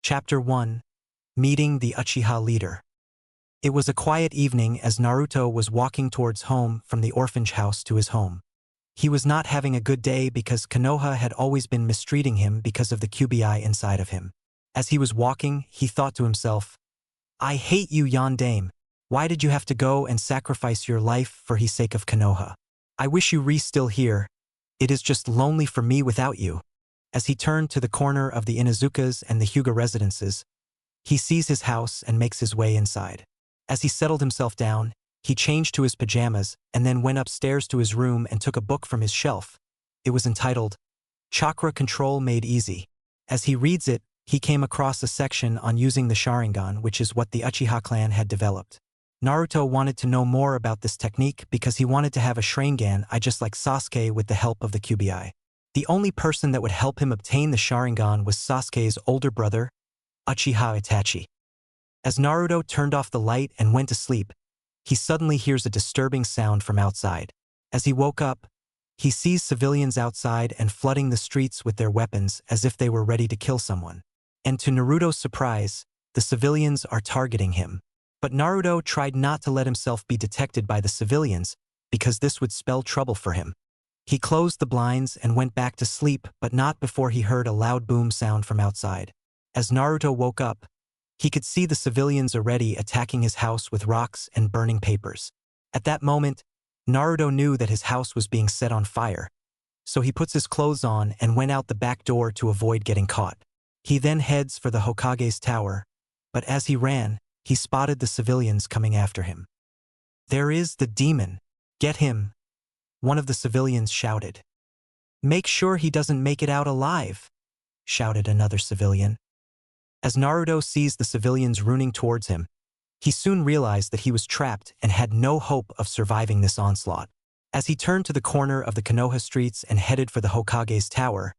Chapter 1. Meeting the Uchiha Leader. It was a quiet evening as Naruto was walking towards home from the orphanage house to his home. He was not having a good day because Konoha had always been mistreating him because of the QBI inside of him. As he was walking, he thought to himself, "I hate you, Yondaime. Why did you have to go and sacrifice your life for his sake of Konoha? I wish you were still here. It is just lonely for me without you." As he turned to the corner of the Inuzukas and the Hyuga residences, he sees his house and makes his way inside. As he settled himself down, he changed to his pajamas and then went upstairs to his room and took a book from his shelf. It was entitled, Chakra Control Made Easy. As he reads it, he came across a section on using the Sharingan, which is what the Uchiha clan had developed. Naruto wanted to know more about this technique because he wanted to have a Sharingan just like Sasuke with the help of the QBI. The only person that would help him obtain the Sharingan was Sasuke's older brother, Uchiha Itachi. As Naruto turned off the light and went to sleep, he suddenly hears a disturbing sound from outside. As he woke up, he sees civilians outside and flooding the streets with their weapons as if they were ready to kill someone. And to Naruto's surprise, the civilians are targeting him. But Naruto tried not to let himself be detected by the civilians because this would spell trouble for him. He closed the blinds and went back to sleep, but not before he heard a loud boom sound from outside. As Naruto woke up, he could see the civilians already attacking his house with rocks and burning papers. At that moment, Naruto knew that his house was being set on fire, so he puts his clothes on and went out the back door to avoid getting caught. He then heads for the Hokage's tower, but as he ran, he spotted the civilians coming after him. "There is the demon. Get him," one of the civilians shouted. "Make sure he doesn't make it out alive," shouted another civilian. As Naruto sees the civilians running towards him, he soon realized that he was trapped and had no hope of surviving this onslaught. As he turned to the corner of the Konoha streets and headed for the Hokage's tower,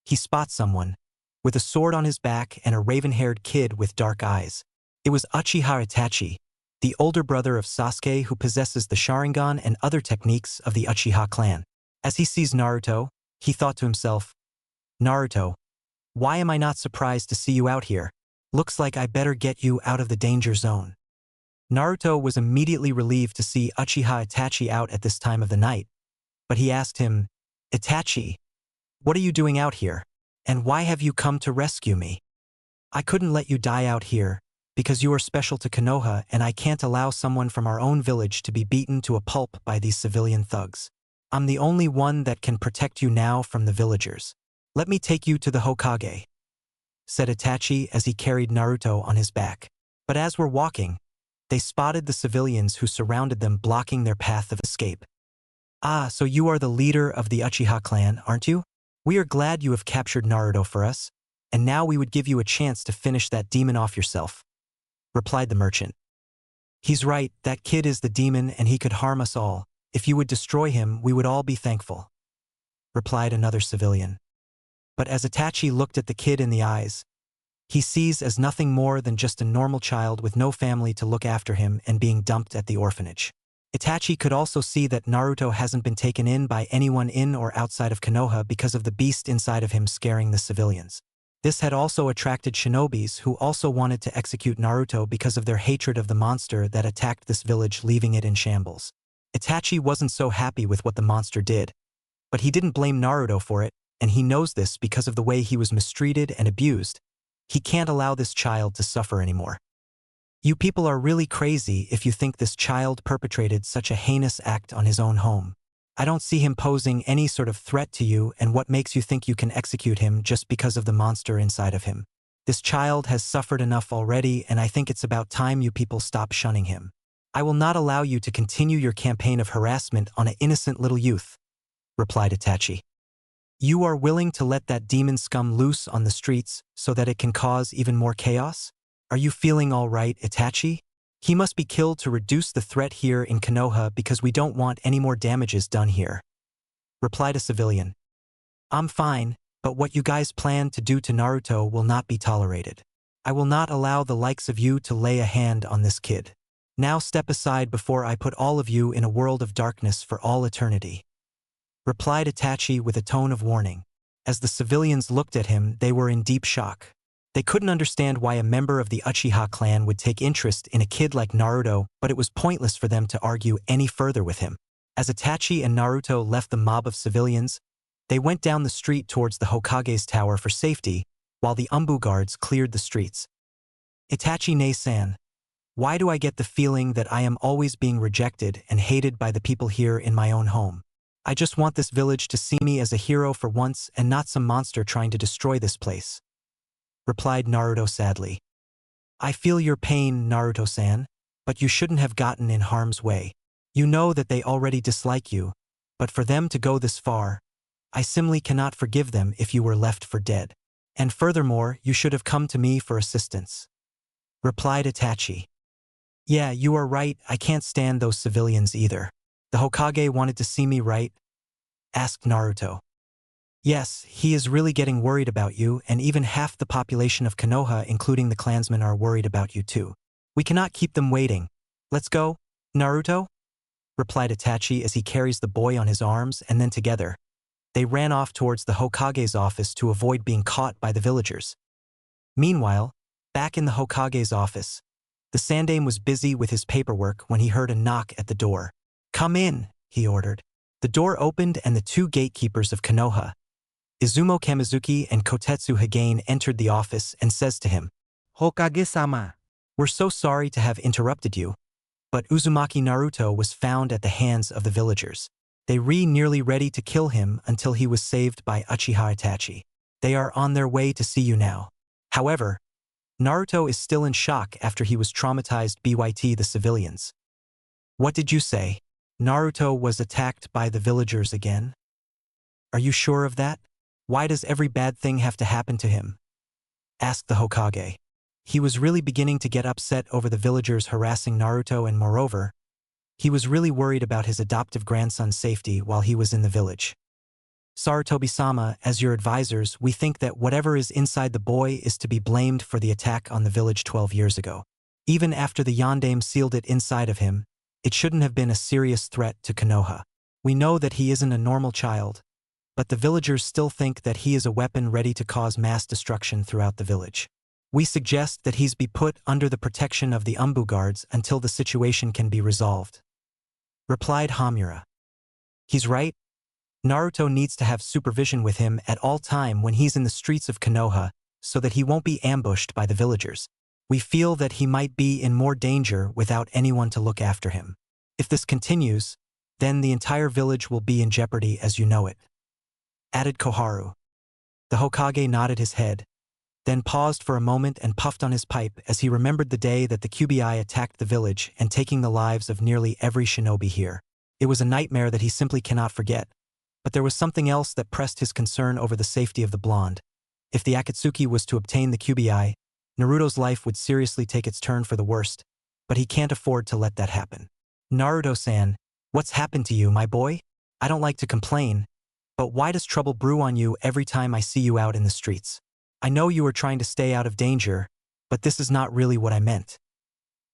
he spots someone, with a sword on his back and a raven-haired kid with dark eyes. It was Uchiha Itachi, the older brother of Sasuke who possesses the Sharingan and other techniques of the Uchiha clan. As he sees Naruto, he thought to himself, "Naruto, why am I not surprised to see you out here? Looks like I better get you out of the danger zone." Naruto was immediately relieved to see Uchiha Itachi out at this time of the night, but he asked him, "Itachi, what are you doing out here? And why have you come to rescue me? I couldn't let you die out here, because you are special to Konoha and I can't allow someone from our own village to be beaten to a pulp by these civilian thugs. I'm the only one that can protect you now from the villagers. Let me take you to the Hokage," said Itachi as he carried Naruto on his back. But as we're walking, they spotted the civilians who surrounded them blocking their path of escape. "Ah, so you are the leader of the Uchiha clan, aren't you? We are glad you have captured Naruto for us, and now we would give you a chance to finish that demon off yourself," replied the merchant. "He's right, that kid is the demon and he could harm us all. If you would destroy him, we would all be thankful," replied another civilian. But as Itachi looked at the kid in the eyes, he sees as nothing more than just a normal child with no family to look after him and being dumped at the orphanage. Itachi could also see that Naruto hasn't been taken in by anyone in or outside of Konoha because of the beast inside of him scaring the civilians. This had also attracted shinobis who also wanted to execute Naruto because of their hatred of the monster that attacked this village, leaving it in shambles. Itachi wasn't so happy with what the monster did, but he didn't blame Naruto for it, and he knows this because of the way he was mistreated and abused. He can't allow this child to suffer anymore. "You people are really crazy if you think this child perpetrated such a heinous act on his own home. I don't see him posing any sort of threat to you, and what makes you think you can execute him just because of the monster inside of him? This child has suffered enough already, and I think it's about time you people stop shunning him. I will not allow you to continue your campaign of harassment on an innocent little youth," replied Itachi. "You are willing to let that demon scum loose on the streets so that it can cause even more chaos? Are you feeling all right, Itachi? He must be killed to reduce the threat here in Konoha because we don't want any more damages done here," replied a civilian. "I'm fine, but what you guys plan to do to Naruto will not be tolerated. I will not allow the likes of you to lay a hand on this kid. Now step aside before I put all of you in a world of darkness for all eternity," replied Itachi with a tone of warning. As the civilians looked at him, they were in deep shock. They couldn't understand why a member of the Uchiha clan would take interest in a kid like Naruto, but it was pointless for them to argue any further with him. As Itachi and Naruto left the mob of civilians, they went down the street towards the Hokage's tower for safety, while the Umbu guards cleared the streets. Itachi ne-san, why do I get the feeling that I am always being rejected and hated by the people here in my own home? I just want this village to see me as a hero for once and not some monster trying to destroy this place, replied Naruto sadly. I feel your pain, Naruto-san, but you shouldn't have gotten in harm's way. You know that they already dislike you, but for them to go this far, I simply cannot forgive them if you were left for dead. And furthermore, you should have come to me for assistance, replied Itachi. Yeah, you are right, I can't stand those civilians either. The Hokage wanted to see me, right? Asked Naruto. Yes, he is really getting worried about you, and even half the population of Konoha, including the clansmen, are worried about you too. We cannot keep them waiting. Let's go, Naruto? Replied Itachi as he carries the boy on his arms, and then together, they ran off towards the Hokage's office to avoid being caught by the villagers. Meanwhile, back in the Hokage's office, the Sandaime was busy with his paperwork when he heard a knock at the door. Come in, he ordered. The door opened and the two gatekeepers of Konoha, Izumo Kamizuki and Kotetsu Hagane, entered the office and says to him, Hokage-sama, we're so sorry to have interrupted you, but Uzumaki Naruto was found at the hands of the villagers. They were nearly ready to kill him until he was saved by Uchiha Itachi. They are on their way to see you now. However, Naruto is still in shock after he was traumatized by the civilians. What did you say? Naruto was attacked by the villagers again? Are you sure of that? Why does every bad thing have to happen to him? Asked the Hokage. He was really beginning to get upset over the villagers harassing Naruto, and moreover, he was really worried about his adoptive grandson's safety while he was in the village. Sarutobi-sama, as your advisors, we think that whatever is inside the boy is to be blamed for the attack on the village 12 years ago. Even after the Yondaime sealed it inside of him, it shouldn't have been a serious threat to Konoha. We know that he isn't a normal child, but the villagers still think that he is a weapon ready to cause mass destruction throughout the village. We suggest that he's be put under the protection of the Umbu guards until the situation can be resolved, replied Hamura. He's right. Naruto needs to have supervision with him at all time when he's in the streets of Konoha so that he won't be ambushed by the villagers. We feel that he might be in more danger without anyone to look after him. If this continues, then the entire village will be in jeopardy as you know it, added Koharu. The Hokage nodded his head, then paused for a moment and puffed on his pipe as he remembered the day that the Kubi attacked the village and taking the lives of nearly every shinobi here. It was a nightmare that he simply cannot forget, but there was something else that pressed his concern over the safety of the blonde. If the Akatsuki was to obtain the Kubi, Naruto's life would seriously take its turn for the worst, but he can't afford to let that happen. Naruto-san, what's happened to you, my boy? I don't like to complain, but why does trouble brew on you every time I see you out in the streets? I know you are trying to stay out of danger, but this is not really what I meant.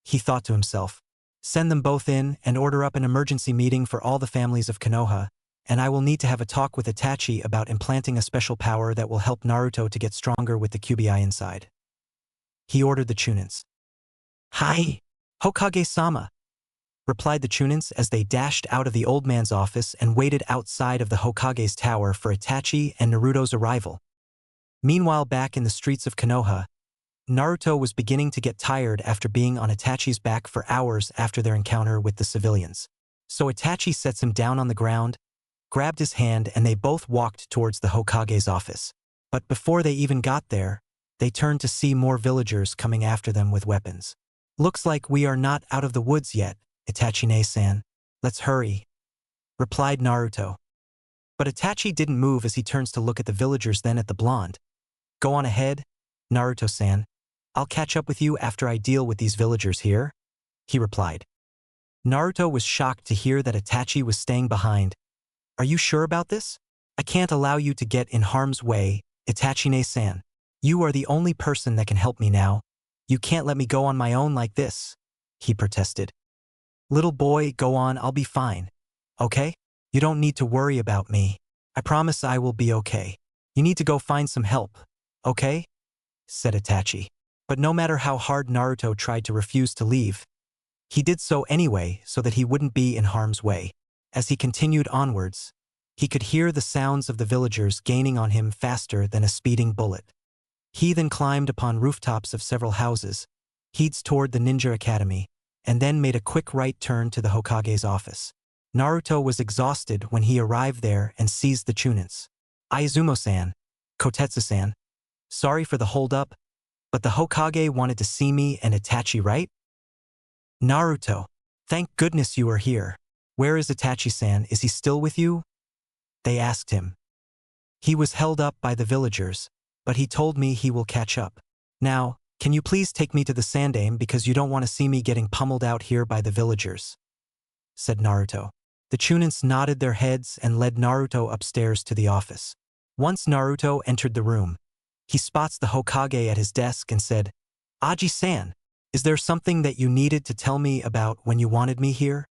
He thought to himself. Send them both in and order up an emergency meeting for all the families of Konoha, and I will need to have a talk with Itachi about implanting a special power that will help Naruto to get stronger with the Kubi inside. He ordered the Chunins. Hi, Hokage-sama, replied the Chunins as they dashed out of the old man's office and waited outside of the Hokage's tower for Itachi and Naruto's arrival. Meanwhile, back in the streets of Konoha, Naruto was beginning to get tired after being on Itachi's back for hours after their encounter with the civilians. So Itachi sets him down on the ground, grabbed his hand, and they both walked towards the Hokage's office. But before they even got there, they turned to see more villagers coming after them with weapons. Looks like we are not out of the woods yet, Itachi-ne-san. Let's hurry, replied Naruto. But Itachi didn't move as he turns to look at the villagers, then at the blonde. Go on ahead, Naruto-san. I'll catch up with you after I deal with these villagers here, he replied. Naruto was shocked to hear that Itachi was staying behind. Are you sure about this? I can't allow you to get in harm's way, Itachi-ne-san. You are the only person that can help me now. You can't let me go on my own like this, he protested. Little boy, go on, I'll be fine. Okay? You don't need to worry about me. I promise I will be okay. You need to go find some help, okay? said Itachi. But no matter how hard Naruto tried to refuse to leave, he did so anyway so that he wouldn't be in harm's way. As he continued onwards, he could hear the sounds of the villagers gaining on him faster than a speeding bullet. He then climbed upon rooftops of several houses, heads toward the ninja academy, and then made a quick right turn to the Hokage's office. Naruto was exhausted when he arrived there and seized the Chunins. Izumo-san, Kotetsu-san, sorry for the hold-up, but the Hokage wanted to see me and Itachi, right? Naruto, thank goodness you are here. Where is Itachi-san? Is he still with you? They asked him. He was held up by the villagers, but he told me he will catch up. Now, can you please take me to the Sandaime because you don't want to see me getting pummeled out here by the villagers? Said Naruto. The Chunins nodded their heads and led Naruto upstairs to the office. Once Naruto entered the room, he spots the Hokage at his desk and said, Aji-san, is there something that you needed to tell me about when you wanted me here?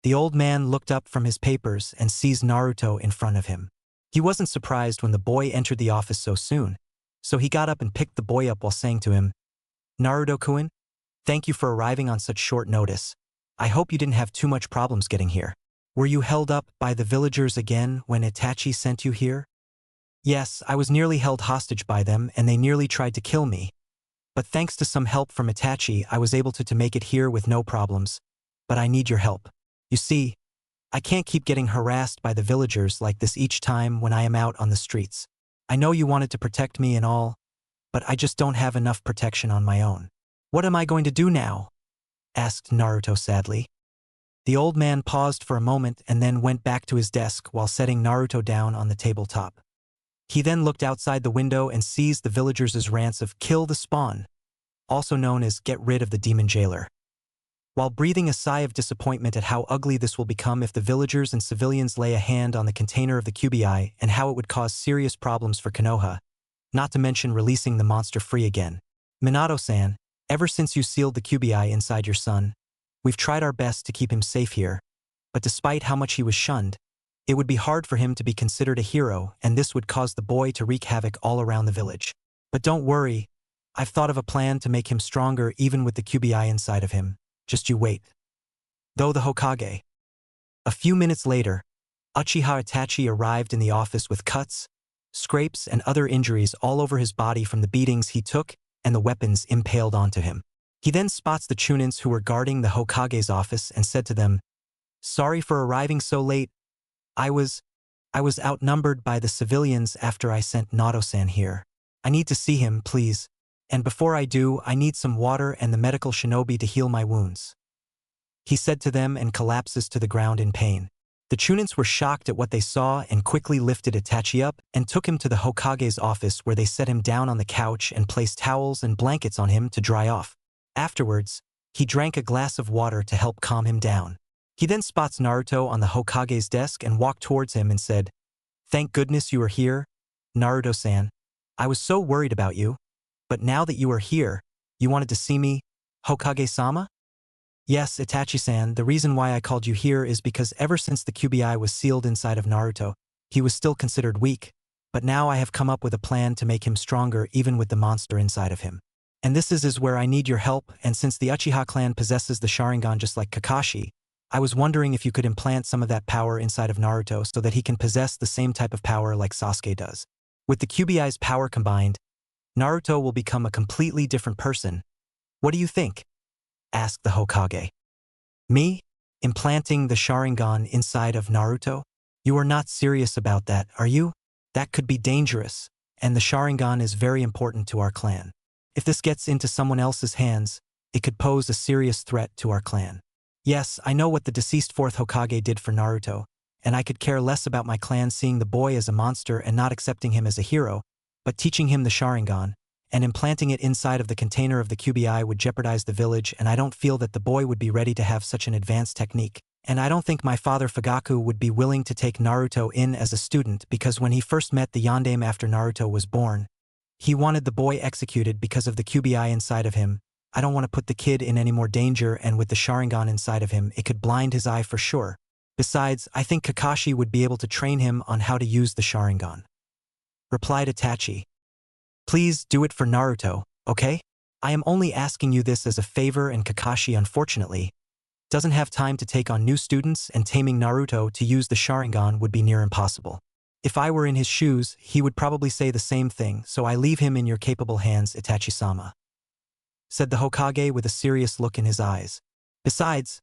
The old man looked up from his papers and sees Naruto in front of him. He wasn't surprised when the boy entered the office so soon, so he got up and picked the boy up while saying to him, Naruto-kun, thank you for arriving on such short notice. I hope you didn't have too much problems getting here. Were you held up by the villagers again when Itachi sent you here? Yes, I was nearly held hostage by them and they nearly tried to kill me. But thanks to some help from Itachi, I was able to make it here with no problems. But I need your help. You see, I can't keep getting harassed by the villagers like this each time when I am out on the streets. I know you wanted to protect me and all, but I just don't have enough protection on my own. What am I going to do now? Asked Naruto sadly. The old man paused for a moment and then went back to his desk while setting Naruto down on the tabletop. He then looked outside the window and seized the villagers' rants of kill the spawn, also known as get rid of the demon jailer. While breathing a sigh of disappointment at how ugly this will become if the villagers and civilians lay a hand on the container of the QBI and how it would cause serious problems for Konoha, not to mention releasing the monster free again. Minato-san, ever since you sealed the QBI inside your son, we've tried our best to keep him safe here, but despite how much he was shunned, it would be hard for him to be considered a hero and this would cause the boy to wreak havoc all around the village. But don't worry, I've thought of a plan to make him stronger even with the QBI inside of him. Just you wait. Though the Hokage. A few minutes later, Uchiha Itachi arrived in the office with cuts, scrapes, and other injuries all over his body from the beatings he took and the weapons impaled onto him. He then spots the Chunins who were guarding the Hokage's office and said to them, Sorry for arriving so late. I was outnumbered by the civilians after I sent Naruto-san here. I need to see him, please. And before I do, I need some water and the medical shinobi to heal my wounds. He said to them and collapses to the ground in pain. The Chunins were shocked at what they saw and quickly lifted Itachi up and took him to the Hokage's office where they set him down on the couch and placed towels and blankets on him to dry off. Afterwards, he drank a glass of water to help calm him down. He then spots Naruto on the Hokage's desk and walked towards him and said, Thank goodness you are here, Naruto-san. I was so worried about you. But now that you are here, you wanted to see me, Hokage-sama? Yes, Itachi-san, the reason why I called you here is because ever since the QBI was sealed inside of Naruto, he was still considered weak, but now I have come up with a plan to make him stronger even with the monster inside of him. And this is where I need your help, and since the Uchiha clan possesses the Sharingan just like Kakashi, I was wondering if you could implant some of that power inside of Naruto so that he can possess the same type of power like Sasuke does. With the QBI's power combined, Naruto will become a completely different person. What do you think? Asked the Hokage. Me? Implanting the Sharingan inside of Naruto? You are not serious about that, are you? That could be dangerous, and the Sharingan is very important to our clan. If this gets into someone else's hands, it could pose a serious threat to our clan. Yes, I know what the deceased fourth Hokage did for Naruto, and I could care less about my clan seeing the boy as a monster and not accepting him as a hero, but teaching him the Sharingan and implanting it inside of the container of the QBI would jeopardize the village, and I don't feel that the boy would be ready to have such an advanced technique. And I don't think my father Fugaku would be willing to take Naruto in as a student because when he first met the Yondaime after Naruto was born, he wanted the boy executed because of the QBI inside of him. I don't want to put the kid in any more danger, and with the Sharingan inside of him, it could blind his eye for sure. Besides, I think Kakashi would be able to train him on how to use the Sharingan. Replied Itachi. Please do it for Naruto, okay? I am only asking you this as a favor and Kakashi unfortunately doesn't have time to take on new students and taming Naruto to use the Sharingan would be near impossible. If I were in his shoes, he would probably say the same thing, so I leave him in your capable hands, Itachi-sama," said the Hokage with a serious look in his eyes. Besides,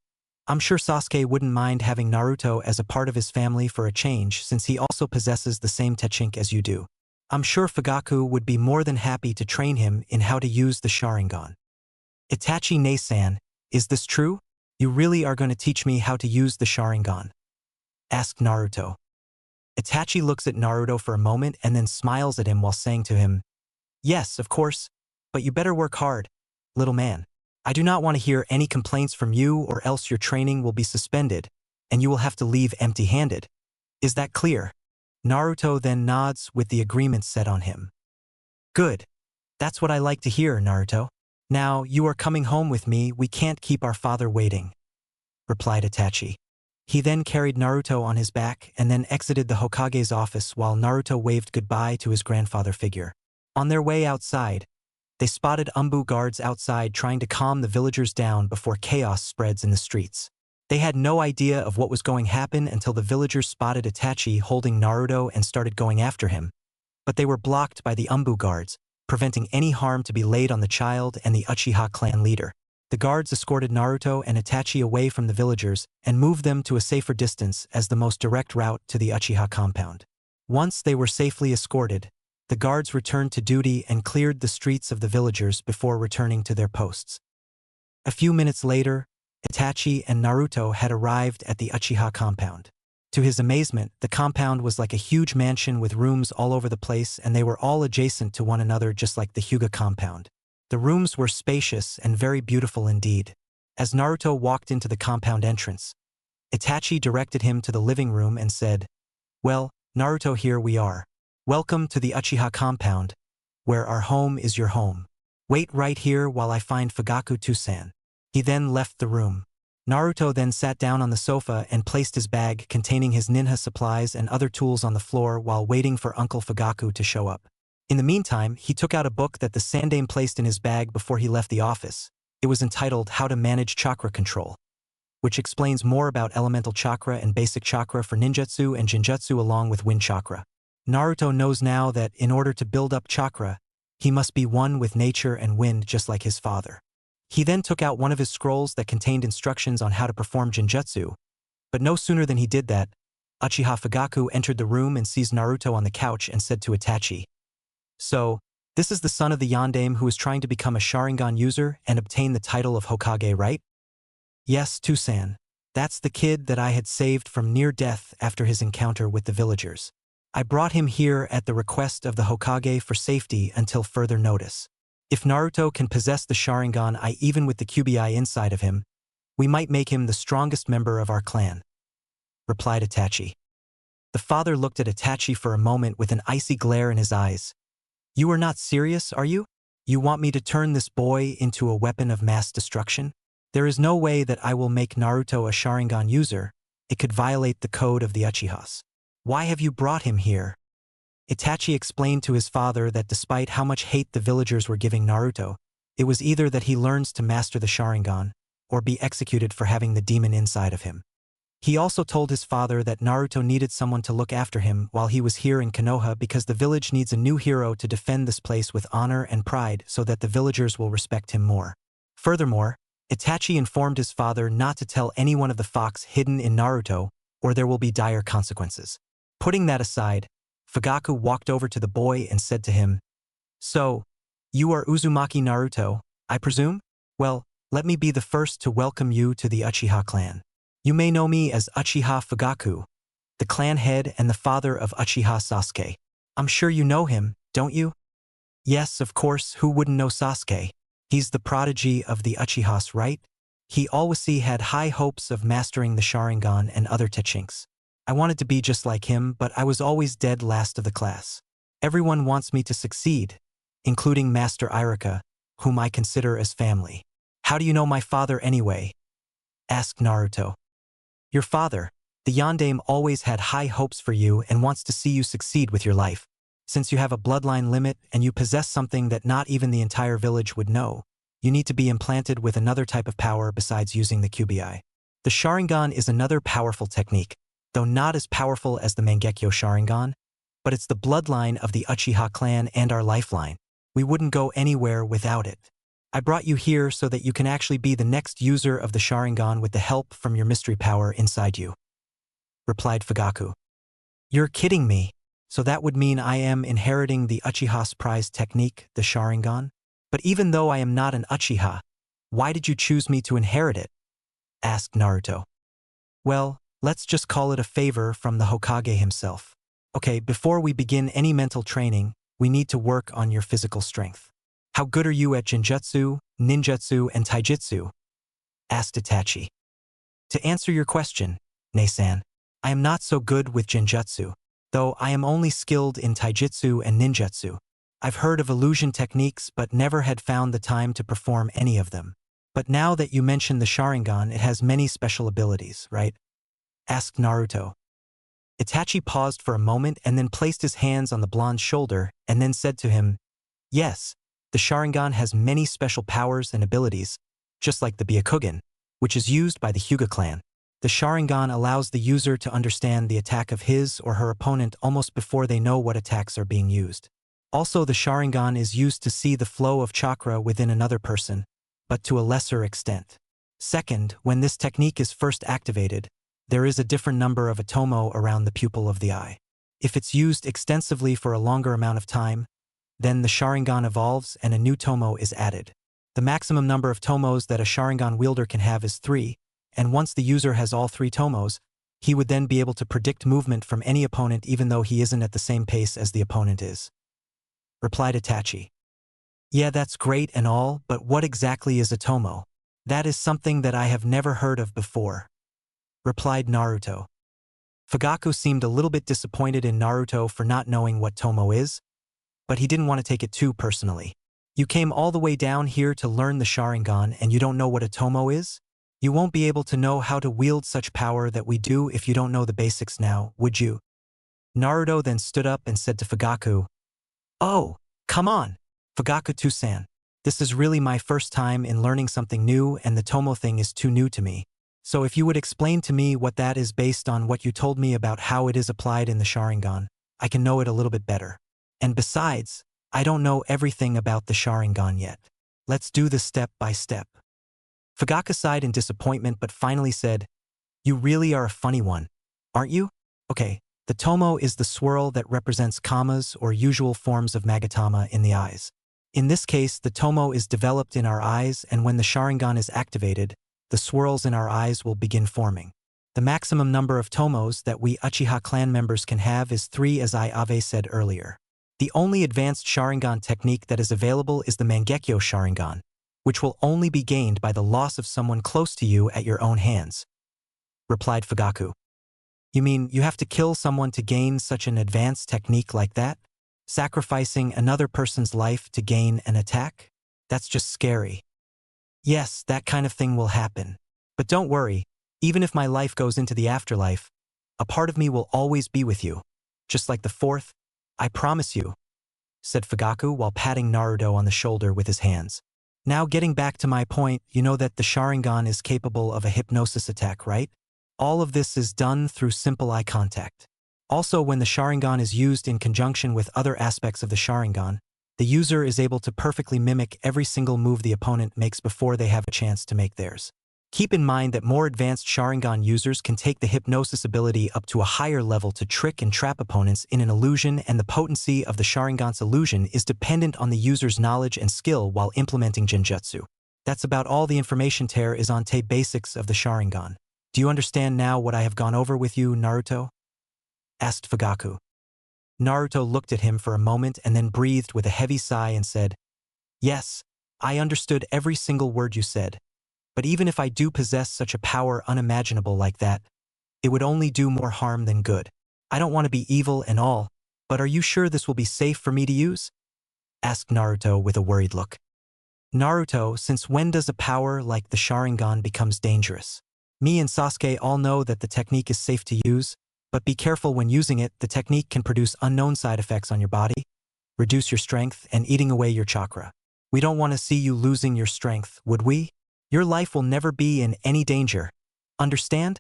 I'm sure Sasuke wouldn't mind having Naruto as a part of his family for a change since he also possesses the same technique as you do. I'm sure Fugaku would be more than happy to train him in how to use the Sharingan. Itachi Ne-san, is this true? You really are going to teach me how to use the Sharingan? Asked Naruto. Itachi looks at Naruto for a moment and then smiles at him while saying to him, "Yes, of course, but you better work hard, little man. I do not want to hear any complaints from you or else your training will be suspended, and you will have to leave empty-handed. Is that clear?" Naruto then nods with the agreement set on him. "Good. That's what I like to hear, Naruto. Now, you are coming home with me, we can't keep our father waiting," replied Itachi. He then carried Naruto on his back and then exited the Hokage's office while Naruto waved goodbye to his grandfather figure. On their way outside, they spotted Umbu guards outside trying to calm the villagers down before chaos spreads in the streets. They had no idea of what was going to happen until the villagers spotted Itachi holding Naruto and started going after him. But they were blocked by the Umbu guards, preventing any harm to be laid on the child and the Uchiha clan leader. The guards escorted Naruto and Itachi away from the villagers and moved them to a safer distance as the most direct route to the Uchiha compound. Once they were safely escorted, the guards returned to duty and cleared the streets of the villagers before returning to their posts. A few minutes later, Itachi and Naruto had arrived at the Uchiha compound. To his amazement, the compound was like a huge mansion with rooms all over the place and they were all adjacent to one another just like the Hyuga compound. The rooms were spacious and very beautiful indeed. As Naruto walked into the compound entrance, Itachi directed him to the living room and said, "Well, Naruto, here we are. Welcome to the Uchiha compound, where our home is your home. Wait right here while I find Fugaku Tusan." He then left the room. Naruto then sat down on the sofa and placed his bag containing his ninja supplies and other tools on the floor while waiting for Uncle Fugaku to show up. In the meantime, he took out a book that the Sandaime placed in his bag before he left the office. It was entitled How to Manage Chakra Control, which explains more about elemental chakra and basic chakra for ninjutsu and jinjutsu along with wind chakra. Naruto knows now that in order to build up chakra, he must be one with nature and wind just like his father. He then took out one of his scrolls that contained instructions on how to perform jinjutsu, but no sooner than he did that, Uchiha Fugaku entered the room and sees Naruto on the couch and said to Itachi, "So, this is the son of the Yondaime who is trying to become a Sharingan user and obtain the title of Hokage, right?" "Yes, Tusan. That's the kid that I had saved from near death after his encounter with the villagers. I brought him here at the request of the Hokage for safety until further notice. If Naruto can possess the Sharingan even with the Kyuubi inside of him, we might make him the strongest member of our clan," replied Itachi. The father looked at Itachi for a moment with an icy glare in his eyes. "You are not serious, are you? You want me to turn this boy into a weapon of mass destruction? There is no way that I will make Naruto a Sharingan user. It could violate the code of the Uchihas. Why have you brought him here?" Itachi explained to his father that despite how much hate the villagers were giving Naruto, it was either that he learns to master the Sharingan, or be executed for having the demon inside of him. He also told his father that Naruto needed someone to look after him while he was here in Konoha because the village needs a new hero to defend this place with honor and pride so that the villagers will respect him more. Furthermore, Itachi informed his father not to tell anyone of the fox hidden in Naruto, or there will be dire consequences. Putting that aside, Fugaku walked over to the boy and said to him, "So, you are Uzumaki Naruto, I presume? Well, let me be the first to welcome you to the Uchiha clan. You may know me as Uchiha Fugaku, the clan head and the father of Uchiha Sasuke. I'm sure you know him, don't you?" "Yes, of course, who wouldn't know Sasuke? He's the prodigy of the Uchihas, right? He always had high hopes of mastering the Sharingan and other techniques. I wanted to be just like him, but I was always dead last of the class. Everyone wants me to succeed, including Master Iruka, whom I consider as family." "How do you know my father anyway?" asked Naruto. "Your father, the Yondaime, always had high hopes for you and wants to see you succeed with your life. Since you have a bloodline limit and you possess something that not even the entire village would know, you need to be implanted with another type of power besides using the QBI. The Sharingan is another powerful technique, though not as powerful as the Mangekyo Sharingan, but it's the bloodline of the Uchiha clan and our lifeline. We wouldn't go anywhere without it. I brought you here so that you can actually be the next user of the Sharingan with the help from your mystery power inside you," replied Fugaku. "You're kidding me. So that would mean I am inheriting the Uchiha's prized technique, the Sharingan? But even though I am not an Uchiha, why did you choose me to inherit it?" asked Naruto. "Well, let's just call it a favor from the Hokage himself. Okay, before we begin any mental training, we need to work on your physical strength. How good are you at Jinjutsu, Ninjutsu, and Taijutsu?" asked Itachi. "To answer your question, Ne-san, I am not so good with Jinjutsu, though I am only skilled in Taijutsu and Ninjutsu. I've heard of illusion techniques but never had found the time to perform any of them. But now that you mention the Sharingan, it has many special abilities, right?" asked Naruto. Itachi paused for a moment and then placed his hands on the blonde's shoulder and then said to him, "Yes, the Sharingan has many special powers and abilities, just like the Byakugan, which is used by the Hyuga clan. The Sharingan allows the user to understand the attack of his or her opponent almost before they know what attacks are being used. Also, the Sharingan is used to see the flow of chakra within another person, but to a lesser extent. Second, when this technique is first activated, there is a different number of atomo around the pupil of the eye. If it's used extensively for a longer amount of time, then the Sharingan evolves and a new tomo is added. The maximum number of tomos that a Sharingan wielder can have is 3, and once the user has all 3 tomos, he would then be able to predict movement from any opponent even though he isn't at the same pace as the opponent is," replied Itachi. "Yeah, that's great and all, but what exactly is a tomo? That is something that I have never heard of before," replied Naruto. Fugaku seemed a little bit disappointed in Naruto for not knowing what tomo is, but he didn't want to take it too personally. "You came all the way down here to learn the Sharingan and you don't know what a tomo is? You won't be able to know how to wield such power that we do if you don't know the basics now, would you?" Naruto then stood up and said to Fugaku, "Oh, come on, Fugaku-san. This is really my first time in learning something new and the tomo thing is too new to me. So if you would explain to me what that is based on what you told me about how it is applied in the Sharingan, I can know it a little bit better. And besides, I don't know everything about the Sharingan yet. Let's do this step by step." Fugaku sighed in disappointment but finally said, "You really are a funny one, aren't you? Okay, the tomo is the swirl that represents kamas or usual forms of magatama in the eyes. In this case, the tomo is developed in our eyes, and when the Sharingan is activated, the swirls in our eyes will begin forming. The maximum number of tomos that we Uchiha clan members can have is 3, as Ave said earlier. The only advanced Sharingan technique that is available is the Mangekyo Sharingan, which will only be gained by the loss of someone close to you at your own hands," replied Fugaku. "You mean you have to kill someone to gain such an advanced technique like that? Sacrificing another person's life to gain an attack? That's just scary." "Yes, that kind of thing will happen. But don't worry, even if my life goes into the afterlife, a part of me will always be with you. Just like the fourth, I promise you," said Fugaku while patting Naruto on the shoulder with his hands. "Now getting back to my point, you know that the Sharingan is capable of a hypnosis attack, right? All of this is done through simple eye contact. Also, when the Sharingan is used in conjunction with other aspects of the Sharingan, the user is able to perfectly mimic every single move the opponent makes before they have a chance to make theirs. Keep in mind that more advanced Sharingan users can take the hypnosis ability up to a higher level to trick and trap opponents in an illusion, and the potency of the Sharingan's illusion is dependent on the user's knowledge and skill while implementing Jinjutsu. That's about all the information there is on the basics of the Sharingan. Do you understand now what I have gone over with you, Naruto?" asked Fugaku. Naruto looked at him for a moment and then breathed with a heavy sigh and said, "Yes, I understood every single word you said. But even if I do possess such a power unimaginable like that, it would only do more harm than good. I don't want to be evil and all, but are you sure this will be safe for me to use?" asked Naruto with a worried look. "Naruto, since when does a power like the Sharingan becomes dangerous? Me and Sasuke all know that the technique is safe to use, But be careful when using it, the technique can produce unknown side effects on your body, reduce your strength, and eating away your chakra. We don't want to see you losing your strength, would we? Your life will never be in any danger. Understand?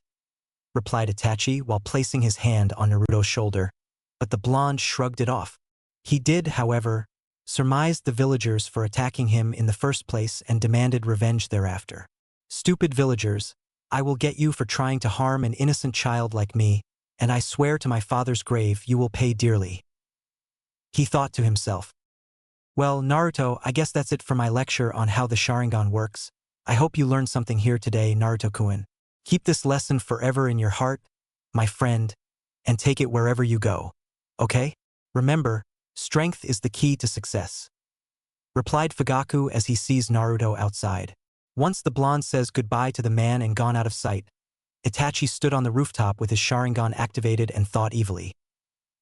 Replied Itachi while placing his hand on Naruto's shoulder, but the blonde shrugged it off. He did, however, surmise the villagers for attacking him in the first place and demanded revenge thereafter. Stupid villagers, I will get you for trying to harm an innocent child like me, and I swear to my father's grave you will pay dearly. He thought to himself. Well, Naruto, I guess that's it for my lecture on how the Sharingan works. I hope you learned something here today, Naruto-kun. Keep this lesson forever in your heart, my friend, and take it wherever you go. Okay? Remember, strength is the key to success. Replied Fugaku as he sees Naruto outside. Once the blonde says goodbye to the man and gone out of sight, Itachi stood on the rooftop with his Sharingan activated and thought evilly.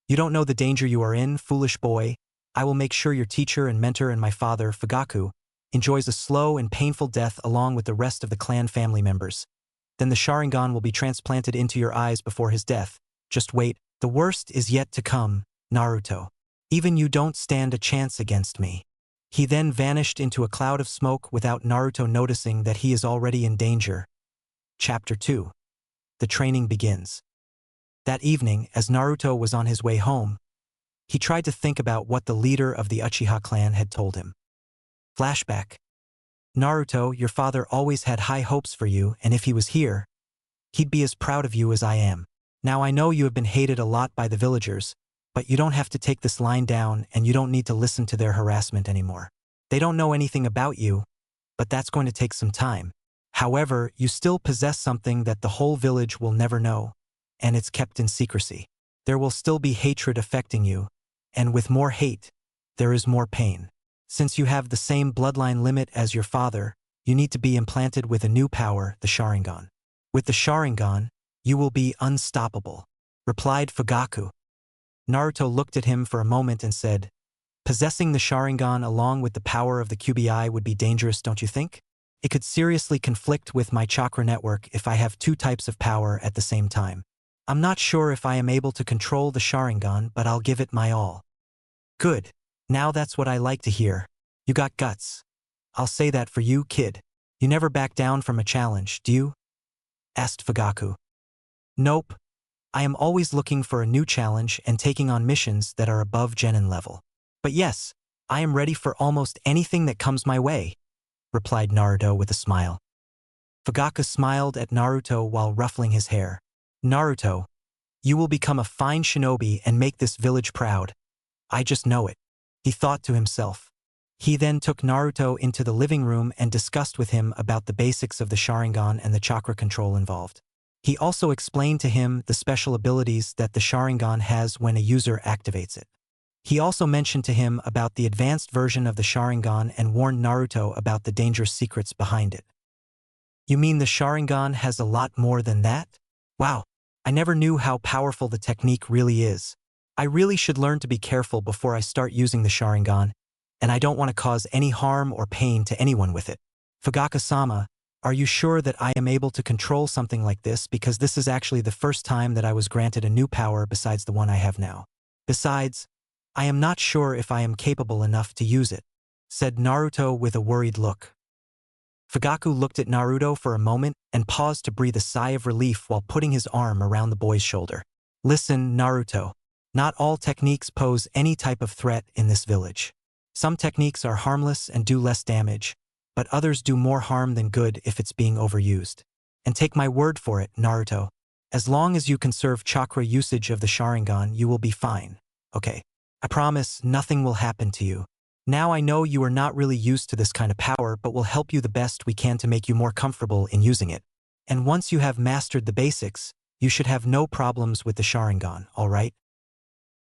You don't know the danger you are in, foolish boy. I will make sure your teacher and mentor and my father, Fugaku, enjoys a slow and painful death along with the rest of the clan family members. Then the Sharingan will be transplanted into your eyes before his death. Just wait, the worst is yet to come, Naruto. Even you don't stand a chance against me. He then vanished into a cloud of smoke without Naruto noticing that he is already in danger. Chapter 2. The training begins. That evening, as Naruto was on his way home, he tried to think about what the leader of the Uchiha clan had told him. Flashback. Naruto, your father always had high hopes for you, and if he was here, he'd be as proud of you as I am. Now I know you have been hated a lot by the villagers, but you don't have to take this line down and you don't need to listen to their harassment anymore. They don't know anything about you, but that's going to take some time. However, you still possess something that the whole village will never know, and it's kept in secrecy. There will still be hatred affecting you, and with more hate, there is more pain. Since you have the same bloodline limit as your father, you need to be implanted with a new power, the Sharingan. With the Sharingan, you will be unstoppable, replied Fugaku. Naruto looked at him for a moment and said, possessing the Sharingan along with the power of the QBI would be dangerous, don't you think? It could seriously conflict with my chakra network if I have two types of power at the same time. I'm not sure if I am able to control the Sharingan, but I'll give it my all. Good. Now that's what I like to hear. You got guts. I'll say that for you, kid. You never back down from a challenge, do you? Asked Fugaku. Nope. I am always looking for a new challenge and taking on missions that are above genin level. But yes, I am ready for almost anything that comes my way, replied Naruto with a smile. Fugaku smiled at Naruto while ruffling his hair. Naruto, you will become a fine shinobi and make this village proud. I just know it, he thought to himself. He then took Naruto into the living room and discussed with him about the basics of the Sharingan and the chakra control involved. He also explained to him the special abilities that the Sharingan has when a user activates it. He also mentioned to him about the advanced version of the Sharingan and warned Naruto about the dangerous secrets behind it. You mean the Sharingan has a lot more than that? Wow, I never knew how powerful the technique really is. I really should learn to be careful before I start using the Sharingan, and I don't want to cause any harm or pain to anyone with it. Fugaku-sama, are you sure that I am able to control something like this, because this is actually the first time that I was granted a new power besides the one I have now. Besides, I am not sure if I am capable enough to use it, said Naruto with a worried look. Fugaku looked at Naruto for a moment and paused to breathe a sigh of relief while putting his arm around the boy's shoulder. Listen, Naruto. Not all techniques pose any type of threat in this village. Some techniques are harmless and do less damage, but others do more harm than good if it's being overused. And take my word for it, Naruto. As long as you conserve chakra usage of the Sharingan, you will be fine. Okay. I promise nothing will happen to you. Now I know you are not really used to this kind of power, but we'll help you the best we can to make you more comfortable in using it. And once you have mastered the basics, you should have no problems with the Sharingan, alright?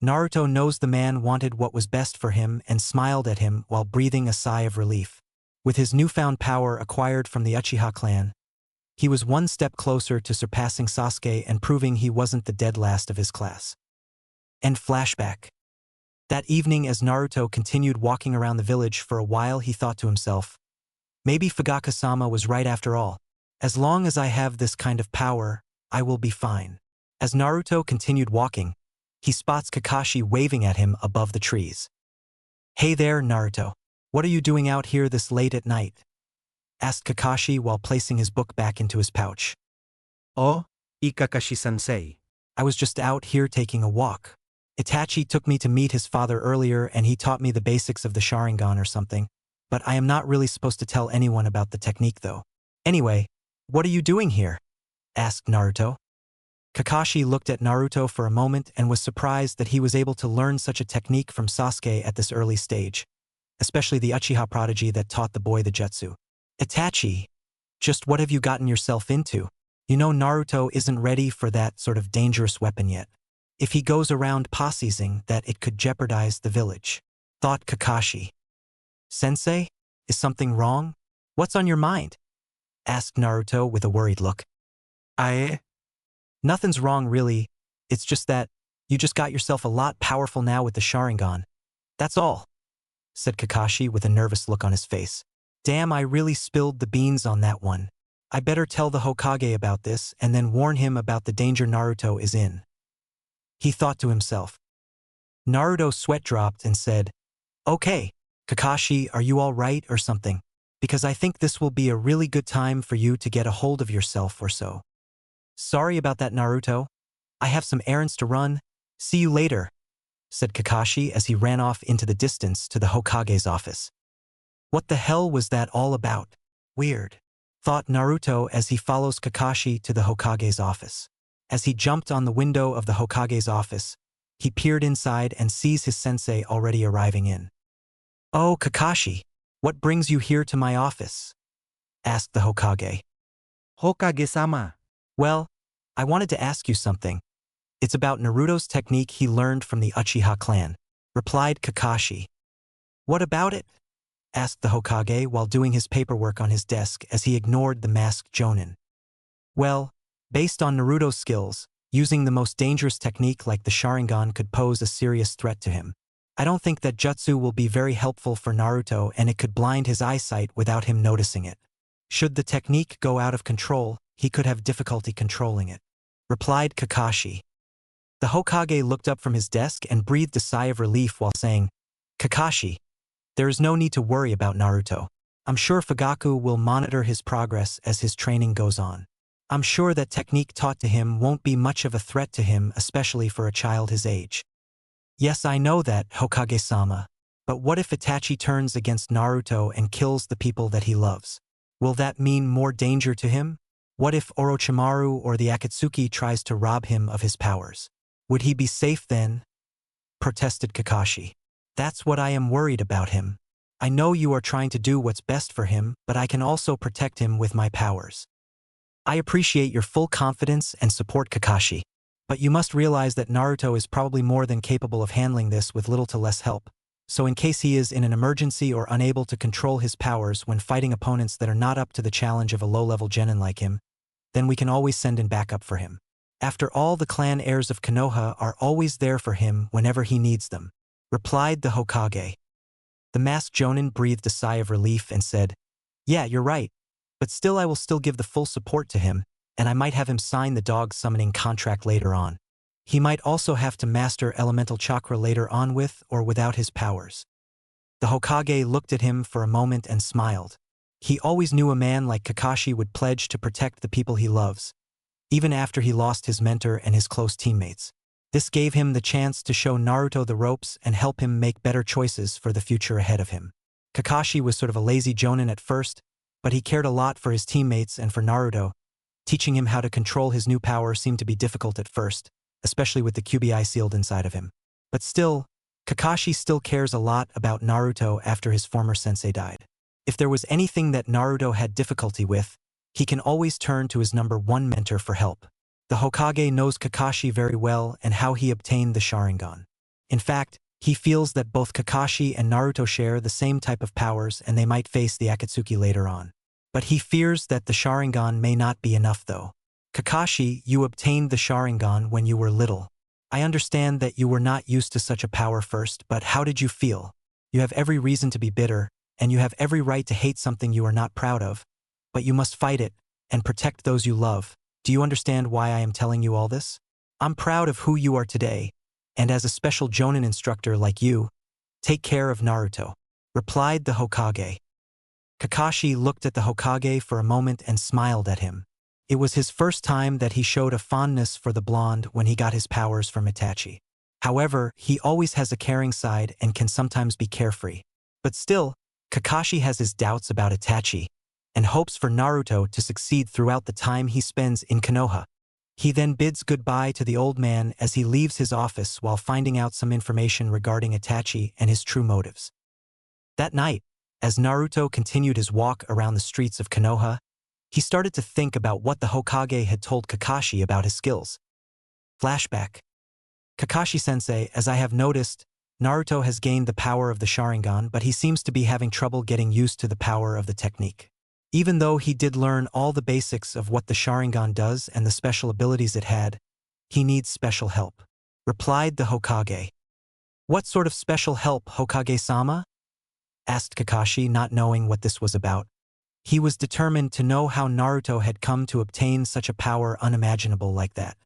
Naruto knows the man wanted what was best for him and smiled at him while breathing a sigh of relief. With his newfound power acquired from the Uchiha clan, he was one step closer to surpassing Sasuke and proving he wasn't the dead last of his class. End flashback. That evening, as Naruto continued walking around the village for a while, he thought to himself, maybe Fugaku-sama was right after all. As long as I have this kind of power, I will be fine. As Naruto continued walking, he spots Kakashi waving at him above the trees. "Hey there, Naruto. What are you doing out here this late at night?" asked Kakashi while placing his book back into his pouch. Oh, Kakashi-sensei. "I was just out here taking a walk. Itachi took me to meet his father earlier and he taught me the basics of the Sharingan or something, but I am not really supposed to tell anyone about the technique though. Anyway, what are you doing here?" asked Naruto. Kakashi looked at Naruto for a moment and was surprised that he was able to learn such a technique from Sasuke at this early stage, especially the Uchiha prodigy that taught the boy the jutsu. "Itachi, just what have you gotten yourself into? You know Naruto isn't ready for that sort of dangerous weapon yet. If he goes around posseing that, it could jeopardize the village," thought Kakashi. "Sensei, is something wrong? What's on your mind?" asked Naruto with a worried look. "Nothing's wrong really, it's just that you just got yourself a lot powerful now with the Sharingan. That's all," said Kakashi with a nervous look on his face. "Damn, I really spilled the beans on that one. I better tell the Hokage about this and then warn him about the danger Naruto is in," he thought to himself. Naruto's sweat dropped and said, "Okay, Kakashi, are you all right or something? Because I think this will be a really good time for you to get a hold of yourself or so." "Sorry about that, Naruto. I have some errands to run. See you later," said Kakashi as he ran off into the distance to the Hokage's office. What the hell was that all about? Weird, thought Naruto as he follows Kakashi to the Hokage's office. As he jumped on the window of the Hokage's office, he peered inside and sees his sensei already arriving in. "Oh, Kakashi, what brings you here to my office?" asked the Hokage. Hokage-sama. "Well, I wanted to ask you something. It's about Naruto's technique he learned from the Uchiha clan," replied Kakashi. "What about it?" asked the Hokage while doing his paperwork on his desk as he ignored the masked Jonin. "Well, based on Naruto's skills, using the most dangerous technique like the Sharingan could pose a serious threat to him. I don't think that jutsu will be very helpful for Naruto and it could blind his eyesight without him noticing it. Should the technique go out of control, he could have difficulty controlling it," replied Kakashi. The Hokage looked up from his desk and breathed a sigh of relief while saying, "Kakashi, there is no need to worry about Naruto. I'm sure Fugaku will monitor his progress as his training goes on. I'm sure that technique taught to him won't be much of a threat to him, especially for a child his age." "Yes, I know that, Hokage-sama. But what if Itachi turns against Naruto and kills the people that he loves? Will that mean more danger to him? What if Orochimaru or the Akatsuki tries to rob him of his powers? Would he be safe then?" protested Kakashi. "That's what I am worried about him. I know you are trying to do what's best for him, but I can also protect him with my powers." "I appreciate your full confidence and support, Kakashi. But you must realize that Naruto is probably more than capable of handling this with little to less help. So in case he is in an emergency or unable to control his powers when fighting opponents that are not up to the challenge of a low-level genin like him, then we can always send in backup for him. After all, the clan heirs of Konoha are always there for him whenever he needs them," replied the Hokage. The masked Jonin breathed a sigh of relief and said, "Yeah, you're right. But still, I will still give the full support to him, and I might have him sign the dog summoning contract later on. He might also have to master elemental chakra later on with or without his powers." The Hokage looked at him for a moment and smiled. He always knew a man like Kakashi would pledge to protect the people he loves, even after he lost his mentor and his close teammates. This gave him the chance to show Naruto the ropes and help him make better choices for the future ahead of him. Kakashi was sort of a lazy Jonin at first, but he cared a lot for his teammates and for Naruto. Teaching him how to control his new power seemed to be difficult at first, especially with the QBI sealed inside of him. But still, Kakashi still cares a lot about Naruto after his former sensei died. If there was anything that Naruto had difficulty with, he can always turn to his #1 mentor for help. The Hokage knows Kakashi very well and how he obtained the Sharingan. In fact, he feels that both Kakashi and Naruto share the same type of powers and they might face the Akatsuki later on. But he fears that the Sharingan may not be enough though. "Kakashi, you obtained the Sharingan when you were little. I understand that you were not used to such a power first, but how did you feel? You have every reason to be bitter, and you have every right to hate something you are not proud of. But you must fight it, and protect those you love. Do you understand why I am telling you all this?" I'm proud of who you are today, and as a special Jonin instructor like you, take care of Naruto, replied the Hokage. Kakashi looked at the Hokage for a moment and smiled at him. It was his first time that he showed a fondness for the blonde when he got his powers from Itachi. However, he always has a caring side and can sometimes be carefree. But still, Kakashi has his doubts about Itachi and hopes for Naruto to succeed throughout the time he spends in Konoha. He then bids goodbye to the old man as he leaves his office while finding out some information regarding Itachi and his true motives. That night, as Naruto continued his walk around the streets of Konoha, he started to think about what the Hokage had told Kakashi about his skills. Flashback. Kakashi-sensei, as I have noticed, Naruto has gained the power of the Sharingan, but he seems to be having trouble getting used to the power of the technique. Even though he did learn all the basics of what the Sharingan does and the special abilities it had, he needs special help, replied the Hokage. What sort of special help, Hokage-sama? Asked Kakashi, not knowing what this was about. He was determined to know how Naruto had come to obtain such a power unimaginable like that.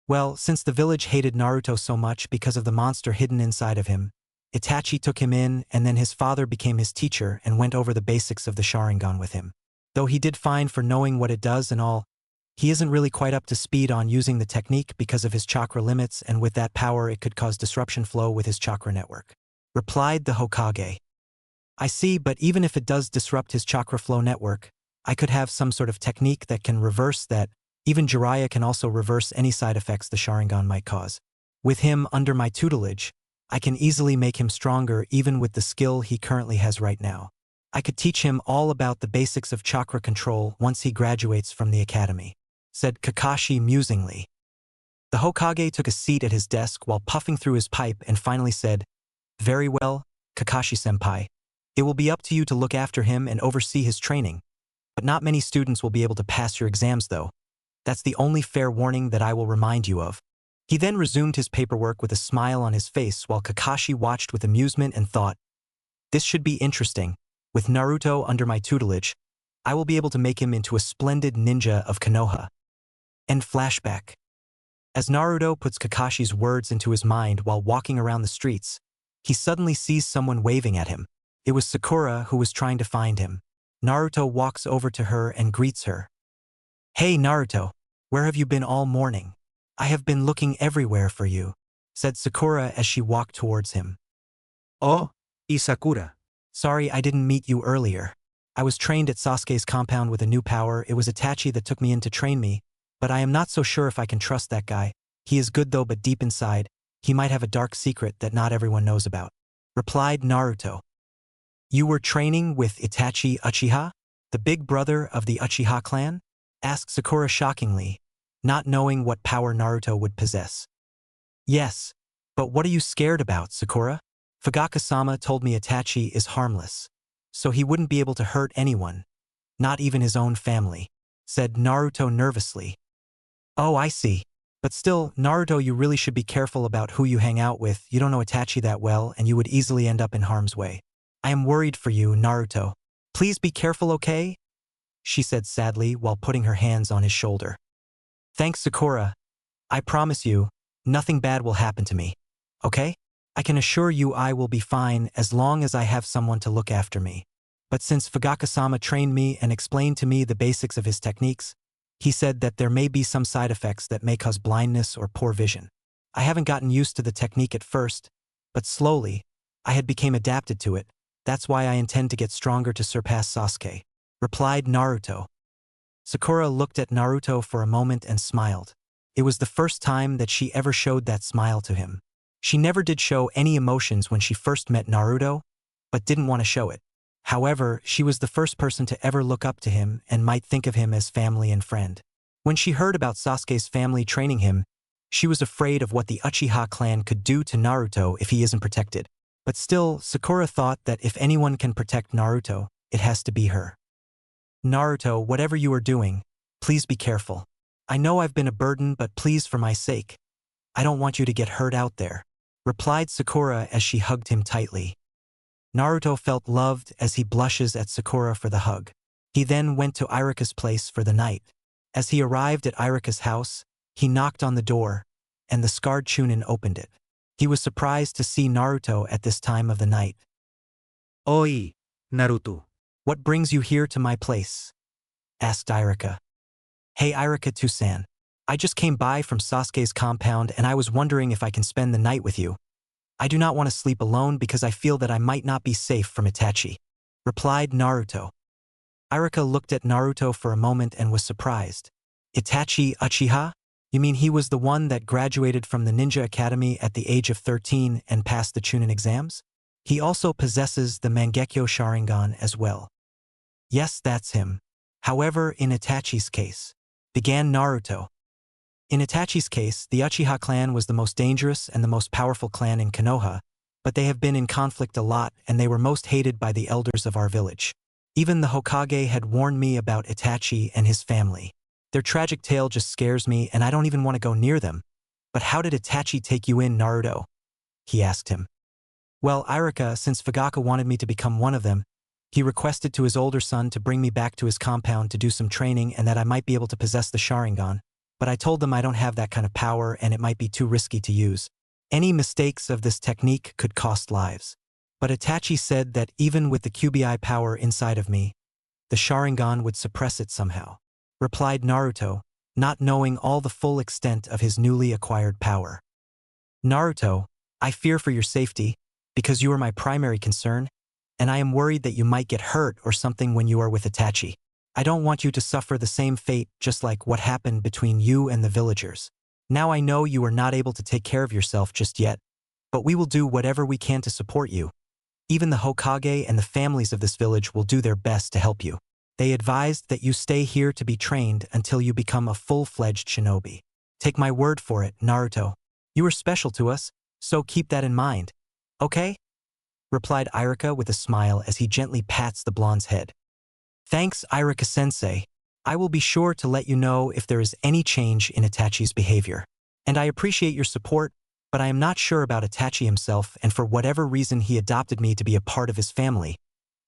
Well, since the village hated Naruto so much because of the monster hidden inside of him, Itachi took him in and then his father became his teacher and went over the basics of the Sharingan with him. Though he did fine for knowing what it does and all, he isn't really quite up to speed on using the technique because of his chakra limits, and with that power it could cause disruption flow with his chakra network, replied the Hokage. I see, but even if it does disrupt his chakra flow network, I could have some sort of technique that can reverse that. Even Jiraiya can also reverse any side effects the Sharingan might cause. With him under my tutelage, I can easily make him stronger even with the skill he currently has right now. I could teach him all about the basics of chakra control once he graduates from the academy, said Kakashi musingly. The Hokage took a seat at his desk while puffing through his pipe and finally said, "Very well, Kakashi-senpai. It will be up to you to look after him and oversee his training. But not many students will be able to pass your exams though. That's the only fair warning that I will remind you of." He then resumed his paperwork with a smile on his face while Kakashi watched with amusement and thought, "This should be interesting. With Naruto under my tutelage, I will be able to make him into a splendid ninja of Konoha." End flashback. As Naruto puts Kakashi's words into his mind while walking around the streets, he suddenly sees someone waving at him. It was Sakura who was trying to find him. Naruto walks over to her and greets her. "Hey Naruto, where have you been all morning? I have been looking everywhere for you," said Sakura as she walked towards him. Oh, Sakura. "Sorry I didn't meet you earlier. I was trained at Sasuke's compound with a new power. It was Itachi that took me in to train me, but I am not so sure if I can trust that guy. He is good though, but deep inside, he might have a dark secret that not everyone knows about," replied Naruto. "You were training with Itachi Uchiha, the big brother of the Uchiha clan?" asked Sakura shockingly, not knowing what power Naruto would possess. "Yes, but what are you scared about, Sakura? Fugaka-sama told me Itachi is harmless, so he wouldn't be able to hurt anyone, not even his own family," said Naruto nervously. "Oh, I see. But still, Naruto, you really should be careful about who you hang out with. You don't know Itachi that well and you would easily end up in harm's way. I am worried for you, Naruto. Please be careful, okay?" she said sadly while putting her hands on his shoulder. "Thanks, Sakura. I promise you, nothing bad will happen to me, okay? I can assure you I will be fine as long as I have someone to look after me. But since Fugaka-sama trained me and explained to me the basics of his techniques, he said that there may be some side effects that may cause blindness or poor vision. I haven't gotten used to the technique at first, but slowly, I had become adapted to it. That's why I intend to get stronger to surpass Sasuke," replied Naruto. Sakura looked at Naruto for a moment and smiled. It was the first time that she ever showed that smile to him. She never did show any emotions when she first met Naruto, but didn't want to show it. However, she was the first person to ever look up to him and might think of him as family and friend. When she heard about Sasuke's family training him, she was afraid of what the Uchiha clan could do to Naruto if he isn't protected. But still, Sakura thought that if anyone can protect Naruto, it has to be her. "Naruto, whatever you are doing, please be careful. I know I've been a burden, but please, for my sake, I don't want you to get hurt out there," replied Sakura as she hugged him tightly. Naruto felt loved as he blushes at Sakura for the hug. He then went to Iruka's place for the night. As he arrived at Iruka's house, He knocked on the door, and the scarred Chunin opened it. He was surprised to see Naruto at this time of the night. Oi, Naruto. What brings you here to my place? Asked Irika. Hey Irika-Tusan. I just came by from Sasuke's compound and I was wondering if I can spend the night with you. I do not want to sleep alone because I feel that I might not be safe from Itachi, replied Naruto. Irika looked at Naruto for a moment and was surprised. Itachi Uchiha? You mean he was the one that graduated from the Ninja Academy at the age of 13 and passed the Chunin exams? He also possesses the Mangekyo Sharingan as well. Yes, that's him. However, in Itachi's case, began Naruto. In Itachi's case, the Uchiha clan was the most dangerous and the most powerful clan in Konoha, but they have been in conflict a lot and they were most hated by the elders of our village. Even the Hokage had warned me about Itachi and his family. Their tragic tale just scares me and I don't even want to go near them. But how did Itachi take you in, Naruto? He asked him. Well, Irika, since Fugaka wanted me to become one of them, he requested to his older son to bring me back to his compound to do some training and that I might be able to possess the Sharingan. But I told them I don't have that kind of power and it might be too risky to use. Any mistakes of this technique could cost lives. But Itachi said that even with the QBI power inside of me, the Sharingan would suppress it somehow, replied Naruto, not knowing all the full extent of his newly acquired power. Naruto, I fear for your safety, because you are my primary concern, and I am worried that you might get hurt or something when you are with Itachi. I don't want you to suffer the same fate just like what happened between you and the villagers. Now I know you are not able to take care of yourself just yet, but we will do whatever we can to support you. Even the Hokage and the families of this village will do their best to help you. They advised that you stay here to be trained until you become a full-fledged shinobi. Take my word for it, Naruto. You are special to us, so keep that in mind. Okay? Replied Irika with a smile as he gently pats the blonde's head. Thanks, Irika-sensei. I will be sure to let you know if there is any change in Itachi's behavior. And I appreciate your support, but I am not sure about Itachi himself and for whatever reason he adopted me to be a part of his family.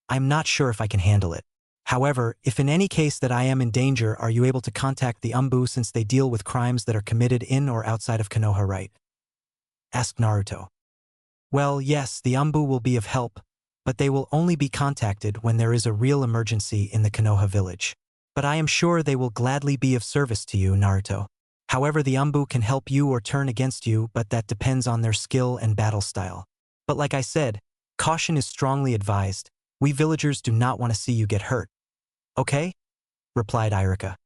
I am not sure if I can handle it. However, if in any case that I am in danger, are you able to contact the Umbu since they deal with crimes that are committed in or outside of Konoha, right? Asked Naruto. Well, yes, the Umbu will be of help, but they will only be contacted when there is a real emergency in the Konoha village. But I am sure they will gladly be of service to you, Naruto. However, the Umbu can help you or turn against you, but that depends on their skill and battle style. But like I said, caution is strongly advised. We villagers do not want to see you get hurt. Okay? Replied Irika.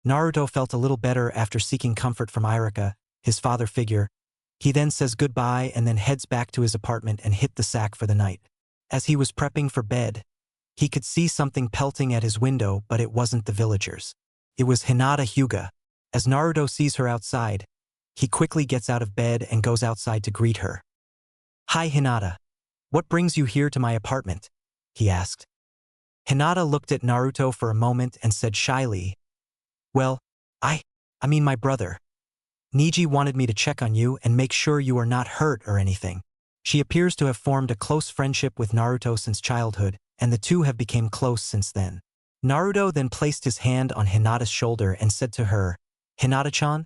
Naruto felt a little better after seeking comfort from Irika, his father figure. He then says goodbye and then heads back to his apartment and hit the sack for the night. As he was prepping for bed, he could see something pelting at his window, but it wasn't the villagers. It was Hinata Hyuga. As Naruto sees her outside, he quickly gets out of bed and goes outside to greet her. Hi Hinata. What brings you here to my apartment? He asked. Hinata looked at Naruto for a moment and said shyly, Well, I mean my brother. Niji wanted me to check on you and make sure you are not hurt or anything. She appears to have formed a close friendship with Naruto since childhood, and the two have become close since then. Naruto then placed his hand on Hinata's shoulder and said to her, Hinata-chan,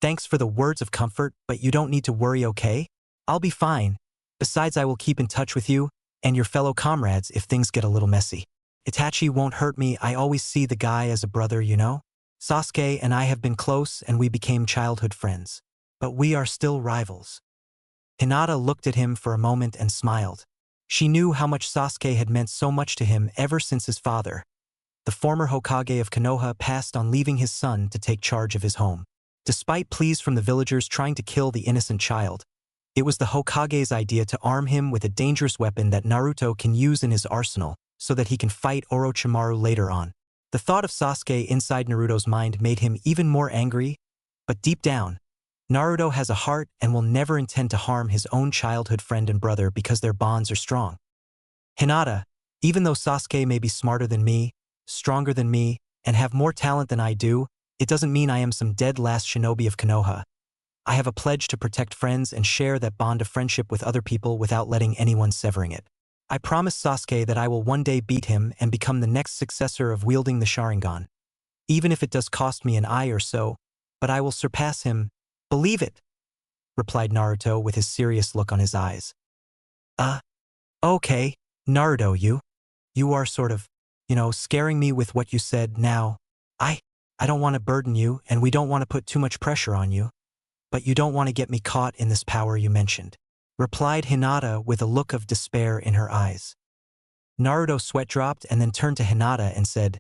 thanks for the words of comfort, but you don't need to worry, okay? I'll be fine. Besides, I will keep in touch with you and your fellow comrades if things get a little messy. Itachi won't hurt me. I always see the guy as a brother, you know? Sasuke and I have been close and we became childhood friends. But we are still rivals. Hinata looked at him for a moment and smiled. She knew how much Sasuke had meant so much to him ever since his father, the former Hokage of Konoha, passed on leaving his son to take charge of his home. Despite pleas from the villagers trying to kill the innocent child, it was the Hokage's idea to arm him with a dangerous weapon that Naruto can use in his arsenal so that he can fight Orochimaru later on. The thought of Sasuke inside Naruto's mind made him even more angry, but deep down, Naruto has a heart and will never intend to harm his own childhood friend and brother because their bonds are strong. Hinata, even though Sasuke may be smarter than me, stronger than me, and have more talent than I do, it doesn't mean I am some dead last shinobi of Konoha. I have a pledge to protect friends and share that bond of friendship with other people without letting anyone severing it. I promise Sasuke that I will one day beat him and become the next successor of wielding the Sharingan. Even if it does cost me an eye or so, but I will surpass him. Believe it, replied Naruto with his serious look on his eyes. Okay, Naruto, you are sort of, scaring me with what you said now. I don't want to burden you, and we don't want to put too much pressure on you, but you don't want to get me caught in this power you mentioned, replied Hinata with a look of despair in her eyes. Naruto sweat dropped and then turned to Hinata and said,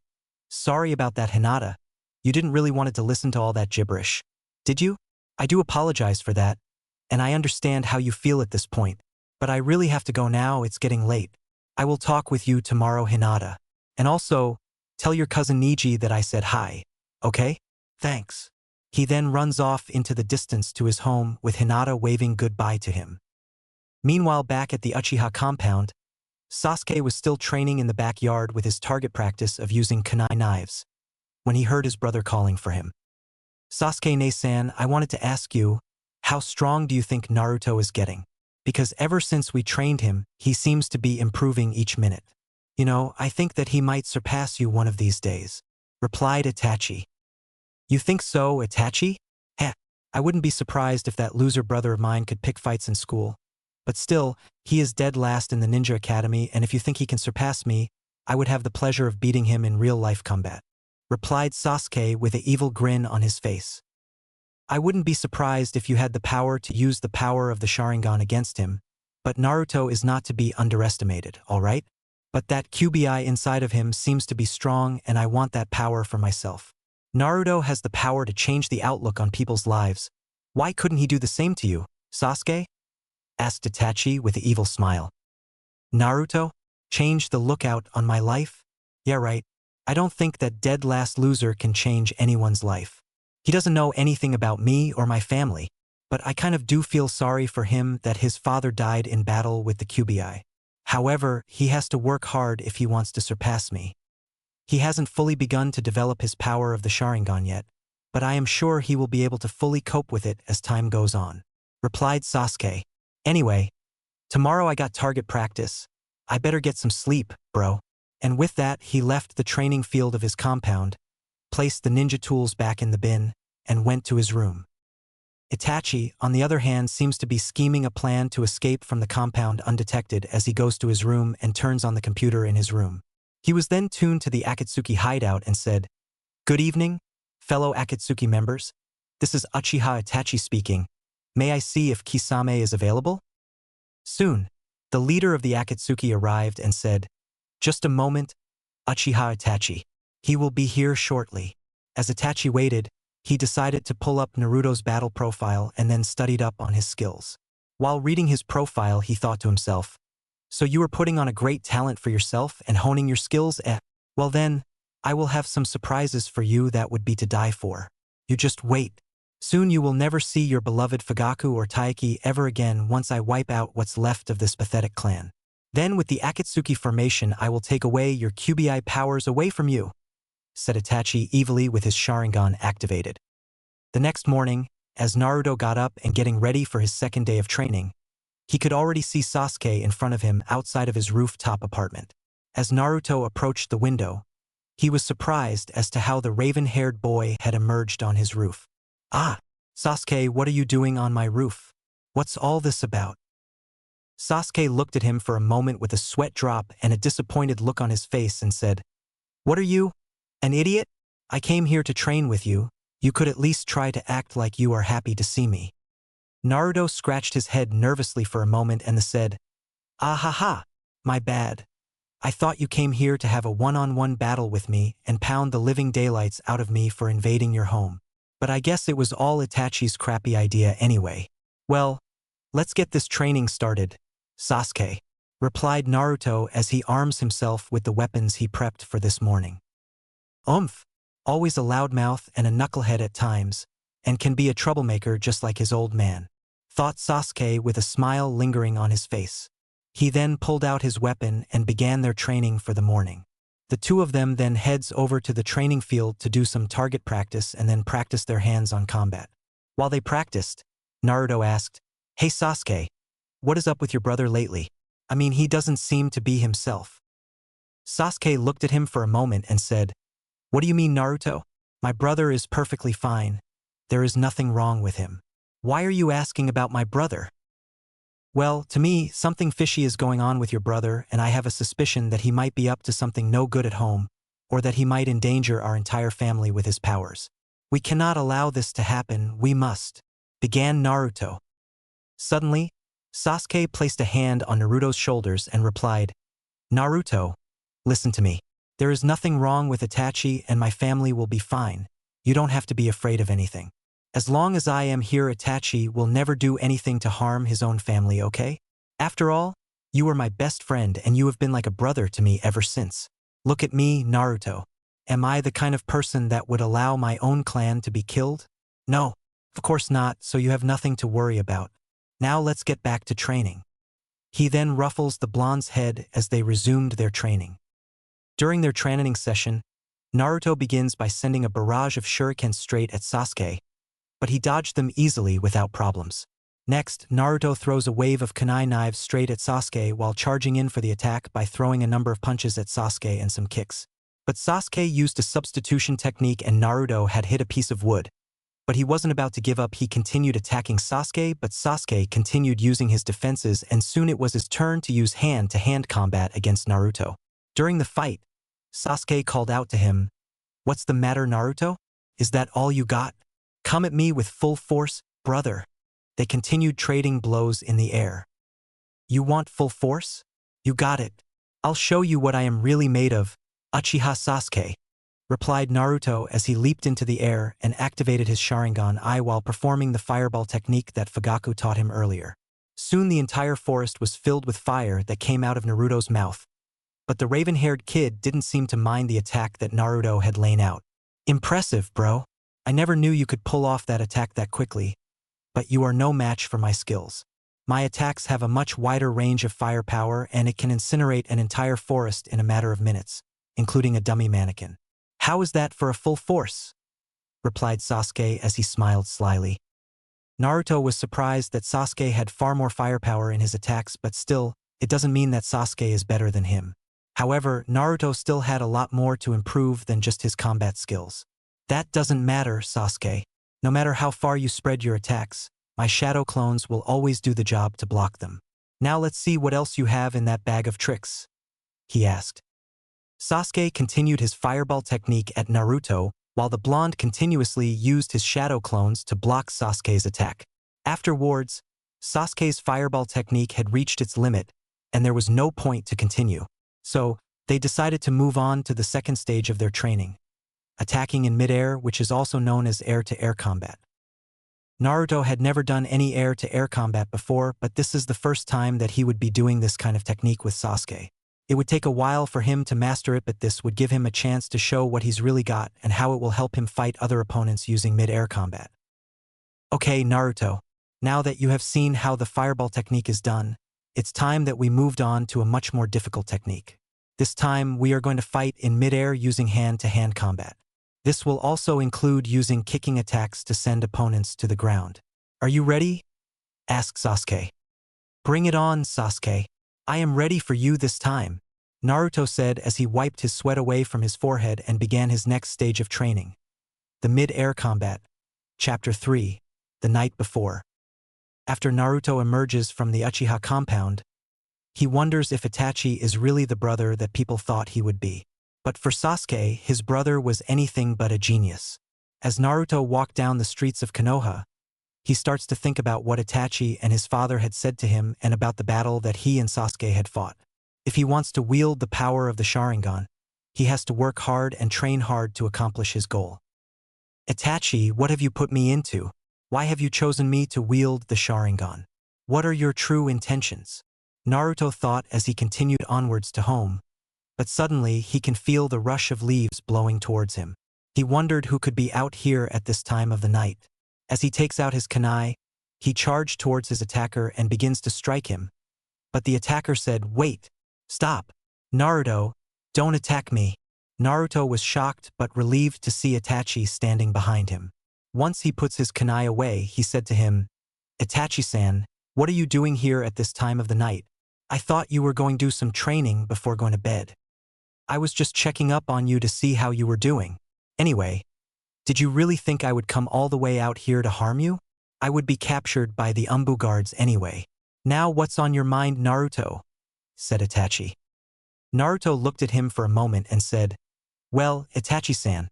Sorry about that, Hinata. You didn't really want to listen to all that gibberish, did you? I do apologize for that, and I understand how you feel at this point, but I really have to go now, it's getting late. I will talk with you tomorrow, Hinata. And also, tell your cousin Niji that I said hi, okay? Thanks. He then runs off into the distance to his home with Hinata waving goodbye to him. Meanwhile, back at the Uchiha compound, Sasuke was still training in the backyard with his target practice of using kunai knives, when he heard his brother calling for him. Sasuke-ne-san, I wanted to ask you, how strong do you think Naruto is getting? Because ever since we trained him, he seems to be improving each minute. I think that he might surpass you one of these days, replied Itachi. You think so, Itachi? Heh, I wouldn't be surprised if that loser brother of mine could pick fights in school. But still, he is dead last in the ninja academy, and if you think he can surpass me, I would have the pleasure of beating him in real-life combat, replied Sasuke with an evil grin on his face. I wouldn't be surprised if you had the power to use the power of the Sharingan against him, but Naruto is not to be underestimated, alright? But that QBI inside of him seems to be strong, and I want that power for myself. Naruto has the power to change the outlook on people's lives. Why couldn't he do the same to you, Sasuke? Asked Itachi with an evil smile. Naruto? Change the lookout on my life? Yeah, right. I don't think that dead last loser can change anyone's life. He doesn't know anything about me or my family, but I kind of do feel sorry for him that his father died in battle with the QBI. However, he has to work hard if he wants to surpass me. He hasn't fully begun to develop his power of the Sharingan yet, but I am sure he will be able to fully cope with it as time goes on, replied Sasuke. Anyway, tomorrow I got target practice. I better get some sleep, bro. And with that, he left the training field of his compound, placed the ninja tools back in the bin, and went to his room. Itachi, on the other hand, seems to be scheming a plan to escape from the compound undetected as he goes to his room and turns on the computer in his room. He was then tuned to the Akatsuki hideout and said, Good evening, fellow Akatsuki members. This is Uchiha Itachi speaking. May I see if Kisame is available? Soon, the leader of the Akatsuki arrived and said, Just a moment, Uchiha Itachi. He will be here shortly. As Itachi waited, he decided to pull up Naruto's battle profile and then studied up on his skills. While reading his profile, he thought to himself, So you are putting on a great talent for yourself and honing your skills? Well then, I will have some surprises for you that would be to die for. You just wait. Soon you will never see your beloved Fugaku or Taiki ever again once I wipe out what's left of this pathetic clan. Then with the Akatsuki formation I will take away your QBI powers away from you, said Itachi evilly with his Sharingan activated. The next morning, as Naruto got up and getting ready for his second day of training, he could already see Sasuke in front of him outside of his rooftop apartment. As Naruto approached the window, he was surprised as to how the raven-haired boy had emerged on his roof. Ah, Sasuke, what are you doing on my roof? What's all this about? Sasuke looked at him for a moment with a sweat drop and a disappointed look on his face and said, What are you? An idiot? I came here to train with you. You could at least try to act like you are happy to see me. Naruto scratched his head nervously for a moment and said, Ah ha ha, my bad. I thought you came here to have a one-on-one battle with me and pound the living daylights out of me for invading your home. But I guess it was all Itachi's crappy idea anyway. Well, let's get this training started, Sasuke, replied Naruto as he arms himself with the weapons he prepped for this morning. Always a loudmouth and a knucklehead at times, and can be a troublemaker just like his old man, thought Sasuke with a smile lingering on his face. He then pulled out his weapon and began their training for the morning. The two of them then heads over to the training field to do some target practice and then practice their hands-on combat. While they practiced, Naruto asked, Hey Sasuke, what is up with your brother lately? I mean, he doesn't seem to be himself. Sasuke looked at him for a moment and said, What do you mean, Naruto? My brother is perfectly fine. There is nothing wrong with him. Why are you asking about my brother? Well, to me, something fishy is going on with your brother, and I have a suspicion that he might be up to something no good at home, or that he might endanger our entire family with his powers. We cannot allow this to happen, we must, began Naruto. Suddenly, Sasuke placed a hand on Naruto's shoulders and replied, Naruto, listen to me. There is nothing wrong with Itachi and my family will be fine. You don't have to be afraid of anything. As long as I am here, Itachi will never do anything to harm his own family, okay? After all, you are my best friend and you have been like a brother to me ever since. Look at me, Naruto. Am I the kind of person that would allow my own clan to be killed? No, of course not, so you have nothing to worry about. Now let's get back to training. He then ruffles the blonde's head as they resumed their training. During their training session, Naruto begins by sending a barrage of shurikens straight at Sasuke, but he dodged them easily without problems. Next, Naruto throws a wave of kunai knives straight at Sasuke while charging in for the attack by throwing a number of punches at Sasuke and some kicks. But Sasuke used a substitution technique and Naruto had hit a piece of wood. But he wasn't about to give up. He continued attacking Sasuke, but Sasuke continued using his defenses and soon it was his turn to use hand-to-hand combat against Naruto. During the fight, Sasuke called out to him, "What's the matter, Naruto? Is that all you got? Come at me with full force, brother." They continued trading blows in the air. You want full force? You got it. I'll show you what I am really made of, Uchiha Sasuke, replied Naruto as he leaped into the air and activated his Sharingan eye while performing the fireball technique that Fugaku taught him earlier. Soon the entire forest was filled with fire that came out of Naruto's mouth. But the raven-haired kid didn't seem to mind the attack that Naruto had laid out. Impressive, bro. I never knew you could pull off that attack that quickly. But you are no match for my skills. My attacks have a much wider range of firepower and it can incinerate an entire forest in a matter of minutes, including a dummy mannequin. How is that for a full force? Replied Sasuke as he smiled slyly. Naruto was surprised that Sasuke had far more firepower in his attacks, but still, it doesn't mean that Sasuke is better than him. However, Naruto still had a lot more to improve than just his combat skills. That doesn't matter, Sasuke. No matter how far you spread your attacks, my shadow clones will always do the job to block them. Now let's see what else you have in that bag of tricks, he asked. Sasuke continued his fireball technique at Naruto, while the blonde continuously used his shadow clones to block Sasuke's attack. Afterwards, Sasuke's fireball technique had reached its limit, and there was no point to continue. So, they decided to move on to the second stage of their training, attacking in midair, which is also known as air-to-air combat. Naruto had never done any air-to-air combat before, but this is the first time that he would be doing this kind of technique with Sasuke. It would take a while for him to master it, but this would give him a chance to show what he's really got and how it will help him fight other opponents using mid-air combat. Okay, Naruto, now that you have seen how the fireball technique is done, it's time that we moved on to a much more difficult technique. This time, we are going to fight in mid-air using hand-to-hand combat. This will also include using kicking attacks to send opponents to the ground. Are you ready? Asked Sasuke. Bring it on, Sasuke. I am ready for you this time, Naruto said as he wiped his sweat away from his forehead and began his next stage of training. The mid-air combat. Chapter 3. The night before. After Naruto emerges from the Uchiha compound, he wonders if Itachi is really the brother that people thought he would be. But for Sasuke, his brother was anything but a genius. As Naruto walked down the streets of Konoha, he starts to think about what Itachi and his father had said to him and about the battle that he and Sasuke had fought. If he wants to wield the power of the Sharingan, he has to work hard and train hard to accomplish his goal. Itachi, what have you put me into? Why have you chosen me to wield the Sharingan? What are your true intentions? Naruto thought as he continued onwards to home, but suddenly he can feel the rush of leaves blowing towards him. He wondered who could be out here at this time of the night. As he takes out his kunai, he charged towards his attacker and begins to strike him. But the attacker said, "Wait, stop. Naruto, don't attack me." Naruto was shocked but relieved to see Itachi standing behind him. Once he puts his kunai away, he said to him, "Itachi-san, what are you doing here at this time of the night? I thought you were going to do some training before going to bed. I was just checking up on you to see how you were doing. Anyway, Did you really think I would come all the way out here to harm you? I would be captured by the Umbu guards anyway. Now what's on your mind, Naruto? Said Itachi. Naruto looked at him for a moment and said, Well, Itachi-san,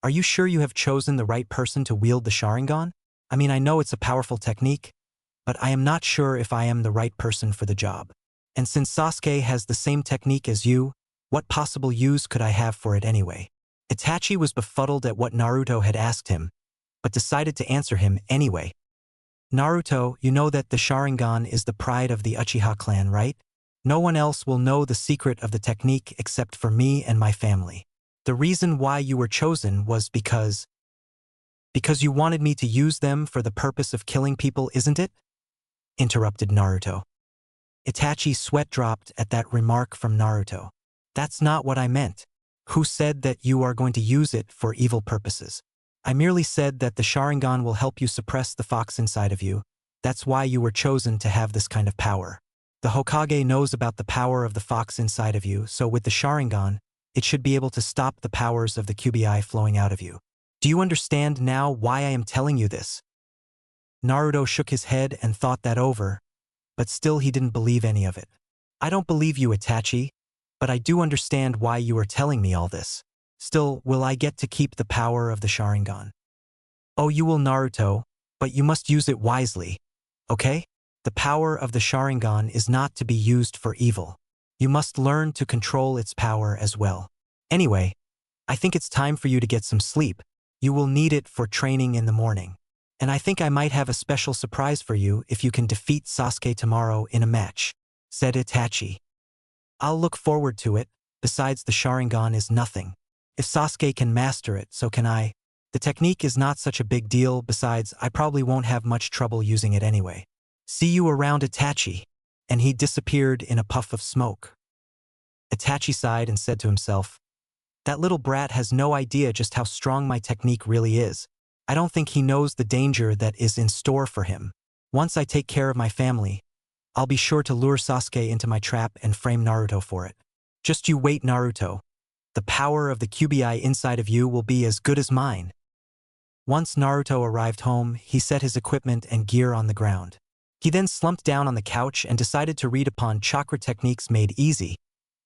are you sure you have chosen the right person to wield the Sharingan? I mean, I know it's a powerful technique, but I am not sure if I am the right person for the job. And since Sasuke has the same technique as you, what possible use could I have for it anyway? Itachi was befuddled at what Naruto had asked him, but decided to answer him anyway. Naruto, you know that the Sharingan is the pride of the Uchiha clan, right? No one else will know the secret of the technique except for me and my family. The reason why you were chosen was because you wanted me to use them for the purpose of killing people, isn't it? Interrupted Naruto. Itachi's sweat dropped at that remark from Naruto. That's not what I meant. Who said that you are going to use it for evil purposes? I merely said that the Sharingan will help you suppress the fox inside of you. That's why you were chosen to have this kind of power. The Hokage knows about the power of the fox inside of you, so with the Sharingan, it should be able to stop the powers of the QBI flowing out of you. Do you understand now why I am telling you this? Naruto shook his head and thought that over, but still he didn't believe any of it. I don't believe you, Itachi, but I do understand why you are telling me all this. Still, will I get to keep the power of the Sharingan? Oh, you will, Naruto, but you must use it wisely, okay? The power of the Sharingan is not to be used for evil. You must learn to control its power as well. Anyway, I think it's time for you to get some sleep. You will need it for training in the morning. And I think I might have a special surprise for you if you can defeat Sasuke tomorrow in a match, said Itachi. I'll look forward to it. Besides, the Sharingan is nothing. If Sasuke can master it, so can I. The technique is not such a big deal. Besides, I probably won't have much trouble using it anyway. See you around, Itachi. And he disappeared in a puff of smoke. Itachi sighed and said to himself, That little brat has no idea just how strong my technique really is. I don't think he knows the danger that is in store for him. Once I take care of my family, I'll be sure to lure Sasuke into my trap and frame Naruto for it. Just you wait, Naruto. The power of the QBI inside of you will be as good as mine. Once Naruto arrived home, he set his equipment and gear on the ground. He then slumped down on the couch and decided to read upon chakra techniques made easy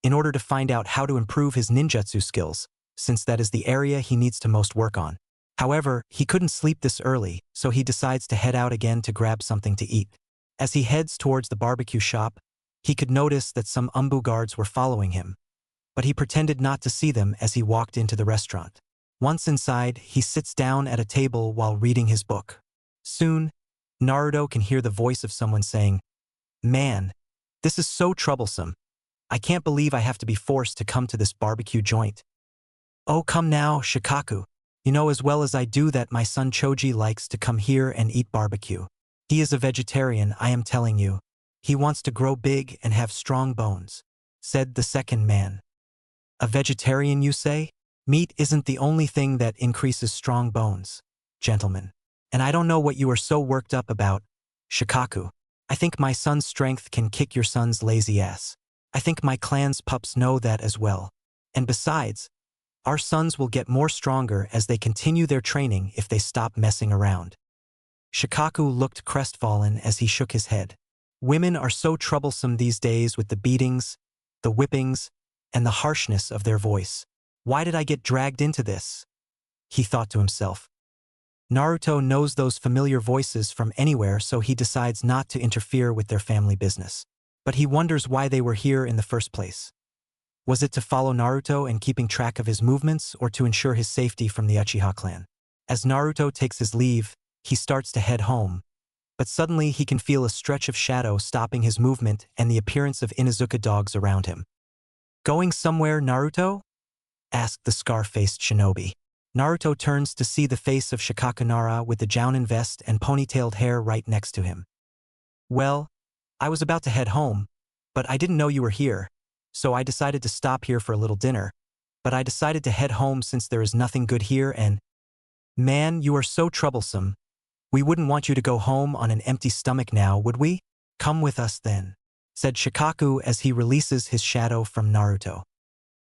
in order to find out how to improve his ninjutsu skills, since that is the area he needs to most work on. However, he couldn't sleep this early, so he decides to head out again to grab something to eat. As he heads towards the barbecue shop, he could notice that some Umbu guards were following him, but he pretended not to see them as he walked into the restaurant. Once inside, he sits down at a table while reading his book. Soon, Naruto can hear the voice of someone saying, Man, this is so troublesome. I can't believe I have to be forced to come to this barbecue joint. Oh, come now, Shikaku. You know as well as I do that my son Choji likes to come here and eat barbecue. He is a vegetarian, I am telling you. He wants to grow big and have strong bones, said the second man. A vegetarian, you say? Meat isn't the only thing that increases strong bones, gentlemen. And I don't know what you are so worked up about, Shikaku. I think my son's strength can kick your son's lazy ass. I think my clan's pups know that as well. And besides, our sons will get more stronger as they continue their training if they stop messing around. Shikaku looked crestfallen as he shook his head. Women are so troublesome these days with the beatings, the whippings, and the harshness of their voice. Why did I get dragged into this? He thought to himself. Naruto knows those familiar voices from anywhere, so he decides not to interfere with their family business. But he wonders why they were here in the first place. Was it to follow Naruto and keeping track of his movements, or to ensure his safety from the Uchiha clan? As Naruto takes his leave, he starts to head home. But suddenly he can feel a stretch of shadow stopping his movement and the appearance of Inuzuka dogs around him. Going somewhere, Naruto? Asked the scar-faced shinobi. Naruto turns to see the face of Shikaku Nara with the Jounin vest and ponytailed hair right next to him. Well, I was about to head home, but I didn't know you were here, so I decided to stop here for a little dinner. But I decided to head home since there is nothing good here and… Man, you are so troublesome. We wouldn't want you to go home on an empty stomach now, would we? Come with us then, said Shikaku as he releases his shadow from Naruto.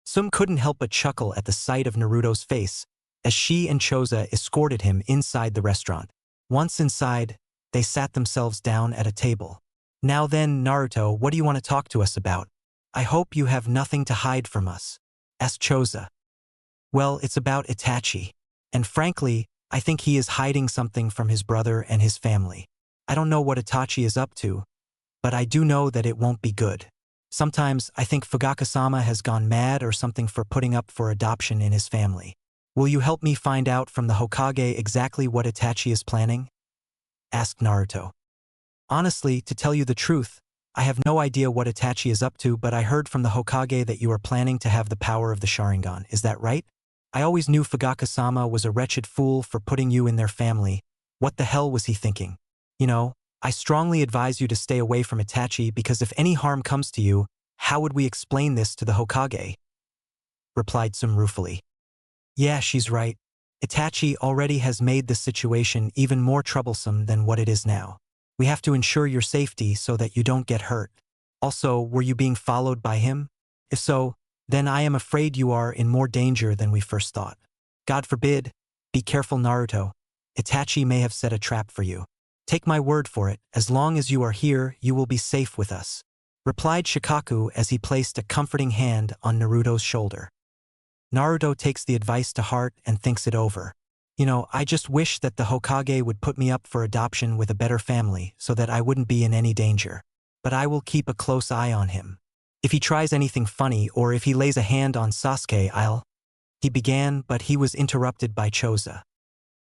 Sum couldn't help but chuckle at the sight of Naruto's face, as she and Choza escorted him inside the restaurant. Once inside, they sat themselves down at a table. "Now then, Naruto, what do you want to talk to us about? I hope you have nothing to hide from us," asked Choza. "Well, it's about Itachi. And frankly, I think he is hiding something from his brother and his family. I don't know what Itachi is up to, but I do know that it won't be good. Sometimes I think Fugaka-sama has gone mad or something for putting up for adoption in his family. Will you help me find out from the Hokage exactly what Itachi is planning?" asked Naruto. "Honestly, to tell you the truth, I have no idea what Itachi is up to, but I heard from the Hokage that you are planning to have the power of the Sharingan. Is that right? I always knew Fugaka-sama was a wretched fool for putting you in their family. What the hell was he thinking? You know, I strongly advise you to stay away from Itachi because if any harm comes to you, how would we explain this to the Hokage?" replied Sum ruefully. "Yeah, she's right. Itachi already has made this situation even more troublesome than what it is now. We have to ensure your safety so that you don't get hurt. Also, were you being followed by him? If so, then I am afraid you are in more danger than we first thought. God forbid. Be careful, Naruto. Itachi may have set a trap for you. Take my word for it, as long as you are here, you will be safe with us," replied Shikaku as he placed a comforting hand on Naruto's shoulder. Naruto takes the advice to heart and thinks it over. "You know, I just wish that the Hokage would put me up for adoption with a better family so that I wouldn't be in any danger. But I will keep a close eye on him. If he tries anything funny or if he lays a hand on Sasuke, I'll—" he began, but he was interrupted by Choza.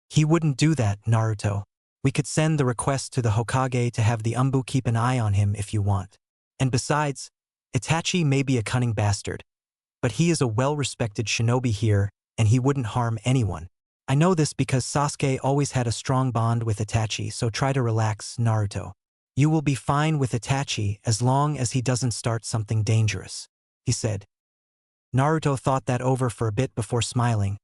"He wouldn't do that, Naruto. We could send the request to the Hokage to have the Umbu keep an eye on him if you want. And besides, Itachi may be a cunning bastard, but he is a well-respected shinobi here and he wouldn't harm anyone. I know this because Sasuke always had a strong bond with Itachi, so try to relax, Naruto. You will be fine with Itachi as long as he doesn't start something dangerous," he said. Naruto thought that over for a bit before smiling.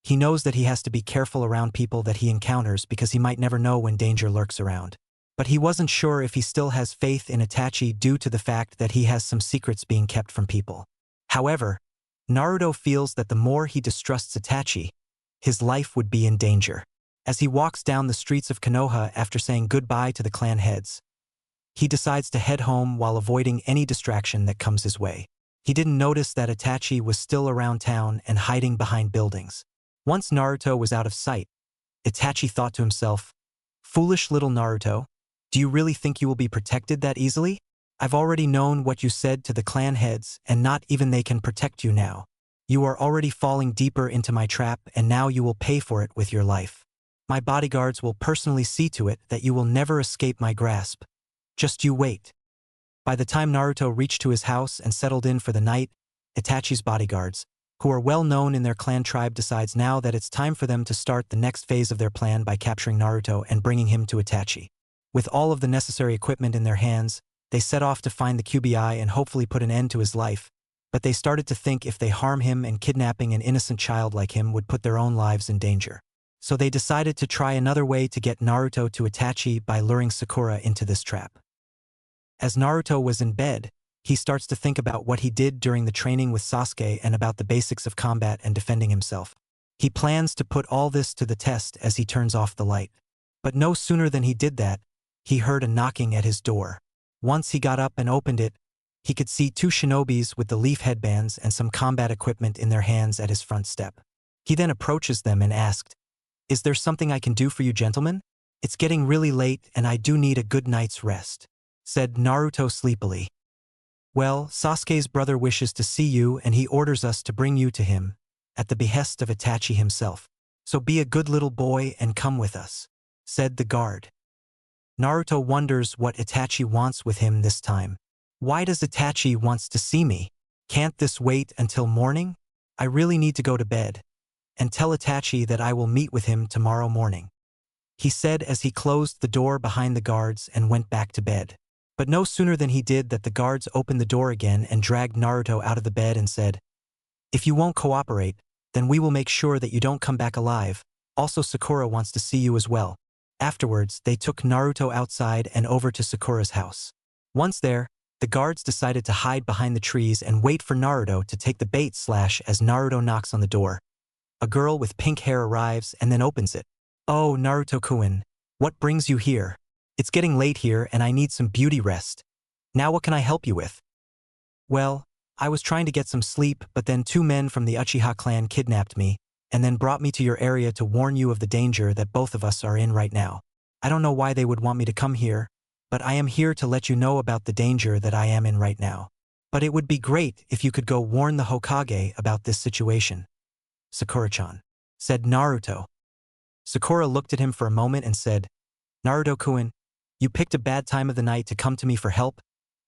He knows that he has to be careful around people that he encounters because he might never know when danger lurks around. But he wasn't sure if he still has faith in Itachi due to the fact that he has some secrets being kept from people. However, Naruto feels that the more he distrusts Itachi, his life would be in danger. As he walks down the streets of Konoha after saying goodbye to the clan heads, he decides to head home while avoiding any distraction that comes his way. He didn't notice that Itachi was still around town and hiding behind buildings. Once Naruto was out of sight, Itachi thought to himself, "Foolish little Naruto, do you really think you will be protected that easily? I've already known what you said to the clan heads and not even they can protect you now. You are already falling deeper into my trap and now you will pay for it with your life. My bodyguards will personally see to it that you will never escape my grasp. Just you wait." By the time Naruto reached to his house and settled in for the night, Itachi's bodyguards, who are well known in their clan tribe, decides now that it's time for them to start the next phase of their plan by capturing Naruto and bringing him to Itachi. With all of the necessary equipment in their hands, they set off to find the QBI and hopefully put an end to his life, but they started to think if they harm him and kidnapping an innocent child like him would put their own lives in danger. So they decided to try another way to get Naruto to Itachi by luring Sakura into this trap. As Naruto was in bed, he starts to think about what he did during the training with Sasuke and about the basics of combat and defending himself. He plans to put all this to the test as he turns off the light. But no sooner than he did that, he heard a knocking at his door. Once he got up and opened it, he could see two shinobis with the leaf headbands and some combat equipment in their hands at his front step. He then approaches them and asked, "Is there something I can do for you, gentlemen? It's getting really late and I do need a good night's rest," said Naruto sleepily. "Well, Sasuke's brother wishes to see you and he orders us to bring you to him, at the behest of Itachi himself. So be a good little boy and come with us," said the guard. Naruto wonders what Itachi wants with him this time. Why does Itachi wants to see me? Can't this wait until morning? I really need to go to bed. And tell Itachi that I will meet with him tomorrow morning," he said as he closed the door behind the guards and went back to bed. But no sooner than he did that the guards opened the door again and dragged Naruto out of the bed and said, "If you won't cooperate, then we will make sure that you don't come back alive. Also, Sakura wants to see you as well." Afterwards, they took Naruto outside and over to Sakura's house. Once there, the guards decided to hide behind the trees and wait for Naruto to take the bait as Naruto knocks on the door. A girl with pink hair arrives and then opens it. "Oh, Naruto-kun, what brings you here? It's getting late here and I need some beauty rest. Now what can I help you with?" "Well, I was trying to get some sleep, but then two men from the Uchiha clan kidnapped me and then brought me to your area to warn you of the danger that both of us are in right now. I don't know why they would want me to come here, but I am here to let you know about the danger that I am in right now. But it would be great if you could go warn the Hokage about this situation." "Sakura-chan," said Naruto. Sakura looked at him for a moment and said, "Naruto-kun, you picked a bad time of the night to come to me for help.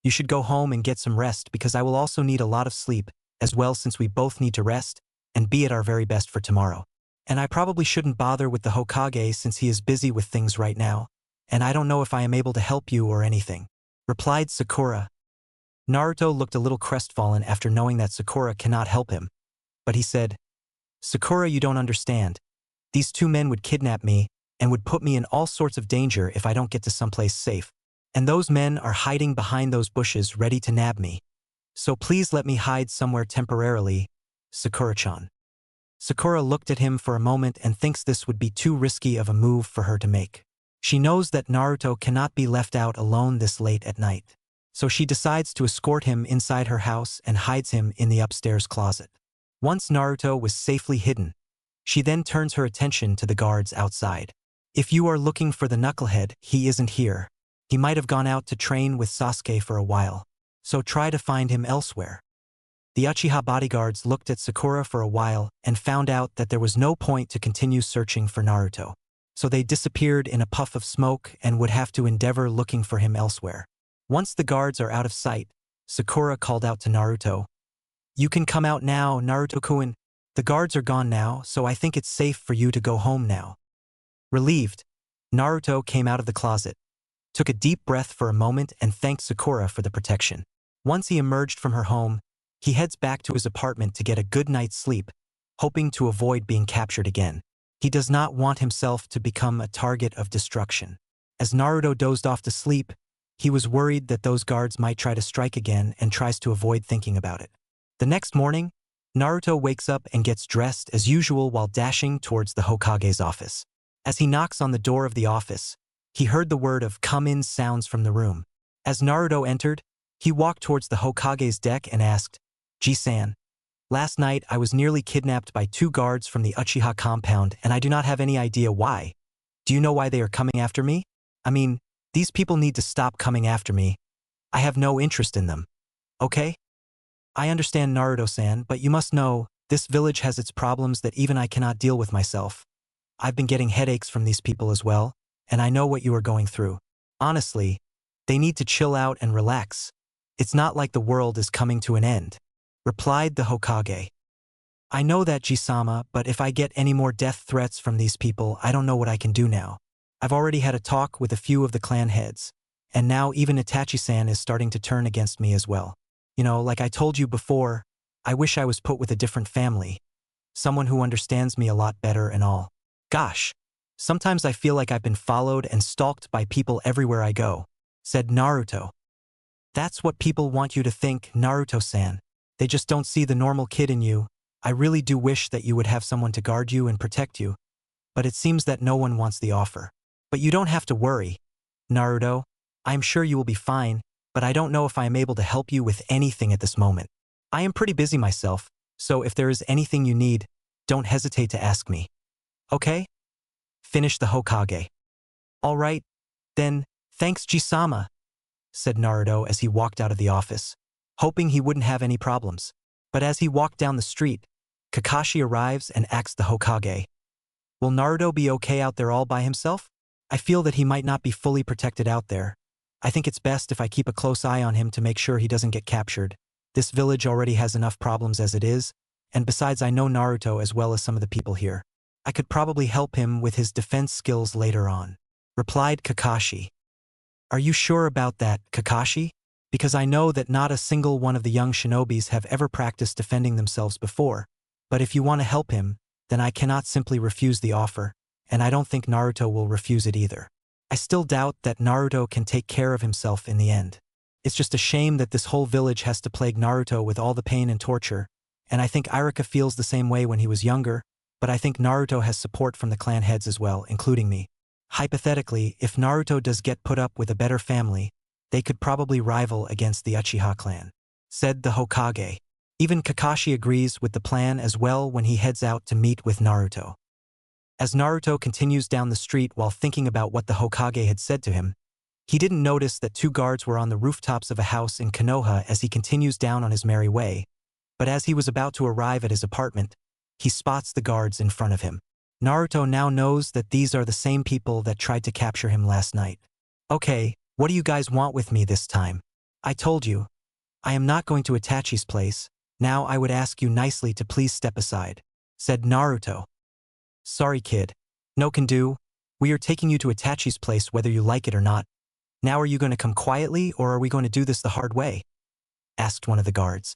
You should go home and get some rest because I will also need a lot of sleep as well since we both need to rest and be at our very best for tomorrow. And I probably shouldn't bother with the Hokage since he is busy with things right now, and I don't know if I am able to help you or anything," replied Sakura. Naruto looked a little crestfallen after knowing that Sakura cannot help him, but he said, "Sakura, you don't understand. These two men would kidnap me and would put me in all sorts of danger if I don't get to someplace safe. And those men are hiding behind those bushes ready to nab me. So please let me hide somewhere temporarily, Sakura-chan." Sakura looked at him for a moment and thinks this would be too risky of a move for her to make. She knows that Naruto cannot be left out alone this late at night. So she decides to escort him inside her house and hides him in the upstairs closet. Once Naruto was safely hidden, she then turns her attention to the guards outside. "If you are looking for the knucklehead, he isn't here. He might have gone out to train with Sasuke for a while, so try to find him elsewhere." The Uchiha bodyguards looked at Sakura for a while and found out that there was no point to continue searching for Naruto. So they disappeared in a puff of smoke and would have to endeavor looking for him elsewhere. Once the guards are out of sight, Sakura called out to Naruto, "You can come out now, Naruto-kun. The guards are gone now, so I think it's safe for you to go home now." Relieved, Naruto came out of the closet, took a deep breath for a moment and thanked Sakura for the protection. Once he emerged from her home, he heads back to his apartment to get a good night's sleep, hoping to avoid being captured again. He does not want himself to become a target of destruction. As Naruto dozed off to sleep, he was worried that those guards might try to strike again and tries to avoid thinking about it. The next morning, Naruto wakes up and gets dressed as usual while dashing towards the Hokage's office. As he knocks on the door of the office, he heard the word of "come in" sounds from the room. As Naruto entered, he walked towards the Hokage's deck and asked, "Ji-san, last night I was nearly kidnapped by two guards from the Uchiha compound and I do not have any idea why. Do you know why they are coming after me? I mean, these people need to stop coming after me. I have no interest in them. Okay? I understand, Naruto-san, but you must know, this village has its problems that even I cannot deal with myself. I've been getting headaches from these people as well, and I know what you are going through. Honestly, they need to chill out and relax. It's not like the world is coming to an end," replied the Hokage. "I know that, Ji-sama, but if I get any more death threats from these people, I don't know what I can do now. I've already had a talk with a few of the clan heads, and now even Itachi-san is starting to turn against me as well. You know, like I told you before, I wish I was put with a different family, someone who understands me a lot better and all. Gosh, sometimes I feel like I've been followed and stalked by people everywhere I go," said Naruto. "That's what people want you to think, Naruto-san. They just don't see the normal kid in you. I really do wish that you would have someone to guard you and protect you, but it seems that no one wants the offer. But you don't have to worry, Naruto. I'm sure you will be fine, but I don't know if I am able to help you with anything at this moment. I am pretty busy myself, so if there is anything you need, don't hesitate to ask me. Okay?" finished the Hokage. "All right, then, thanks, Ji-sama," said Naruto as he walked out of the office, hoping he wouldn't have any problems. But as he walked down the street, Kakashi arrives and asks the Hokage, "Will Naruto be okay out there all by himself? I feel that he might not be fully protected out there. I think it's best if I keep a close eye on him to make sure he doesn't get captured. This village already has enough problems as it is, and besides I know Naruto as well as some of the people here. I could probably help him with his defense skills later on," replied Kakashi. "Are you sure about that, Kakashi? Because I know that not a single one of the young shinobis have ever practiced defending themselves before, but if you want to help him, then I cannot simply refuse the offer, and I don't think Naruto will refuse it either. I still doubt that Naruto can take care of himself in the end. It's just a shame that this whole village has to plague Naruto with all the pain and torture, and I think Irika feels the same way when he was younger, but I think Naruto has support from the clan heads as well, including me. Hypothetically, if Naruto does get put up with a better family, they could probably rival against the Uchiha clan," said the Hokage. Even Kakashi agrees with the plan as well when he heads out to meet with Naruto. As Naruto continues down the street while thinking about what the Hokage had said to him, he didn't notice that 2 guards were on the rooftops of a house in Konoha as he continues down on his merry way, but as he was about to arrive at his apartment, he spots the guards in front of him. Naruto now knows that these are the same people that tried to capture him last night. "Okay, what do you guys want with me this time? I told you. I am not going to Itachi's place. Now I would ask you nicely to please step aside," said Naruto. "Sorry kid. No can do. We are taking you to Itachi's place whether you like it or not. Now are you going to come quietly or are we going to do this the hard way?" asked one of the guards.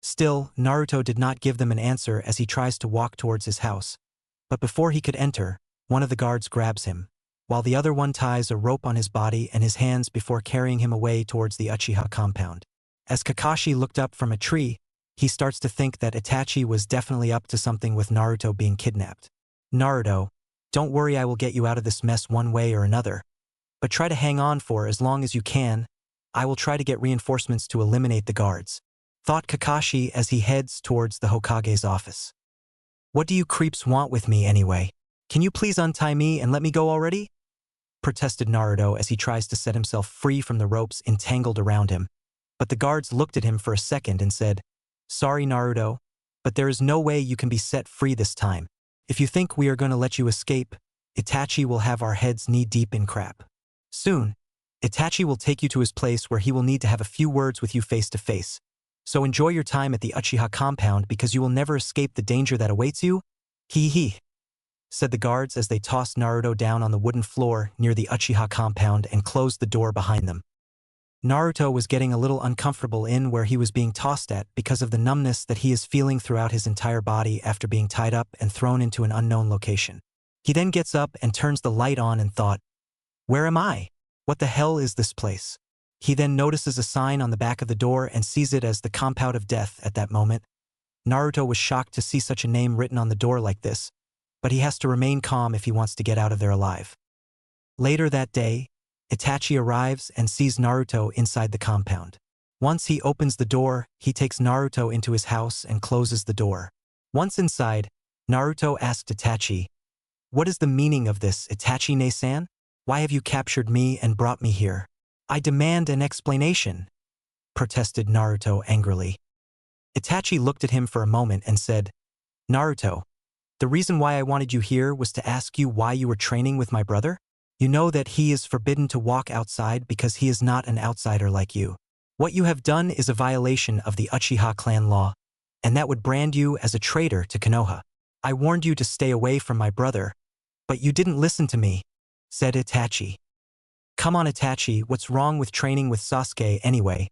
Still, Naruto did not give them an answer as he tries to walk towards his house. But before he could enter, one of the guards grabs him, while the other one ties a rope on his body and his hands before carrying him away towards the Uchiha compound. As Kakashi looked up from a tree, he starts to think that Itachi was definitely up to something with Naruto being kidnapped. "Naruto, don't worry, I will get you out of this mess one way or another. But try to hang on for as long as you can. I will try to get reinforcements to eliminate the guards," thought Kakashi as he heads towards the Hokage's office. "What do you creeps want with me anyway? Can you please untie me and let me go already?" protested Naruto as he tries to set himself free from the ropes entangled around him. But the guards looked at him for a second and said, "Sorry Naruto, but there is no way you can be set free this time. If you think we are going to let you escape, Itachi will have our heads knee-deep in crap. Soon, Itachi will take you to his place where he will need to have a few words with you face to face. So enjoy your time at the Uchiha compound because you will never escape the danger that awaits you. Hee," said the guards as they tossed Naruto down on the wooden floor near the Uchiha compound and closed the door behind them. Naruto was getting a little uncomfortable in where he was being tossed at because of the numbness that he is feeling throughout his entire body after being tied up and thrown into an unknown location. He then gets up and turns the light on and thought, "Where am I? What the hell is this place?" He then notices a sign on the back of the door and sees it as the Compound of Death at that moment. Naruto was shocked to see such a name written on the door like this, but he has to remain calm if he wants to get out of there alive. Later that day, Itachi arrives and sees Naruto inside the compound. Once he opens the door, he takes Naruto into his house and closes the door. Once inside, Naruto asked Itachi, "What is the meaning of this, Itachi-ne-san? Why have you captured me and brought me here? I demand an explanation," protested Naruto angrily. Itachi looked at him for a moment and said, "Naruto, the reason why I wanted you here was to ask you why you were training with my brother? You know that he is forbidden to walk outside because he is not an outsider like you. What you have done is a violation of the Uchiha clan law, and that would brand you as a traitor to Konoha. I warned you to stay away from my brother, but you didn't listen to me," said Itachi. "Come on Itachi, what's wrong with training with Sasuke anyway?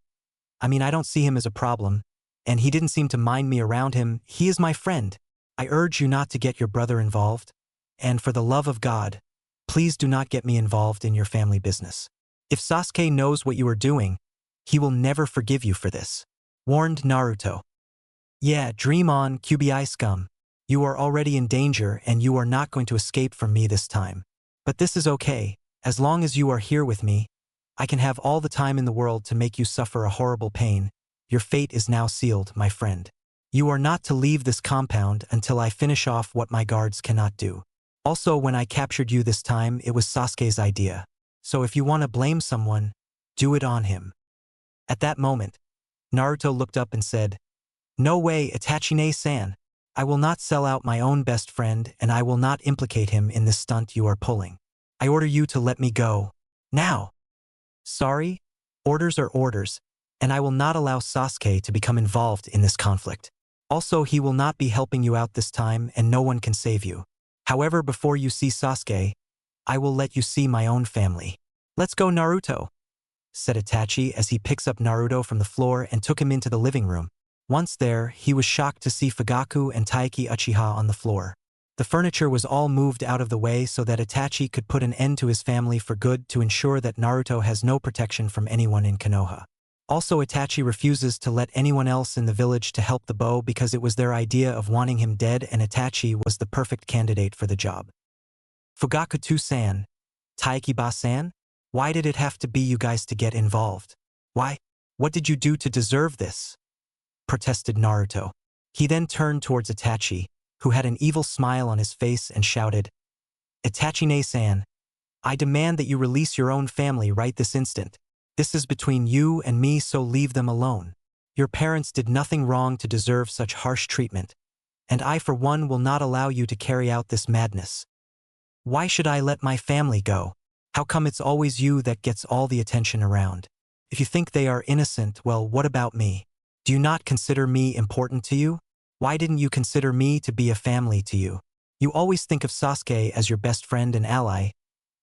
I mean, I don't see him as a problem, and he didn't seem to mind me around him. He is my friend. I urge you not to get your brother involved, and for the love of God, please do not get me involved in your family business. If Sasuke knows what you are doing, he will never forgive you for this," warned Naruto. "Yeah, dream on, QBI scum. You are already in danger and you are not going to escape from me this time. But this is okay. As long as you are here with me, I can have all the time in the world to make you suffer a horrible pain. Your fate is now sealed, my friend. You are not to leave this compound until I finish off what my guards cannot do. Also, when I captured you this time, it was Sasuke's idea. So if you want to blame someone, do it on him." At that moment, Naruto looked up and said, "No way, Itachi-ne-san. I will not sell out my own best friend and I will not implicate him in this stunt you are pulling. I order you to let me go. Now." "Sorry? Orders are orders, and I will not allow Sasuke to become involved in this conflict. Also, he will not be helping you out this time and no one can save you. However, before you see Sasuke, I will let you see my own family. Let's go Naruto," said Itachi as he picks up Naruto from the floor and took him into the living room. Once there, he was shocked to see Fugaku and Taiki Uchiha on the floor. The furniture was all moved out of the way so that Itachi could put an end to his family for good to ensure that Naruto has no protection from anyone in Konoha. Also, Itachi refuses to let anyone else in the village to help the bow because it was their idea of wanting him dead, and Itachi was the perfect candidate for the job. Fugaku-san, Taikiba-san, why did it have to be you guys to get involved? Why? What did you do to deserve this? Protested Naruto. He then turned towards Itachi, who had an evil smile on his face, and shouted, Itachi-san, I demand that you release your own family right this instant. This is between you and me, so leave them alone. Your parents did nothing wrong to deserve such harsh treatment, and I for one will not allow you to carry out this madness. Why should I let my family go? How come it's always you that gets all the attention around? If you think they are innocent, well, what about me? Do you not consider me important to you? Why didn't you consider me to be a family to you? You always think of Sasuke as your best friend and ally,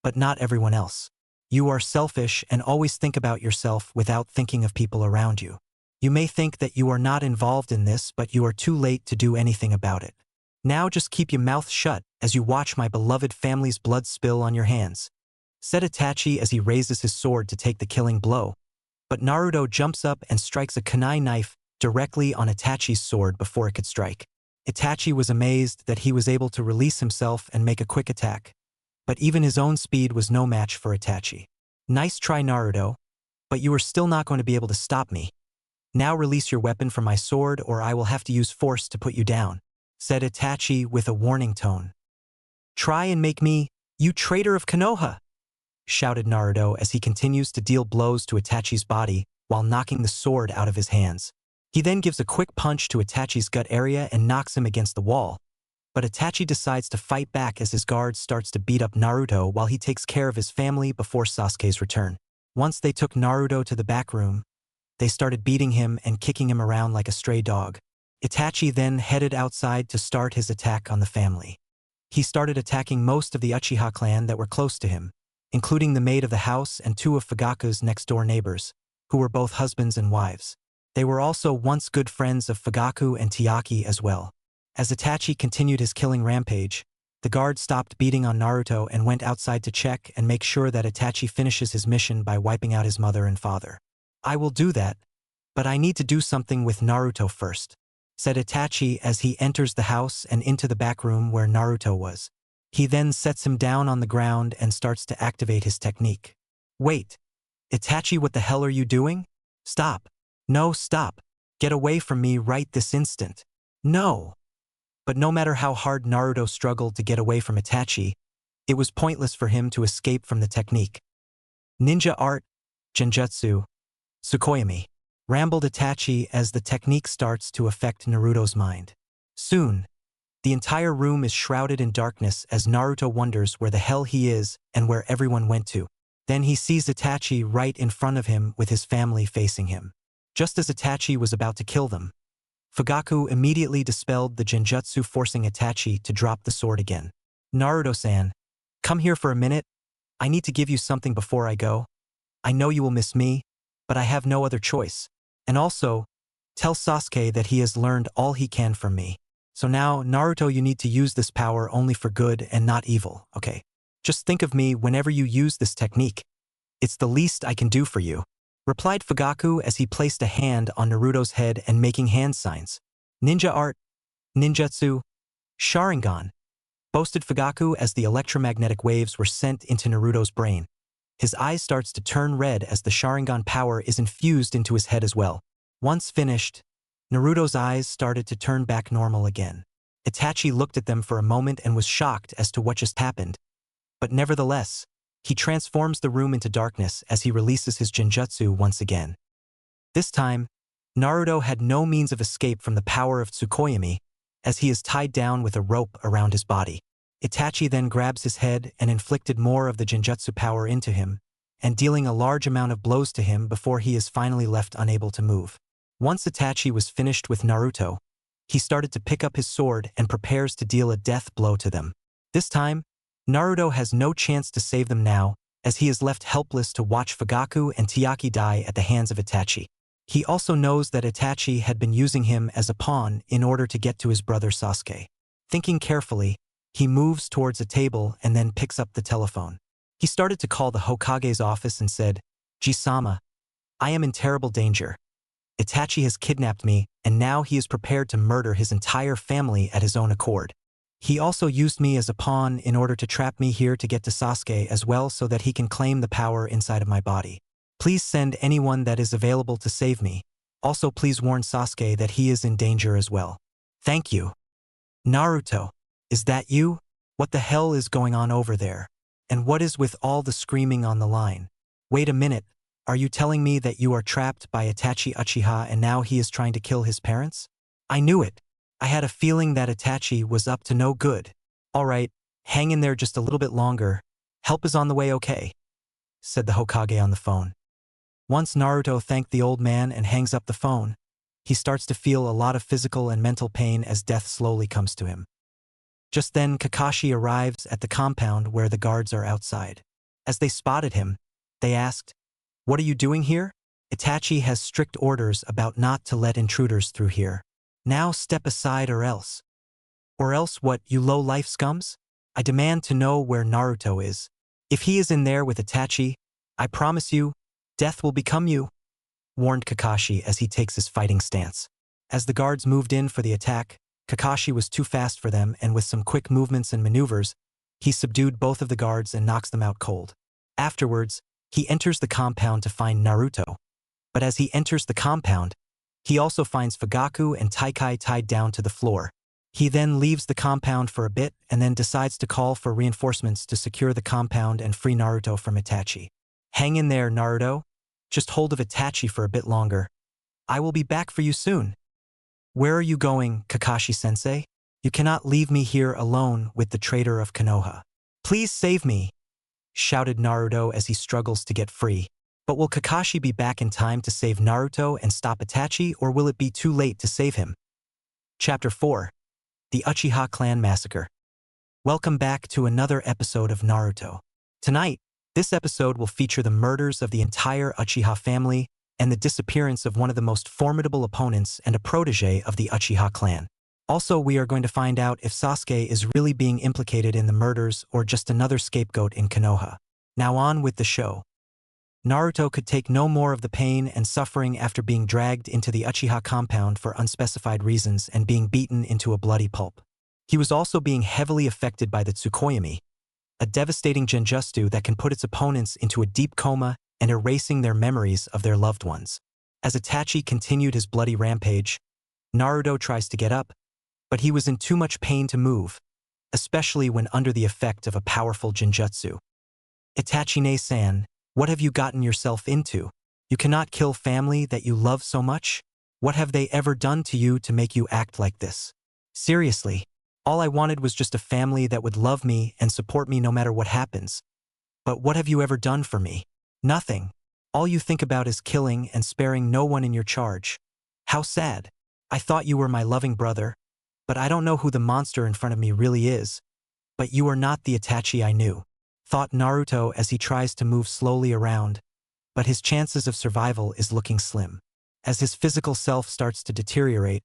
but not everyone else. You are selfish and always think about yourself without thinking of people around you. You may think that you are not involved in this, but you are too late to do anything about it. Now just keep your mouth shut as you watch my beloved family's blood spill on your hands, said Itachi as he raises his sword to take the killing blow. But Naruto jumps up and strikes a kunai knife directly on Itachi's sword before it could strike. Itachi was amazed that he was able to release himself and make a quick attack, but even his own speed was no match for Itachi. Nice try, Naruto, but you are still not going to be able to stop me. Now release your weapon from my sword or I will have to use force to put you down, said Itachi with a warning tone. Try and make me, you traitor of Konoha, shouted Naruto as he continues to deal blows to Itachi's body while knocking the sword out of his hands. He then gives a quick punch to Itachi's gut area and knocks him against the wall. But Itachi decides to fight back as his guard starts to beat up Naruto while he takes care of his family before Sasuke's return. Once they took Naruto to the back room, they started beating him and kicking him around like a stray dog. Itachi then headed outside to start his attack on the family. He started attacking most of the Uchiha clan that were close to him, including the maid of the house and two of Fugaku's next-door neighbors, who were both husbands and wives. They were also once good friends of Fugaku and Tiaki as well. As Itachi continued his killing rampage, the guard stopped beating on Naruto and went outside to check and make sure that Itachi finishes his mission by wiping out his mother and father. I will do that, but I need to do something with Naruto first, said Itachi as he enters the house and into the back room where Naruto was. He then sets him down on the ground and starts to activate his technique. Wait, Itachi, what the hell are you doing? Stop. No, stop. Get away from me right this instant. No. But no matter how hard Naruto struggled to get away from Itachi, it was pointless for him to escape from the technique. Ninja art, genjutsu, Tsukuyomi, rambled Itachi as the technique starts to affect Naruto's mind. Soon, the entire room is shrouded in darkness as Naruto wonders where the hell he is and where everyone went to. Then he sees Itachi right in front of him with his family facing him. Just as Itachi was about to kill them, Fugaku immediately dispelled the genjutsu, forcing Itachi to drop the sword again. Naruto-san, come here for a minute. I need to give you something before I go. I know you will miss me, but I have no other choice. And also, tell Sasuke that he has learned all he can from me. So now, Naruto, you need to use this power only for good and not evil, okay? Just think of me whenever you use this technique. It's the least I can do for you, replied Fugaku as he placed a hand on Naruto's head and making hand signs. Ninja art, ninjutsu, Sharingan, boasted Fugaku as the electromagnetic waves were sent into Naruto's brain. His eyes starts to turn red as the Sharingan power is infused into his head as well. Once finished, Naruto's eyes started to turn back normal again. Itachi looked at them for a moment and was shocked as to what just happened. But nevertheless, he transforms the room into darkness as he releases his genjutsu once again. This time, Naruto had no means of escape from the power of Tsukuyomi, as he is tied down with a rope around his body. Itachi then grabs his head and inflicted more of the genjutsu power into him, and dealing a large amount of blows to him before he is finally left unable to move. Once Itachi was finished with Naruto, he started to pick up his sword and prepares to deal a death blow to them. This time, Naruto has no chance to save them now, as he is left helpless to watch Fugaku and Tiaki die at the hands of Itachi. He also knows that Itachi had been using him as a pawn in order to get to his brother Sasuke. Thinking carefully, he moves towards a table and then picks up the telephone. He started to call the Hokage's office and said, "Jisama, I am in terrible danger. Itachi has kidnapped me, and now he is prepared to murder his entire family at his own accord. He also used me as a pawn in order to trap me here to get to Sasuke as well so that he can claim the power inside of my body. Please send anyone that is available to save me. Also please warn Sasuke that he is in danger as well. Thank you. Naruto, is that you? What the hell is going on over there? And what is with all the screaming on the line? Wait a minute, are you telling me that you are trapped by Itachi Uchiha and now he is trying to kill his parents? I knew it. I had a feeling that Itachi was up to no good. Alright, hang in there just a little bit longer. Help is on the way, okay? Said the Hokage on the phone. Once Naruto thanked the old man and hangs up the phone, he starts to feel a lot of physical and mental pain as death slowly comes to him. Just then Kakashi arrives at the compound where the guards are outside. As they spotted him, they asked, "What are you doing here?" Itachi has strict orders about not to let intruders through here. Now step aside or else. Or else what, you low-life scums? I demand to know where Naruto is. If he is in there with Itachi, I promise you, death will become you, warned Kakashi as he takes his fighting stance. As the guards moved in for the attack, Kakashi was too fast for them and with some quick movements and maneuvers, he subdued both of the guards and knocks them out cold. Afterwards, he enters the compound to find Naruto. But as he enters the compound, he also finds Fugaku and Taikai tied down to the floor. He then leaves the compound for a bit and then decides to call for reinforcements to secure the compound and free Naruto from Itachi. Hang in there, Naruto. Just hold of Itachi for a bit longer. I will be back for you soon. Where are you going, Kakashi-sensei? You cannot leave me here alone with the traitor of Konoha. Please save me, shouted Naruto as he struggles to get free. But will Kakashi be back in time to save Naruto and stop Itachi, or will it be too late to save him? Chapter 4. The Uchiha Clan Massacre. Welcome back to another episode of Naruto. Tonight, this episode will feature the murders of the entire Uchiha family and the disappearance of one of the most formidable opponents and a protege of the Uchiha clan. Also, we are going to find out if Sasuke is really being implicated in the murders or just another scapegoat in Konoha. Now on with the show. Naruto could take no more of the pain and suffering after being dragged into the Uchiha compound for unspecified reasons and being beaten into a bloody pulp. He was also being heavily affected by the Tsukuyomi, a devastating genjutsu that can put its opponents into a deep coma and erasing their memories of their loved ones. As Itachi continued his bloody rampage, Naruto tries to get up, but he was in too much pain to move, especially when under the effect of a powerful genjutsu. Itachi-ne-san, what have you gotten yourself into? You cannot kill family that you love so much? What have they ever done to you to make you act like this? Seriously, all I wanted was just a family that would love me and support me no matter what happens. But what have you ever done for me? Nothing. All you think about is killing and sparing no one in your charge. How sad. I thought you were my loving brother, but I don't know who the monster in front of me really is. But you are not the Itachi I knew, thought Naruto as he tries to move slowly around, but his chances of survival is looking slim. As his physical self starts to deteriorate,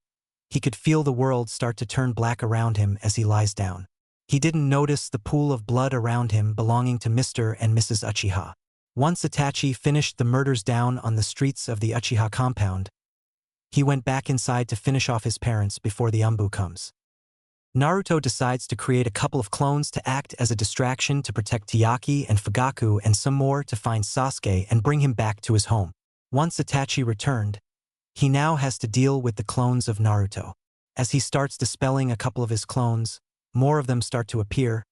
he could feel the world start to turn black around him as he lies down. He didn't notice the pool of blood around him belonging to Mr. and Mrs. Uchiha. Once Itachi finished the murders down on the streets of the Uchiha compound, he went back inside to finish off his parents before the Umbu comes. Naruto decides to create a couple of clones to act as a distraction to protect Tayaki and Fugaku and some more to find Sasuke and bring him back to his home. Once Itachi returned, he now has to deal with the clones of Naruto. As he starts dispelling a couple of his clones, more of them start to appear,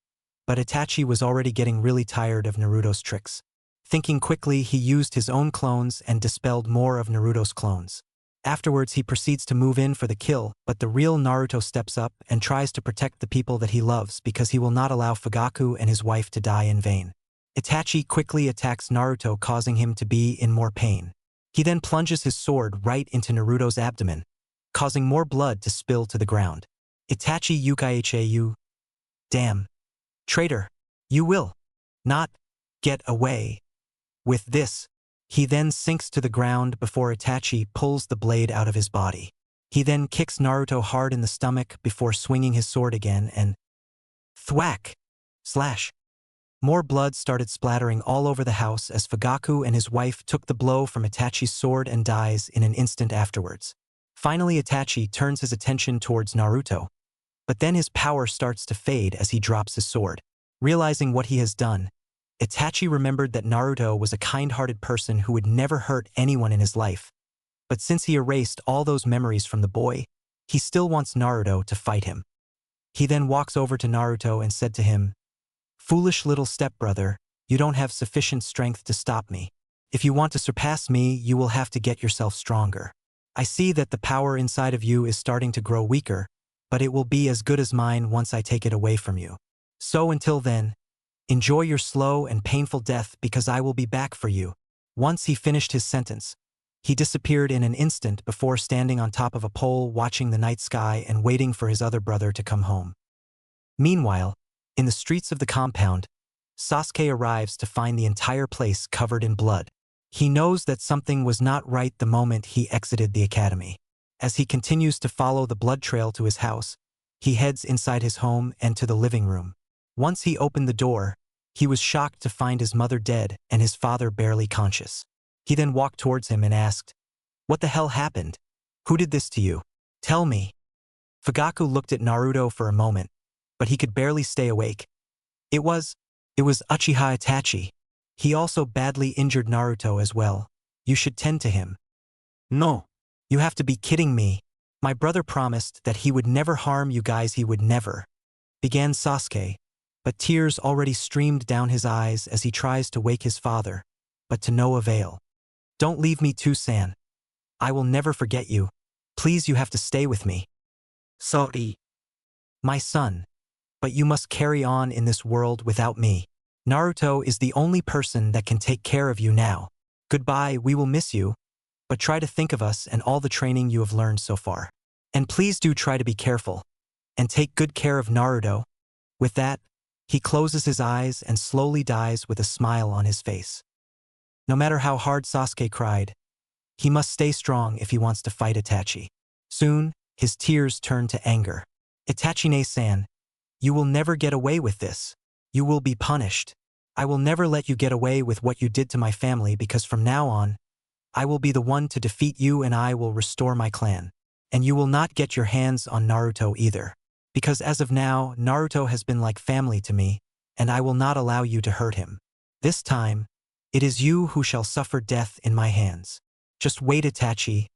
but Itachi was already getting really tired of Naruto's tricks. Thinking quickly, he used his own clones and dispelled more of Naruto's clones. Afterwards, he proceeds to move in for the kill, but the real Naruto steps up and tries to protect the people that he loves because he will not allow Fugaku and his wife to die in vain. Itachi quickly attacks Naruto, causing him to be in more pain. He then plunges his sword right into Naruto's abdomen, causing more blood to spill to the ground. Itachi Yukaicheu. Damn. Traitor. You will not get away with this. He then sinks to the ground before Itachi pulls the blade out of his body. He then kicks Naruto hard in the stomach before swinging his sword again and thwack, slash. More blood started splattering all over the house as Fugaku and his wife took the blow from Itachi's sword and dies in an instant afterwards. Finally, Itachi turns his attention towards Naruto, but then his power starts to fade as he drops his sword. Realizing what he has done, Itachi remembered that Naruto was a kind-hearted person who would never hurt anyone in his life. But since he erased all those memories from the boy, he still wants Naruto to fight him. He then walks over to Naruto and said to him, "Foolish little stepbrother, you don't have sufficient strength to stop me. If you want to surpass me, you will have to get yourself stronger. I see that the power inside of you is starting to grow weaker, but it will be as good as mine once I take it away from you. So until then, enjoy your slow and painful death because I will be back for you." Once he finished his sentence, he disappeared in an instant before standing on top of a pole watching the night sky and waiting for his other brother to come home. Meanwhile, in the streets of the compound, Sasuke arrives to find the entire place covered in blood. He knows that something was not right the moment he exited the academy. As he continues to follow the blood trail to his house, he heads inside his home and to the living room. Once he opened the door, he was shocked to find his mother dead and his father barely conscious. He then walked towards him and asked, "What the hell happened? Who did this to you? Tell me." Fugaku looked at Naruto for a moment, but he could barely stay awake. It was Uchiha Itachi. He also badly injured Naruto as well. You should tend to him. No. You have to be kidding me. My brother promised that he would never harm you guys, he would never. Began Sasuke, but tears already streamed down his eyes as he tries to wake his father, but to no avail. Don't leave me too, San. I will never forget you. Please, you have to stay with me. Sorry. My son. But you must carry on in this world without me. Naruto is the only person that can take care of you now. Goodbye, we will miss you, but try to think of us and all the training you have learned so far. And please do try to be careful, and take good care of Naruto. With that, he closes his eyes and slowly dies with a smile on his face. No matter how hard Sasuke cried, he must stay strong if he wants to fight Itachi. Soon, his tears turned to anger. Itachi-san, you will never get away with this. You will be punished. I will never let you get away with what you did to my family because from now on, I will be the one to defeat you and I will restore my clan. And you will not get your hands on Naruto either. Because as of now, Naruto has been like family to me, and I will not allow you to hurt him. This time, it is you who shall suffer death in my hands. Just wait, Itachi.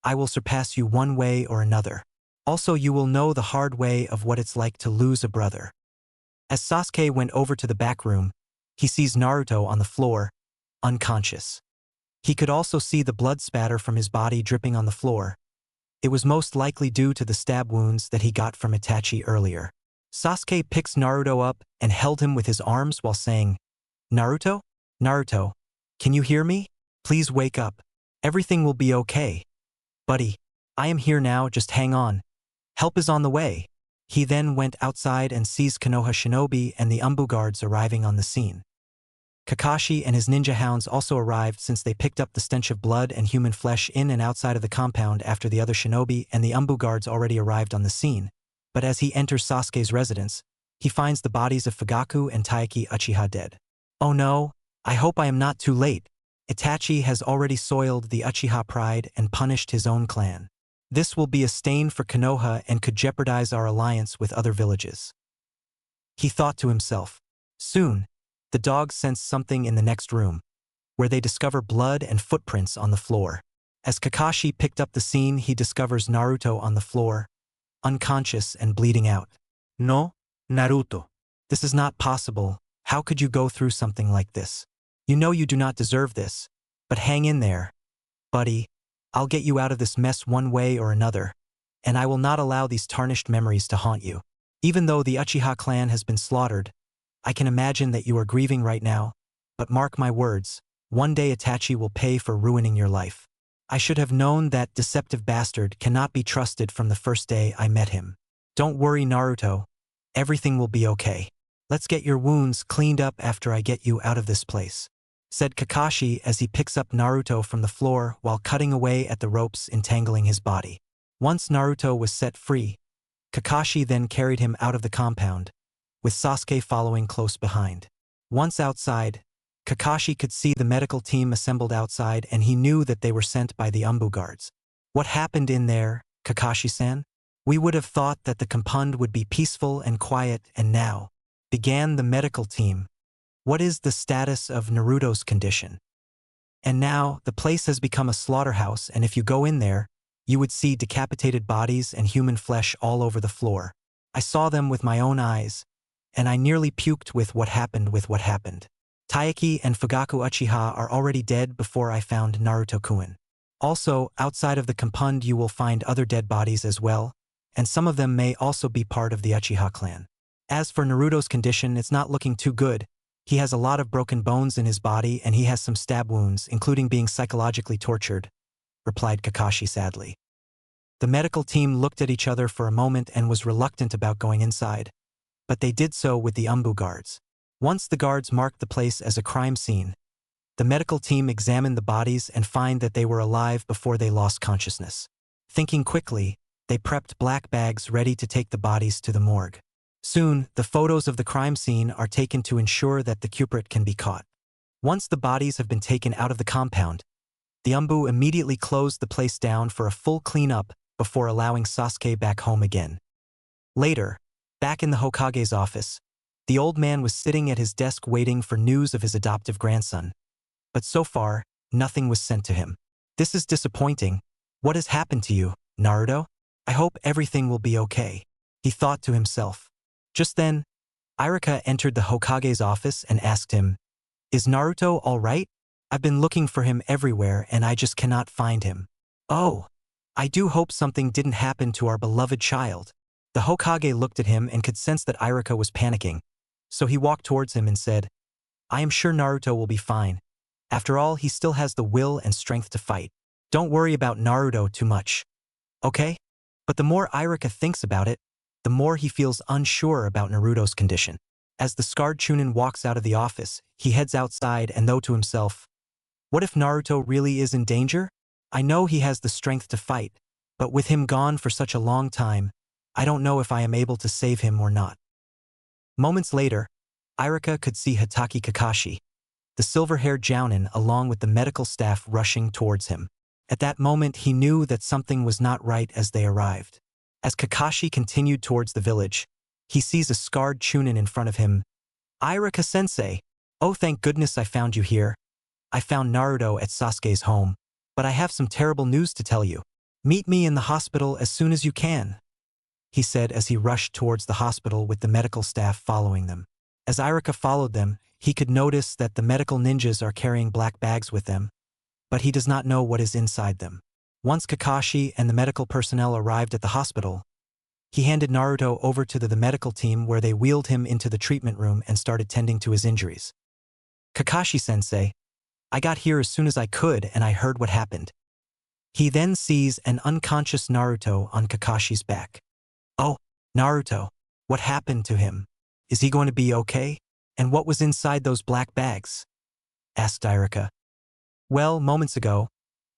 I will surpass you one way or another. Also, you will know the hard way of what it's like to lose a brother. As Sasuke went over to the back room, he sees Naruto on the floor, unconscious. He could also see the blood spatter from his body dripping on the floor. It was most likely due to the stab wounds that he got from Itachi earlier. Sasuke picks Naruto up and held him with his arms while saying, "Naruto? Naruto, can you hear me? Please wake up. Everything will be okay. Buddy, I am here now, just hang on. Help is on the way." He then went outside and sees Konoha Shinobi and the Umbu guards arriving on the scene. Kakashi and his ninja hounds also arrived since they picked up the stench of blood and human flesh in and outside of the compound after the other shinobi and the Umbu guards already arrived on the scene. But as he enters Sasuke's residence, he finds the bodies of Fugaku and Taiki Uchiha dead. Oh no, I hope I am not too late. Itachi has already soiled the Uchiha pride and punished his own clan. This will be a stain for Konoha and could jeopardize our alliance with other villages. He thought to himself. Soon, the dogs sense something in the next room, where they discover blood and footprints on the floor. As Kakashi picked up the scene, he discovers Naruto on the floor, unconscious and bleeding out. No, Naruto. This is not possible. How could you go through something like this? You know you do not deserve this, but hang in there. Buddy, I'll get you out of this mess one way or another, and I will not allow these tarnished memories to haunt you. Even though the Uchiha clan has been slaughtered, I can imagine that you are grieving right now, but mark my words, one day Itachi will pay for ruining your life. I should have known that deceptive bastard cannot be trusted from the first day I met him. Don't worry, Naruto. Everything will be okay. Let's get your wounds cleaned up after I get you out of this place," said Kakashi as he picks up Naruto from the floor while cutting away at the ropes entangling his body. Once Naruto was set free, Kakashi then carried him out of the compound, with Sasuke following close behind. Once outside, Kakashi could see the medical team assembled outside and he knew that they were sent by the Umbu guards. What happened in there, Kakashi-san? We would have thought that the compound would be peaceful and quiet, and now, began the medical team. What is the status of Naruto's condition? And now, the place has become a slaughterhouse, and if you go in there, you would see decapitated bodies and human flesh all over the floor. I saw them with my own eyes, and I nearly puked with what happened. Taiki and Fugaku Uchiha are already dead before I found Naruto-kun. Also, outside of the compound you will find other dead bodies as well, and some of them may also be part of the Uchiha clan. As for Naruto's condition, it's not looking too good. He has a lot of broken bones in his body and he has some stab wounds, including being psychologically tortured, replied Kakashi sadly. The medical team looked at each other for a moment and was reluctant about going inside, but they did so with the Umbu guards. Once the guards marked the place as a crime scene, the medical team examined the bodies and find that they were alive before they lost consciousness. Thinking quickly, they prepped black bags ready to take the bodies to the morgue. Soon, the photos of the crime scene are taken to ensure that the culprit can be caught. Once the bodies have been taken out of the compound, the Umbu immediately closed the place down for a full cleanup before allowing Sasuke back home again. Later, back in the Hokage's office, the old man was sitting at his desk waiting for news of his adoptive grandson. But so far, nothing was sent to him. This is disappointing. What has happened to you, Naruto? I hope everything will be okay, he thought to himself. Just then, Iruka entered the Hokage's office and asked him, "Is Naruto all right? I've been looking for him everywhere and I just cannot find him." "Oh, I do hope something didn't happen to our beloved child." The Hokage looked at him and could sense that Iruka was panicking, so he walked towards him and said, "I am sure Naruto will be fine. After all, he still has the will and strength to fight. Don't worry about Naruto too much. Okay?" But the more Iruka thinks about it, the more he feels unsure about Naruto's condition. As the scarred Chunin walks out of the office, he heads outside and though to himself, what if Naruto really is in danger? I know he has the strength to fight, but with him gone for such a long time, I don't know if I am able to save him or not. Moments later, Iruka could see Hitaki Kakashi, the silver-haired Jounin, along with the medical staff rushing towards him. At that moment he knew that something was not right as they arrived. As Kakashi continued towards the village, he sees a scarred Chunin in front of him. "Iruka-sensei, oh thank goodness I found you here. I found Naruto at Sasuke's home, but I have some terrible news to tell you. Meet me in the hospital as soon as you can," he said as he rushed towards the hospital with the medical staff following them. As Iruka followed them, he could notice that the medical ninjas are carrying black bags with them, but he does not know what is inside them. Once Kakashi and the medical personnel arrived at the hospital, he handed Naruto over to the medical team where they wheeled him into the treatment room and started tending to his injuries. "Kakashi-sensei, I got here as soon as I could and I heard what happened." He then sees an unconscious Naruto on Kakashi's back. "Oh, Naruto, what happened to him? Is he going to be okay? And what was inside those black bags?" asked Iruka. "Well, moments ago,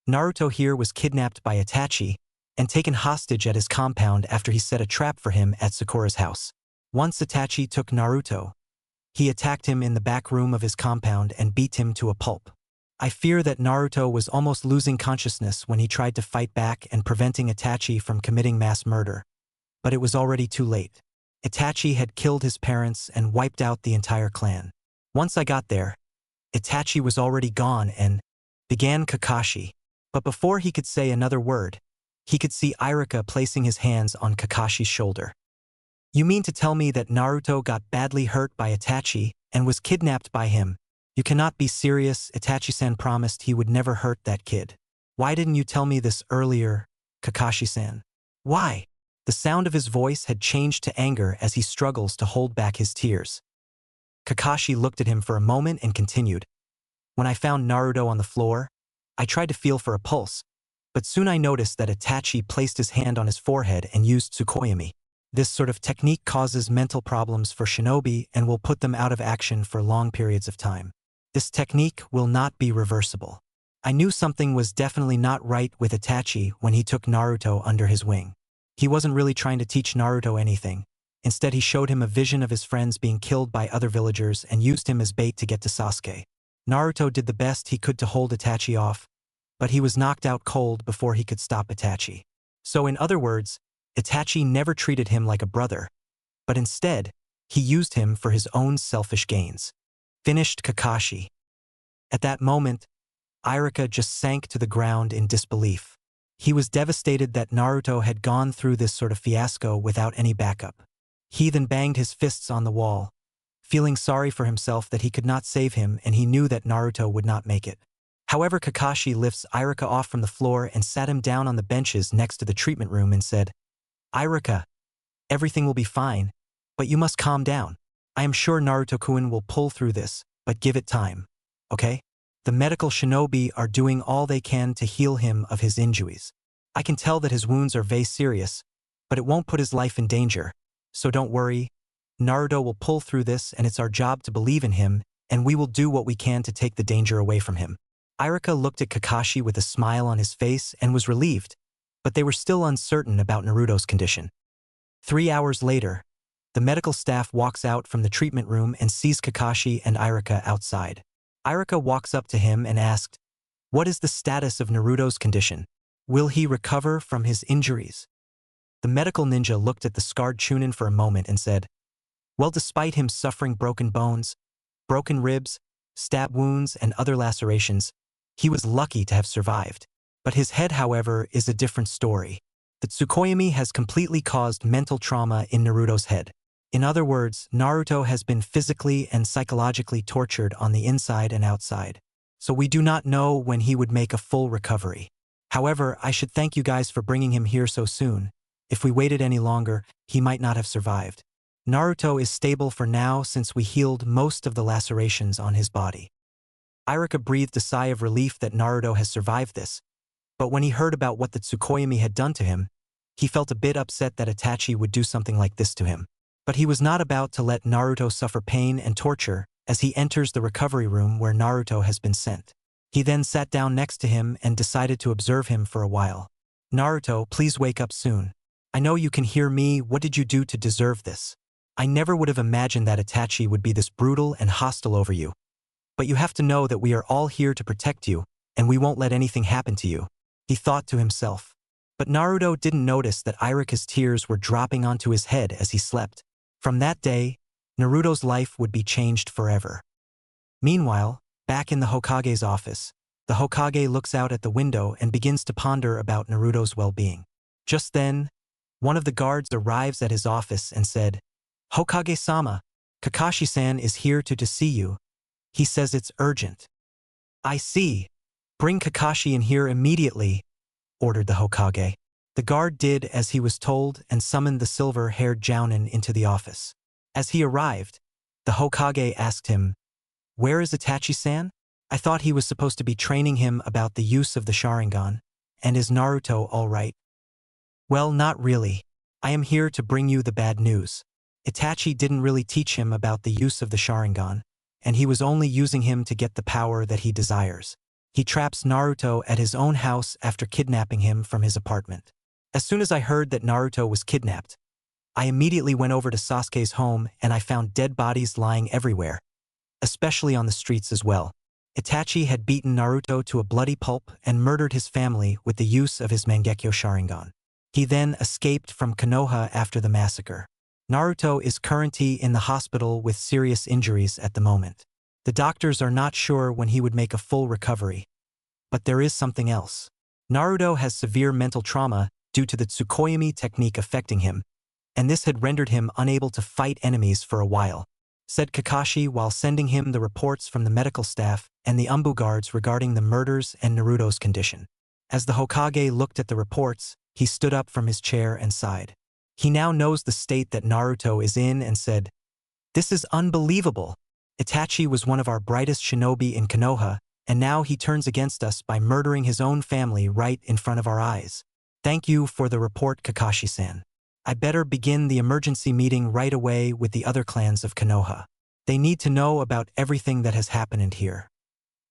Naruto here was kidnapped by Itachi and taken hostage at his compound after he set a trap for him at Sakura's house. Once Itachi took Naruto, he attacked him in the back room of his compound and beat him to a pulp. I fear that Naruto was almost losing consciousness when he tried to fight back and preventing Itachi from committing mass murder, but it was already too late. Itachi had killed his parents and wiped out the entire clan. Once I got there, Itachi was already gone and," began Kakashi. But before he could say another word, he could see Iruka placing his hands on Kakashi's shoulder. "You mean to tell me that Naruto got badly hurt by Itachi and was kidnapped by him? You cannot be serious. Itachi-san promised he would never hurt that kid. Why didn't you tell me this earlier, Kakashi-san?" "Why?" The sound of his voice had changed to anger as he struggles to hold back his tears. Kakashi looked at him for a moment and continued. "When I found Naruto on the floor, I tried to feel for a pulse, but soon I noticed that Itachi placed his hand on his forehead and used Tsukuyomi. This sort of technique causes mental problems for shinobi and will put them out of action for long periods of time. This technique will not be reversible. I knew something was definitely not right with Itachi when he took Naruto under his wing. He wasn't really trying to teach Naruto anything. Instead, he showed him a vision of his friends being killed by other villagers and used him as bait to get to Sasuke. Naruto did the best he could to hold Itachi off, but he was knocked out cold before he could stop Itachi. So in other words, Itachi never treated him like a brother, but instead, he used him for his own selfish gains. Finished Kakashi. At that moment, Irika just sank to the ground in disbelief. He was devastated that Naruto had gone through this sort of fiasco without any backup. He then banged his fists on the wall, feeling sorry for himself that he could not save him, and he knew that Naruto would not make it. However, Kakashi lifts Irika off from the floor and sat him down on the benches next to the treatment room and said, "Irika, everything will be fine, but you must calm down. I am sure Naruto-kun will pull through this, but give it time, okay? The medical shinobi are doing all they can to heal him of his injuries. I can tell that his wounds are very serious, but it won't put his life in danger. So don't worry, Naruto will pull through this, and it's our job to believe in him, and we will do what we can to take the danger away from him." Irika looked at Kakashi with a smile on his face and was relieved, but they were still uncertain about Naruto's condition. 3 hours later, the medical staff walks out from the treatment room and sees Kakashi and Irika outside. Irika walks up to him and asked, "What is the status of Naruto's condition? Will he recover from his injuries?" The medical ninja looked at the scarred Chunin for a moment and said, "Well, despite him suffering broken bones, broken ribs, stab wounds, and other lacerations, he was lucky to have survived. But his head, however, is a different story. The Tsukuyomi has completely caused mental trauma in Naruto's head. In other words, Naruto has been physically and psychologically tortured on the inside and outside. So we do not know when he would make a full recovery. However, I should thank you guys for bringing him here so soon. If we waited any longer, he might not have survived. Naruto is stable for now since we healed most of the lacerations on his body." Irika breathed a sigh of relief that Naruto has survived this, but when he heard about what the Tsukuyomi had done to him, he felt a bit upset that Itachi would do something like this to him. But he was not about to let Naruto suffer pain and torture as he enters the recovery room where Naruto has been sent. He then sat down next to him and decided to observe him for a while. "Naruto, please wake up soon. I know you can hear me. What did you do to deserve this? I never would have imagined that Itachi would be this brutal and hostile over you. But you have to know that we are all here to protect you, and we won't let anything happen to you," he thought to himself. But Naruto didn't notice that Irika's tears were dropping onto his head as he slept. From that day, Naruto's life would be changed forever. Meanwhile, back in the Hokage's office, the Hokage looks out at the window and begins to ponder about Naruto's well-being. Just then, one of the guards arrives at his office and said, "Hokage-sama, Kakashi-san is here to see you. He says it's urgent." "I see. Bring Kakashi in here immediately," ordered the Hokage. The guard did as he was told and summoned the silver-haired Jounin into the office. As he arrived, the Hokage asked him, "Where is Itachi-san? I thought he was supposed to be training him about the use of the Sharingan. And is Naruto all right?" "Well, not really. I am here to bring you the bad news. Itachi didn't really teach him about the use of the Sharingan, and he was only using him to get the power that he desires. He traps Naruto at his own house after kidnapping him from his apartment. As soon as I heard that Naruto was kidnapped, I immediately went over to Sasuke's home and I found dead bodies lying everywhere, especially on the streets as well. Itachi had beaten Naruto to a bloody pulp and murdered his family with the use of his Mangekyo Sharingan. He then escaped from Konoha after the massacre. Naruto is currently in the hospital with serious injuries at the moment. The doctors are not sure when he would make a full recovery. But there is something else. Naruto has severe mental trauma due to the Tsukuyomi technique affecting him, and this had rendered him unable to fight enemies for a while, said Kakashi while sending him the reports from the medical staff and the Umbu guards regarding the murders and Naruto's condition. As the Hokage looked at the reports, he stood up from his chair and sighed. He now knows the state that Naruto is in and said, "This is unbelievable. Itachi was one of our brightest shinobi in Konoha, and now he turns against us by murdering his own family right in front of our eyes. Thank you for the report, Kakashi-san. I better begin the emergency meeting right away with the other clans of Konoha. They need to know about everything that has happened here,"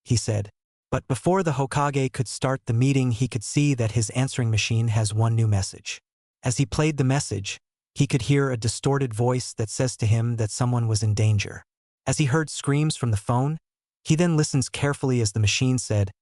he said. But before the Hokage could start the meeting, he could see that his answering machine has one new message. As he played the message, He could hear a distorted voice that says to him that someone was in danger. As he heard screams from the phone, he then listens carefully as the machine said,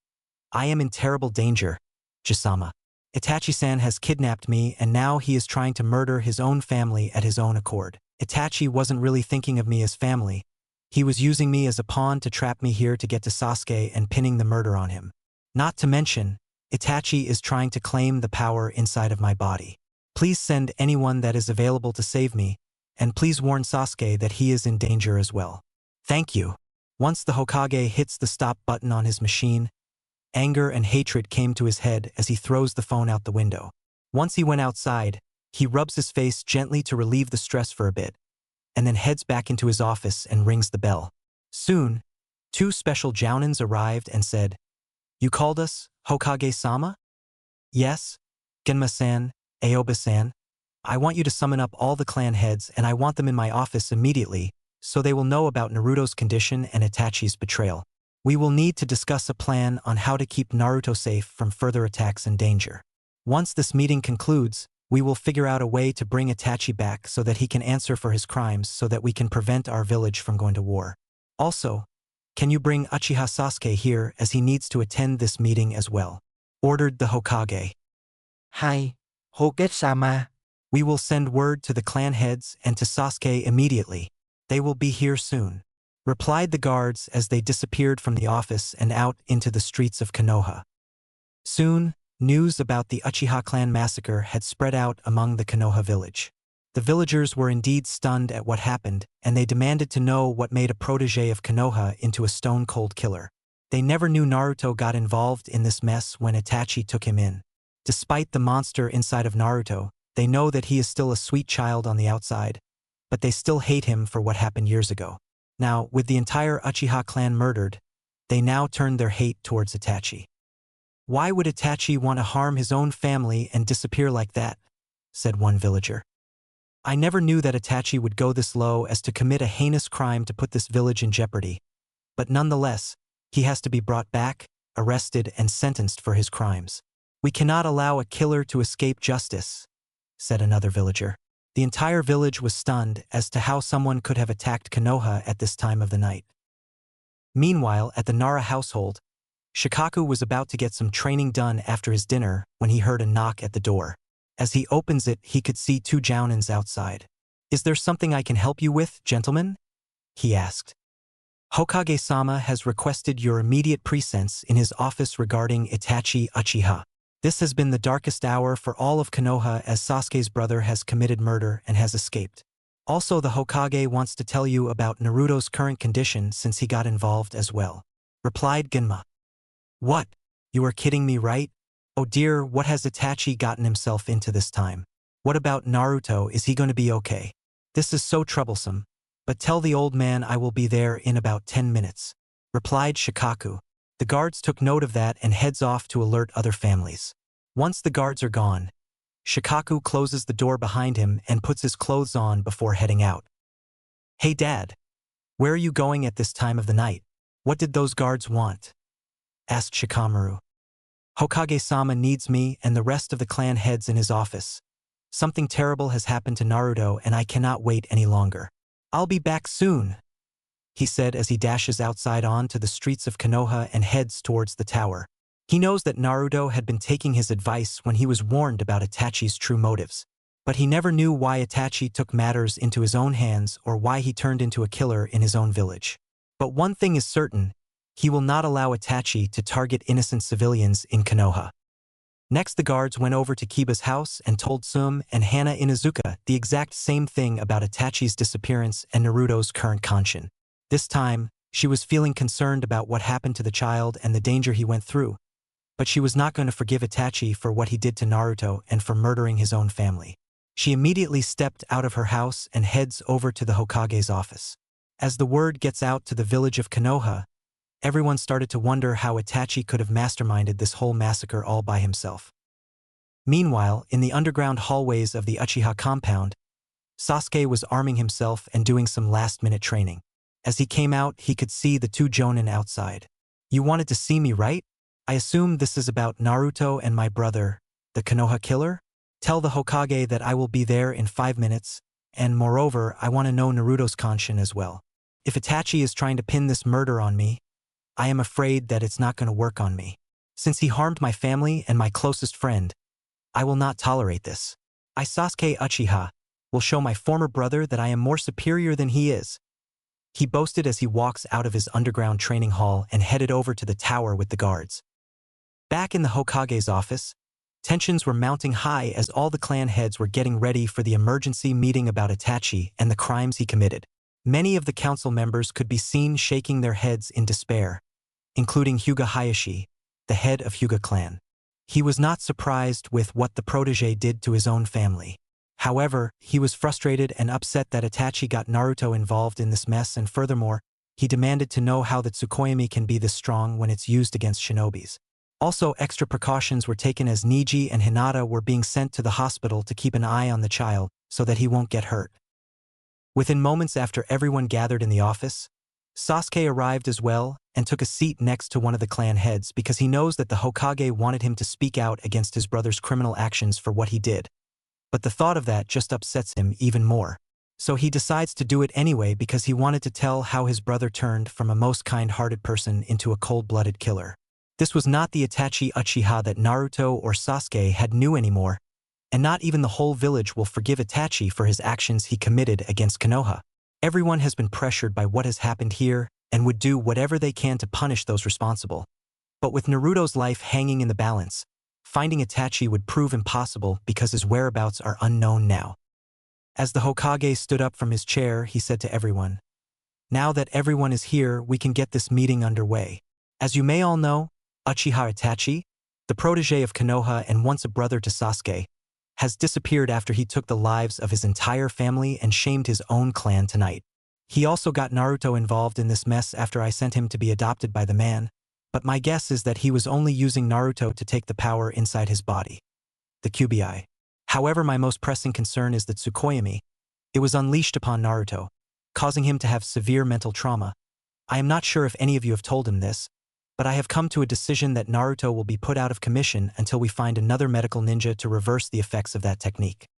"I am in terrible danger, Jisama. Itachi-san has kidnapped me and now he is trying to murder his own family at his own accord. Itachi wasn't really thinking of me as family. He was using me as a pawn to trap me here to get to Sasuke and pinning the murder on him. Not to mention, Itachi is trying to claim the power inside of my body. Please send anyone that is available to save me, and please warn Sasuke that he is in danger as well. Thank you." Once the Hokage hits the stop button on his machine, anger and hatred came to his head as he throws the phone out the window. Once he went outside, he rubs his face gently to relieve the stress for a bit, and then heads back into his office and rings the bell. Soon, 2 special jounins arrived and said, "You called us, Hokage-sama?" "Yes, Genma-san, Aoba-san. I want you to summon up all the clan heads and I want them in my office immediately, so they will know about Naruto's condition and Itachi's betrayal. We will need to discuss a plan on how to keep Naruto safe from further attacks and danger. Once this meeting concludes, we will figure out a way to bring Itachi back so that he can answer for his crimes so that we can prevent our village from going to war. Also, can you bring Uchiha Sasuke here as he needs to attend this meeting as well?" ordered the Hokage. Hi, Hokage-sama. "We will send word to the clan heads and to Sasuke immediately. They will be here soon," replied the guards as they disappeared from the office and out into the streets of Konoha. Soon, news about the Uchiha clan massacre had spread out among the Konoha village. The villagers were indeed stunned at what happened, and they demanded to know what made a protege of Konoha into a stone-cold killer. They never knew Naruto got involved in this mess when Itachi took him in. Despite the monster inside of Naruto, they know that he is still a sweet child on the outside, but they still hate him for what happened years ago. Now, with the entire Uchiha clan murdered, they now turned their hate towards Itachi. "Why would Itachi want to harm his own family and disappear like that?" said one villager. "I never knew that Itachi would go this low as to commit a heinous crime to put this village in jeopardy. But nonetheless, he has to be brought back, arrested, and sentenced for his crimes. We cannot allow a killer to escape justice," said another villager. The entire village was stunned as to how someone could have attacked Konoha at this time of the night. Meanwhile, at the Nara household, Shikaku was about to get some training done after his dinner when he heard a knock at the door. As he opens it, he could see 2 jounins outside. "Is there something I can help you with, gentlemen?" he asked. "Hokage-sama has requested your immediate presence in his office regarding Itachi Uchiha. This has been the darkest hour for all of Konoha as Sasuke's brother has committed murder and has escaped. Also, the Hokage wants to tell you about Naruto's current condition since he got involved as well," replied Genma. "What? You are kidding me, right? Oh dear, what has Itachi gotten himself into this time? What about Naruto, is he going to be okay? This is so troublesome, but tell the old man I will be there in about 10 minutes, replied Shikaku. The guards took note of that and heads off to alert other families. Once the guards are gone, Shikaku closes the door behind him and puts his clothes on before heading out. "Hey Dad, where are you going at this time of the night? What did those guards want?" asked Shikamaru. "Hokage-sama needs me and the rest of the clan heads in his office. Something terrible has happened to Naruto and I cannot wait any longer. I'll be back soon," he said as he dashes outside onto the streets of Konoha and heads towards the tower. He knows that Naruto had been taking his advice when he was warned about Itachi's true motives, but he never knew why Itachi took matters into his own hands or why he turned into a killer in his own village. But one thing is certain, he will not allow Itachi to target innocent civilians in Konoha. Next, the guards went over to Kiba's house and told Sum and Hana Inuzuka the exact same thing about Itachi's disappearance and Naruto's current condition. This time, she was feeling concerned about what happened to the child and the danger he went through, but she was not going to forgive Itachi for what he did to Naruto and for murdering his own family. She immediately stepped out of her house and heads over to the Hokage's office. As the word gets out to the village of Konoha, everyone started to wonder how Itachi could have masterminded this whole massacre all by himself. Meanwhile, in the underground hallways of the Uchiha compound, Sasuke was arming himself and doing some last-minute training. As he came out, he could see the 2 jonin outside. "You wanted to see me, right? I assume this is about Naruto and my brother, the Konoha killer?" Tell the Hokage that I will be there in 5 minutes, and moreover, I want to know Naruto's conscience as well. If Itachi is trying to pin this murder on me, I am afraid that it's not going to work on me. Since he harmed my family and my closest friend, I will not tolerate this. I, Sasuke Uchiha, will show my former brother that I am more superior than he is. He boasted as he walks out of his underground training hall and headed over to the tower with the guards. Back in the Hokage's office, tensions were mounting high as all the clan heads were getting ready for the emergency meeting about Itachi and the crimes he committed. Many of the council members could be seen shaking their heads in despair, including Hyuga Hayashi, the head of Hyuga clan. He was not surprised with what the protege did to his own family. However, he was frustrated and upset that Itachi got Naruto involved in this mess, and furthermore, he demanded to know how the Tsukuyomi can be this strong when it's used against shinobis. Also, extra precautions were taken as Neji and Hinata were being sent to the hospital to keep an eye on the child so that he won't get hurt. Within moments after everyone gathered in the office, Sasuke arrived as well and took a seat next to one of the clan heads because he knows that the Hokage wanted him to speak out against his brother's criminal actions for what he did. But the thought of that just upsets him even more. So he decides to do it anyway because he wanted to tell how his brother turned from a most kind-hearted person into a cold-blooded killer. This was not the Itachi Uchiha that Naruto or Sasuke had knew anymore, and not even the whole village will forgive Itachi for his actions he committed against Konoha. Everyone has been pressured by what has happened here and would do whatever they can to punish those responsible. But with Naruto's life hanging in the balance, finding Itachi would prove impossible because his whereabouts are unknown now. As the Hokage stood up from his chair, he said to everyone, "Now that everyone is here, we can get this meeting underway. As you may all know, Uchiha Itachi, the protege of Konoha and once a brother to Sasuke, has disappeared after he took the lives of his entire family and shamed his own clan tonight. He also got Naruto involved in this mess after I sent him to be adopted by the man, but my guess is that he was only using Naruto to take the power inside his body. The QBI. However, my most pressing concern is the Tsukuyomi. It was unleashed upon Naruto, causing him to have severe mental trauma. I am not sure if any of you have told him this, but I have come to a decision that Naruto will be put out of commission until we find another medical ninja to reverse the effects of that technique."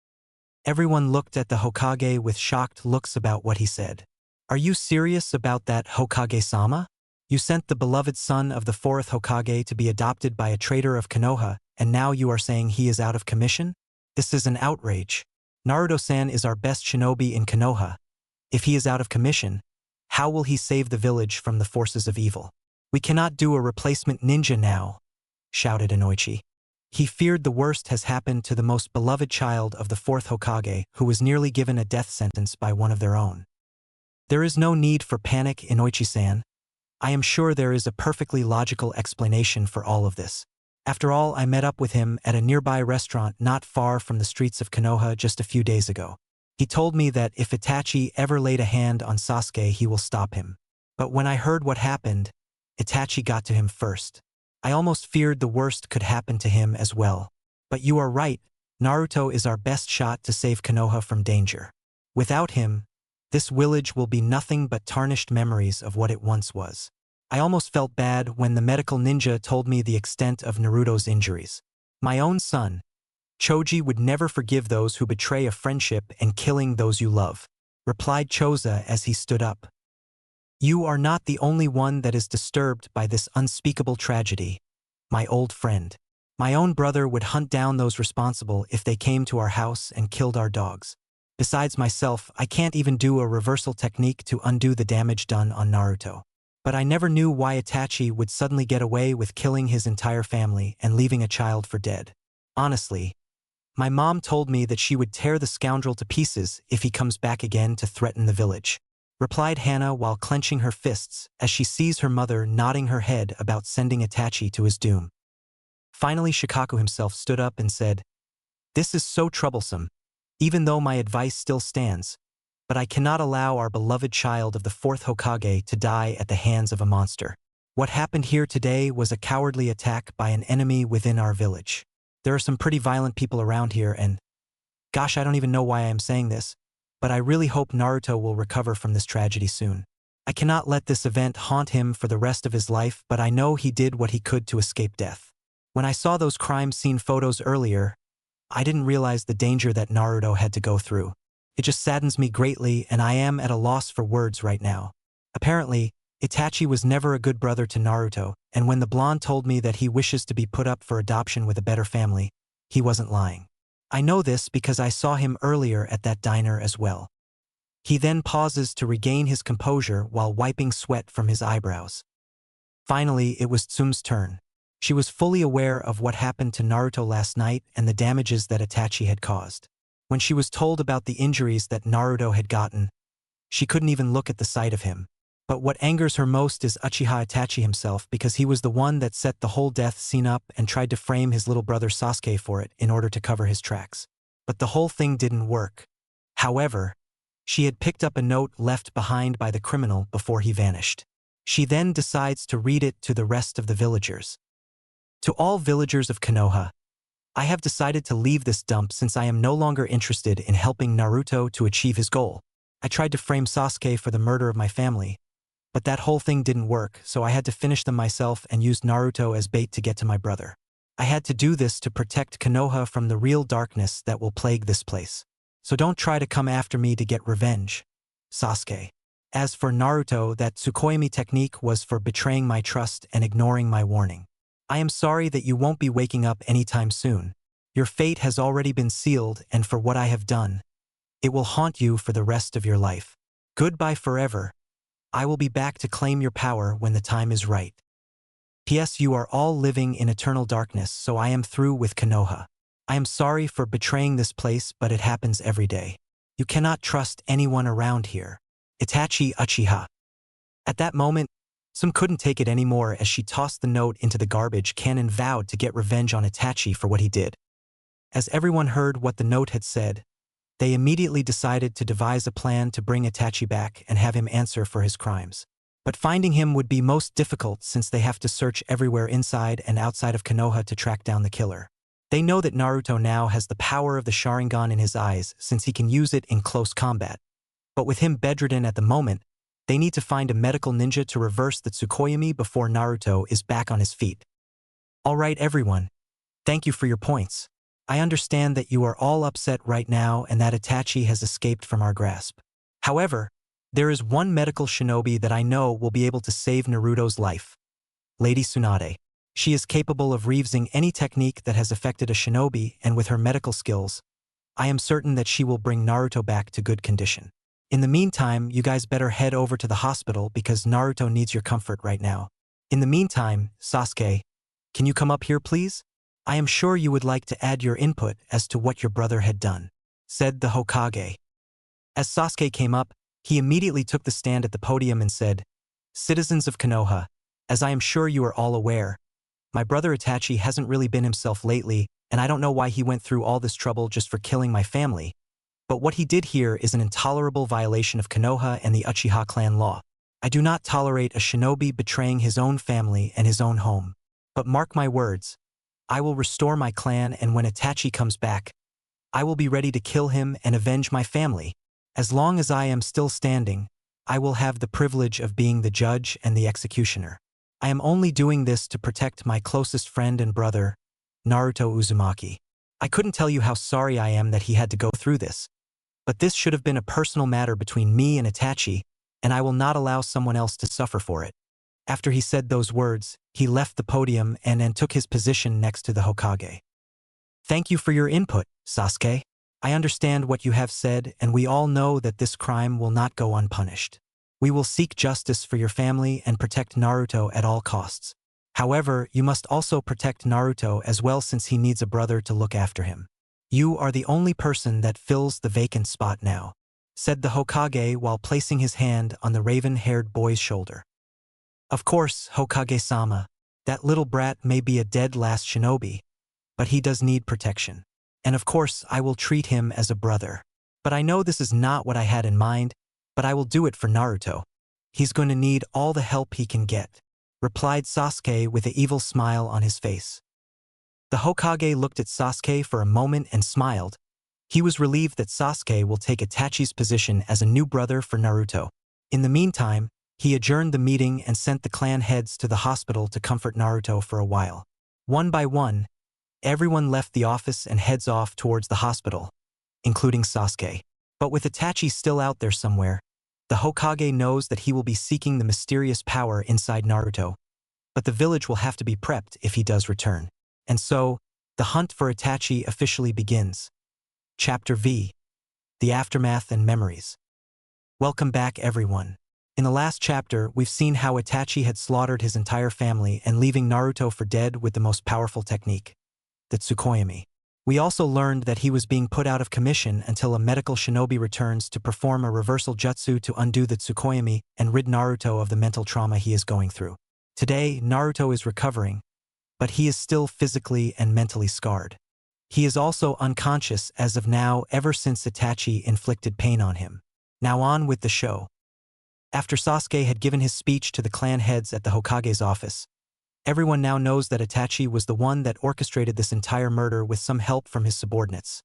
Everyone looked at the Hokage with shocked looks about what he said. "Are you serious about that, Hokage-sama? You sent the beloved son of the fourth Hokage to be adopted by a traitor of Konoha, and now you are saying he is out of commission? This is an outrage. Naruto-san is our best shinobi in Konoha. If he is out of commission, how will he save the village from the forces of evil? We cannot do a replacement ninja now," shouted Inoichi. He feared the worst has happened to the most beloved child of the fourth Hokage, who was nearly given a death sentence by one of their own. "There is no need for panic, Inoichi-san. I am sure there is a perfectly logical explanation for all of this. After all, I met up with him at a nearby restaurant not far from the streets of Konoha just a few days ago. He told me that if Itachi ever laid a hand on Sasuke, he will stop him. But when I heard what happened, Itachi got to him first. I almost feared the worst could happen to him as well. But you are right, Naruto is our best shot to save Konoha from danger. Without him, this village will be nothing but tarnished memories of what it once was." I almost felt bad when the medical ninja told me the extent of Naruto's injuries. My own son, Choji, would never forgive those who betray a friendship and killing those you love, replied Choza as he stood up. "You are not the only one that is disturbed by this unspeakable tragedy, my old friend. My own brother would hunt down those responsible if they came to our house and killed our dogs. Besides myself, I can't even do a reversal technique to undo the damage done on Naruto. But I never knew why Itachi would suddenly get away with killing his entire family and leaving a child for dead. Honestly, my mom told me that she would tear the scoundrel to pieces if he comes back again to threaten the village," replied Hana while clenching her fists as she sees her mother nodding her head about sending Itachi to his doom. Finally, Shikaku himself stood up and said, "This is so troublesome, even though my advice still stands. But I cannot allow our beloved child of the fourth Hokage to die at the hands of a monster. What happened here today was a cowardly attack by an enemy within our village. There are some pretty violent people around here and, gosh, I don't even know why I am saying this, but I really hope Naruto will recover from this tragedy soon. I cannot let this event haunt him for the rest of his life, but I know he did what he could to escape death. When I saw those crime scene photos earlier, I didn't realize the danger that Naruto had to go through. It just saddens me greatly, and I am at a loss for words right now. Apparently, Itachi was never a good brother to Naruto, and when the blonde told me that he wishes to be put up for adoption with a better family, he wasn't lying. I know this because I saw him earlier at that diner as well. He then pauses to regain his composure while wiping sweat from his eyebrows. Finally, it was Tsum's turn. She was fully aware of what happened to Naruto last night and the damages that Itachi had caused. When she was told about the injuries that Naruto had gotten, she couldn't even look at the sight of him. But what angers her most is Uchiha Itachi himself, because he was the one that set the whole death scene up and tried to frame his little brother Sasuke for it in order to cover his tracks. But the whole thing didn't work. However, she had picked up a note left behind by the criminal before he vanished. She then decides to read it to the rest of the villagers. To all villagers of Konoha, I have decided to leave this dump since I am no longer interested in helping Naruto to achieve his goal. I tried to frame Sasuke for the murder of my family, but that whole thing didn't work, so I had to finish them myself and used Naruto as bait to get to my brother. I had to do this to protect Konoha from the real darkness that will plague this place. So don't try to come after me to get revenge, Sasuke. As for Naruto, that Tsukuyomi technique was for betraying my trust and ignoring my warning. I am sorry that you won't be waking up anytime soon. Your fate has already been sealed, and for what I have done, it will haunt you for the rest of your life. Goodbye forever. I will be back to claim your power when the time is right. P.S. You are all living in eternal darkness, so I am through with Konoha. I am sorry for betraying this place, but it happens every day. You cannot trust anyone around here. Itachi Uchiha. At that moment, Tsum couldn't take it anymore as she tossed the note into the garbage can and vowed to get revenge on Itachi for what he did. As everyone heard what the note had said, they immediately decided to devise a plan to bring Itachi back and have him answer for his crimes. But finding him would be most difficult since they have to search everywhere inside and outside of Konoha to track down the killer. They know that Naruto now has the power of the Sharingan in his eyes since he can use it in close combat. But with him bedridden at the moment, they need to find a medical ninja to reverse the Tsukuyomi before Naruto is back on his feet. Alright everyone, thank you for your points. I understand that you are all upset right now and that Itachi has escaped from our grasp. However, there is one medical shinobi that I know will be able to save Naruto's life. Lady Tsunade. She is capable of reversing any technique that has affected a shinobi, and with her medical skills, I am certain that she will bring Naruto back to good condition. In the meantime, you guys better head over to the hospital because Naruto needs your comfort right now. In the meantime, Sasuke, can you come up here please? I am sure you would like to add your input as to what your brother had done, said the Hokage. As Sasuke came up, he immediately took the stand at the podium and said, Citizens of Konoha, as I am sure you are all aware, my brother Itachi hasn't really been himself lately, and I don't know why he went through all this trouble just for killing my family. But what he did here is an intolerable violation of Konoha and the Uchiha clan law. I do not tolerate a shinobi betraying his own family and his own home. But mark my words, I will restore my clan, and when Itachi comes back, I will be ready to kill him and avenge my family. As long as I am still standing, I will have the privilege of being the judge and the executioner. I am only doing this to protect my closest friend and brother, Naruto Uzumaki. I couldn't tell you how sorry I am that he had to go through this. But this should have been a personal matter between me and Itachi, and I will not allow someone else to suffer for it. After he said those words, he left the podium and took his position next to the Hokage. Thank you for your input, Sasuke. I understand what you have said, and we all know that this crime will not go unpunished. We will seek justice for your family and protect Naruto at all costs. However, you must also protect Naruto as well since he needs a brother to look after him. You are the only person that fills the vacant spot now, said the Hokage while placing his hand on the raven-haired boy's shoulder. Of course, Hokage-sama, that little brat may be a dead last shinobi, but he does need protection. And of course, I will treat him as a brother. But I know this is not what I had in mind, but I will do it for Naruto. He's going to need all the help he can get, replied Sasuke with an evil smile on his face. The Hokage looked at Sasuke for a moment and smiled. He was relieved that Sasuke will take Itachi's position as a new brother for Naruto. In the meantime, he adjourned the meeting and sent the clan heads to the hospital to comfort Naruto for a while. One by one, Everyone left the office and heads off towards the hospital, including Sasuke. But with Itachi still out there somewhere, the Hokage knows that he will be seeking the mysterious power inside Naruto. But the village will have to be prepped if he does return. And so, the hunt for Itachi officially begins. Chapter V. The Aftermath and Memories. Welcome back, everyone. In the last chapter, we've seen how Itachi had slaughtered his entire family and leaving Naruto for dead with the most powerful technique, the Tsukuyomi. We also learned that he was being put out of commission until a medical shinobi returns to perform a reversal jutsu to undo the Tsukuyomi and rid Naruto of the mental trauma he is going through. Today, Naruto is recovering, but he is still physically and mentally scarred. He is also unconscious as of now ever since Itachi inflicted pain on him. Now on with the show. After Sasuke had given his speech to the clan heads at the Hokage's office, everyone now knows that Itachi was the one that orchestrated this entire murder with some help from his subordinates,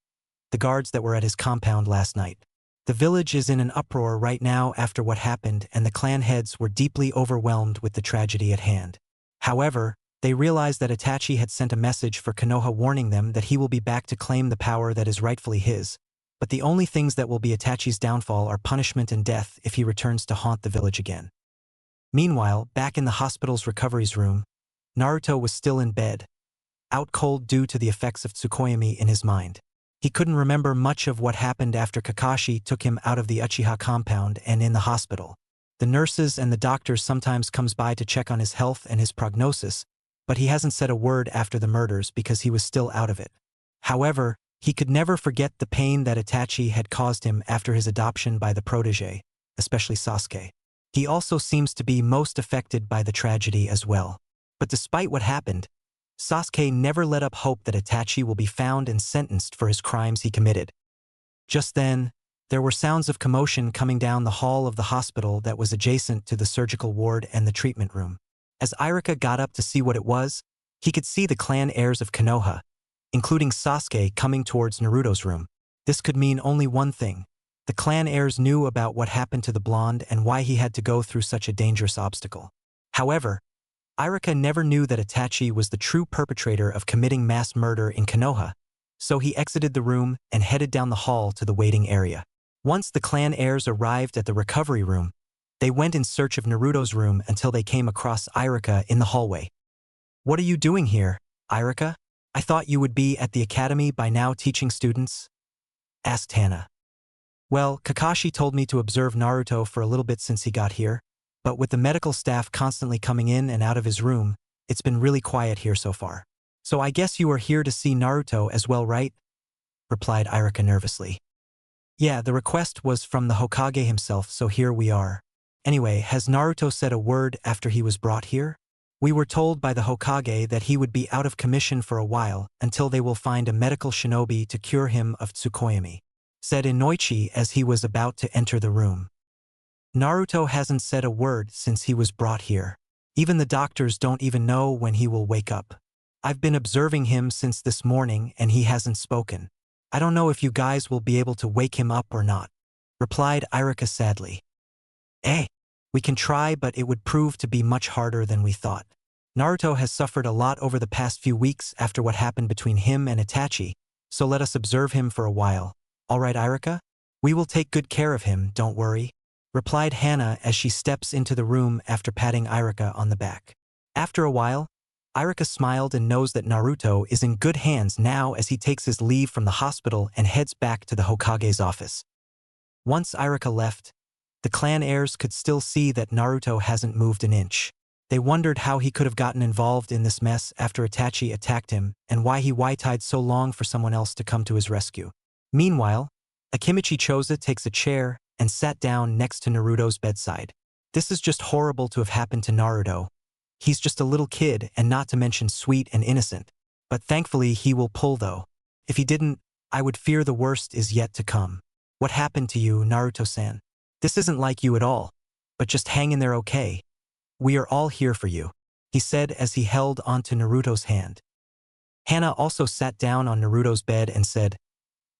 the guards that were at his compound last night. The village is in an uproar right now after what happened, and the clan heads were deeply overwhelmed with the tragedy at hand. However, they realized that Itachi had sent a message for Konoha warning them that he will be back to claim the power that is rightfully his. But the only things that will be Itachi's downfall are punishment and death if he returns to haunt the village again. Meanwhile, back in the hospital's recoveries room, Naruto was still in bed, out cold due to the effects of Tsukuyomi in his mind. He couldn't remember much of what happened after Kakashi took him out of the Uchiha compound and in the hospital. The nurses and the doctors sometimes comes by to check on his health and his prognosis, but he hasn't said a word after the murders because he was still out of it. However, he could never forget the pain that Itachi had caused him after his adoption by the protege, especially Sasuke. He also seems to be most affected by the tragedy as well. But despite what happened, Sasuke never let up hope that Itachi will be found and sentenced for his crimes he committed. Just then, there were sounds of commotion coming down the hall of the hospital that was adjacent to the surgical ward and the treatment room. As Irika got up to see what it was, he could see the clan heirs of Konoha, including Sasuke, coming towards Naruto's room. This could mean only one thing. The clan heirs knew about what happened to the blonde and why he had to go through such a dangerous obstacle. However, Irika never knew that Itachi was the true perpetrator of committing mass murder in Konoha, so he exited the room and headed down the hall to the waiting area. Once the clan heirs arrived at the recovery room, they went in search of Naruto's room until they came across Irika in the hallway. "What are you doing here, Irika? I thought you would be at the academy by now teaching students?" asked Hana. "Well, Kakashi told me to observe Naruto for a little bit since he got here, but with the medical staff constantly coming in and out of his room, it's been really quiet here so far. So I guess you are here to see Naruto as well, right?" replied Irika nervously. "Yeah, the request was from the Hokage himself, so here we are. Anyway, has Naruto said a word after he was brought here? We were told by the Hokage that he would be out of commission for a while until they will find a medical shinobi to cure him of Tsukuyomi," said Inoichi as he was about to enter the room. "Naruto hasn't said a word since he was brought here. Even the doctors don't even know when he will wake up. I've been observing him since this morning and he hasn't spoken. I don't know if you guys will be able to wake him up or not," replied Irika sadly. We can try, but it would prove to be much harder than we thought. Naruto has suffered a lot over the past few weeks after what happened between him and Itachi, so let us observe him for a while. All right, Irika? We will take good care of him, don't worry," replied Hana as she steps into the room after patting Irika on the back. After a while, Irika smiled and knows that Naruto is in good hands now as he takes his leave from the hospital and heads back to the Hokage's office. Once Irika left, the clan heirs could still see that Naruto hasn't moved an inch. They wondered how he could have gotten involved in this mess after Itachi attacked him and why he waited so long for someone else to come to his rescue. Meanwhile, Akimichi Choza takes a chair and sat down next to Naruto's bedside. This is just horrible to have happened to Naruto. He's just a little kid and not to mention sweet and innocent. But thankfully he will pull though. If he didn't, I would fear the worst is yet to come. What happened to you, Naruto-san? This isn't like you at all. But just hang in there, okay? We are all here for you," he said as he held onto Naruto's hand. Hana also sat down on Naruto's bed and said,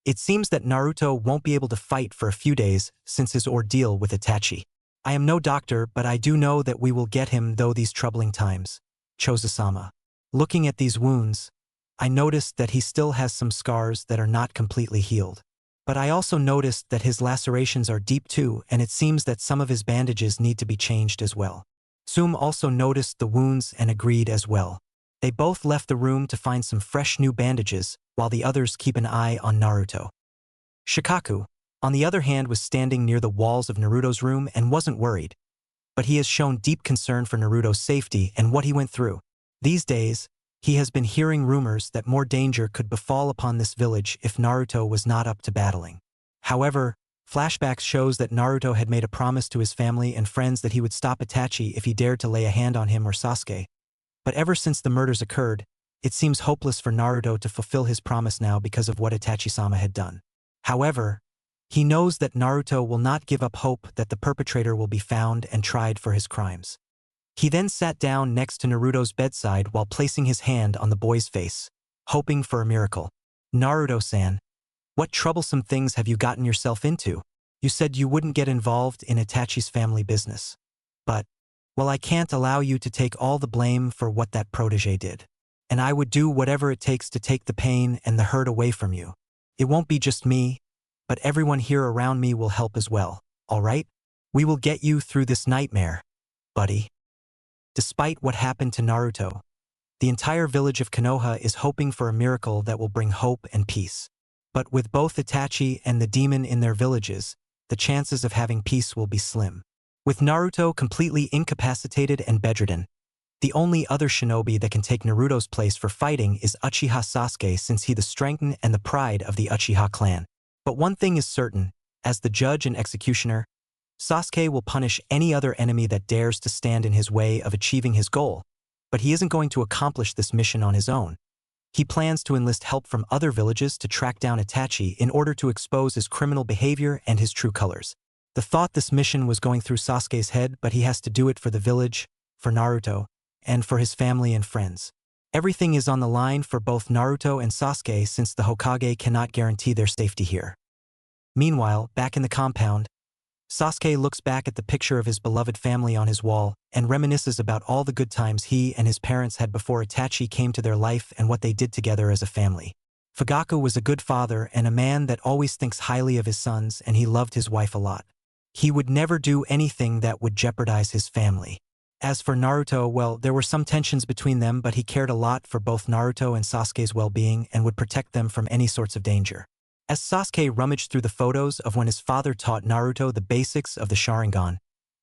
"It seems that Naruto won't be able to fight for a few days since his ordeal with Itachi. I am no doctor, but I do know that we will get him through these troubling times, Choza-sama. Looking at these wounds, I noticed that he still has some scars that are not completely healed. But I also noticed that his lacerations are deep too, and it seems that some of his bandages need to be changed as well. Sum also noticed the wounds and agreed as well. They both left the room to find some fresh new bandages, while the others keep an eye on Naruto. Shikaku, on the other hand, was standing near the walls of Naruto's room and wasn't worried. But he has shown deep concern for Naruto's safety and what he went through. These days, he has been hearing rumors that more danger could befall upon this village if Naruto was not up to battling. However, flashbacks shows that Naruto had made a promise to his family and friends that he would stop Itachi if he dared to lay a hand on him or Sasuke. But ever since the murders occurred, it seems hopeless for Naruto to fulfill his promise now because of what Itachi-sama had done. However, he knows that Naruto will not give up hope that the perpetrator will be found and tried for his crimes. He then sat down next to Naruto's bedside while placing his hand on the boy's face, hoping for a miracle. Naruto-san, what troublesome things have you gotten yourself into? You said you wouldn't get involved in Itachi's family business. But, well, I can't allow you to take all the blame for what that protege did. And I would do whatever it takes to take the pain and the hurt away from you. It won't be just me, but everyone here around me will help as well, all right? We will get you through this nightmare, buddy. Despite what happened to Naruto, the entire village of Konoha is hoping for a miracle that will bring hope and peace. But with both Itachi and the demon in their villages, the chances of having peace will be slim. With Naruto completely incapacitated and bedridden, the only other shinobi that can take Naruto's place for fighting is Uchiha Sasuke, since he the strength and the pride of the Uchiha clan. But one thing is certain, as the judge and executioner, Sasuke will punish any other enemy that dares to stand in his way of achieving his goal, but he isn't going to accomplish this mission on his own. He plans to enlist help from other villages to track down Itachi in order to expose his criminal behavior and his true colors. The thought this mission was going through Sasuke's head, but he has to do it for the village, for Naruto, and for his family and friends. Everything is on the line for both Naruto and Sasuke, since the Hokage cannot guarantee their safety here. Meanwhile, back in the compound, Sasuke looks back at the picture of his beloved family on his wall and reminisces about all the good times he and his parents had before Itachi came to their life and what they did together as a family. Fugaku was a good father and a man that always thinks highly of his sons, and he loved his wife a lot. He would never do anything that would jeopardize his family. As for Naruto, well, there were some tensions between them, but he cared a lot for both Naruto and Sasuke's well-being and would protect them from any sorts of danger. As Sasuke rummaged through the photos of when his father taught Naruto the basics of the Sharingan,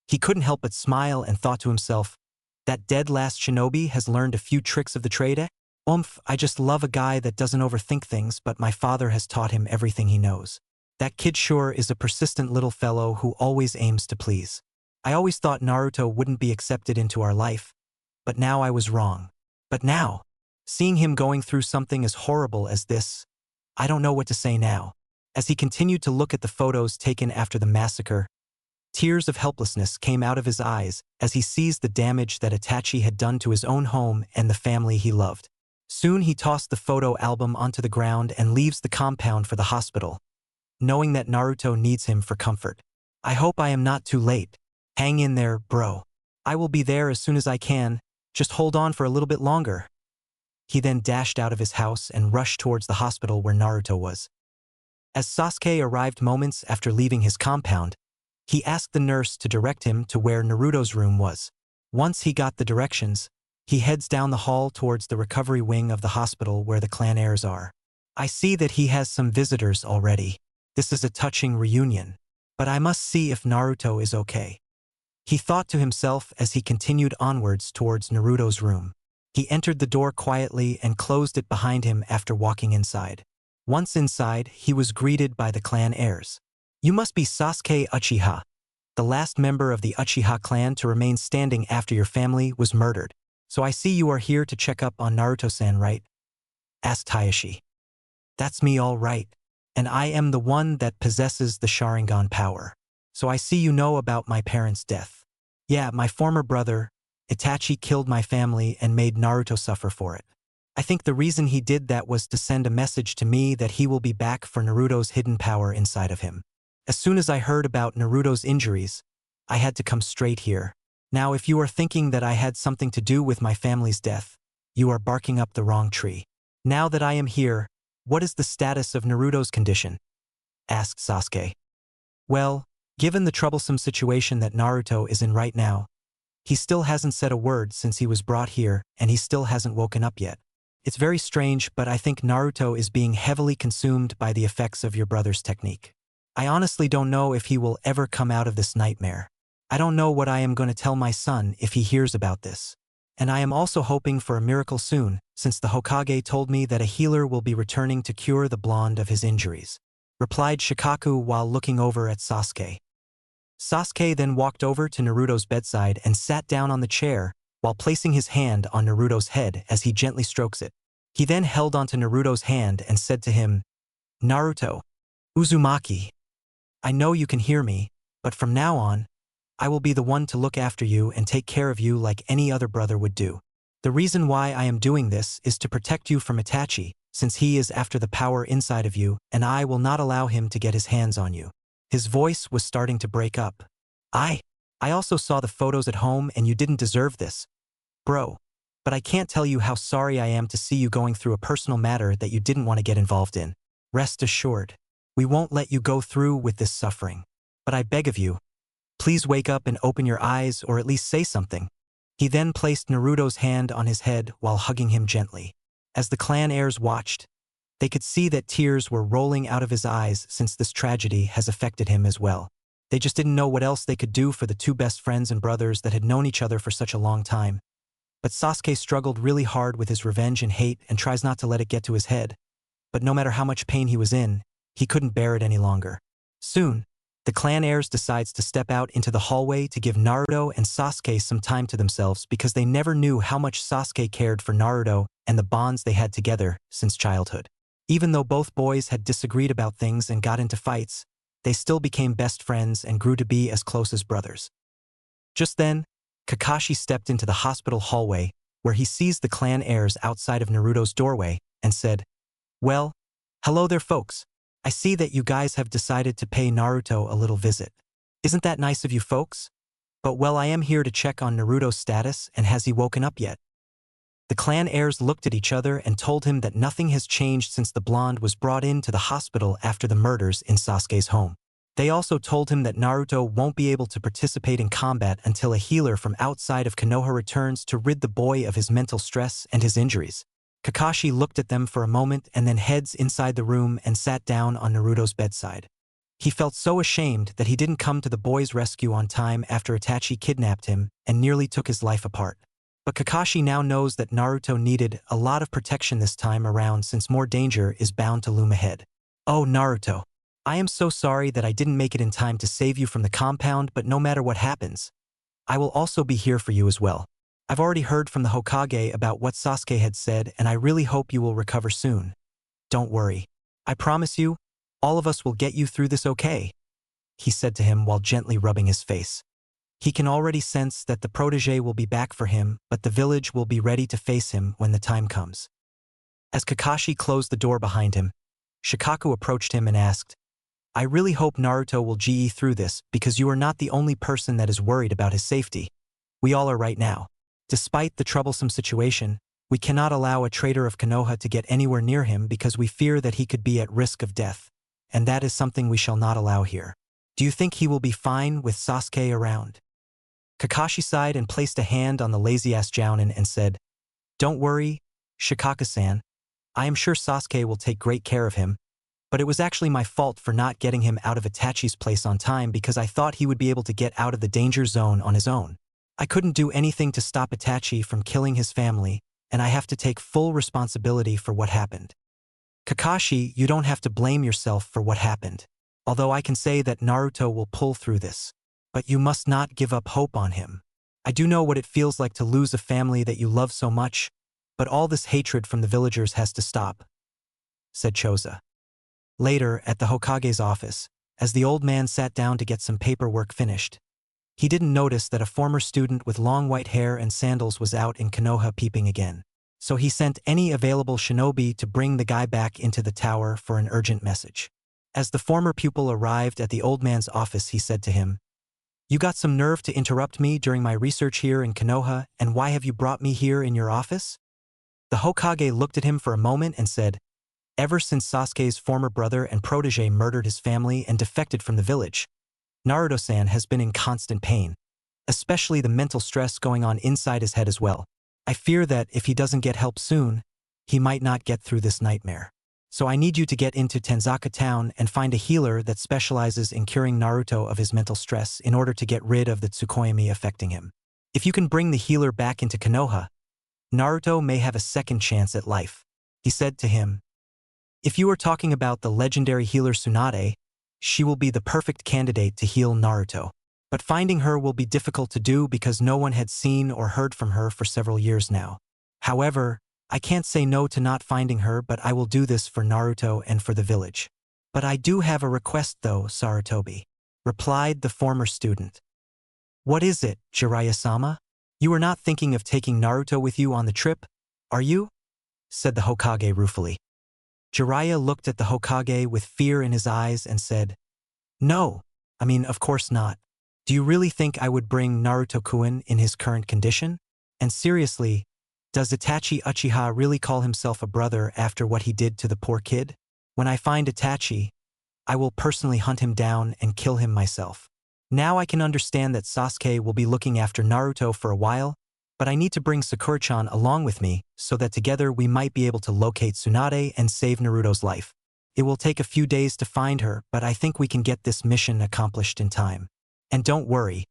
he couldn't help but smile and thought to himself, that dead last shinobi has learned a few tricks of the trade. I just love a guy that doesn't overthink things, but my father has taught him everything he knows. That kid sure is a persistent little fellow who always aims to please. I always thought Naruto wouldn't be accepted into our life, but now I was wrong. But now, seeing him going through something as horrible as this, I don't know what to say now. As he continued to look at the photos taken after the massacre, tears of helplessness came out of his eyes as he sees the damage that Itachi had done to his own home and the family he loved. Soon he tossed the photo album onto the ground and leaves the compound for the hospital, knowing that Naruto needs him for comfort. I hope I am not too late. Hang in there, bro. I will be there as soon as I can. Just hold on for a little bit longer. He then dashed out of his house and rushed towards the hospital where Naruto was. As Sasuke arrived moments after leaving his compound, he asked the nurse to direct him to where Naruto's room was. Once he got the directions, he heads down the hall towards the recovery wing of the hospital where the clan heirs are. I see that he has some visitors already. This is a touching reunion, but I must see if Naruto is okay. He thought to himself as he continued onwards towards Naruto's room. He entered the door quietly and closed it behind him after walking inside. Once inside, he was greeted by the clan heirs. You must be Sasuke Uchiha, the last member of the Uchiha clan to remain standing after your family was murdered. So I see you are here to check up on Naruto-san, right? Asked Hayashi. That's me, all right. And I am the one that possesses the Sharingan power. So I see you know about my parents' death. Yeah, my former brother, Itachi, killed my family and made Naruto suffer for it. I think the reason he did that was to send a message to me that he will be back for Naruto's hidden power inside of him. As soon as I heard about Naruto's injuries, I had to come straight here. Now, if you are thinking that I had something to do with my family's death, you are barking up the wrong tree. Now that I am here, what is the status of Naruto's condition? Asked Sasuke. Well, given the troublesome situation that Naruto is in right now, he still hasn't said a word since he was brought here and he still hasn't woken up yet. It's very strange, but I think Naruto is being heavily consumed by the effects of your brother's technique. I honestly don't know if he will ever come out of this nightmare. I don't know what I am going to tell my son if he hears about this. And I am also hoping for a miracle soon, since the Hokage told me that a healer will be returning to cure the blonde of his injuries, replied Shikaku while looking over at Sasuke. Sasuke then walked over to Naruto's bedside and sat down on the chair while placing his hand on Naruto's head as he gently strokes it. He then held onto Naruto's hand and said to him, Naruto, Uzumaki, I know you can hear me, but from now on, I will be the one to look after you and take care of you like any other brother would do. The reason why I am doing this is to protect you from Itachi, since he is after the power inside of you, and I will not allow him to get his hands on you. His voice was starting to break up. I also saw the photos at home and you didn't deserve this, bro. But I can't tell you how sorry I am to see you going through a personal matter that you didn't want to get involved in. Rest assured, we won't let you go through with this suffering. But I beg of you, please wake up and open your eyes or at least say something. He then placed Naruto's hand on his head while hugging him gently. As the clan heirs watched, they could see that tears were rolling out of his eyes since this tragedy has affected him as well. They just didn't know what else they could do for the two best friends and brothers that had known each other for such a long time. But Sasuke struggled really hard with his revenge and hate and tries not to let it get to his head. But no matter how much pain he was in, he couldn't bear it any longer. Soon, the clan heirs decides to step out into the hallway to give Naruto and Sasuke some time to themselves because they never knew how much Sasuke cared for Naruto and the bonds they had together since childhood. Even though both boys had disagreed about things and got into fights, they still became best friends and grew to be as close as brothers. Just then, Kakashi stepped into the hospital hallway where he sees the clan heirs outside of Naruto's doorway and said, Well, hello there folks. I see that you guys have decided to pay Naruto a little visit. Isn't that nice of you folks? But well, I am here to check on Naruto's status and has he woken up yet? The clan heirs looked at each other and told him that nothing has changed since the blonde was brought into the hospital after the murders in Sasuke's home. They also told him that Naruto won't be able to participate in combat until a healer from outside of Konoha returns to rid the boy of his mental stress and his injuries. Kakashi looked at them for a moment and then heads inside the room and sat down on Naruto's bedside. He felt so ashamed that he didn't come to the boy's rescue on time after Itachi kidnapped him and nearly took his life apart. But Kakashi now knows that Naruto needed a lot of protection this time around since more danger is bound to loom ahead. Oh Naruto, I am so sorry that I didn't make it in time to save you from the compound, but no matter what happens, I will also be here for you as well. I've already heard from the Hokage about what Sasuke had said and I really hope you will recover soon. Don't worry. I promise you, all of us will get you through this okay, he said to him while gently rubbing his face. He can already sense that the protege will be back for him, but the village will be ready to face him when the time comes. As Kakashi closed the door behind him, Shikaku approached him and asked, I really hope Naruto will GE through this because you are not the only person that is worried about his safety. We all are right now. Despite the troublesome situation, we cannot allow a traitor of Konoha to get anywhere near him because we fear that he could be at risk of death, and that is something we shall not allow here. Do you think he will be fine with Sasuke around? Kakashi sighed and placed a hand on the lazy-ass Jounin and said, Don't worry, Shikaka-san. I am sure Sasuke will take great care of him, but it was actually my fault for not getting him out of Itachi's place on time because I thought he would be able to get out of the danger zone on his own. I couldn't do anything to stop Itachi from killing his family, and I have to take full responsibility for what happened. Kakashi, you don't have to blame yourself for what happened. Although I can say that Naruto will pull through this. But you must not give up hope on him. I do know what it feels like to lose a family that you love so much, but all this hatred from the villagers has to stop, said Choza. Later, at the Hokage's office, as the old man sat down to get some paperwork finished, he didn't notice that a former student with long white hair and sandals was out in Konoha peeping again. So he sent any available shinobi to bring the guy back into the tower for an urgent message. As the former pupil arrived at the old man's office, he said to him, You got some nerve to interrupt me during my research here in Konoha, and why have you brought me here in your office? The Hokage looked at him for a moment and said, "Ever since Sasuke's former brother and protege murdered his family and defected from the village, Naruto-san has been in constant pain, especially the mental stress going on inside his head as well. I fear that if he doesn't get help soon, he might not get through this nightmare. So I need you to get into Tenzaka town and find a healer that specializes in curing Naruto of his mental stress in order to get rid of the Tsukuyomi affecting him. If you can bring the healer back into Konoha, Naruto may have a second chance at life," he said to him. "If you are talking about the legendary healer Tsunade, she will be the perfect candidate to heal Naruto. But finding her will be difficult to do because no one had seen or heard from her for several years now. However, I can't say no to not finding her, but I will do this for Naruto and for the village. But I do have a request though, Sarutobi," replied the former student. "What is it, Jiraiya-sama? You are not thinking of taking Naruto with you on the trip, are you?" said the Hokage ruefully. Jiraiya looked at the Hokage with fear in his eyes and said, "No, of course not. Do you really think I would bring Naruto-kun in his current condition? And seriously, does Itachi Uchiha really call himself a brother after what he did to the poor kid? When I find Itachi, I will personally hunt him down and kill him myself. Now I can understand that Sasuke will be looking after Naruto for a while, but I need to bring Sakura-chan along with me so that together we might be able to locate Tsunade and save Naruto's life. It will take a few days to find her, but I think we can get this mission accomplished in time. And don't worry,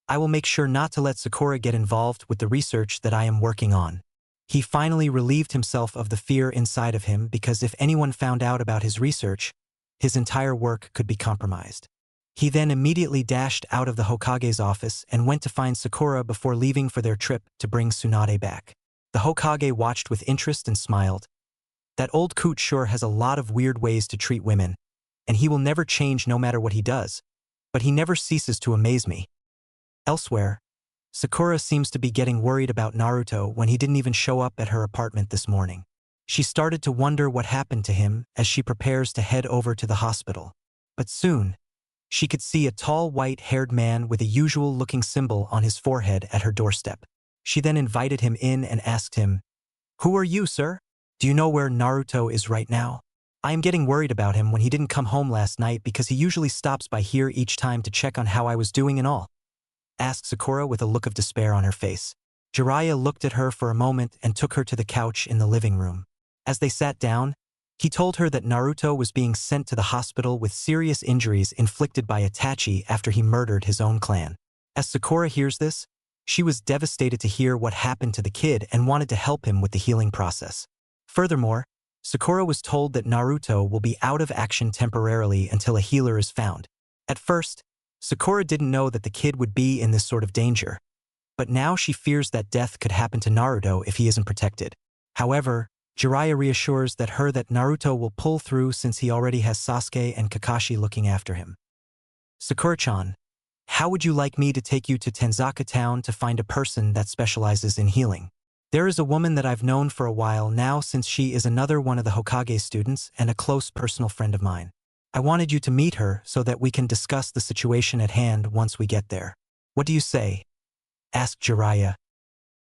I will make sure not to let Sakura get involved with the research that I am working on." He finally relieved himself of the fear inside of him because if anyone found out about his research, his entire work could be compromised. He then immediately dashed out of the Hokage's office and went to find Sakura before leaving for their trip to bring Tsunade back. The Hokage watched with interest and smiled. That old coot sure has a lot of weird ways to treat women, and he will never change no matter what he does, but he never ceases to amaze me. Elsewhere, Sakura seems to be getting worried about Naruto when he didn't even show up at her apartment this morning. She started to wonder what happened to him as she prepares to head over to the hospital. But soon, she could see a tall white-haired man with a usual-looking symbol on his forehead at her doorstep. She then invited him in and asked him, "Who are you, sir? Do you know where Naruto is right now? I am getting worried about him when he didn't come home last night because he usually stops by here each time to check on how I was doing and all," asked Sakura with a look of despair on her face. Jiraiya looked at her for a moment and took her to the couch in the living room. As they sat down, he told her that Naruto was being sent to the hospital with serious injuries inflicted by Itachi after he murdered his own clan. As Sakura hears this, she was devastated to hear what happened to the kid and wanted to help him with the healing process. Furthermore, Sakura was told that Naruto will be out of action temporarily until a healer is found. At first, Sakura didn't know that the kid would be in this sort of danger, but now she fears that death could happen to Naruto if he isn't protected. However, Jiraiya reassures that Naruto will pull through since he already has Sasuke and Kakashi looking after him. "Sakura-chan, how would you like me to take you to Tenzaka town to find a person that specializes in healing? There is a woman that I've known for a while now since she is another one of the Hokage students and a close personal friend of mine. I wanted you to meet her so that we can discuss the situation at hand once we get there. What do you say?" asked Jiraiya.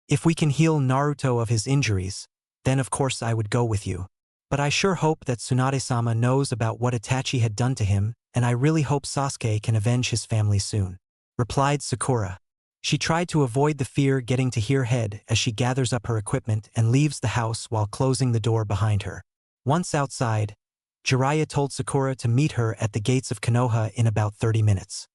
"If we can heal Naruto of his injuries, then of course I would go with you. But I sure hope that Tsunade-sama knows about what Itachi had done to him, and I really hope Sasuke can avenge his family soon," replied Sakura. She tried to avoid the fear getting to her head as she gathers up her equipment and leaves the house while closing the door behind her. Once outside, Jiraiya told Sakura to meet her at the gates of Konoha in about 30 minutes.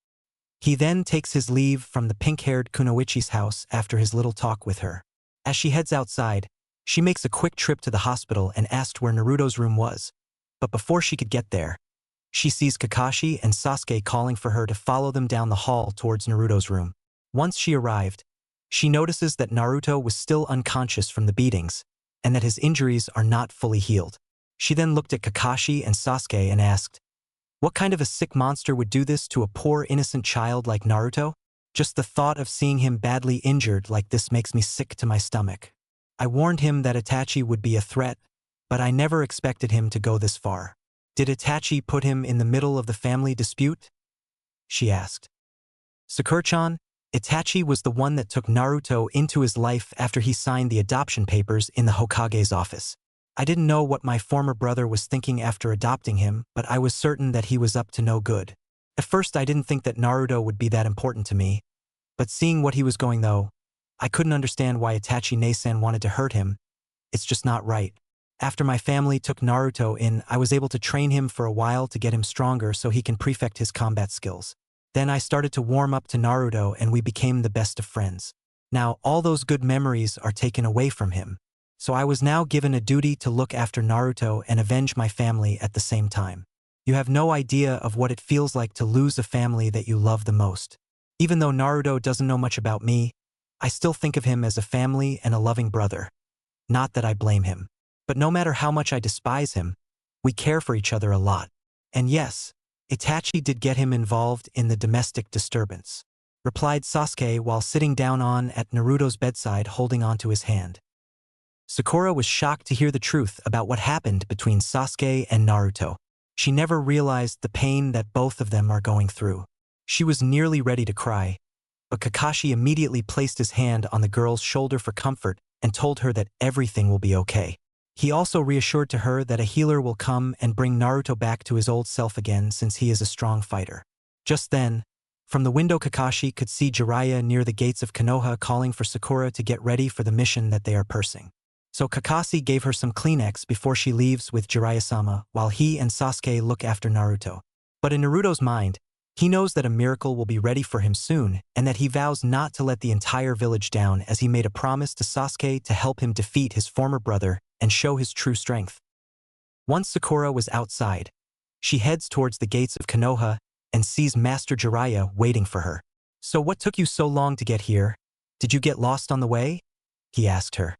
He then takes his leave from the pink-haired Kunoichi's house after his little talk with her. As she heads outside, she makes a quick trip to the hospital and asked where Naruto's room was. But before she could get there, she sees Kakashi and Sasuke calling for her to follow them down the hall towards Naruto's room. Once she arrived, she notices that Naruto was still unconscious from the beatings, and that his injuries are not fully healed. She then looked at Kakashi and Sasuke and asked, "What kind of a sick monster would do this to a poor innocent child like Naruto? Just the thought of seeing him badly injured like this makes me sick to my stomach. I warned him that Itachi would be a threat, but I never expected him to go this far. Did Itachi put him in the middle of the family dispute?" she asked. "Sakura-chan, Itachi was the one that took Naruto into his life after he signed the adoption papers in the Hokage's office. I didn't know what my former brother was thinking after adopting him, but I was certain that he was up to no good. At first I didn't think that Naruto would be that important to me, but seeing what he was going though, I couldn't understand why Itachi Nasan wanted to hurt him. It's just not right. After my family took Naruto in, I was able to train him for a while to get him stronger so he can perfect his combat skills. Then I started to warm up to Naruto and we became the best of friends. Now all those good memories are taken away from him. So I was now given a duty to look after Naruto and avenge my family at the same time. You have no idea of what it feels like to lose a family that you love the most. Even though Naruto doesn't know much about me, I still think of him as a family and a loving brother. Not that I blame him. But no matter how much I despise him, we care for each other a lot. And yes, Itachi did get him involved in the domestic disturbance, replied Sasuke while sitting down at Naruto's bedside holding onto his hand. Sakura was shocked to hear the truth about what happened between Sasuke and Naruto. She never realized the pain that both of them are going through. She was nearly ready to cry, but Kakashi immediately placed his hand on the girl's shoulder for comfort and told her that everything will be okay. He also reassured to her that a healer will come and bring Naruto back to his old self again since he is a strong fighter. Just then, from the window Kakashi could see Jiraiya near the gates of Konoha calling for Sakura to get ready for the mission that they are pursuing. So Kakashi gave her some Kleenex before she leaves with Jiraiya-sama while he and Sasuke look after Naruto. But in Naruto's mind, he knows that a miracle will be ready for him soon and that he vows not to let the entire village down as he made a promise to Sasuke to help him defeat his former brother and show his true strength. Once Sakura was outside, she heads towards the gates of Konoha and sees Master Jiraiya waiting for her. "So what took you so long to get here? Did you get lost on the way?" he asked her.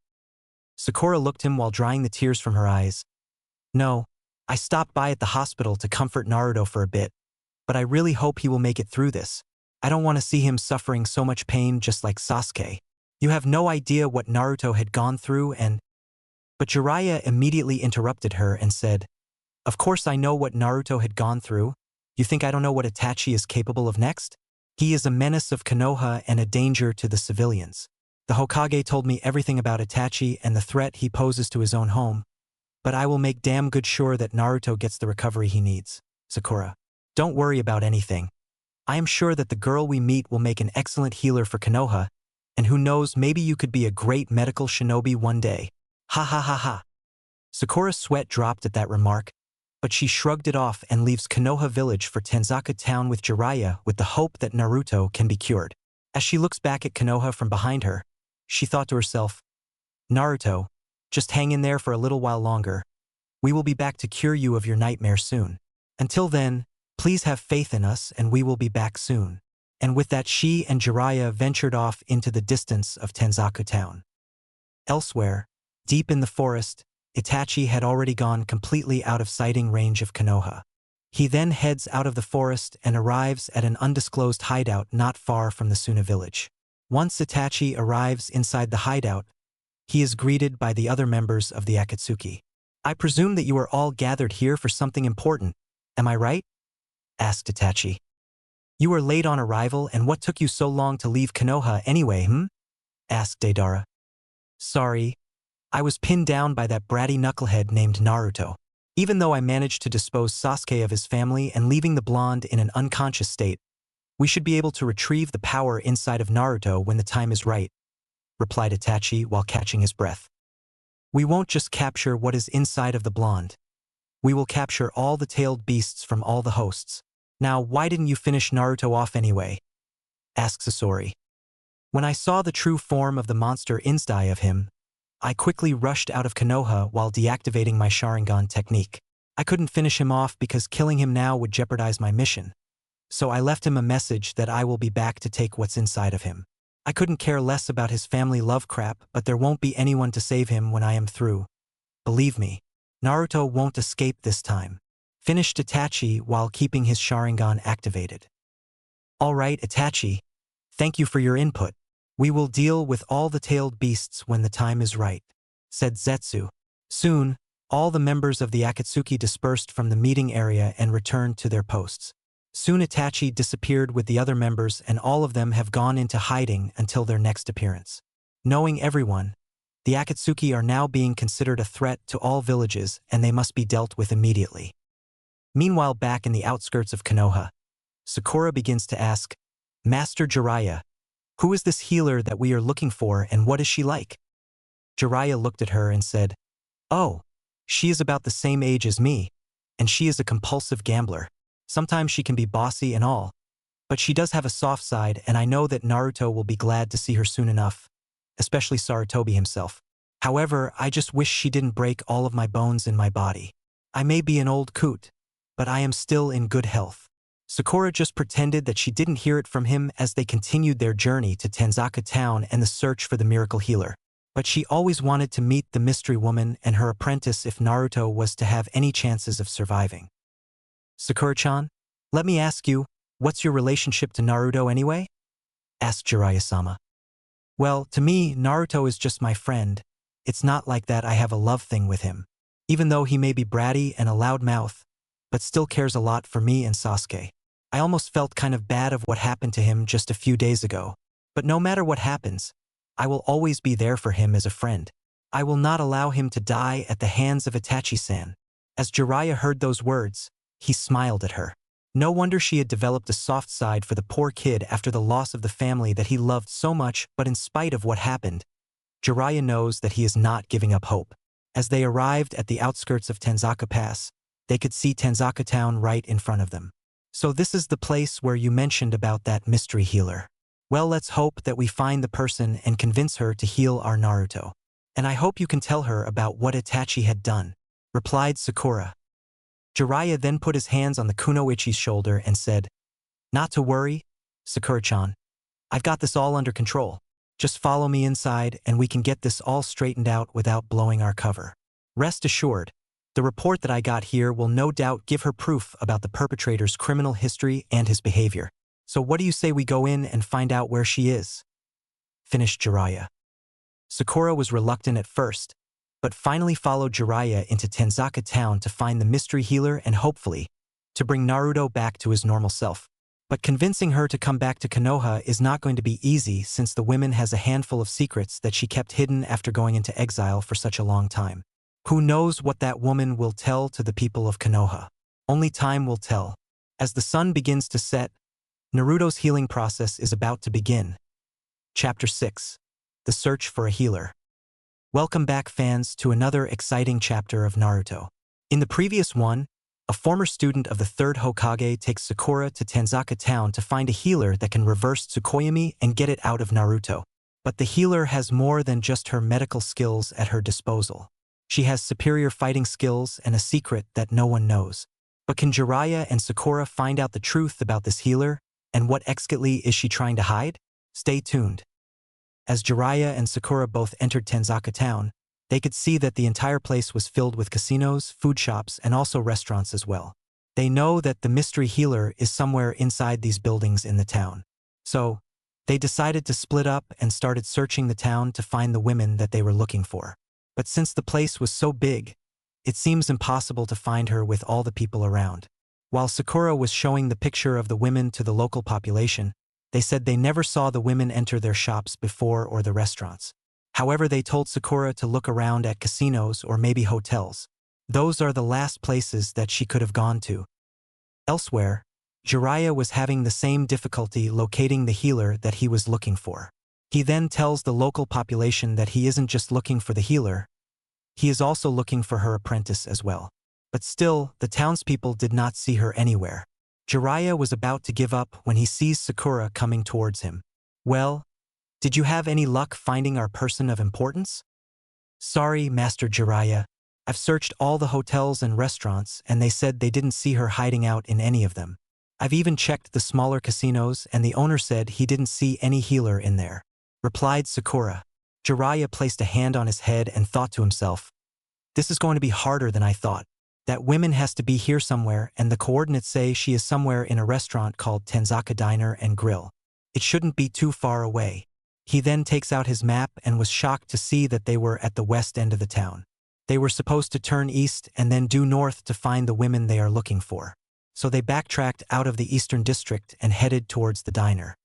Sakura looked him while drying the tears from her eyes. "No, I stopped by at the hospital to comfort Naruto for a bit, but I really hope he will make it through this. I don't want to see him suffering so much pain just like Sasuke. You have no idea what Naruto had gone through and—" But Jiraiya immediately interrupted her and said, "Of course I know what Naruto had gone through. You think I don't know what Itachi is capable of next? He is a menace of Konoha and a danger to the civilians. The Hokage told me everything about Itachi and the threat he poses to his own home, but I will make damn good sure that Naruto gets the recovery he needs. Sakura, don't worry about anything. I am sure that the girl we meet will make an excellent healer for Konoha, and who knows, maybe you could be a great medical shinobi one day. Ha ha ha ha." Sakura's sweat dropped at that remark, but she shrugged it off and leaves Konoha village for Tenzaka town with Jiraiya with the hope that Naruto can be cured. As she looks back at Konoha from behind her, she thought to herself, "Naruto, just hang in there for a little while longer. We will be back to cure you of your nightmare soon. Until then, please have faith in us and we will be back soon." And with that she and Jiraiya ventured off into the distance of Tenzaka town. Elsewhere, deep in the forest, Itachi had already gone completely out of sighting range of Konoha. He then heads out of the forest and arrives at an undisclosed hideout not far from the Suna village. Once Itachi arrives inside the hideout, he is greeted by the other members of the Akatsuki. "I presume that you are all gathered here for something important, am I right?" asked Itachi. "You were late on arrival, and what took you so long to leave Konoha anyway, asked Deidara. "Sorry, I was pinned down by that bratty knucklehead named Naruto. Even though I managed to dispose Sasuke of his family and leaving the blonde in an unconscious state, we should be able to retrieve the power inside of Naruto when the time is right," replied Itachi while catching his breath. "We won't just capture what is inside of the blonde. We will capture all the tailed beasts from all the hosts. Now, why didn't you finish Naruto off anyway?" asked Sasori. "When I saw the true form of the monster inside of him, I quickly rushed out of Konoha while deactivating my Sharingan technique. I couldn't finish him off because killing him now would jeopardize my mission. So I left him a message that I will be back to take what's inside of him. I couldn't care less about his family love crap, but there won't be anyone to save him when I am through. Believe me, Naruto won't escape this time," finished Itachi while keeping his Sharingan activated. "All right, Itachi. Thank you for your input. We will deal with all the tailed beasts when the time is right," said Zetsu. Soon, all the members of the Akatsuki dispersed from the meeting area and returned to their posts. Soon Itachi disappeared with the other members and all of them have gone into hiding until their next appearance. Knowing everyone, the Akatsuki are now being considered a threat to all villages and they must be dealt with immediately. Meanwhile, back in the outskirts of Konoha, Sakura begins to ask, Master Jiraiya, who is this healer that we are looking for and what is she like? Jiraiya looked at her and said, Oh, she is about the same age as me, and she is a compulsive gambler. Sometimes she can be bossy and all, but she does have a soft side and I know that Naruto will be glad to see her soon enough, especially Sarutobi himself. However, I just wish she didn't break all of my bones in my body. I may be an old coot, but I am still in good health. Sakura just pretended that she didn't hear it from him as they continued their journey to Tanzaka town and the search for the miracle healer. But she always wanted to meet the mystery woman and her apprentice if Naruto was to have any chances of surviving. Sakura-chan, let me ask you, what's your relationship to Naruto anyway? Asked Jiraiya-sama. Well, to me, Naruto is just my friend. It's not like that I have a love thing with him. Even though he may be bratty and a loud mouth, but still cares a lot for me and Sasuke. I almost felt kind of bad of what happened to him just a few days ago. But no matter what happens, I will always be there for him as a friend. I will not allow him to die at the hands of Itachi-san. As Jiraiya heard those words, he smiled at her. No wonder she had developed a soft side for the poor kid after the loss of the family that he loved so much, but in spite of what happened, Jiraiya knows that he is not giving up hope. As they arrived at the outskirts of Tanzaka Pass, they could see Tanzaka town right in front of them. So this is the place where you mentioned about that mystery healer. Well, let's hope that we find the person and convince her to heal our Naruto. And I hope you can tell her about what Itachi had done, replied Sakura. Jiraiya then put his hands on the Kunoichi's shoulder and said, Not to worry, Sakura-chan. I've got this all under control. Just follow me inside and we can get this all straightened out without blowing our cover. Rest assured, the report that I got here will no doubt give her proof about the perpetrator's criminal history and his behavior. So what do you say we go in and find out where she is? Finished Jiraiya. Sakura was reluctant at first, but finally followed Jiraiya into Tanzaka town to find the mystery healer and hopefully, to bring Naruto back to his normal self. But convincing her to come back to Konoha is not going to be easy since the woman has a handful of secrets that she kept hidden after going into exile for such a long time. Who knows what that woman will tell to the people of Konoha? Only time will tell. As the sun begins to set, Naruto's healing process is about to begin. Chapter 6. The Search for a Healer. Welcome back, fans, to another exciting chapter of Naruto. In the previous one, a former student of the 3rd Hokage takes Sakura to Tanzaka town to find a healer that can reverse Tsukuyomi and get it out of Naruto. But the healer has more than just her medical skills at her disposal. She has superior fighting skills and a secret that no one knows. But can Jiraiya and Sakura find out the truth about this healer, and what exactly is she trying to hide? Stay tuned. As Jiraiya and Sakura both entered Tanzaka town, they could see that the entire place was filled with casinos, food shops, and also restaurants as well. They know that the mystery healer is somewhere inside these buildings in the town. So, they decided to split up and started searching the town to find the women that they were looking for. But since the place was so big, it seems impossible to find her with all the people around. While Sakura was showing the picture of the women to the local population, they said they never saw the women enter their shops before or the restaurants. However, they told Sakura to look around at casinos or maybe hotels. Those are the last places that she could have gone to. Elsewhere, Jiraiya was having the same difficulty locating the healer that he was looking for. He then tells the local population that he isn't just looking for the healer, he is also looking for her apprentice as well. But still, the townspeople did not see her anywhere. Jiraiya was about to give up when he sees Sakura coming towards him. Well, did you have any luck finding our person of importance? Sorry, Master Jiraiya. I've searched all the hotels and restaurants and they said they didn't see her hiding out in any of them. I've even checked the smaller casinos and the owner said he didn't see any healer in there, replied Sakura. Jiraiya placed a hand on his head and thought to himself, this is going to be harder than I thought. That woman has to be here somewhere and the coordinates say she is somewhere in a restaurant called Tanzaka Diner and Grill. It shouldn't be too far away. He then takes out his map and was shocked to see that they were at the west end of the town. They were supposed to turn east and then due north to find the women they are looking for. so they backtracked out of the Eastern District and headed towards the diner.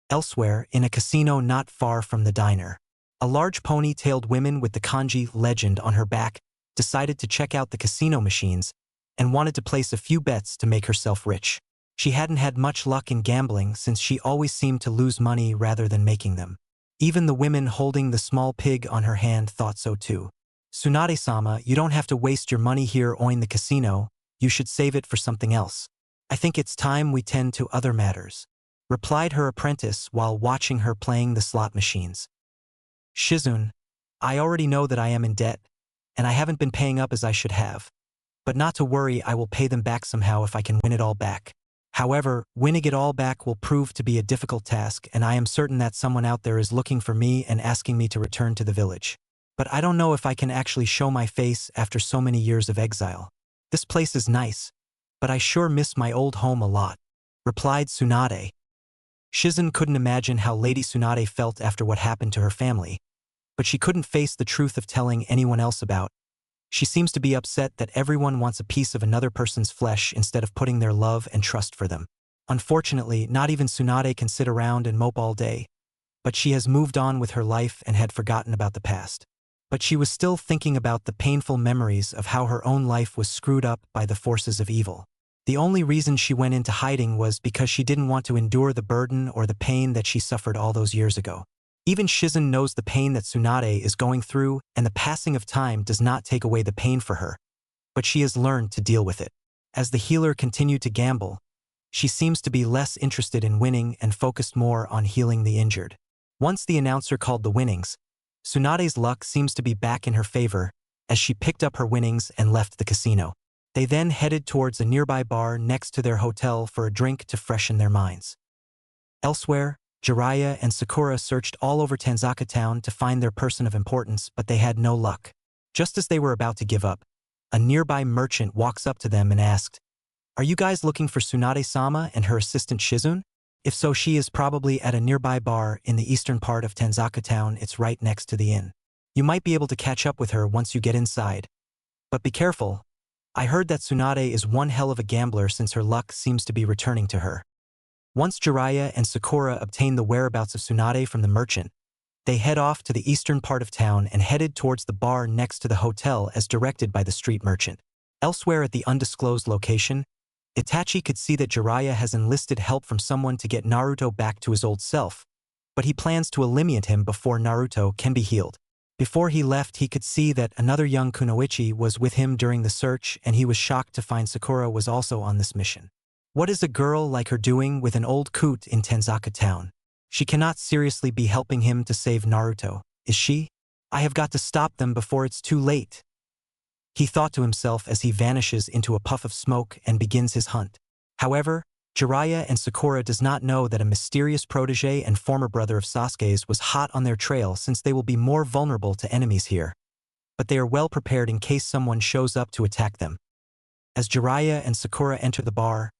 Elsewhere, in a casino not far from the diner, a large pony-tailed woman with the kanji legend on her back decided to check out the casino machines and wanted to place a few bets to make herself rich. She hadn't had much luck in gambling since she always seemed to lose money rather than making them. Even the women holding the small pig on her hand thought so too. "Tsunade-sama, you don't have to waste your money here in the casino, you should save it for something else. I think it's time we tend to other matters," replied her apprentice while watching her playing the slot machines. "Shizune, I already know that I am in debt, and I haven't been paying up as I should have. But not to worry, I will pay them back somehow if I can win it all back. However, winning it all back will prove to be a difficult task, and I am certain that someone out there is looking for me and asking me to return to the village. But I don't know if I can actually show my face after so many years of exile. This place is nice, but I sure miss my old home a lot," replied Tsunade. Shizune couldn't imagine how Lady Tsunade felt after what happened to her family, but she couldn't face the truth of telling anyone else about. She seems to be upset that everyone wants a piece of another person's flesh instead of putting their love and trust for them. Unfortunately, not even Tsunade can sit around and mope all day, but she has moved on with her life and had forgotten about the past. But she was still thinking about the painful memories of how her own life was screwed up by the forces of evil. The only reason she went into hiding was because she didn't want to endure the burden or the pain that she suffered all those years ago. Even Shizune knows the pain that Tsunade is going through, and the passing of time does not take away the pain for her, but she has learned to deal with it. As the healer continued to gamble, she seems to be less interested in winning and focused more on healing the injured. Once the announcer called the winnings, Tsunade's luck seems to be back in her favor as she picked up her winnings and left the casino. They then headed towards a nearby bar next to their hotel for a drink to freshen their minds. Elsewhere, Jiraiya and Sakura searched all over Tanzaka town to find their person of importance, but they had no luck. Just as they were about to give up, a nearby merchant walks up to them and asked, "Are you guys looking for Tsunade-sama and her assistant Shizune? If so, she is probably at a nearby bar in the eastern part of Tanzaka town. It's right next to the inn. You might be able to catch up with her once you get inside. But be careful. I heard that Tsunade is one hell of a gambler since her luck seems to be returning to her." Once Jiraiya and Sakura obtain the whereabouts of Tsunade from the merchant, they head off to the eastern part of town and headed towards the bar next to the hotel as directed by the street merchant. Elsewhere at the undisclosed location, Itachi could see that Jiraiya has enlisted help from someone to get Naruto back to his old self, but he plans to eliminate him before Naruto can be healed. Before he left, he could see that another young kunoichi was with him during the search, and he was shocked to find Sakura was also on this mission. What is a girl like her doing with an old coot in Tanzaka town? She cannot seriously be helping him to save Naruto, is she? I have got to stop them before it's too late, he thought to himself as he vanishes into a puff of smoke and begins his hunt. However, Jiraiya and Sakura does not know that a mysterious protege and former brother of Sasuke's was hot on their trail, since they will be more vulnerable to enemies here. But they are well prepared in case someone shows up to attack them. As Jiraiya and Sakura enter the bar,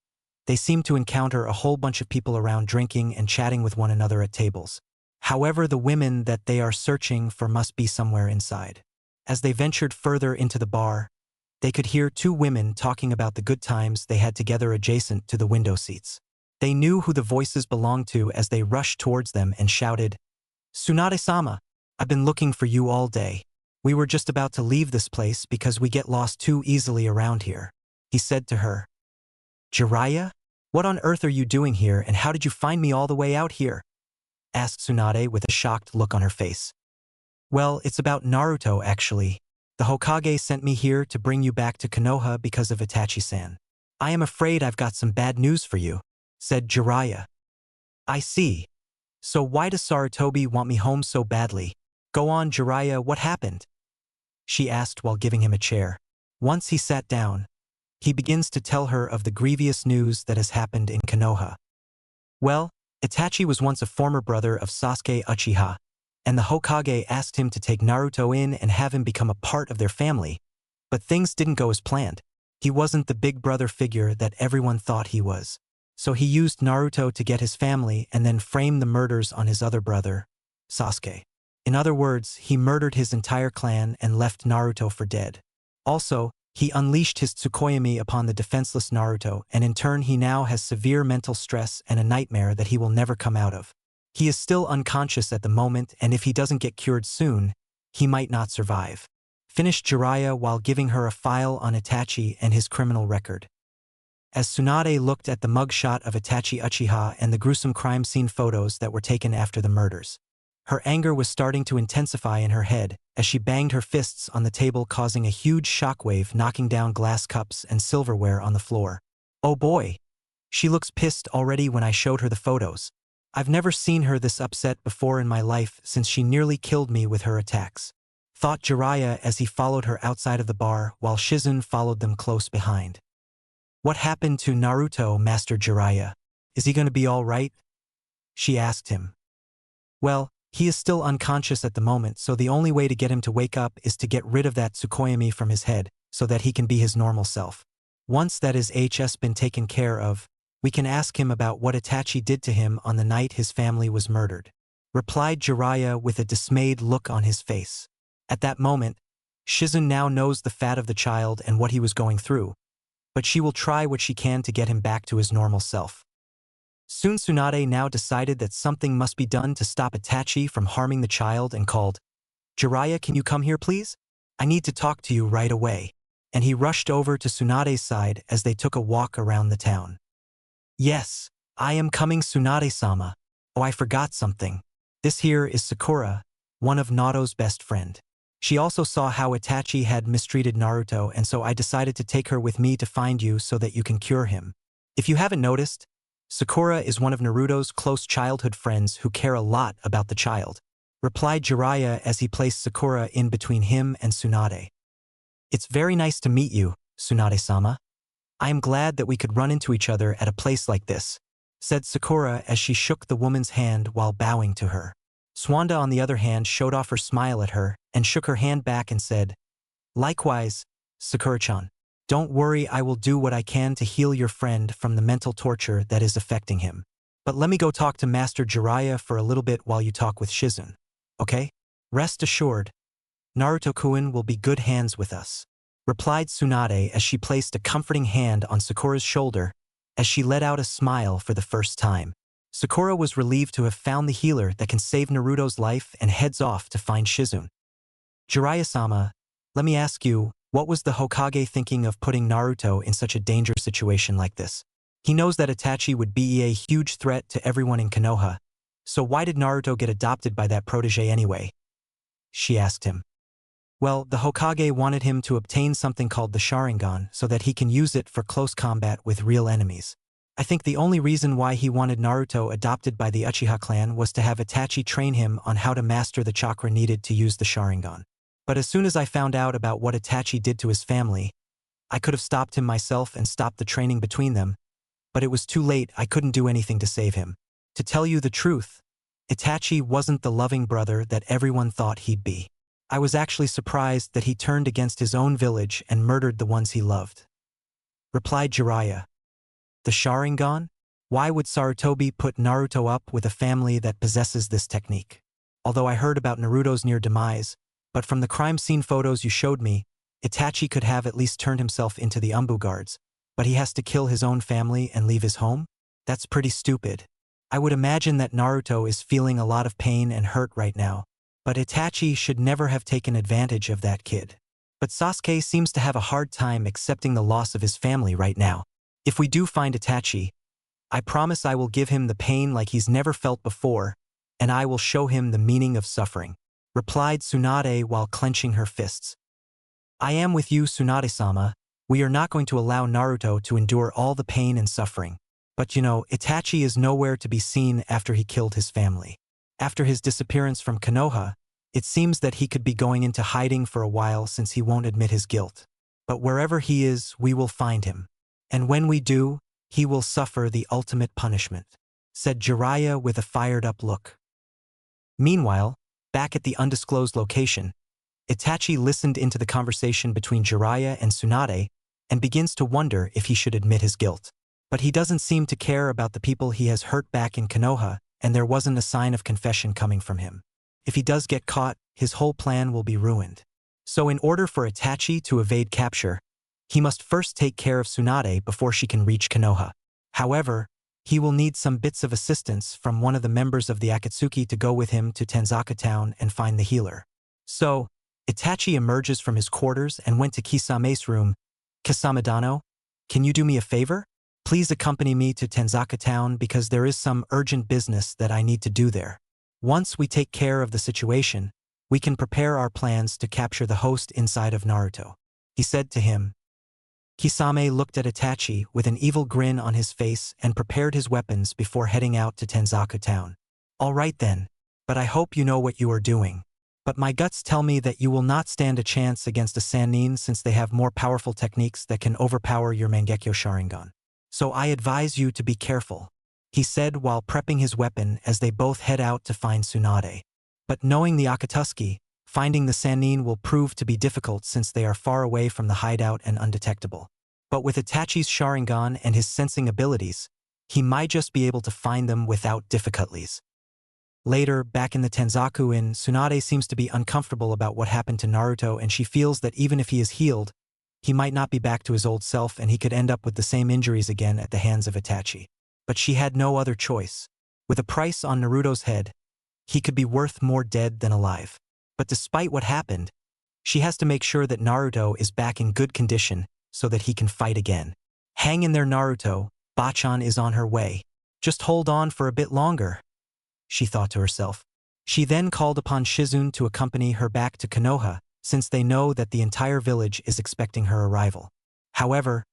they seem to encounter a whole bunch of people around drinking and chatting with one another at tables. However, the women that they are searching for must be somewhere inside. As they ventured further into the bar, they could hear two women talking about the good times they had together adjacent to the window seats. They knew who the voices belonged to as they rushed towards them and shouted, "Tsunade-sama, I've been looking for you all day. We were just about to leave this place because we get lost too easily around here," he said to her. "Jiraiya? What on earth are you doing here, and how did you find me all the way out here?" asked Tsunade with a shocked look on her face. "Well, it's about Naruto, actually. The Hokage sent me here to bring you back to Konoha because of Itachi-san. I am afraid I've got some bad news for you," said Jiraiya. "I see. So why does Sarutobi want me home so badly? Go on, Jiraiya, what happened?" she asked while giving him a chair. Once he sat down, he begins to tell her of the grievous news that has happened in Konoha. Well, Itachi was once a former brother of Sasuke Uchiha, and the Hokage asked him to take Naruto in and have him become a part of their family, but things didn't go as planned. He wasn't the big brother figure that everyone thought he was. So he used Naruto to get his family and then frame the murders on his other brother, Sasuke. In other words, he murdered his entire clan and left Naruto for dead. Also, He unleashed his Tsukuyomi upon the defenseless Naruto, and in turn he now has severe mental stress and a nightmare that he will never come out of. He is still unconscious at the moment, and if he doesn't get cured soon, he might not survive. Finished Jiraiya while giving her a file on Itachi and his criminal record. As Tsunade looked at the mugshot of Itachi Uchiha and the gruesome crime scene photos that were taken after the murders, her anger was starting to intensify in her head as she banged her fists on the table, causing a huge shockwave, knocking down glass cups and silverware on the floor. Oh boy! She looks pissed already when I showed her the photos. I've never seen her this upset before in my life since she nearly killed me with her attacks, thought Jiraiya as he followed her outside of the bar while Shizune followed them close behind. What happened to Naruto, Master Jiraiya? Is he going to be all right? She asked him. Well, he is still unconscious at the moment, so the only way to get him to wake up is to get rid of that Tsukuyomi from his head so that he can be his normal self. Once that is been taken care of, we can ask him about what Itachi did to him on the night his family was murdered, replied Jiraiya with a dismayed look on his face. At that moment, Shizune now knows the fate of the child and what he was going through, but she will try what she can to get him back to his normal self. Soon Tsunade now decided that something must be done to stop Itachi from harming the child and called, "Jiraiya, can you come here please? I need to talk to you right away." And he rushed over to Tsunade's side as they took a walk around the town. "Yes, I am coming, Tsunade-sama. Oh, I forgot something. This here is Sakura, one of Naruto's best friend. She also saw how Itachi had mistreated Naruto, and so I decided to take her with me to find you so that you can cure him. If you haven't noticed, Sakura is one of Naruto's close childhood friends who care a lot about the child," replied Jiraiya as he placed Sakura in between him and Tsunade. "It's very nice to meet you, Tsunade-sama. I am glad that we could run into each other at a place like this," said Sakura as she shook the woman's hand while bowing to her. Swanda, on the other hand, showed off her smile at her and shook her hand back and said, "Likewise, Sakura-chan. Don't worry, I will do what I can to heal your friend from the mental torture that is affecting him. But let me go talk to Master Jiraiya for a little bit while you talk with Shizune. Okay? Rest assured, Naruto-kun will be good hands with us," replied Tsunade as she placed a comforting hand on Sakura's shoulder as she let out a smile for the first time. Sakura was relieved to have found the healer that can save Naruto's life and heads off to find Shizune. "Jiraiya-sama, let me ask you, what was the Hokage thinking of putting Naruto in such a dangerous situation like this? He knows that Itachi would be a huge threat to everyone in Konoha, so why did Naruto get adopted by that protege anyway?" she asked him. "Well, the Hokage wanted him to obtain something called the Sharingan so that he can use it for close combat with real enemies. I think the only reason why he wanted Naruto adopted by the Uchiha clan was to have Itachi train him on how to master the chakra needed to use the Sharingan. But as soon as I found out about what Itachi did to his family, I could have stopped him myself and stopped the training between them, but it was too late. I couldn't do anything to save him. To tell you the truth, Itachi wasn't the loving brother that everyone thought he'd be. I was actually surprised that he turned against his own village and murdered the ones he loved," replied Jiraiya. "The Sharingan? Why would Sarutobi put Naruto up with a family that possesses this technique? Although I heard about Naruto's near demise, but from the crime scene photos you showed me, Itachi could have at least turned himself into the Umbu guards, but he has to kill his own family and leave his home? That's pretty stupid. I would imagine that Naruto is feeling a lot of pain and hurt right now, but Itachi should never have taken advantage of that kid. But Sasuke seems to have a hard time accepting the loss of his family right now. If we do find Itachi, I promise I will give him the pain like he's never felt before, and I will show him the meaning of suffering," replied Tsunade while clenching her fists. "I am with you, Tsunade-sama. We are not going to allow Naruto to endure all the pain and suffering. But you know, Itachi is nowhere to be seen after he killed his family. After his disappearance from Konoha, it seems that he could be going into hiding for a while since he won't admit his guilt. But wherever he is, we will find him. And when we do, he will suffer the ultimate punishment," said Jiraiya with a fired-up look. Meanwhile, back at the undisclosed location, Itachi listened into the conversation between Jiraiya and Tsunade and begins to wonder if he should admit his guilt. But he doesn't seem to care about the people he has hurt back in Konoha, and there wasn't a sign of confession coming from him. If he does get caught, his whole plan will be ruined. So in order for Itachi to evade capture, He must first take care of Tsunade before she can reach Konoha. However, he will need some bits of assistance from one of the members of the Akatsuki to go with him to Tanzaka Town and find the healer. So, Itachi emerges from his quarters and went to Kisame's room. Kisame-dano, can you do me a favor? Please accompany me to Tanzaka Town because there is some urgent business that I need to do there. Once we take care of the situation, we can prepare our plans to capture the host inside of Naruto. He said to him. Kisame looked at Itachi with an evil grin on his face and prepared his weapons before heading out to Tanzaka Town. All right then, but I hope you know what you are doing. But my guts tell me that you will not stand a chance against a Sannin since they have more powerful techniques that can overpower your Mangekyo Sharingan. So I advise you to be careful, he said while prepping his weapon as they both head out to find Tsunade. But knowing the Akatsuki, finding the Sannin will prove to be difficult since they are far away from the hideout and undetectable. But with Itachi's Sharingan and his sensing abilities, he might just be able to find them without difficulties. Later, back in the Tanzaku Inn, Tsunade seems to be uncomfortable about what happened to Naruto and she feels that even if he is healed, he might not be back to his old self and he could end up with the same injuries again at the hands of Itachi. But she had no other choice. With a price on Naruto's head, he could be worth more dead than alive. But despite what happened, she has to make sure that Naruto is back in good condition so that he can fight again. Hang in there, Naruto, Bachan is on her way. Just hold on for a bit longer, she thought to herself. She then called upon Shizune to accompany her back to Konoha, since they know that the entire village is expecting her arrival. However,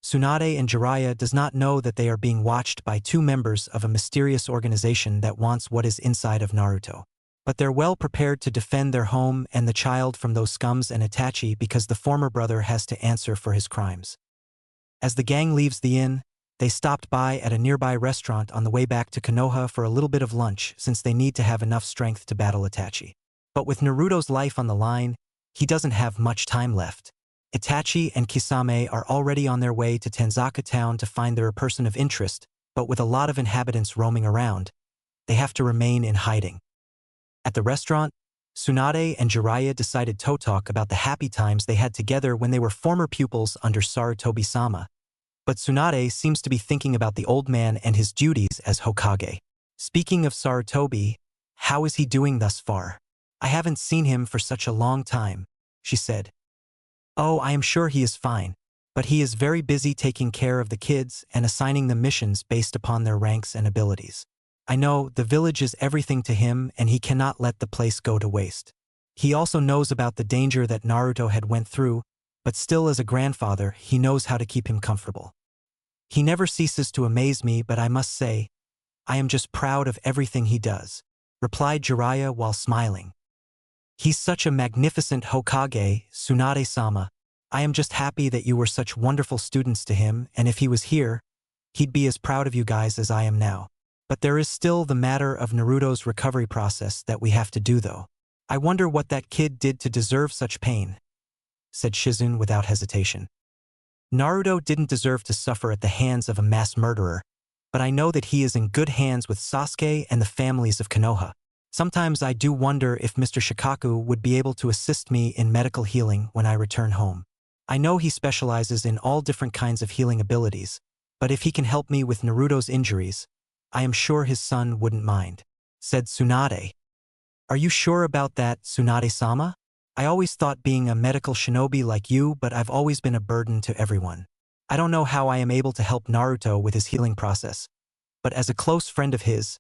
Tsunade and Jiraiya does not know that they are being watched by two members of a mysterious organization that wants what is inside of Naruto. But they're well prepared to defend their home and the child from those scums and Itachi because the former brother has to answer for his crimes. As the gang leaves the inn, they stopped by at a nearby restaurant on the way back to Konoha for a little bit of lunch since they need to have enough strength to battle Itachi. But with Naruto's life on the line, he doesn't have much time left. Itachi and Kisame are already on their way to Tanzaka Town to find their person of interest, but with a lot of inhabitants roaming around, they have to remain in hiding. At the restaurant, Tsunade and Jiraiya decided to talk about the happy times they had together when they were former pupils under Sarutobi-sama. But Tsunade seems to be thinking about the old man and his duties as Hokage. Speaking of Sarutobi, how is he doing thus far? I haven't seen him for such a long time, she said. Oh, I am sure he is fine, but he is very busy taking care of the kids and assigning them missions based upon their ranks and abilities. I know the village is everything to him and he cannot let the place go to waste. He also knows about the danger that Naruto had went through, but still as a grandfather, he knows how to keep him comfortable. He never ceases to amaze me, but I must say, I am just proud of everything he does, replied Jiraiya while smiling. He's such a magnificent Hokage, Tsunade-sama. I am just happy that you were such wonderful students to him, and if he was here, he'd be as proud of you guys as I am now. But there is still the matter of Naruto's recovery process that we have to do though. I wonder what that kid did to deserve such pain, said Shizune without hesitation. Naruto didn't deserve to suffer at the hands of a mass murderer, but I know that he is in good hands with Sasuke and the families of Konoha. Sometimes I do wonder if Mr. Shikaku would be able to assist me in medical healing when I return home. I know he specializes in all different kinds of healing abilities, but if he can help me with Naruto's injuries, I am sure his son wouldn't mind, said Tsunade. Are you sure about that, Tsunade-sama? I always thought being a medical shinobi like you, but I've always been a burden to everyone. I don't know how I am able to help Naruto with his healing process, but as a close friend of his,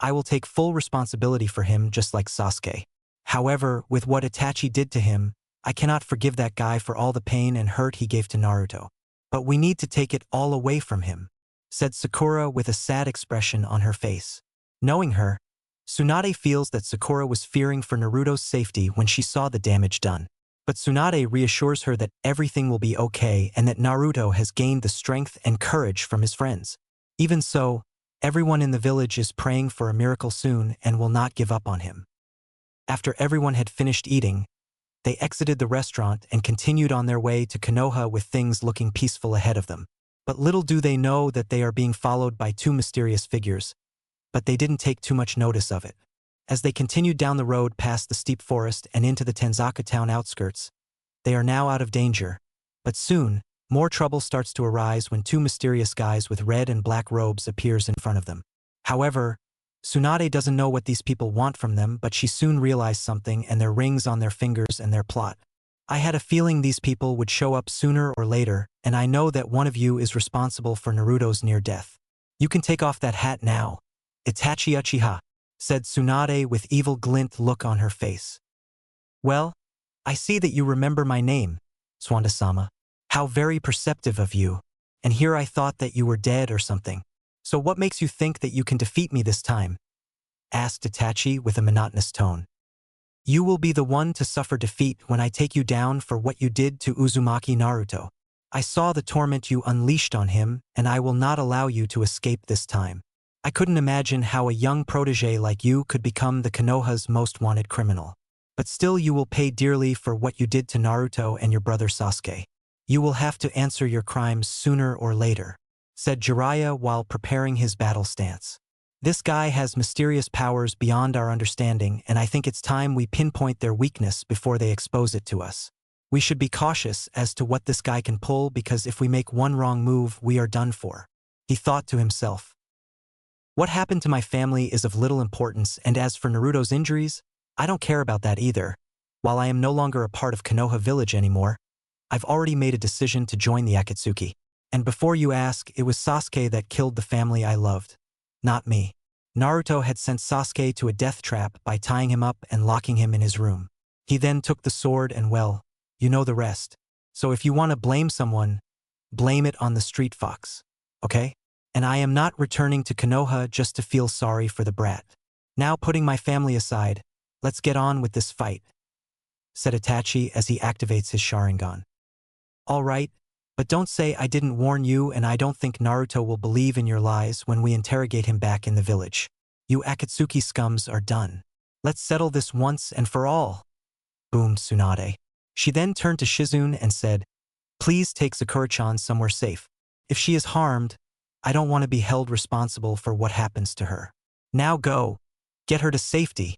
I will take full responsibility for him just like Sasuke. However, with what Itachi did to him, I cannot forgive that guy for all the pain and hurt he gave to Naruto. But we need to take it all away from him, said Sakura with a sad expression on her face. Knowing her, Tsunade feels that Sakura was fearing for Naruto's safety when she saw the damage done. But Tsunade reassures her that everything will be okay and that Naruto has gained the strength and courage from his friends. Even so, everyone in the village is praying for a miracle soon and will not give up on him. After everyone had finished eating, they exited the restaurant and continued on their way to Konoha with things looking peaceful ahead of them. But little do they know that they are being followed by two mysterious figures, but they didn't take too much notice of it. As they continued down the road past the steep forest and into the Tanzaka town outskirts, they are now out of danger, but soon, More trouble starts to arise when two mysterious guys with red and black robes appears in front of them. However, Tsunade doesn't know what these people want from them, but she soon realized something and their rings on their fingers and their plot. I had a feeling these people would show up sooner or later, and I know that one of you is responsible for Naruto's near death. You can take off that hat now. Itachi Uchiha, said Tsunade with evil glint look on her face. Well, I see that you remember my name, Swanda-sama. How very perceptive of you. And here I thought that you were dead or something. So what makes you think that you can defeat me this time? Asked Itachi with a monotonous tone. You will be the one to suffer defeat when I take you down for what you did to Uzumaki Naruto. I saw the torment you unleashed on him, and I will not allow you to escape this time. I couldn't imagine how a young protege like you could become the Konoha's most wanted criminal. But still you will pay dearly for what you did to Naruto and your brother Sasuke. You will have to answer your crimes sooner or later, said Jiraiya while preparing his battle stance. This guy has mysterious powers beyond our understanding, and I think it's time we pinpoint their weakness before they expose it to us. We should be cautious as to what this guy can pull, because if we make one wrong move, we are done for. He thought to himself. What happened to my family is of little importance, and as for Naruto's injuries, I don't care about that either. While I am no longer a part of Konoha village anymore, I've already made a decision to join the Akatsuki. And before you ask, it was Sasuke that killed the family I loved. Not me. Naruto had sent Sasuke to a death trap by tying him up and locking him in his room. He then took the sword and, well, you know the rest. So if you want to blame someone, blame it on the street fox. Okay? And I am not returning to Konoha just to feel sorry for the brat. Now putting my family aside, let's get on with this fight, said Itachi as he activates his Sharingan. All right, but don't say I didn't warn you, and I don't think Naruto will believe in your lies when we interrogate him back in the village. You Akatsuki scums are done. Let's settle this once and for all, boomed Tsunade. She then turned to Shizune and said, please take Sakura-chan somewhere safe. If she is harmed, I don't want to be held responsible for what happens to her. Now go. Get her to safety.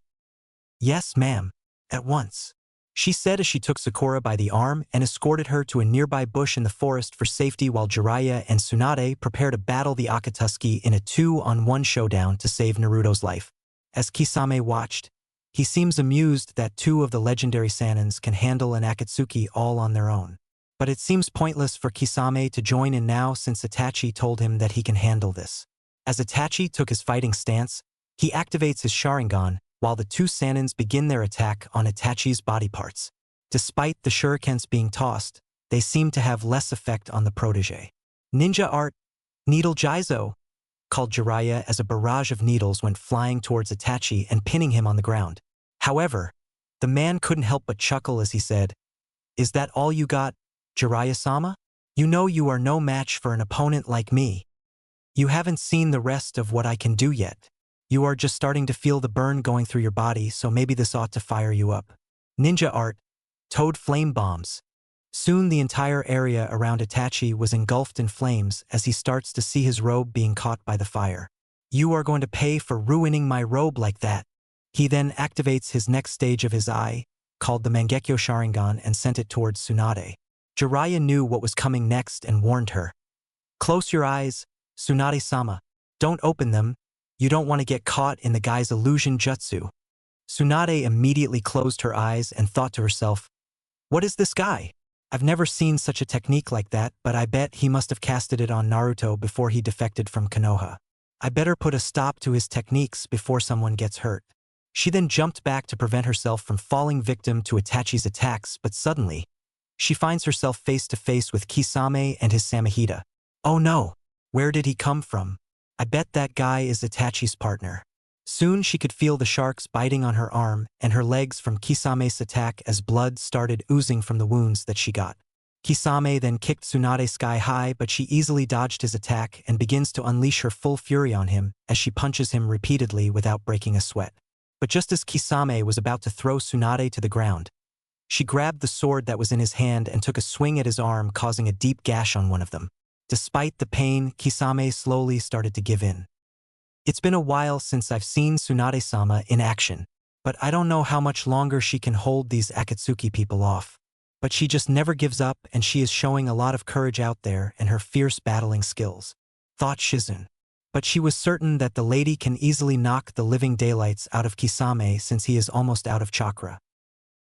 Yes, ma'am. At once, she said as she took Sakura by the arm and escorted her to a nearby bush in the forest for safety, while Jiraiya and Tsunade prepared to battle the Akatsuki in a 2-on-1 showdown to save Naruto's life. As Kisame watched, he seems amused that two of the legendary Sanins can handle an Akatsuki all on their own. But it seems pointless for Kisame to join in now since Itachi told him that he can handle this. As Itachi took his fighting stance, he activates his Sharingan, while the two Sanins begin their attack on Itachi's body parts. Despite the shurikens being tossed, they seem to have less effect on the protege. Ninja art, Needle Jizo, called Jiraiya as a barrage of needles went flying towards Itachi and pinning him on the ground. However, the man couldn't help but chuckle as he said, Is that all you got, Jiraiya-sama? You know you are no match for an opponent like me. You haven't seen the rest of what I can do yet. You are just starting to feel the burn going through your body, so maybe this ought to fire you up. Ninja art, Toad flame bombs. Soon the entire area around Itachi was engulfed in flames as he starts to see his robe being caught by the fire. You are going to pay for ruining my robe like that. He then activates his next stage of his eye, called the Mangekyo Sharingan, and sent it towards Tsunade. Jiraiya knew what was coming next and warned her. Close your eyes, Tsunade-sama. Don't open them. You don't want to get caught in the guy's illusion jutsu. Tsunade immediately closed her eyes and thought to herself, what is this guy? I've never seen such a technique like that, but I bet he must have casted it on Naruto before he defected from Konoha. I better put a stop to his techniques before someone gets hurt. She then jumped back to prevent herself from falling victim to Itachi's attacks, but suddenly, she finds herself face to face with Kisame and his Samehida. Oh no! Where did he come from? I bet that guy is Itachi's partner. Soon she could feel the sharks biting on her arm and her legs from Kisame's attack as blood started oozing from the wounds that she got. Kisame then kicked Tsunade sky high, but she easily dodged his attack and begins to unleash her full fury on him as she punches him repeatedly without breaking a sweat. But just as Kisame was about to throw Tsunade to the ground, she grabbed the sword that was in his hand and took a swing at his arm, causing a deep gash on one of them. Despite the pain, Kisame slowly started to give in. It's been a while since I've seen Tsunade-sama in action, but I don't know how much longer she can hold these Akatsuki people off. But she just never gives up and she is showing a lot of courage out there and her fierce battling skills, thought Shizun. But she was certain that the lady can easily knock the living daylights out of Kisame since he is almost out of chakra.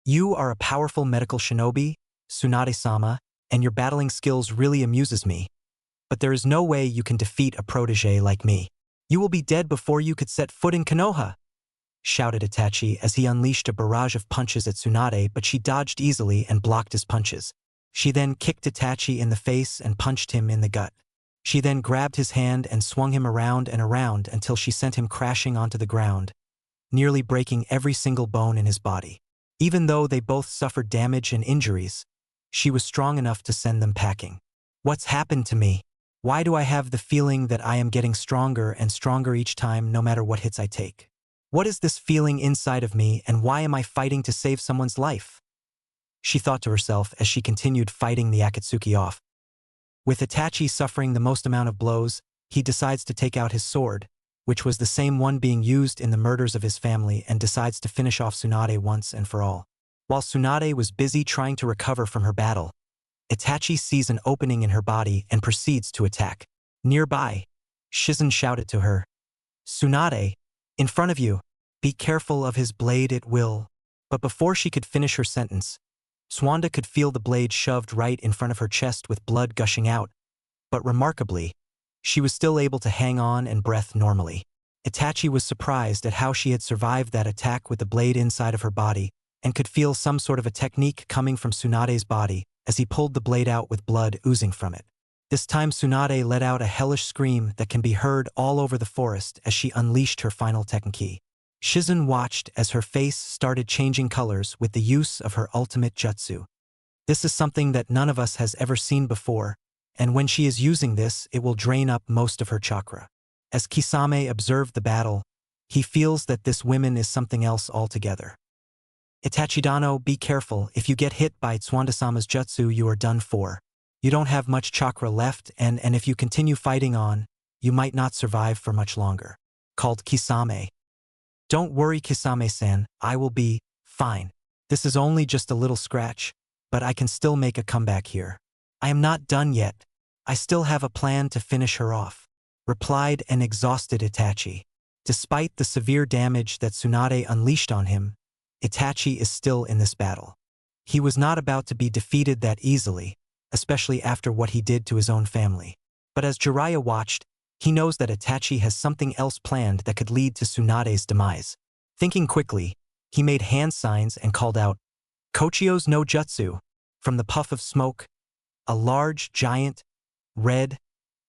You are a powerful medical shinobi, Tsunade-sama, and your battling skills really amuses me. But there is no way you can defeat a protege like me. You will be dead before you could set foot in Konoha, shouted Itachi as he unleashed a barrage of punches at Tsunade, but she dodged easily and blocked his punches. She then kicked Itachi in the face and punched him in the gut. She then grabbed his hand and swung him around and around until she sent him crashing onto the ground, nearly breaking every single bone in his body. Even though they both suffered damage and injuries, she was strong enough to send them packing. What's happened to me? Why do I have the feeling that I am getting stronger and stronger each time no matter what hits I take? What is this feeling inside of me and why am I fighting to save someone's life? She thought to herself as she continued fighting the Akatsuki off. With Itachi suffering the most amount of blows, he decides to take out his sword, which was the same one being used in the murders of his family, and decides to finish off Tsunade once and for all. While Tsunade was busy trying to recover from her battle, Itachi sees an opening in her body and proceeds to attack. Nearby, Shizun shouted to her, "Tsunade, in front of you, be careful of his blade, it will." But before she could finish her sentence, Swanda could feel the blade shoved right in front of her chest with blood gushing out, but remarkably, she was still able to hang on and breath normally. Itachi was surprised at how she had survived that attack with the blade inside of her body and could feel some sort of a technique coming from Tsunade's body as he pulled the blade out with blood oozing from it. This time Tsunade let out a hellish scream that can be heard all over the forest as she unleashed her final technique. Shizun watched as her face started changing colors with the use of her ultimate jutsu. This is something that none of us has ever seen before, and when she is using this, it will drain up most of her chakra. As Kisame observed the battle, he feels that this woman is something else altogether. Itachi-dano, be careful. If you get hit by Tswanda-sama's jutsu, you are done for. You don't have much chakra left, and if you continue fighting on, you might not survive for much longer, called Kisame. Don't worry, Kisame-san, I will be fine. This is only just a little scratch, but I can still make a comeback here. I am not done yet. I still have a plan to finish her off, replied an exhausted Itachi. Despite the severe damage that Tsunade unleashed on him, Itachi is still in this battle. He was not about to be defeated that easily, especially after what he did to his own family. But as Jiraiya watched, he knows that Itachi has something else planned that could lead to Tsunade's demise. Thinking quickly, he made hand signs and called out, "Kochio's no jutsu." From the puff of smoke, a large, giant, red,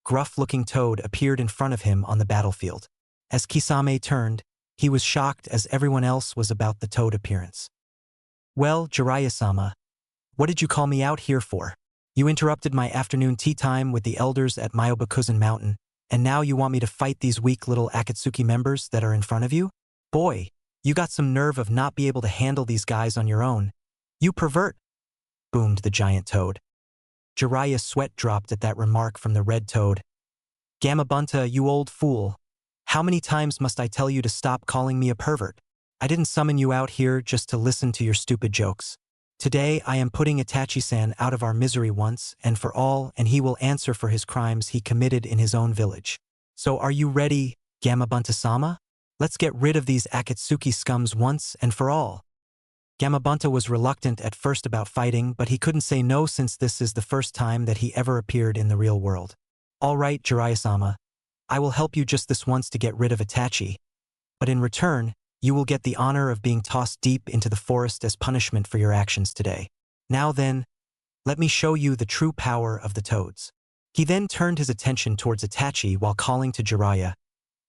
gruff-looking toad appeared in front of him on the battlefield. As Kisame turned, he was shocked as everyone else was about the toad appearance. "Well, Jiraiya-sama, what did you call me out here for? You interrupted my afternoon tea time with the elders at Myobakuzen Mountain, and now you want me to fight these weak little Akatsuki members that are in front of you? Boy, you got some nerve of not be able to handle these guys on your own. You pervert!" boomed the giant toad. Jiraiya's sweat dropped at that remark from the red toad. "Gamabunta, you old fool. How many times must I tell you to stop calling me a pervert? I didn't summon you out here just to listen to your stupid jokes. Today I am putting Itachi-san out of our misery once and for all, and he will answer for his crimes he committed in his own village. So are you ready, Gamabunta-sama? Let's get rid of these Akatsuki scums once and for all." Gamabunta was reluctant at first about fighting, but he couldn't say no since this is the first time that he ever appeared in the real world. "All right, Jiraiya-sama. I will help you just this once to get rid of Itachi, but in return, you will get the honor of being tossed deep into the forest as punishment for your actions today. Now then, let me show you the true power of the toads." He then turned his attention towards Itachi while calling to Jiraiya,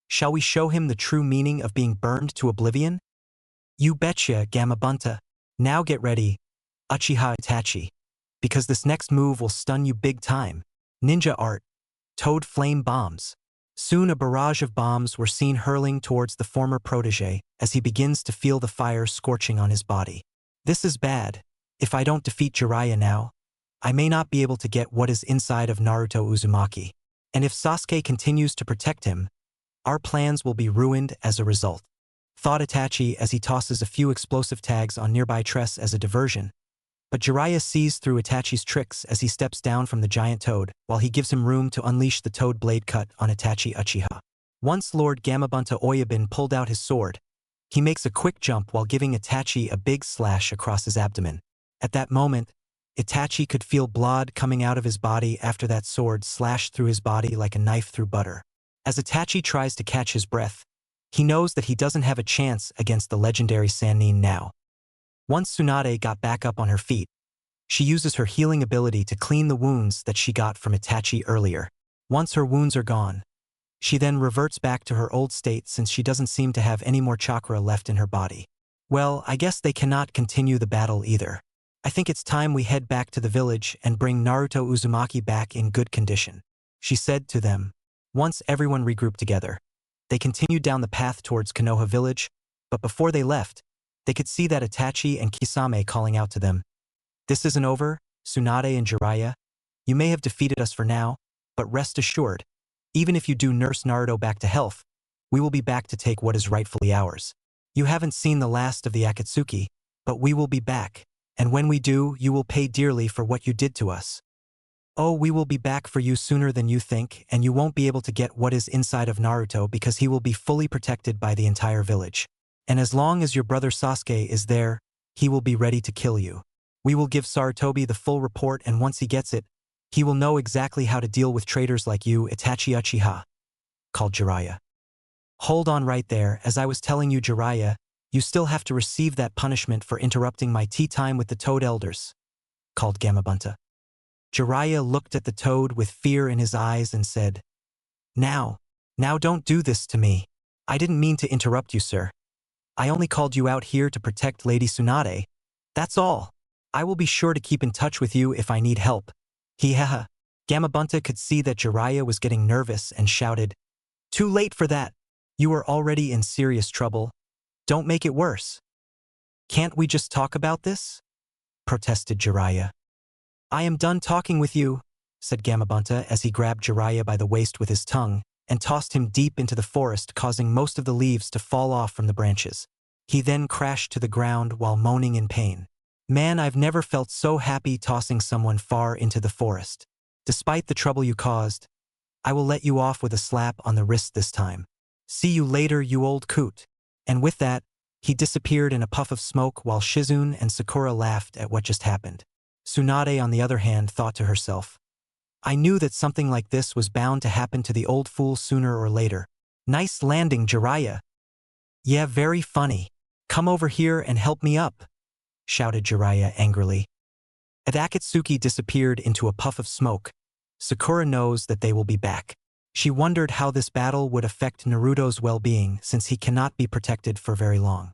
"Shall we show him the true meaning of being burned to oblivion?" "You betcha, Gamabunta. Now get ready, Uchiha Itachi, because this next move will stun you big time. Ninja art, toad flame bombs." Soon a barrage of bombs were seen hurling towards the former protege as he begins to feel the fire scorching on his body. "This is bad. If I don't defeat Jiraiya now, I may not be able to get what is inside of Naruto Uzumaki. And if Sasuke continues to protect him, our plans will be ruined as a result," thought Itachi as he tosses a few explosive tags on nearby trees as a diversion. But Jiraiya sees through Itachi's tricks as he steps down from the giant toad, while he gives him room to unleash the toad blade cut on Itachi Uchiha. Once Lord Gamabunta Oyabun pulled out his sword, he makes a quick jump while giving Itachi a big slash across his abdomen. At that moment, Itachi could feel blood coming out of his body after that sword slashed through his body like a knife through butter. As Itachi tries to catch his breath, he knows that he doesn't have a chance against the legendary Sannin now. Once Tsunade got back up on her feet, she uses her healing ability to clean the wounds that she got from Itachi earlier. Once her wounds are gone, she then reverts back to her old state since she doesn't seem to have any more chakra left in her body. Well, I guess they cannot continue the battle either. I think it's time we head back to the village and bring Naruto Uzumaki back in good condition, she said to them. Once everyone regrouped together, they continued down the path towards Konoha village, but before they left, they could see that Itachi and Kisame calling out to them. This isn't over, Tsunade and Jiraiya. You may have defeated us for now, but rest assured, even if you do nurse Naruto back to health, we will be back to take what is rightfully ours. You haven't seen the last of the Akatsuki, but we will be back, and when we do, you will pay dearly for what you did to us. Oh, we will be back for you sooner than you think, and you won't be able to get what is inside of Naruto because he will be fully protected by the entire village. And as long as your brother Sasuke is there, he will be ready to kill you. We will give Sarutobi the full report, and once he gets it, he will know exactly how to deal with traitors like you, Itachi Uchiha, called Jiraiya. Hold on right there, as I was telling you, Jiraiya, you still have to receive that punishment for interrupting my tea time with the Toad Elders, called Gamabunta. Jiraiya looked at the toad with fear in his eyes and said, Now don't do this to me. I didn't mean to interrupt you, sir. I only called you out here to protect Lady Tsunade. That's all. I will be sure to keep in touch with you if I need help. Haha. Gamabunta could see that Jiraiya was getting nervous and shouted, Too late for that. You are already in serious trouble. Don't make it worse. Can't we just talk about this? Protested Jiraiya. I am done talking with you, said Gamabunta as he grabbed Jiraiya by the waist with his tongue and tossed him deep into the forest, causing most of the leaves to fall off from the branches. He then crashed to the ground while moaning in pain. Man, I've never felt so happy tossing someone far into the forest. Despite the trouble you caused, I will let you off with a slap on the wrist this time. See you later, you old coot. And with that, he disappeared in a puff of smoke while Shizune and Sakura laughed at what just happened. Tsunade, on the other hand, thought to herself, I knew that something like this was bound to happen to the old fool sooner or later. Nice landing, Jiraiya. Yeah, very funny. Come over here and help me up, shouted Jiraiya angrily. As Akatsuki disappeared into a puff of smoke, Sakura knows that they will be back. She wondered how this battle would affect Naruto's well-being since he cannot be protected for very long.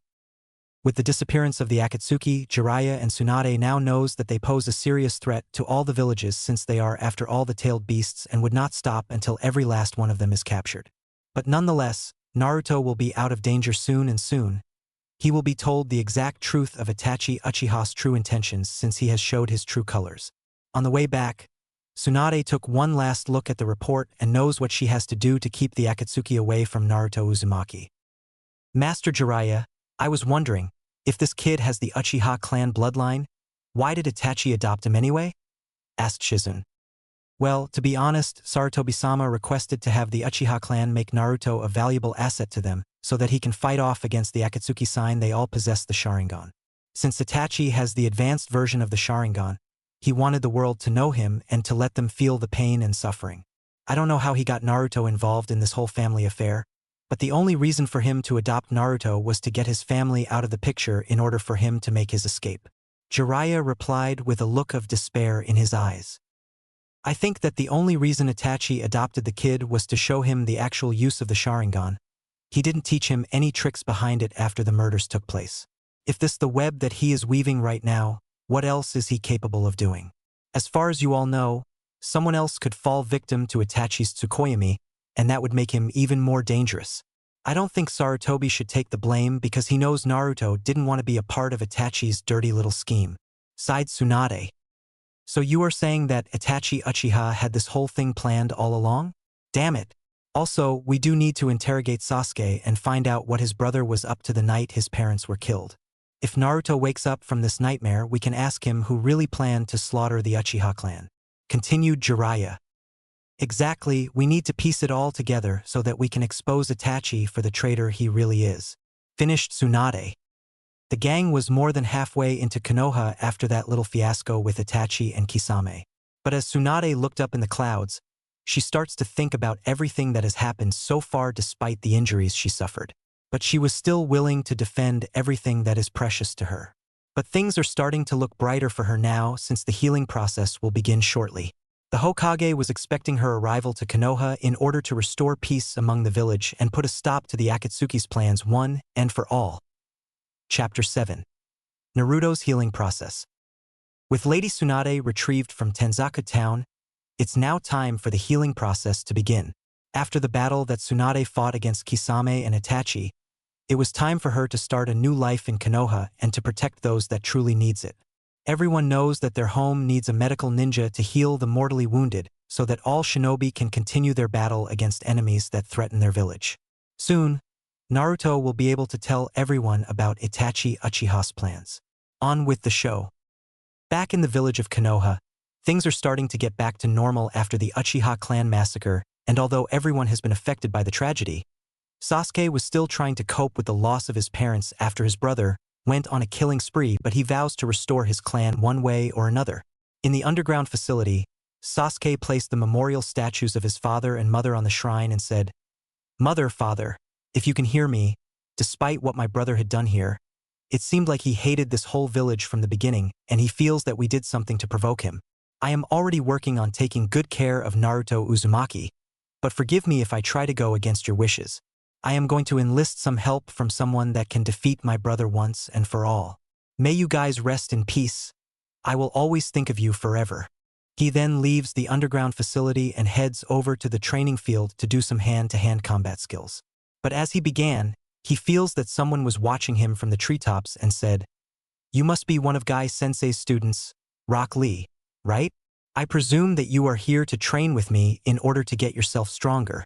With the disappearance of the Akatsuki, Jiraiya and Tsunade now knows that they pose a serious threat to all the villages since they are after all the tailed beasts and would not stop until every last one of them is captured. But nonetheless, Naruto will be out of danger soon, and soon he will be told the exact truth of Itachi Uchiha's true intentions since he has showed his true colors. On the way back, Tsunade took one last look at the report and knows what she has to do to keep the Akatsuki away from Naruto Uzumaki. Master Jiraiya, I was wondering, if this kid has the Uchiha clan bloodline, why did Itachi adopt him anyway? Asked Shizune. Well, to be honest, Sarutobi-sama requested to have the Uchiha clan make Naruto a valuable asset to them, so that he can fight off against the Akatsuki sign. They all possess the Sharingan. Since Itachi has the advanced version of the Sharingan, he wanted the world to know him and to let them feel the pain and suffering. I don't know how he got Naruto involved in this whole family affair, but the only reason for him to adopt Naruto was to get his family out of the picture in order for him to make his escape. Jiraiya replied with a look of despair in his eyes. I think that the only reason Itachi adopted the kid was to show him the actual use of the Sharingan. He didn't teach him any tricks behind it after the murders took place. If this the web that he is weaving right now, what else is he capable of doing? As far as you all know, someone else could fall victim to Itachi's Tsukuyomi, and that would make him even more dangerous. I don't think Sarutobi should take the blame because he knows Naruto didn't want to be a part of Itachi's dirty little scheme. Sighed Tsunade. So you are saying that Itachi Uchiha had this whole thing planned all along? Damn it. Also, we do need to interrogate Sasuke and find out what his brother was up to the night his parents were killed. If Naruto wakes up from this nightmare, we can ask him who really planned to slaughter the Uchiha clan. Continued Jiraiya. Exactly, we need to piece it all together so that we can expose Itachi for the traitor he really is. Finished Tsunade. The gang was more than halfway into Konoha after that little fiasco with Itachi and Kisame. But as Tsunade looked up in the clouds, she starts to think about everything that has happened so far despite the injuries she suffered. But she was still willing to defend everything that is precious to her. But things are starting to look brighter for her now since the healing process will begin shortly. The Hokage was expecting her arrival to Konoha in order to restore peace among the village and put a stop to the Akatsuki's plans one and for all. Chapter 7. Naruto's Healing Process. With Lady Tsunade retrieved from Tenzaka Town, it's now time for the healing process to begin. After the battle that Tsunade fought against Kisame and Itachi, it was time for her to start a new life in Konoha and to protect those that truly needs it. Everyone knows that their home needs a medical ninja to heal the mortally wounded so that all shinobi can continue their battle against enemies that threaten their village. Soon, Naruto will be able to tell everyone about Itachi Uchiha's plans. On with the show. Back in the village of Konoha, things are starting to get back to normal after the Uchiha clan massacre, and although everyone has been affected by the tragedy, Sasuke was still trying to cope with the loss of his parents after his brother went on a killing spree, but he vows to restore his clan one way or another. In the underground facility, Sasuke placed the memorial statues of his father and mother on the shrine and said, "Mother, father, if you can hear me, despite what my brother had done here, it seemed like he hated this whole village from the beginning, and he feels that we did something to provoke him. I am already working on taking good care of Naruto Uzumaki, but forgive me if I try to go against your wishes. I am going to enlist some help from someone that can defeat my brother once and for all. May you guys rest in peace. I will always think of you forever." He then leaves the underground facility and heads over to the training field to do some hand-to-hand combat skills. But as he began, he feels that someone was watching him from the treetops and said, "You must be one of Guy Sensei's students, Rock Lee, right? I presume that you are here to train with me in order to get yourself stronger.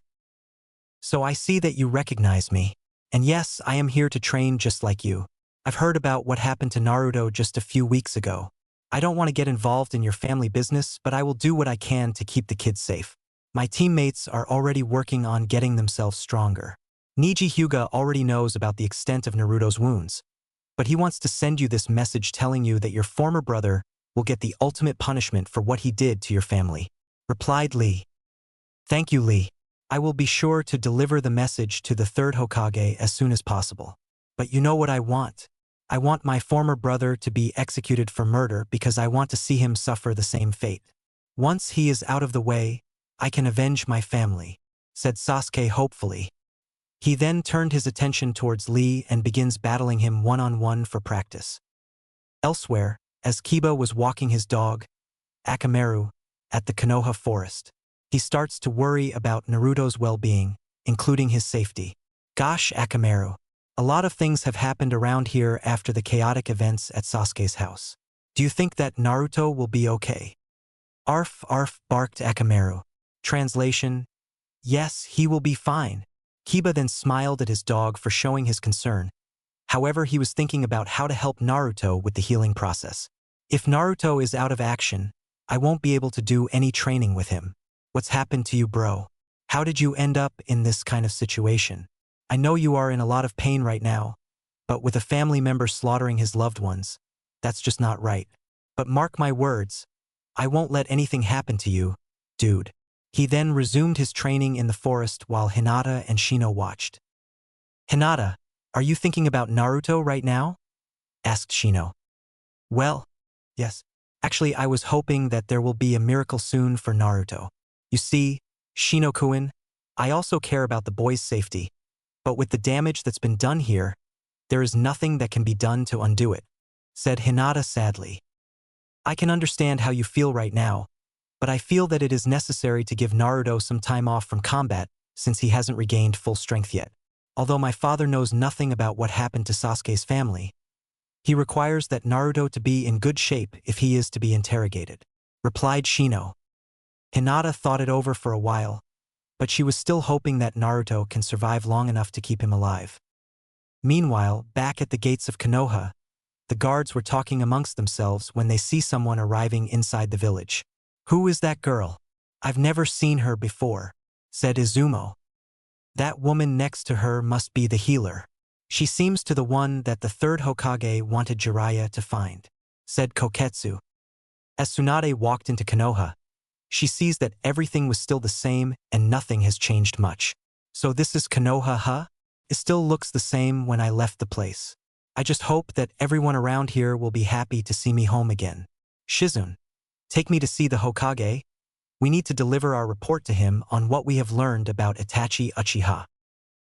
So I see that you recognize me. And yes, I am here to train just like you. I've heard about what happened to Naruto just a few weeks ago. I don't want to get involved in your family business, but I will do what I can to keep the kids safe. My teammates are already working on getting themselves stronger. Niji Hyuga already knows about the extent of Naruto's wounds, but he wants to send you this message telling you that your former brother will get the ultimate punishment for what he did to your family," replied Lee. "Thank you, Lee. I will be sure to deliver the message to the third Hokage as soon as possible. But you know what I want? I want my former brother to be executed for murder because I want to see him suffer the same fate. Once he is out of the way, I can avenge my family," said Sasuke hopefully. He then turned his attention towards Lee and begins battling him one-on-one for practice. Elsewhere, as Kiba was walking his dog, Akamaru, at the Konoha forest, he starts to worry about Naruto's well-being, including his safety. "Gosh, Akamaru, a lot of things have happened around here after the chaotic events at Sasuke's house. Do you think that Naruto will be okay?" "Arf, arf," barked Akamaru. Translation: "Yes, he will be fine." Kiba then smiled at his dog for showing his concern. However, he was thinking about how to help Naruto with the healing process. "If Naruto is out of action, I won't be able to do any training with him. What's happened to you, bro? How did you end up in this kind of situation? I know you are in a lot of pain right now, but with a family member slaughtering his loved ones, that's just not right. But mark my words, I won't let anything happen to you, dude." He then resumed his training in the forest while Hinata and Shino watched. "Hinata, are you thinking about Naruto right now?" asked Shino. "Well, yes. Actually, I was hoping that there will be a miracle soon for Naruto. You see, Shino-kun, I also care about the boy's safety, but with the damage that's been done here, there is nothing that can be done to undo it," said Hinata sadly. "I can understand how you feel right now, but I feel that it is necessary to give Naruto some time off from combat since he hasn't regained full strength yet. Although my father knows nothing about what happened to Sasuke's family, he requires that Naruto to be in good shape if he is to be interrogated," replied Shino. Hinata thought it over for a while, but she was still hoping that Naruto can survive long enough to keep him alive. Meanwhile, back at the gates of Konoha, The guards were talking amongst themselves when they see someone arriving inside the village. "Who is that girl? I've never seen her before," said Izumo. "That woman next to her must be the healer. She seems to the one that the third Hokage wanted Jiraiya to find," said Koketsu. As Tsunade walked into Konoha, she sees that everything was still the same and nothing has changed much. "So this is Konoha, huh? It still looks the same when I left the place. I just hope that everyone around here will be happy to see me home again. Shizune, take me to see the Hokage. We need to deliver our report to him on what we have learned about Itachi Uchiha."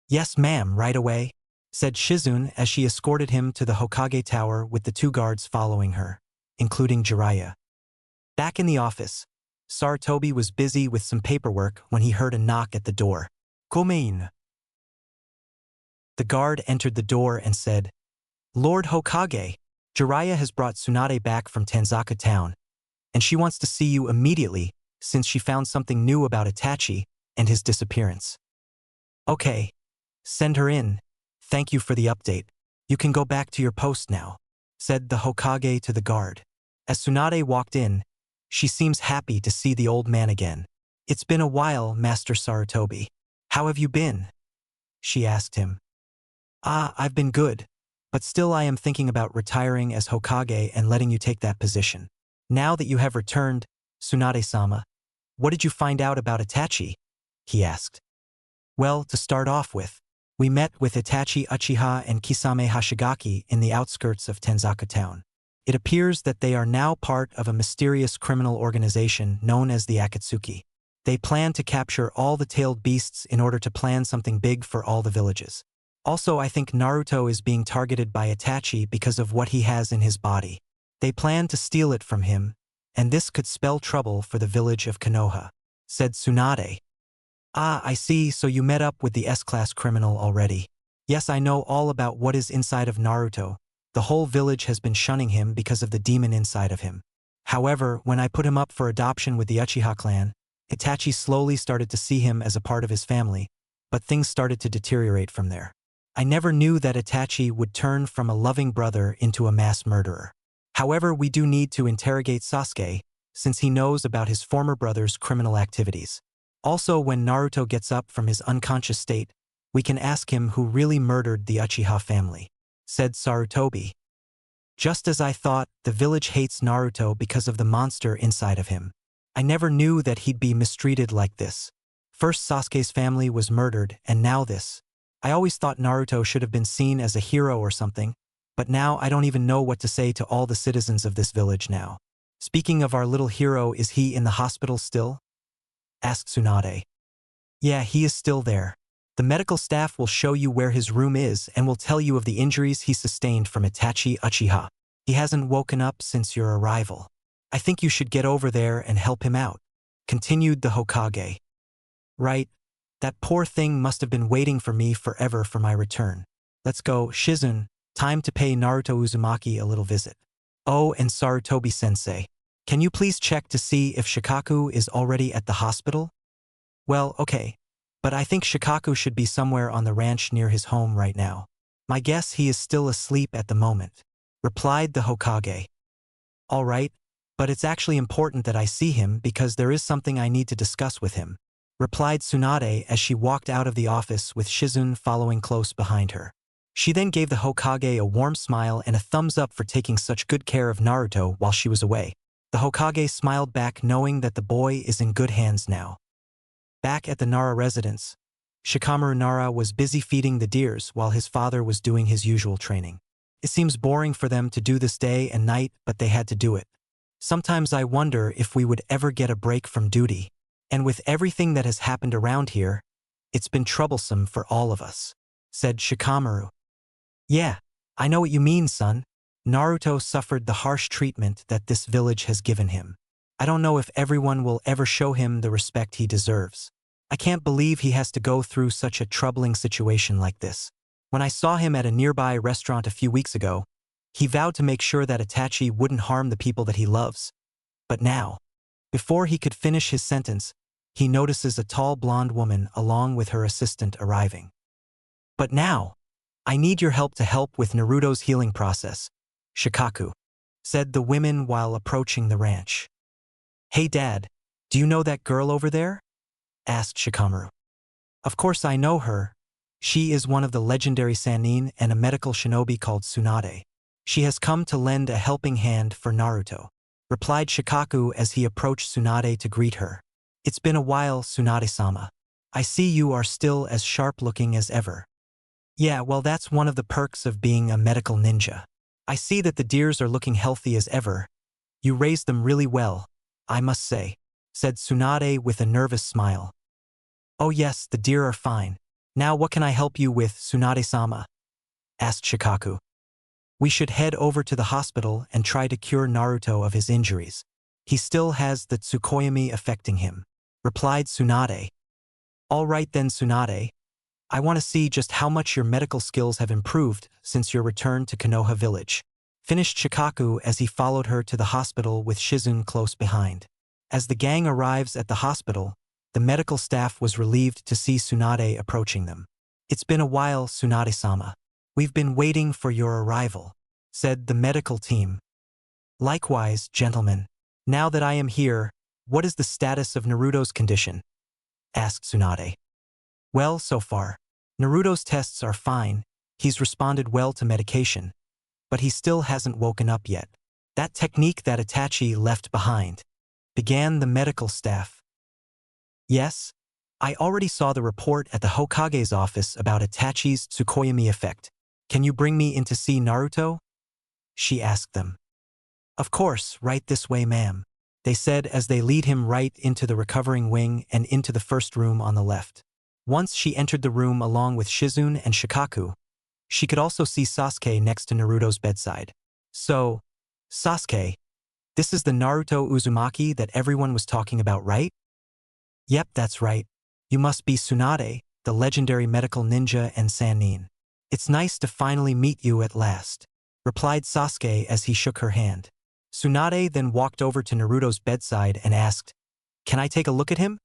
"Yes, ma'am, right away," said Shizune as she escorted him to the Hokage tower with the 2 guards following her, including Jiraiya. Back in the office, Sarutobi was busy with some paperwork when he heard a knock at the door. "Come." The guard entered the door and said, "Lord Hokage, Jiraiya has brought Tsunade back from Tanzaka town, and she wants to see you immediately since she found something new about Itachi and his disappearance." "Okay. Send her in. Thank you for the update. You can go back to your post now," said the Hokage to the guard. As Tsunade walked in, she seems happy to see the old man again. "It's been a while, Master Sarutobi. How have you been?" she asked him. "I've been good, but still I am thinking about retiring as Hokage and letting you take that position. Now that you have returned, Tsunade-sama, what did you find out about Itachi?" he asked. "Well, to start off with, we met with Itachi Uchiha and Kisame Hashigaki in the outskirts of Tanzaka town. It appears that they are now part of a mysterious criminal organization known as the Akatsuki. They plan to capture all the tailed beasts in order to plan something big for all the villages. Also, I think Naruto is being targeted by Itachi because of what he has in his body. They plan to steal it from him, and this could spell trouble for the village of Konoha," said Tsunade. "I see, so you met up with the S-class criminal already. Yes, I know all about what is inside of Naruto. The whole village has been shunning him because of the demon inside of him. However, when I put him up for adoption with the Uchiha clan, Itachi slowly started to see him as a part of his family, but things started to deteriorate from there. I never knew that Itachi would turn from a loving brother into a mass murderer. However, we do need to interrogate Sasuke, since he knows about his former brother's criminal activities. Also, when Naruto gets up from his unconscious state, we can ask him who really murdered the Uchiha family," said Sarutobi. "Just as I thought, the village hates Naruto because of the monster inside of him. I never knew that he'd be mistreated like this. First Sasuke's family was murdered, and now this. I always thought Naruto should have been seen as a hero or something, but now I don't even know what to say to all the citizens of this village now. Speaking of our little hero, is he in the hospital still?" asked Tsunade. "Yeah, he is still there. The medical staff will show you where his room is and will tell you of the injuries he sustained from Itachi Uchiha. He hasn't woken up since your arrival. I think you should get over there and help him out," continued the Hokage. "Right. That poor thing must have been waiting for me forever for my return. Let's go, Shizune. Time to pay Naruto Uzumaki a little visit. Oh, and Sarutobi-sensei, can you please check to see if Shikaku is already at the hospital?" "Well, okay. But I think Shikaku should be somewhere on the ranch near his home right now. My guess he is still asleep at the moment," replied the Hokage. "All right, but it's actually important that I see him because there is something I need to discuss with him," replied Tsunade as she walked out of the office with Shizune following close behind her. She then gave the Hokage a warm smile and a thumbs up for taking such good care of Naruto while she was away. The Hokage smiled back knowing that the boy is in good hands now. Back at the Nara residence, Shikamaru Nara was busy feeding the deers while his father was doing his usual training. It seems boring for them to do this day and night, but they had to do it. Sometimes I wonder if we would ever get a break from duty. And with everything that has happened around here, it's been troublesome for all of us, said Shikamaru. Yeah, I know what you mean, son. Naruto suffered the harsh treatment that this village has given him. I don't know if everyone will ever show him the respect he deserves. I can't believe he has to go through such a troubling situation like this. When I saw him at a nearby restaurant a few weeks ago, he vowed to make sure that Itachi wouldn't harm the people that he loves. But now, before he could finish his sentence, he notices a tall blonde woman along with her assistant arriving. But now, I need your help to help with Naruto's healing process. Shikaku, said the women while approaching the ranch. Hey Dad, do you know that girl over there? Asked Shikamaru. Of course I know her. She is one of the legendary Sannin and a medical shinobi called Tsunade. She has come to lend a helping hand for Naruto, replied Shikaku as he approached Tsunade to greet her. It's been a while, Tsunade-sama. I see you are still as sharp-looking as ever. Yeah, well that's one of the perks of being a medical ninja. I see that the deers are looking healthy as ever. You raised them really well, I must say, said Tsunade with a nervous smile. Oh yes, the deer are fine. Now what can I help you with, Tsunade-sama? Asked Shikaku. We should head over to the hospital and try to cure Naruto of his injuries. He still has the Tsukuyomi affecting him, replied Tsunade. All right then, Tsunade. I want to see just how much your medical skills have improved since your return to Konoha village, finished Shikaku as he followed her to the hospital with Shizune close behind. As the gang arrives at the hospital, the medical staff was relieved to see Tsunade approaching them. It's been a while, Tsunade-sama. We've been waiting for your arrival, said the medical team. Likewise, gentlemen. Now that I am here, what is the status of Naruto's condition? Asked Tsunade. Well, so far, Naruto's tests are fine. He's responded well to medication, but he still hasn't woken up yet. That technique that Itachi left behind, began the medical staff. Yes, I already saw the report at the Hokage's office about Itachi's Tsukuyomi effect. Can you bring me in to see Naruto? She asked them. Of course, right this way, ma'am, they said as they lead him right into the recovering wing and into the first room on the left. Once she entered the room along with Shizune and Shikaku, she could also see Sasuke next to Naruto's bedside. So, Sasuke, this is the Naruto Uzumaki that everyone was talking about, right? Yep, that's right. You must be Tsunade, the legendary medical ninja and Sannin. It's nice to finally meet you at last, replied Sasuke as he shook her hand. Tsunade then walked over to Naruto's bedside and asked, Can I take a look at him?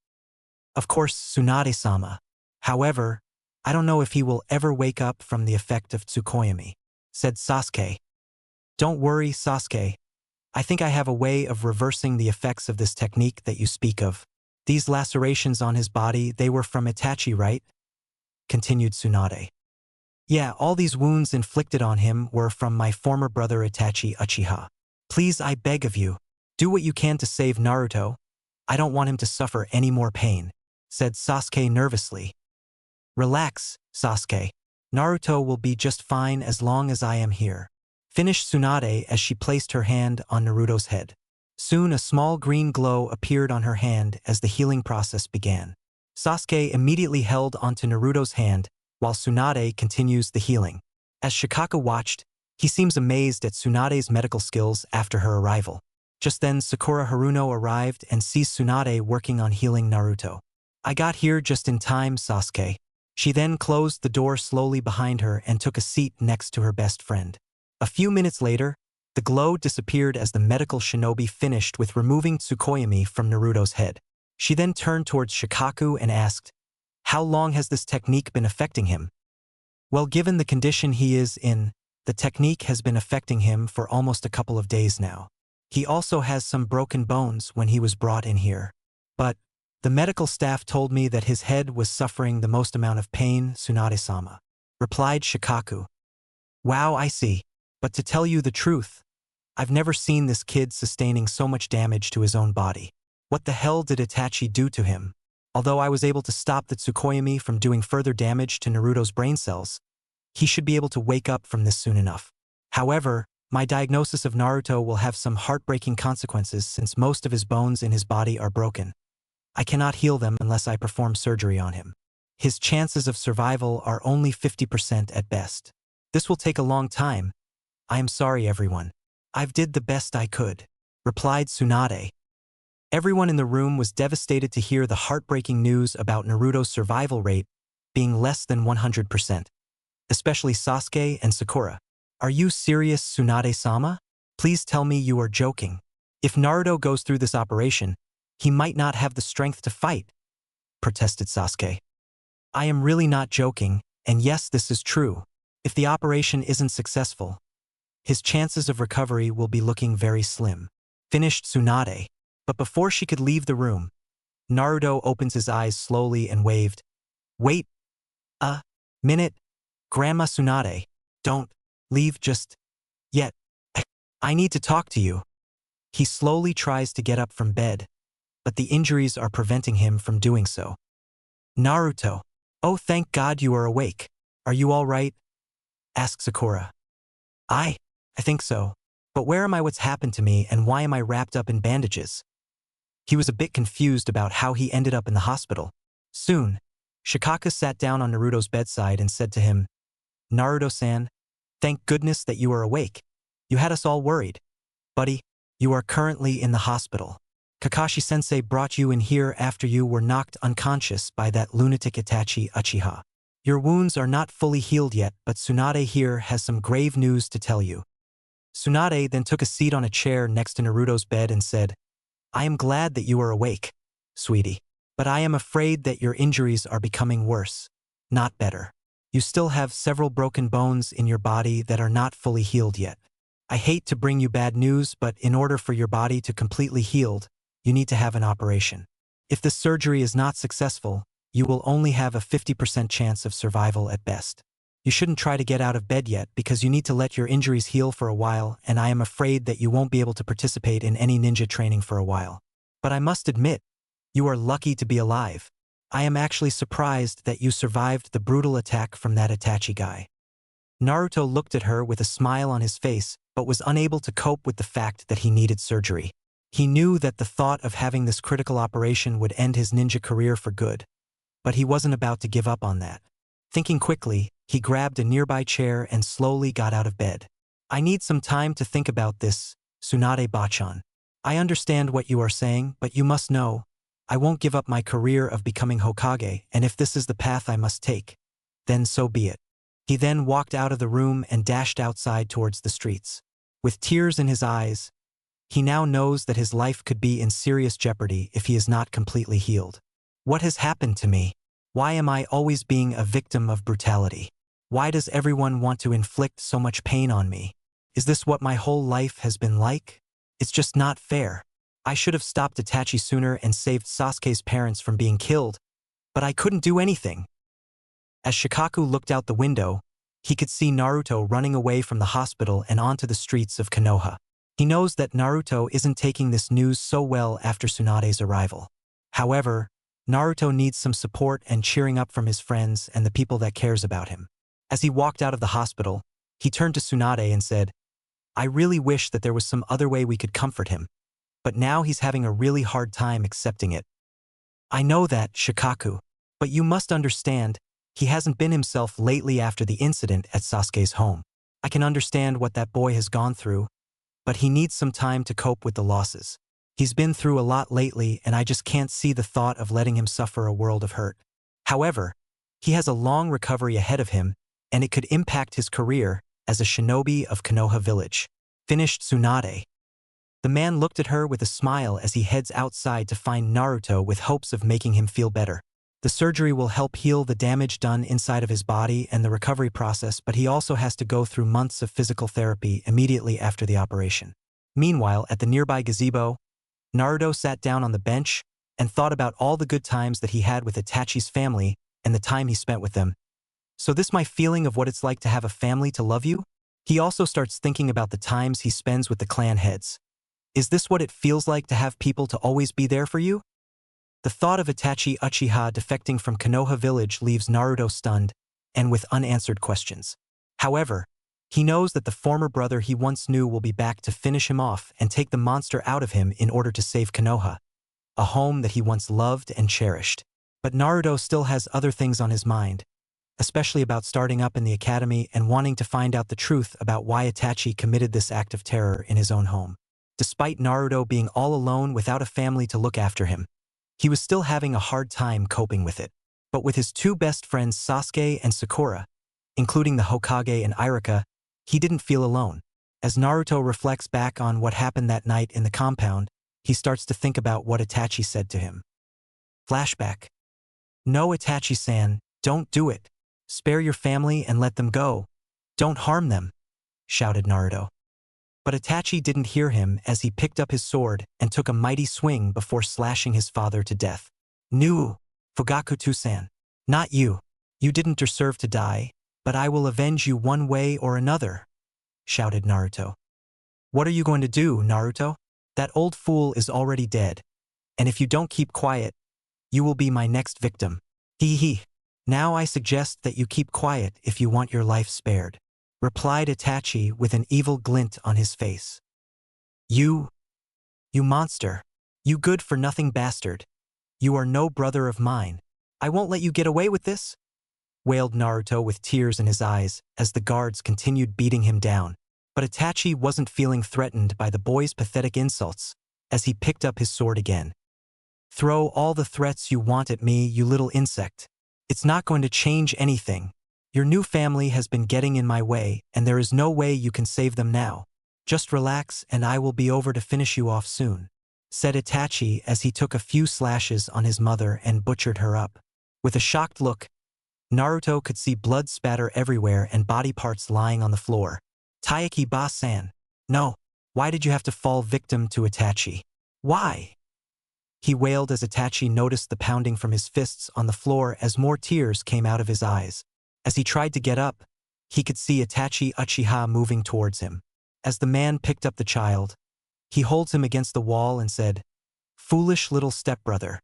Of course, Tsunade-sama. However, I don't know if he will ever wake up from the effect of Tsukuyomi, said Sasuke. Don't worry, Sasuke. I think I have a way of reversing the effects of this technique that you speak of. These lacerations on his body, they were from Itachi, right? Continued Tsunade. Yeah, all these wounds inflicted on him were from my former brother Itachi Uchiha. Please, I beg of you, do what you can to save Naruto. I don't want him to suffer any more pain, said Sasuke nervously. Relax, Sasuke. Naruto will be just fine as long as I am here, finished Tsunade as she placed her hand on Naruto's head. Soon a small green glow appeared on her hand as the healing process began. Sasuke immediately held onto Naruto's hand while Tsunade continues the healing. As Shikaku watched, he seems amazed at Tsunade's medical skills after her arrival. Just then Sakura Haruno arrived and sees Tsunade working on healing Naruto. I got here just in time, Sasuke. She then closed the door slowly behind her and took a seat next to her best friend. A few minutes later, the glow disappeared as the medical shinobi finished with removing Tsukuyomi from Naruto's head. She then turned towards Shikaku and asked, How long has this technique been affecting him? Well, given the condition he is in, the technique has been affecting him for almost a couple of days now. He also has some broken bones when he was brought in here. But the medical staff told me that his head was suffering the most amount of pain, Tsunade-sama, replied Shikaku. Wow, I see. But to tell you the truth, I've never seen this kid sustaining so much damage to his own body. What the hell did Itachi do to him? Although I was able to stop the Tsukuyomi from doing further damage to Naruto's brain cells, he should be able to wake up from this soon enough. However, my diagnosis of Naruto will have some heartbreaking consequences since most of his bones in his body are broken. I cannot heal them unless I perform surgery on him. His chances of survival are only 50% at best. This will take a long time. I am sorry, everyone. I've did the best I could, replied Tsunade. Everyone in the room was devastated to hear the heartbreaking news about Naruto's survival rate being less than 100%, especially Sasuke and Sakura. Are you serious, Tsunade-sama? Please tell me you are joking. If Naruto goes through this operation, he might not have the strength to fight, protested Sasuke. I am really not joking, and yes, this is true. If the operation isn't successful, his chances of recovery will be looking very slim. Finished Tsunade. But before she could leave the room, Naruto opens his eyes slowly and waved. Wait a minute, Grandma Tsunade. Don't leave just yet. I need to talk to you. He slowly tries to get up from bed, but the injuries are preventing him from doing so. Naruto. Oh, thank God you are awake. Are you all right? Asks Sakura. I think so. But where am I? What's happened to me and why am I wrapped up in bandages? He was a bit confused about how he ended up in the hospital. Soon, Shikaka sat down on Naruto's bedside and said to him, Naruto-san, thank goodness that you are awake. You had us all worried. Buddy, you are currently in the hospital. Kakashi-sensei brought you in here after you were knocked unconscious by that lunatic Itachi Uchiha. Your wounds are not fully healed yet, but Tsunade here has some grave news to tell you. Tsunade then took a seat on a chair next to Naruto's bed and said, I am glad that you are awake, sweetie, but I am afraid that your injuries are becoming worse, not better. You still have several broken bones in your body that are not fully healed yet. I hate to bring you bad news, but in order for your body to completely heal, you need to have an operation. If this surgery is not successful, you will only have a 50% chance of survival at best. You shouldn't try to get out of bed yet because you need to let your injuries heal for a while, and I am afraid that you won't be able to participate in any ninja training for a while. But I must admit, you are lucky to be alive. I am actually surprised that you survived the brutal attack from that Itachi guy. Naruto looked at her with a smile on his face, but was unable to cope with the fact that he needed surgery. He knew that the thought of having this critical operation would end his ninja career for good, but he wasn't about to give up on that. Thinking quickly, he grabbed a nearby chair and slowly got out of bed. I need some time to think about this, Tsunade Bachan. I understand what you are saying, but you must know, I won't give up my career of becoming Hokage, and if this is the path I must take, then so be it. He then walked out of the room and dashed outside towards the streets. With tears in his eyes, he now knows that his life could be in serious jeopardy if he is not completely healed. What has happened to me? Why am I always being a victim of brutality? Why does everyone want to inflict so much pain on me? Is this what my whole life has been like? It's just not fair. I should have stopped Itachi sooner and saved Sasuke's parents from being killed, but I couldn't do anything. As Shikaku looked out the window, he could see Naruto running away from the hospital and onto the streets of Konoha. He knows that Naruto isn't taking this news so well after Tsunade's arrival. However, Naruto needs some support and cheering up from his friends and the people that cares about him. As he walked out of the hospital, he turned to Tsunade and said, I really wish that there was some other way we could comfort him, but now he's having a really hard time accepting it. I know that, Shikaku, but you must understand, he hasn't been himself lately after the incident at Sasuke's home. I can understand what that boy has gone through, but he needs some time to cope with the losses. He's been through a lot lately and I just can't see the thought of letting him suffer a world of hurt. However, he has a long recovery ahead of him and it could impact his career as a shinobi of Konoha village. Finished Tsunade. The man looked at her with a smile as he heads outside to find Naruto with hopes of making him feel better. The surgery will help heal the damage done inside of his body and the recovery process, but he also has to go through months of physical therapy immediately after the operation. Meanwhile, at the nearby gazebo, Naruto sat down on the bench and thought about all the good times that he had with Itachi's family and the time he spent with them. So this my feeling of what it's like to have a family to love you? He also starts thinking about the times he spends with the clan heads. Is this what it feels like to have people to always be there for you? The thought of Itachi Uchiha defecting from Konoha village leaves Naruto stunned and with unanswered questions. However, he knows that the former brother he once knew will be back to finish him off and take the monster out of him in order to save Konoha, a home that he once loved and cherished. But Naruto still has other things on his mind, especially about starting up in the academy and wanting to find out the truth about why Itachi committed this act of terror in his own home. Despite Naruto being all alone without a family to look after him, he was still having a hard time coping with it. But with his two best friends Sasuke and Sakura, including the Hokage and Iruka, he didn't feel alone. As Naruto reflects back on what happened that night in the compound, he starts to think about what Itachi said to him. Flashback. No, Itachi-san, don't do it. Spare your family and let them go. Don't harm them. shouted Naruto. But Itachi didn't hear him as he picked up his sword and took a mighty swing before slashing his father to death. Nu, Fugaku-san. Not you. You didn't deserve to die, but I will avenge you one way or another, shouted Naruto. What are you going to do, Naruto? That old fool is already dead, and if you don't keep quiet, you will be my next victim. Hee hee. Now I suggest that you keep quiet if you want your life spared, replied Itachi with an evil glint on his face. You monster. You good-for-nothing bastard. You are no brother of mine. I won't let you get away with this, wailed Naruto with tears in his eyes as the guards continued beating him down. But Itachi wasn't feeling threatened by the boy's pathetic insults as he picked up his sword again. Throw all the threats you want at me, you little insect. It's not going to change anything. Your new family has been getting in my way, and there is no way you can save them now. Just relax and I will be over to finish you off soon, said Itachi as he took a few slashes on his mother and butchered her up. With a shocked look, Naruto could see blood spatter everywhere and body parts lying on the floor. Taiki-ba-san. No. Why did you have to fall victim to Itachi? Why? He wailed as Itachi noticed the pounding from his fists on the floor as more tears came out of his eyes. As he tried to get up, he could see Itachi Uchiha moving towards him. As the man picked up the child, he holds him against the wall and said, "Foolish little stepbrother.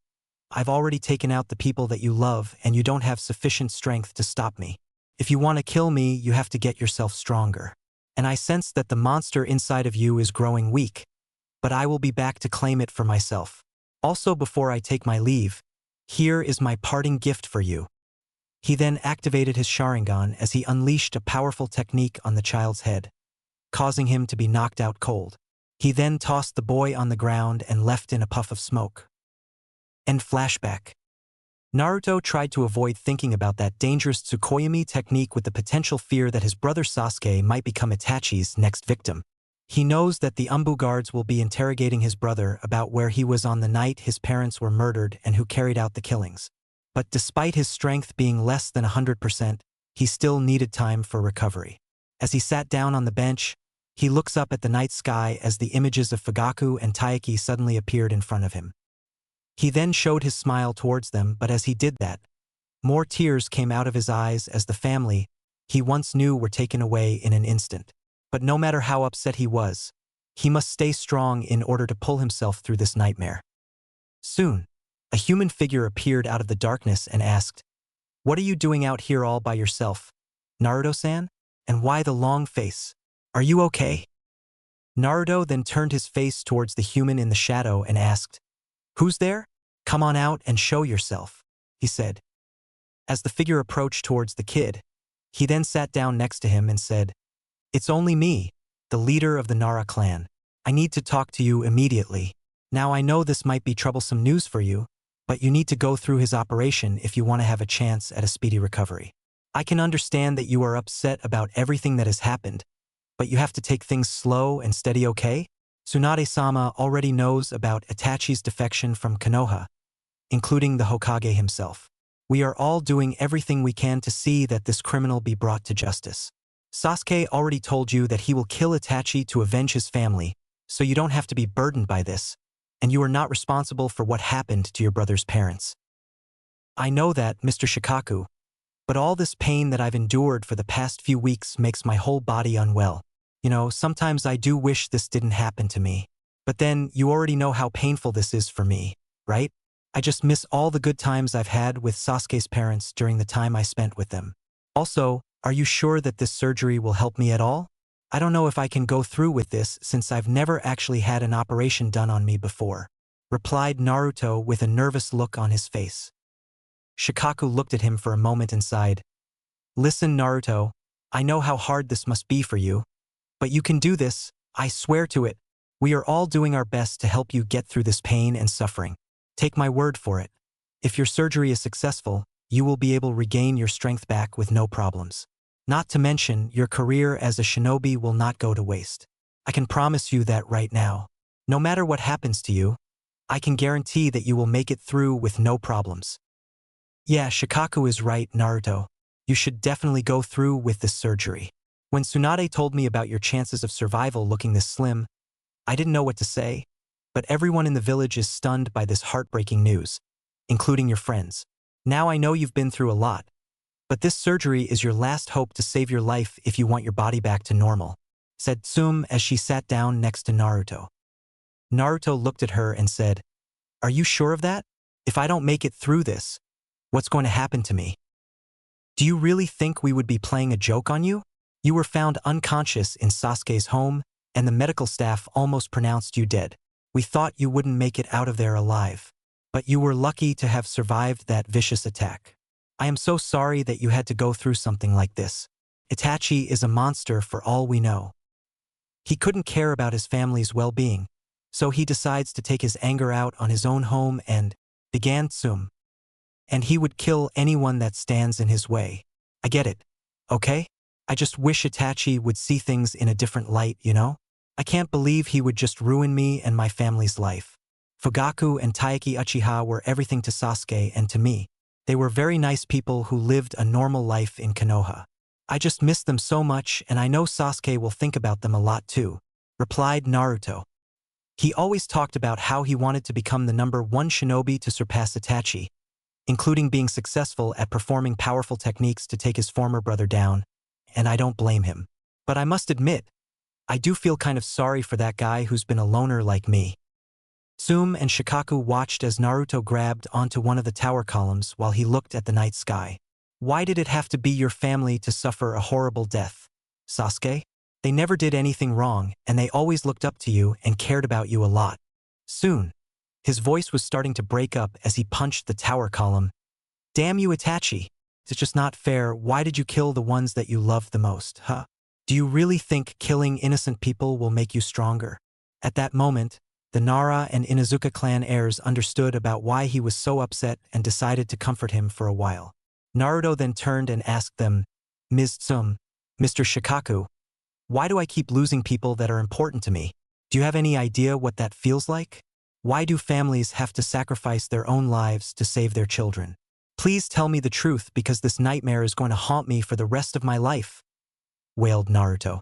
I've already taken out the people that you love and you don't have sufficient strength to stop me. If you want to kill me, you have to get yourself stronger. And I sense that the monster inside of you is growing weak, but I will be back to claim it for myself. Also, before I take my leave, here is my parting gift for you." He then activated his Sharingan as he unleashed a powerful technique on the child's head, causing him to be knocked out cold. He then tossed the boy on the ground and left in a puff of smoke. End flashback. Naruto tried to avoid thinking about that dangerous Tsukuyomi technique with the potential fear that his brother Sasuke might become Itachi's next victim. He knows that the Umbu guards will be interrogating his brother about where he was on the night his parents were murdered and who carried out the killings. But despite his strength being less than 100%, he still needed time for recovery. As he sat down on the bench, he looks up at the night sky as the images of Fugaku and Taiki suddenly appeared in front of him. He then showed his smile towards them, but as he did that, more tears came out of his eyes as the family he once knew were taken away in an instant. But no matter how upset he was, he must stay strong in order to pull himself through this nightmare. Soon, a human figure appeared out of the darkness and asked, "What are you doing out here all by yourself, Naruto-san? And why the long face? Are you okay?" Naruto then turned his face towards the human in the shadow and asked, "Who's there? Come on out and show yourself," he said. As the figure approached towards the kid, he then sat down next to him and said, "It's only me, the leader of the Nara clan. I need to talk to you immediately. Now I know this might be troublesome news for you, but you need to go through his operation if you want to have a chance at a speedy recovery. I can understand that you are upset about everything that has happened, but you have to take things slow and steady, okay? Tsunade-sama already knows about Itachi's defection from Konoha, including the Hokage himself. We are all doing everything we can to see that this criminal be brought to justice. Sasuke already told you that he will kill Itachi to avenge his family, so you don't have to be burdened by this, and you are not responsible for what happened to your brother's parents. I know that, Mr. Shikaku, but all this pain that I've endured for the past few weeks makes my whole body unwell. You know, sometimes I do wish this didn't happen to me. But then, you already know how painful this is for me, right? I just miss all the good times I've had with Sasuke's parents during the time I spent with them. Also, are you sure that this surgery will help me at all? I don't know if I can go through with this since I've never actually had an operation done on me before," replied Naruto with a nervous look on his face. Shikaku looked at him for a moment and sighed. "Listen, Naruto, I know how hard this must be for you, but you can do this, I swear to it. We are all doing our best to help you get through this pain and suffering. Take my word for it. If your surgery is successful, you will be able to regain your strength back with no problems. Not to mention, your career as a shinobi will not go to waste. I can promise you that right now. No matter what happens to you, I can guarantee that you will make it through with no problems." Yeah, Shikaku is right, Naruto. You should definitely go through with this surgery. When Tsunade told me about your chances of survival looking this slim, I didn't know what to say, but everyone in the village is stunned by this heartbreaking news, including your friends. Now I know you've been through a lot, but this surgery is your last hope to save your life if you want your body back to normal, said Tsum as she sat down next to Naruto. Naruto looked at her and said, "Are you sure of that? If I don't make it through this, what's going to happen to me? Do you really think we would be playing a joke on you? You were found unconscious in Sasuke's home, and the medical staff almost pronounced you dead. We thought you wouldn't make it out of there alive. But you were lucky to have survived that vicious attack. I am so sorry that you had to go through something like this. Itachi is a monster for all we know. He couldn't care about his family's well-being, so he decides to take his anger out on his own home and began Tsum. And he would kill anyone that stands in his way. I get it, okay? I just wish Itachi would see things in a different light, you know? I can't believe he would just ruin me and my family's life. Fugaku and Taiki Uchiha were everything to Sasuke and to me. They were very nice people who lived a normal life in Konoha. I just miss them so much, and I know Sasuke will think about them a lot too," replied Naruto. He always talked about how he wanted to become the #1 shinobi to surpass Itachi, including being successful at performing powerful techniques to take his former brother down, and I don't blame him. But I must admit, I do feel kind of sorry for that guy who's been a loner like me. Tsum and Shikaku watched as Naruto grabbed onto one of the tower columns while he looked at the night sky. Why did it have to be your family to suffer a horrible death, Sasuke? They never did anything wrong, and they always looked up to you and cared about you a lot. Soon, his voice was starting to break up as he punched the tower column. Damn you, Itachi. It's just not fair. Why did you kill the ones that you loved the most, huh? Do you really think killing innocent people will make you stronger? At that moment, the Nara and Inuzuka clan heirs understood about why he was so upset and decided to comfort him for a while. Naruto then turned and asked them, Ms. Tsum, Mr. Shikaku, why do I keep losing people that are important to me? Do you have any idea what that feels like? Why do families have to sacrifice their own lives to save their children? Please tell me the truth because this nightmare is going to haunt me for the rest of my life, wailed Naruto.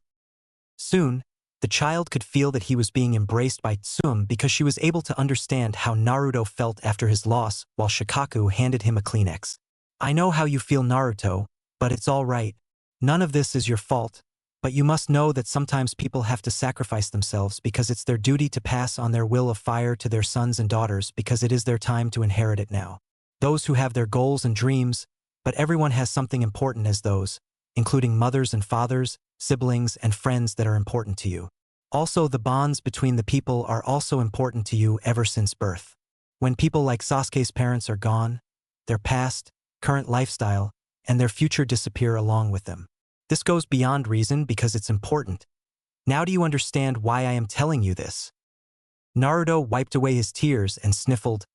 Soon, the child could feel that he was being embraced by Tsum because she was able to understand how Naruto felt after his loss while Shikaku handed him a Kleenex. I know how you feel, Naruto, but it's all right. None of this is your fault, but you must know that sometimes people have to sacrifice themselves because it's their duty to pass on their will of fire to their sons and daughters because it is their time to inherit it now. Those who have their goals and dreams, but everyone has something important as those, including mothers and fathers, siblings and friends that are important to you. Also, the bonds between the people are also important to you ever since birth. When people like Sasuke's parents are gone, their past, current lifestyle, and their future disappear along with them. This goes beyond reason because it's important. Now do you understand why I am telling you this? Naruto wiped away his tears and sniffled,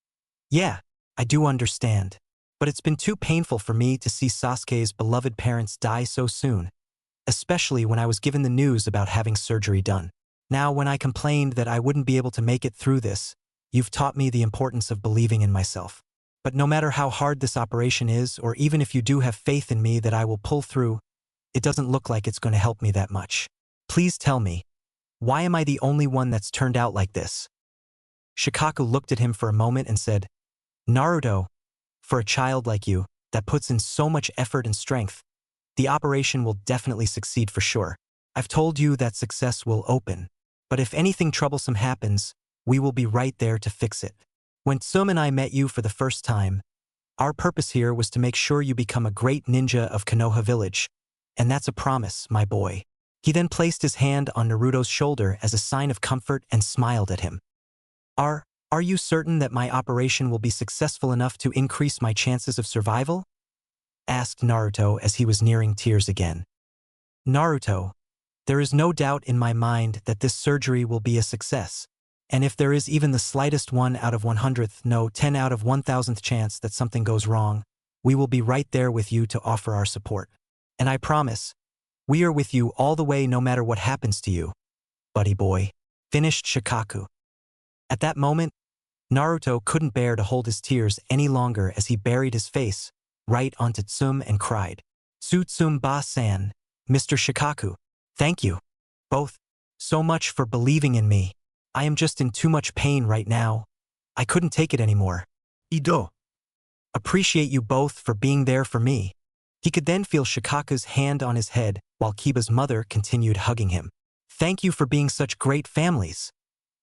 Yeah, I do understand. But it's been too painful for me to see Sasuke's beloved parents die so soon, especially when I was given the news about having surgery done. Now, when I complained that I wouldn't be able to make it through this, you've taught me the importance of believing in myself. But no matter how hard this operation is, or even if you do have faith in me that I will pull through, it doesn't look like it's going to help me that much. Please tell me, why am I the only one that's turned out like this? Shikaku looked at him for a moment and said, Naruto, for a child like you, that puts in so much effort and strength, the operation will definitely succeed for sure. I've told you that success will open, but if anything troublesome happens, we will be right there to fix it. When Tsum and I met you for the first time, our purpose here was to make sure you become a great ninja of Konoha Village, and that's a promise, my boy. He then placed his hand on Naruto's shoulder as a sign of comfort and smiled at him. Are you certain that my operation will be successful enough to increase my chances of survival? Asked Naruto as he was nearing tears again. Naruto, there is no doubt in my mind that this surgery will be a success. And if there is even the slightest 1 out of 100th, no, 10 out of 1,000th chance that something goes wrong, we will be right there with you to offer our support. And I promise, we are with you all the way no matter what happens to you, buddy boy, finished Shikaku. At that moment, Naruto couldn't bear to hold his tears any longer as he buried his face right onto Tsum and cried, Tsutsum ba-san, Mr. Shikaku, thank you, both, so much for believing in me. I am just in too much pain right now. I couldn't take it anymore. Ido. Appreciate you both for being there for me. He could then feel Shikaku's hand on his head while Kiba's mother continued hugging him. Thank you for being such great families,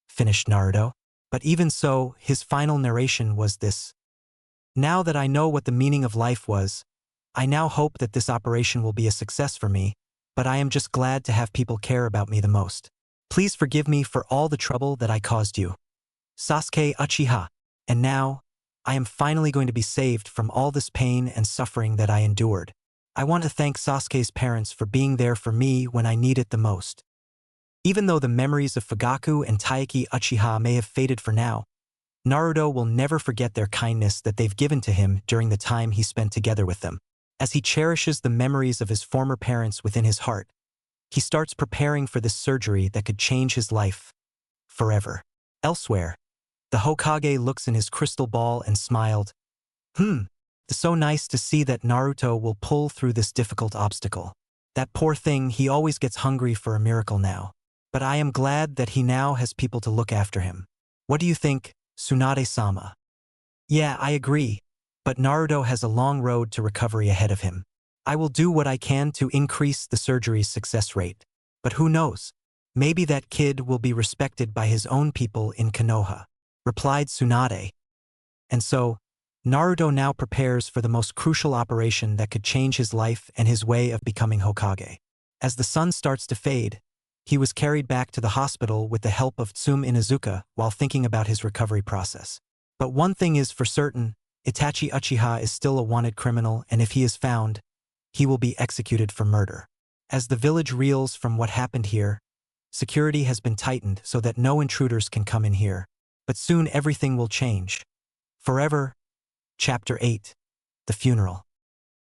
finished Naruto. But even so, his final narration was this. Now that I know what the meaning of life was, I now hope that this operation will be a success for me, but I am just glad to have people care about me the most. Please forgive me for all the trouble that I caused you. Sasuke Uchiha. And now, I am finally going to be saved from all this pain and suffering that I endured. I want to thank Sasuke's parents for being there for me when I need it the most. Even though the memories of Fugaku and Taiki Uchiha may have faded for now, Naruto will never forget their kindness that they've given to him during the time he spent together with them. As he cherishes the memories of his former parents within his heart, he starts preparing for this surgery that could change his life forever. Elsewhere, the Hokage looks in his crystal ball and smiled. It's so nice to see that Naruto will pull through this difficult obstacle. That poor thing, he always gets hungry for a miracle now. But I am glad that he now has people to look after him. What do you think, Tsunade-sama? Yeah, I agree. But Naruto has a long road to recovery ahead of him. I will do what I can to increase the surgery's success rate. But who knows? Maybe that kid will be respected by his own people in Konoha, replied Tsunade. And so, Naruto now prepares for the most crucial operation that could change his life and his way of becoming Hokage. As the sun starts to fade, he was carried back to the hospital with the help of Tsume Inuzuka while thinking about his recovery process. But one thing is for certain, Itachi Uchiha is still a wanted criminal, and if he is found, he will be executed for murder. As the village reels from what happened here, security has been tightened so that no intruders can come in here. But soon everything will change. Forever. Chapter 8. The Funeral.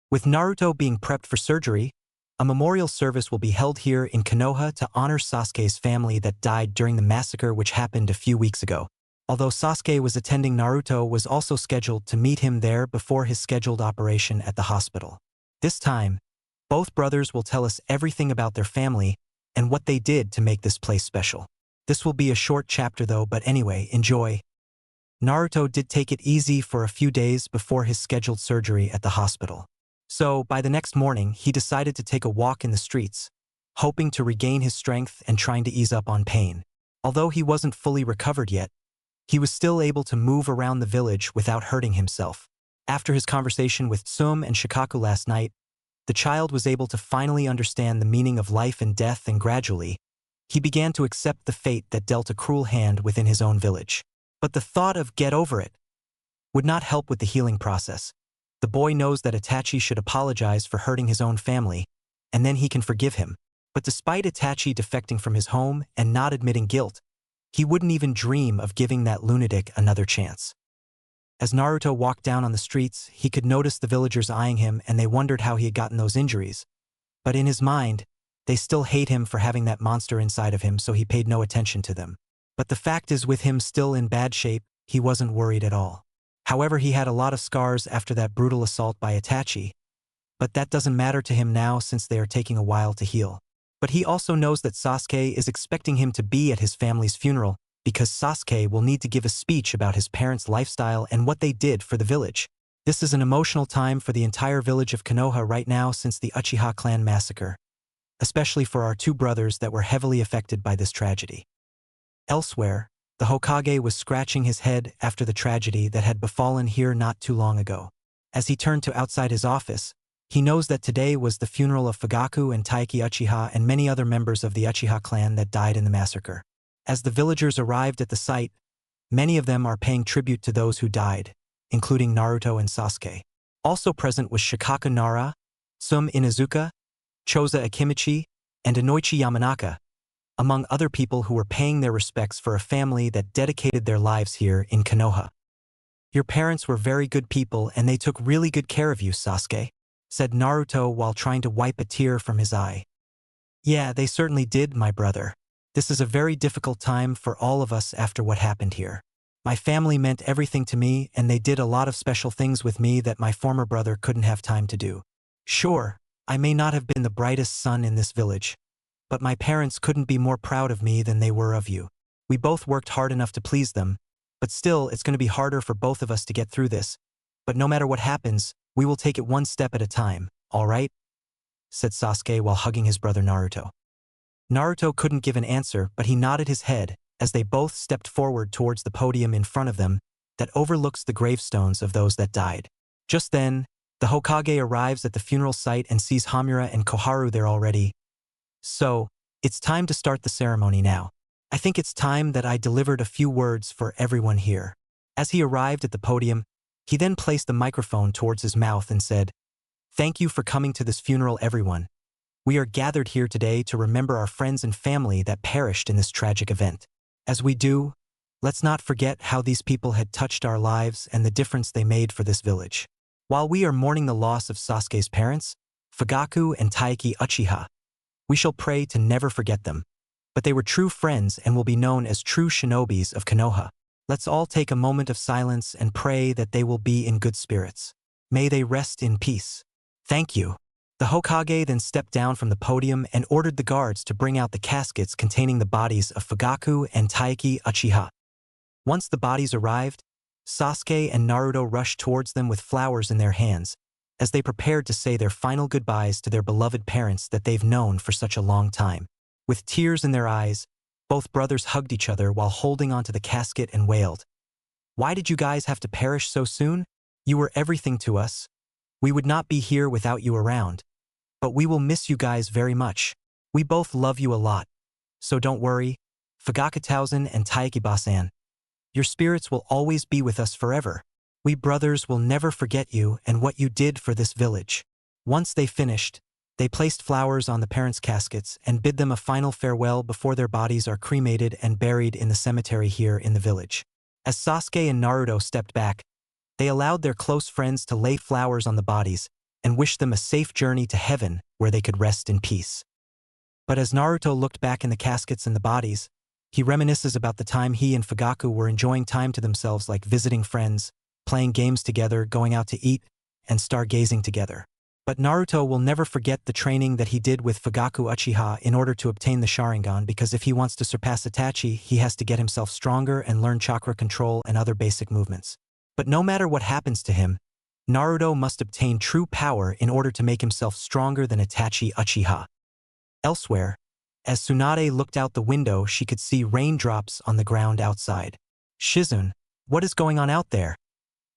With Naruto being prepped for surgery, a memorial service will be held here in Konoha to honor Sasuke's family that died during the massacre which happened a few weeks ago. Although Sasuke was attending, Naruto was also scheduled to meet him there before his scheduled operation at the hospital. This time, both brothers will tell us everything about their family and what they did to make this place special. This will be a short chapter though, but anyway, enjoy. Naruto did take it easy for a few days before his scheduled surgery at the hospital. So, by the next morning, he decided to take a walk in the streets, hoping to regain his strength and trying to ease up on pain. Although he wasn't fully recovered yet, he was still able to move around the village without hurting himself. After his conversation with Tsume and Shikaku last night, the child was able to finally understand the meaning of life and death, and gradually, he began to accept the fate that dealt a cruel hand within his own village. But the thought of get over it would not help with the healing process. The boy knows that Itachi should apologize for hurting his own family, and then he can forgive him. But despite Itachi defecting from his home and not admitting guilt, he wouldn't even dream of giving that lunatic another chance. As Naruto walked down on the streets, he could notice the villagers eyeing him, and they wondered how he had gotten those injuries. But in his mind, they still hate him for having that monster inside of him, so he paid no attention to them. But the fact is, with him still in bad shape, he wasn't worried at all. However, he had a lot of scars after that brutal assault by Itachi, but that doesn't matter to him now since they are taking a while to heal. But he also knows that Sasuke is expecting him to be at his family's funeral, because Sasuke will need to give a speech about his parents' lifestyle and what they did for the village. This is an emotional time for the entire village of Konoha right now since the Uchiha clan massacre, especially for our two brothers that were heavily affected by this tragedy. Elsewhere, the Hokage was scratching his head after the tragedy that had befallen here not too long ago. As he turned to outside his office, he knows that today was the funeral of Fugaku and Taiki Uchiha and many other members of the Uchiha clan that died in the massacre. As the villagers arrived at the site, many of them are paying tribute to those who died, including Naruto and Sasuke. Also present was Shikaku Nara, Tsume Inuzuka, Choza Akimichi, and Inoichi Yamanaka, among other people who were paying their respects for a family that dedicated their lives here in Konoha. Your parents were very good people and they took really good care of you, Sasuke, said Naruto while trying to wipe a tear from his eye. Yeah, they certainly did, my brother. This is a very difficult time for all of us after what happened here. My family meant everything to me, and they did a lot of special things with me that my former brother couldn't have time to do. Sure, I may not have been the brightest son in this village, but my parents couldn't be more proud of me than they were of you. We both worked hard enough to please them, but still it's going to be harder for both of us to get through this. But no matter what happens, we will take it one step at a time, all right? Said Sasuke while hugging his brother Naruto. Naruto couldn't give an answer, but he nodded his head as they both stepped forward towards the podium in front of them that overlooks the gravestones of those that died. Just then, the Hokage arrives at the funeral site and sees Hamura and Koharu there already. So, it's time to start the ceremony now. I think it's time that I delivered a few words for everyone here. As he arrived at the podium, he then placed the microphone towards his mouth and said, "Thank you for coming to this funeral, everyone. We are gathered here today to remember our friends and family that perished in this tragic event. As we do, let's not forget how these people had touched our lives and the difference they made for this village. While we are mourning the loss of Sasuke's parents, Fugaku and Taiki Uchiha, we shall pray to never forget them. But they were true friends and will be known as true shinobis of Konoha. Let's all take a moment of silence and pray that they will be in good spirits. May they rest in peace. Thank you." The Hokage then stepped down from the podium and ordered the guards to bring out the caskets containing the bodies of Fugaku and Taiki Uchiha. Once the bodies arrived, Sasuke and Naruto rushed towards them with flowers in their hands, as they prepared to say their final goodbyes to their beloved parents that they've known for such a long time. With tears in their eyes, both brothers hugged each other while holding onto the casket and wailed, "Why did you guys have to perish so soon? You were everything to us. We would not be here without you around. But we will miss you guys very much. We both love you a lot. So don't worry, Fugakatausen and Taikibasan. Your spirits will always be with us forever. We brothers will never forget you and what you did for this village." Once they finished, they placed flowers on the parents' caskets and bid them a final farewell before their bodies are cremated and buried in the cemetery here in the village. As Sasuke and Naruto stepped back, they allowed their close friends to lay flowers on the bodies and wished them a safe journey to heaven where they could rest in peace. But as Naruto looked back in the caskets and the bodies, he reminisces about the time he and Fugaku were enjoying time to themselves, like visiting friends, playing games together, going out to eat, and stargazing together. But Naruto will never forget the training that he did with Fugaku Uchiha in order to obtain the Sharingan, because if he wants to surpass Itachi, he has to get himself stronger and learn chakra control and other basic movements. But no matter what happens to him, Naruto must obtain true power in order to make himself stronger than Itachi Uchiha. Elsewhere, as Tsunade looked out the window, she could see raindrops on the ground outside. "Shizune, what is going on out there?"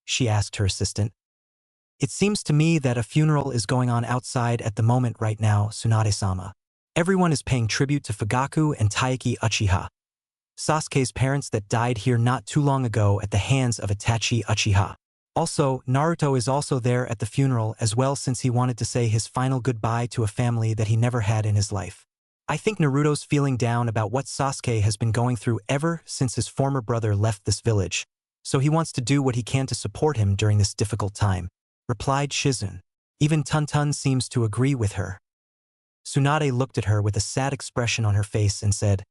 she asked her assistant. "It seems to me that a funeral is going on outside at the moment right now, Tsunade-sama. Everyone is paying tribute to Fugaku and Taiki Uchiha, Sasuke's parents that died here not too long ago at the hands of Itachi Uchiha. Also, Naruto is also there at the funeral as well, since he wanted to say his final goodbye to a family that he never had in his life. I think Naruto's feeling down about what Sasuke has been going through ever since his former brother left this village, so he wants to do what he can to support him during this difficult time," replied Shizune. Even Tuntun seems to agree with her. Tsunade looked at her with a sad expression on her face and said,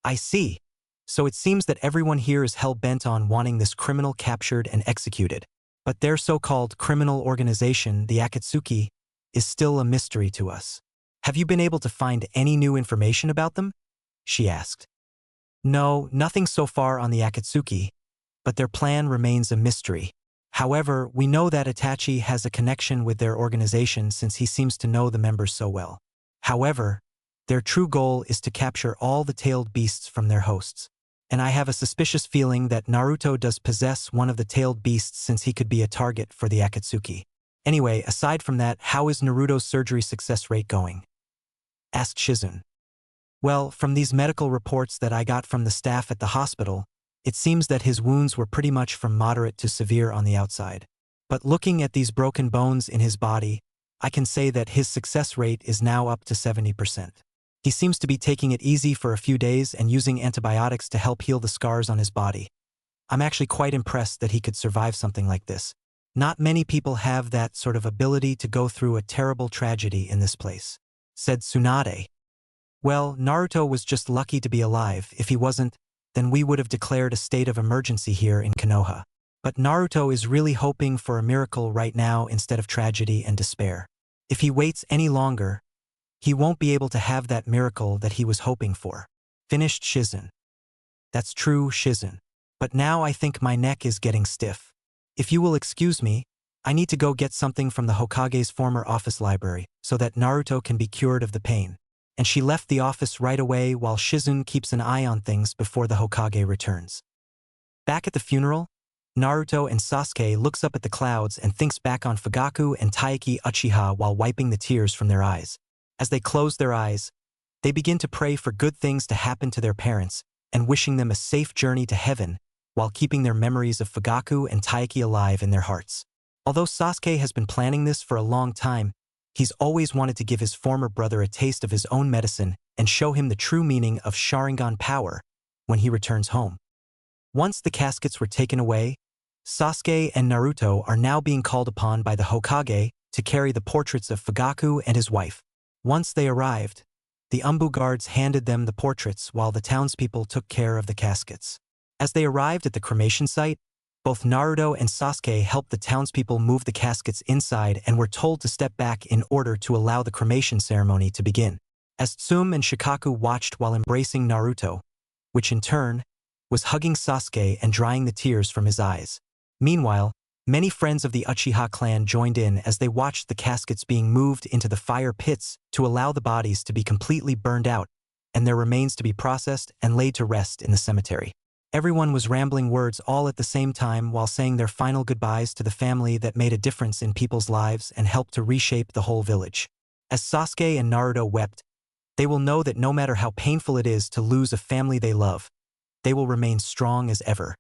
"I see. So it seems that everyone here is hell-bent on wanting this criminal captured and executed. But their so-called criminal organization, the Akatsuki, is still a mystery to us. Have you been able to find any new information about them?" she asked. "No, nothing so far on the Akatsuki, but their plan remains a mystery. However, we know that Itachi has a connection with their organization since he seems to know the members so well. However, their true goal is to capture all the tailed beasts from their hosts. And I have a suspicious feeling that Naruto does possess one of the tailed beasts, since he could be a target for the Akatsuki. Anyway, aside from that, how is Naruto's surgery success rate going?" asked Shizune. "Well, from these medical reports that I got from the staff at the hospital, it seems that his wounds were pretty much from moderate to severe on the outside. But looking at these broken bones in his body, I can say that his success rate is now up to 70%. He seems to be taking it easy for a few days and using antibiotics to help heal the scars on his body. I'm actually quite impressed that he could survive something like this. Not many people have that sort of ability to go through a terrible tragedy in this place," said Tsunade. "Well, Naruto was just lucky to be alive. If he wasn't, then we would have declared a state of emergency here in Konoha. But Naruto is really hoping for a miracle right now instead of tragedy and despair. If he waits any longer, he won't be able to have that miracle that he was hoping for. Finished Shizen. That's true, Shizen. But now I think my neck is getting stiff. If you will excuse me, I need to go get something from the Hokage's former office library so that Naruto can be cured of the pain. And she left the office right away while Shizun keeps an eye on things before the Hokage returns. Back at the funeral, Naruto and Sasuke looks up at the clouds and thinks back on Fugaku and Taiki Uchiha while wiping the tears from their eyes. As they close their eyes, they begin to pray for good things to happen to their parents and wishing them a safe journey to heaven while keeping their memories of Fugaku and Taiki alive in their hearts. Although Sasuke has been planning this for a long time, he's always wanted to give his former brother a taste of his own medicine and show him the true meaning of Sharingan power when he returns home. Once the caskets were taken away, Sasuke and Naruto are now being called upon by the Hokage to carry the portraits of Fugaku and his wife. Once they arrived, the Umbu guards handed them the portraits while the townspeople took care of the caskets. As they arrived at the cremation site, both Naruto and Sasuke helped the townspeople move the caskets inside and were told to step back in order to allow the cremation ceremony to begin. As Tsume and Shikaku watched while embracing Naruto, which in turn was hugging Sasuke and drying the tears from his eyes. Meanwhile, many friends of the Uchiha clan joined in as they watched the caskets being moved into the fire pits to allow the bodies to be completely burned out and their remains to be processed and laid to rest in the cemetery. Everyone was rambling words all at the same time while saying their final goodbyes to the family that made a difference in people's lives and helped to reshape the whole village. As Sasuke and Naruto wept, they will know that no matter how painful it is to lose a family they love, they will remain strong as ever.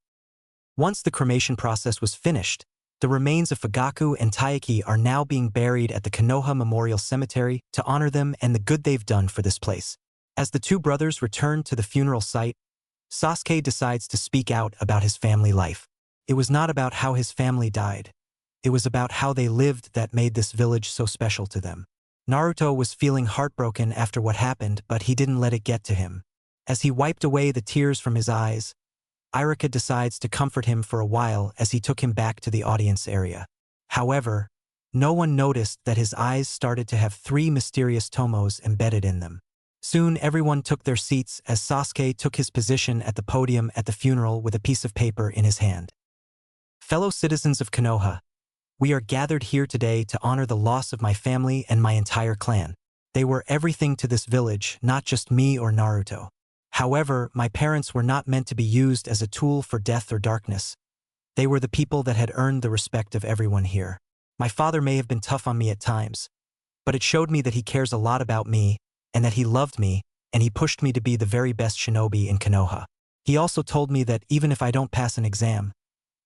Once the cremation process was finished, the remains of Fugaku and Taiki are now being buried at the Konoha Memorial Cemetery to honor them and the good they've done for this place. As the two brothers return to the funeral site, Sasuke decides to speak out about his family life. It was not about how his family died. It was about how they lived that made this village so special to them. Naruto was feeling heartbroken after what happened, but he didn't let it get to him. As he wiped away the tears from his eyes, Iruka decides to comfort him for a while as he took him back to the audience area. However, no one noticed that his eyes started to have 3 mysterious tomos embedded in them. Soon everyone took their seats as Sasuke took his position at the podium at the funeral with a piece of paper in his hand. Fellow citizens of Konoha, we are gathered here today to honor the loss of my family and my entire clan. They were everything to this village, not just me or Naruto. However, my parents were not meant to be used as a tool for death or darkness. They were the people that had earned the respect of everyone here. My father may have been tough on me at times, but it showed me that he cares a lot about me and that he loved me, and he pushed me to be the very best shinobi in Konoha. He also told me that even if I don't pass an exam,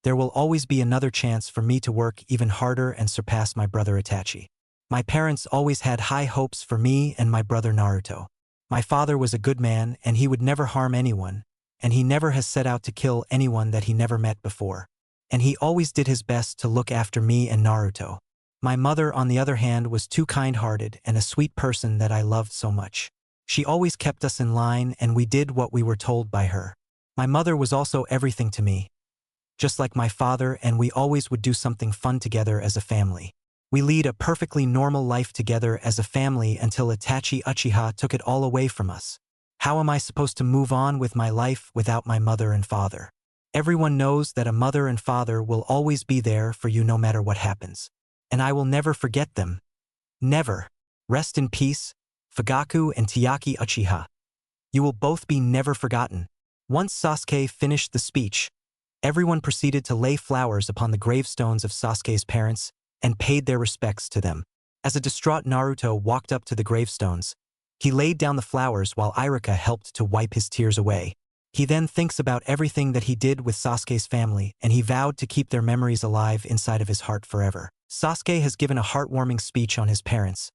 there will always be another chance for me to work even harder and surpass my brother Itachi. My parents always had high hopes for me and my brother Naruto. My father was a good man and he would never harm anyone, and he never has set out to kill anyone that he never met before. And he always did his best to look after me and Naruto. My mother, on the other hand, was too kind-hearted and a sweet person that I loved so much. She always kept us in line and we did what we were told by her. My mother was also everything to me, just like my father, and we always would do something fun together as a family. We lead a perfectly normal life together as a family until Itachi Uchiha took it all away from us. How am I supposed to move on with my life without my mother and father? Everyone knows that a mother and father will always be there for you no matter what happens. And I will never forget them. Never. Rest in peace, Fugaku and Taiki Uchiha. You will both be never forgotten. Once Sasuke finished the speech, everyone proceeded to lay flowers upon the gravestones of Sasuke's parents and paid their respects to them. As a distraught Naruto walked up to the gravestones, he laid down the flowers while Iruka helped to wipe his tears away. He then thinks about everything that he did with Sasuke's family, and he vowed to keep their memories alive inside of his heart forever. Sasuke has given a heartwarming speech on his parents,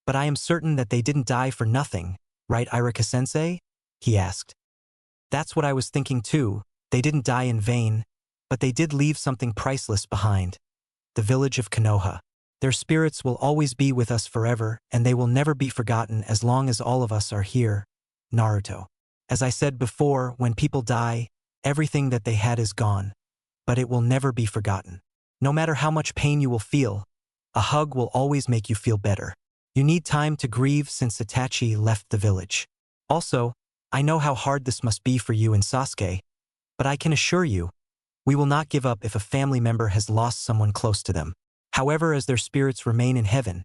but I am certain that they didn't die for nothing, right, Iruka-sensei? He asked. That's what I was thinking too. They didn't die in vain, but they did leave something priceless behind. The village of Konoha. Their spirits will always be with us forever, and they will never be forgotten as long as all of us are here. Naruto. As I said before, when people die, everything that they had is gone, but it will never be forgotten. No matter how much pain you will feel, A hug will always make you feel better. You need time to grieve since Itachi left the village. Also, I know how hard this must be for you and Sasuke, but I can assure you, we will not give up if a family member has lost someone close to them. However, as their spirits remain in heaven,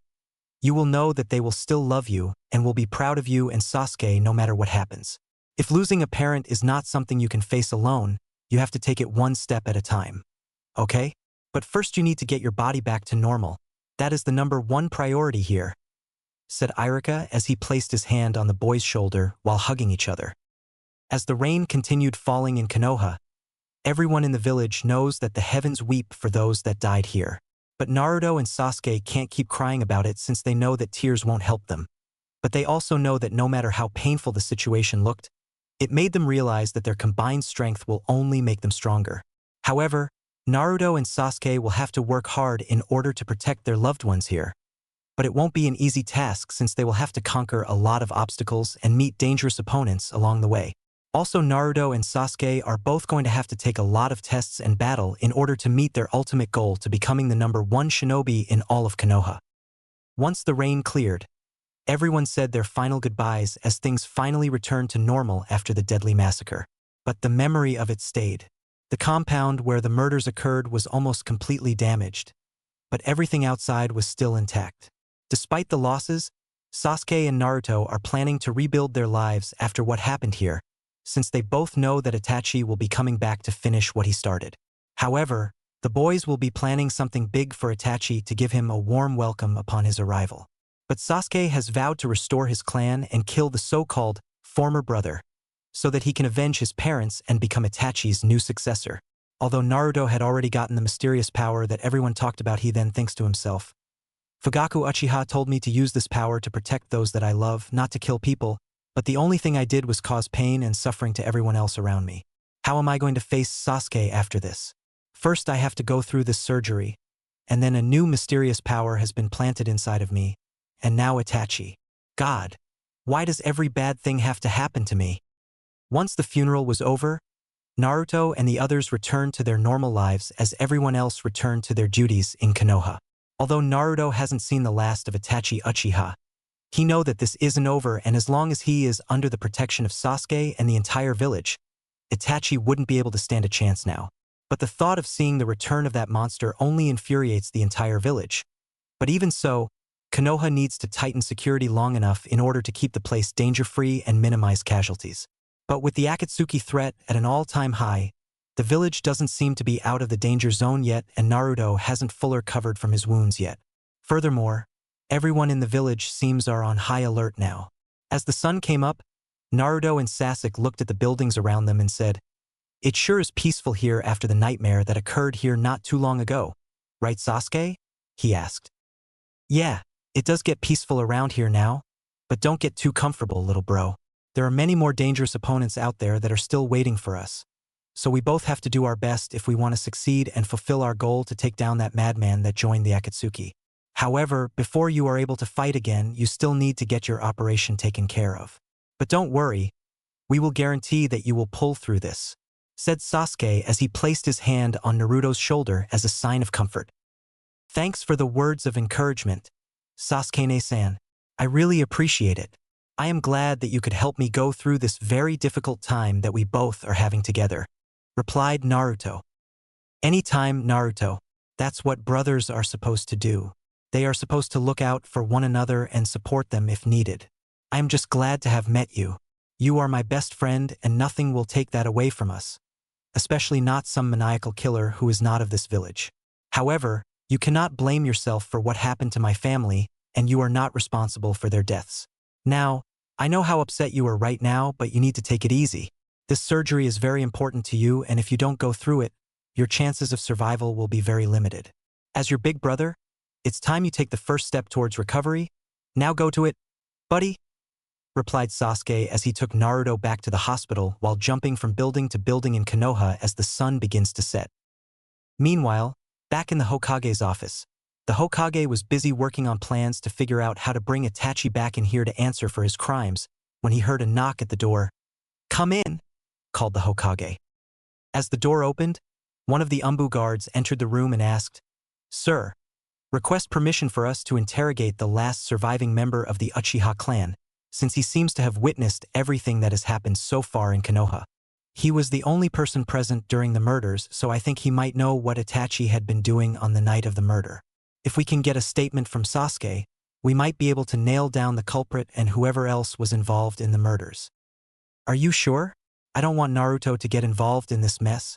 you will know that they will still love you and will be proud of you and Sasuke no matter what happens. If losing a parent is not something you can face alone, you have to take it one step at a time. Okay? But first you need to get your body back to normal. That is the #1 priority here, said Irika as he placed his hand on the boy's shoulder while hugging each other. As the rain continued falling in Konoha, everyone in the village knows that the heavens weep for those that died here. But Naruto and Sasuke can't keep crying about it since they know that tears won't help them. But they also know that no matter how painful the situation looked, it made them realize that their combined strength will only make them stronger. However, Naruto and Sasuke will have to work hard in order to protect their loved ones here. But it won't be an easy task since they will have to conquer a lot of obstacles and meet dangerous opponents along the way. Also, Naruto and Sasuke are both going to have to take a lot of tests and battle in order to meet their ultimate goal to becoming the #1 shinobi in all of Konoha. Once the rain cleared, everyone said their final goodbyes as things finally returned to normal after the deadly massacre. But the memory of it stayed. The compound where the murders occurred was almost completely damaged, but everything outside was still intact. Despite the losses, Sasuke and Naruto are planning to rebuild their lives after what happened here, since they both know that Itachi will be coming back to finish what he started. However, the boys will be planning something big for Itachi to give him a warm welcome upon his arrival. But Sasuke has vowed to restore his clan and kill the so-called former brother, so that he can avenge his parents and become Itachi's new successor. Although Naruto had already gotten the mysterious power that everyone talked about, he then thinks to himself, Fugaku Uchiha told me to use this power to protect those that I love, not to kill people, but the only thing I did was cause pain and suffering to everyone else around me. How am I going to face Sasuke after this? First I have to go through this surgery, and then a new mysterious power has been planted inside of me, and now Itachi. God, why does every bad thing have to happen to me? Once the funeral was over, Naruto and the others returned to their normal lives as everyone else returned to their duties in Konoha. Although Naruto hasn't seen the last of Itachi Uchiha, he knows that this isn't over, and as long as he is under the protection of Sasuke and the entire village, Itachi wouldn't be able to stand a chance now. But the thought of seeing the return of that monster only infuriates the entire village. But even so, Konoha needs to tighten security long enough in order to keep the place danger-free and minimize casualties. But with the Akatsuki threat at an all-time high, the village doesn't seem to be out of the danger zone yet, and Naruto hasn't fully recovered from his wounds yet. Furthermore, everyone in the village seems on high alert now. As the sun came up, Naruto and Sasuke looked at the buildings around them and said, "It sure is peaceful here after the nightmare that occurred here not too long ago. Right, Sasuke?" he asked. "Yeah, it does get peaceful around here now, but don't get too comfortable, little bro. There are many more dangerous opponents out there that are still waiting for us. So we both have to do our best if we want to succeed and fulfill our goal to take down that madman that joined the Akatsuki. However, before you are able to fight again, you still need to get your operation taken care of. But don't worry, we will guarantee that you will pull through this," said Sasuke as he placed his hand on Naruto's shoulder as a sign of comfort. "Thanks for the words of encouragement, Sasuke-san. I really appreciate it. I am glad that you could help me go through this very difficult time that we both are having together," replied Naruto. "Anytime, Naruto. That's what brothers are supposed to do. They are supposed to look out for one another and support them if needed. I am just glad to have met you. You are my best friend and nothing will take that away from us. Especially not some maniacal killer who is not of this village. However, you cannot blame yourself for what happened to my family, and you are not responsible for their deaths. Now, I know how upset you are right now, but you need to take it easy. This surgery is very important to you, and if you don't go through it, your chances of survival will be very limited. As your big brother, it's time you take the first step towards recovery. Now go to it, buddy," replied Sasuke as he took Naruto back to the hospital while jumping from building to building in Konoha as the sun begins to set. Meanwhile, back in the Hokage's office, the Hokage was busy working on plans to figure out how to bring Itachi back in here to answer for his crimes when he heard a knock at the door. "Come in," called the Hokage. As the door opened, one of the Umbu guards entered the room and asked, "Sir, Request permission for us to interrogate the last surviving member of the Uchiha clan, since he seems to have witnessed everything that has happened so far in Konoha. He was the only person present during the murders, so I think he might know what Itachi had been doing on the night of the murder. If we can get a statement from Sasuke, we might be able to nail down the culprit and whoever else was involved in the murders. Are you sure? I don't want Naruto to get involved in this mess,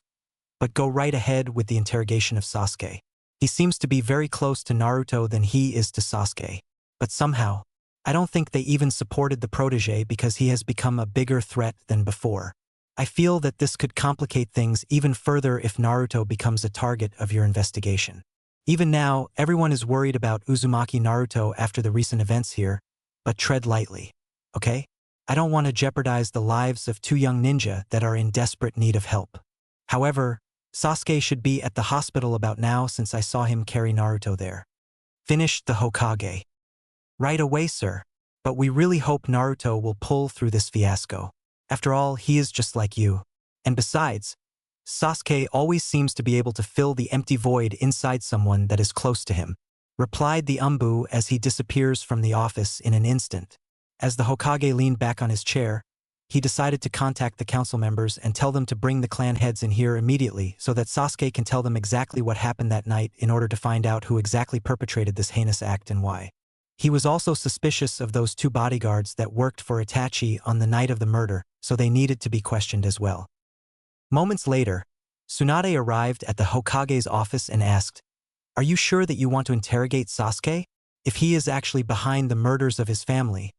but go right ahead with the interrogation of Sasuke. He seems to be very close to Naruto than he is to Sasuke. But somehow, I don't think they even supported the protege because he has become a bigger threat than before. I feel that this could complicate things even further if Naruto becomes a target of your investigation. Even now, everyone is worried about Uzumaki Naruto after the recent events here, but tread lightly, okay? I don't want to jeopardize the lives of two young ninja that are in desperate need of help. However, Sasuke should be at the hospital about now since I saw him carry Naruto there. Finished the Hokage. Right away, sir. But we really hope Naruto will pull through this fiasco. After all, he is just like you. And besides, Sasuke always seems to be able to fill the empty void inside someone that is close to him, replied the Umbu as he disappears from the office in an instant. As the Hokage leaned back on his chair, he decided to contact the council members and tell them to bring the clan heads in here immediately so that Sasuke can tell them exactly what happened that night in order to find out who exactly perpetrated this heinous act and why. He was also suspicious of those two bodyguards that worked for Itachi on the night of the murder, so they needed to be questioned as well. Moments later, Tsunade arrived at the Hokage's office and asked, "Are you sure that you want to interrogate Sasuke? If he is actually behind the murders of his family,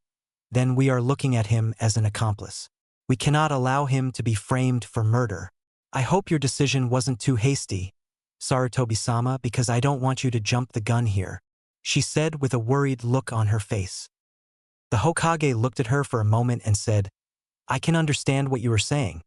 then we are looking at him as an accomplice. We cannot allow him to be framed for murder. I hope your decision wasn't too hasty, Sarutobi-sama, because I don't want you to jump the gun here," she said with a worried look on her face. The Hokage looked at her for a moment and said, "I can understand what you were saying.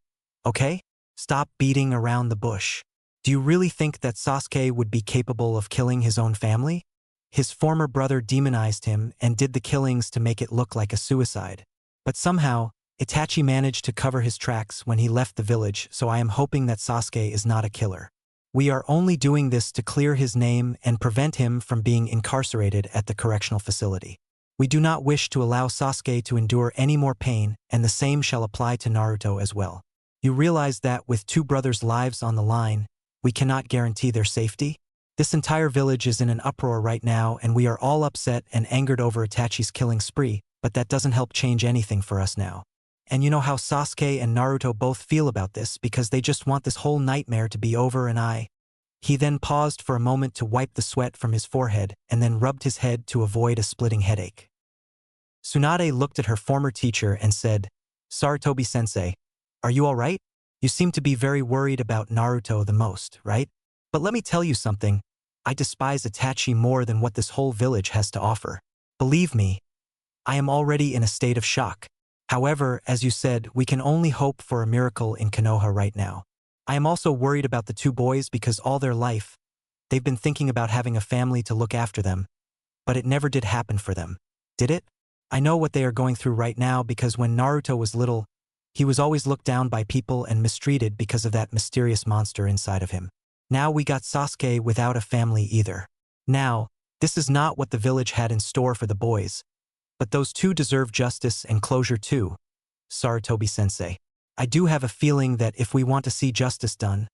Okay? Stop beating around the bush. Do you really think that Sasuke would be capable of killing his own family? His former brother demonized him and did the killings to make it look like a suicide. But somehow, Itachi managed to cover his tracks when he left the village, so I am hoping that Sasuke is not a killer. We are only doing this to clear his name and prevent him from being incarcerated at the correctional facility. We do not wish to allow Sasuke to endure any more pain, and the same shall apply to Naruto as well. You realize that with two brothers' lives on the line, we cannot guarantee their safety? This entire village is in an uproar right now, and we are all upset and angered over Itachi's killing spree, but that doesn't help change anything for us now. And you know how Sasuke and Naruto both feel about this because they just want this whole nightmare to be over and He then paused for a moment to wipe the sweat from his forehead and then rubbed his head to avoid a splitting headache. Tsunade looked at her former teacher and said, "Sarutobi-sensei, are you all right? You seem to be very worried about Naruto the most, right? But let me tell you something. I despise Itachi more than what this whole village has to offer. Believe me, I am already in a state of shock. However, as you said, we can only hope for a miracle in Konoha right now. I am also worried about the two boys because all their life, they've been thinking about having a family to look after them, but it never did happen for them. Did it? I know what they are going through right now because when Naruto was little, he was always looked down by people and mistreated because of that mysterious monster inside of him. Now we got Sasuke without a family either. Now, this is not what the village had in store for the boys, but those two deserve justice and closure too, Sarutobi-sensei. I do have a feeling that if we want to see justice done,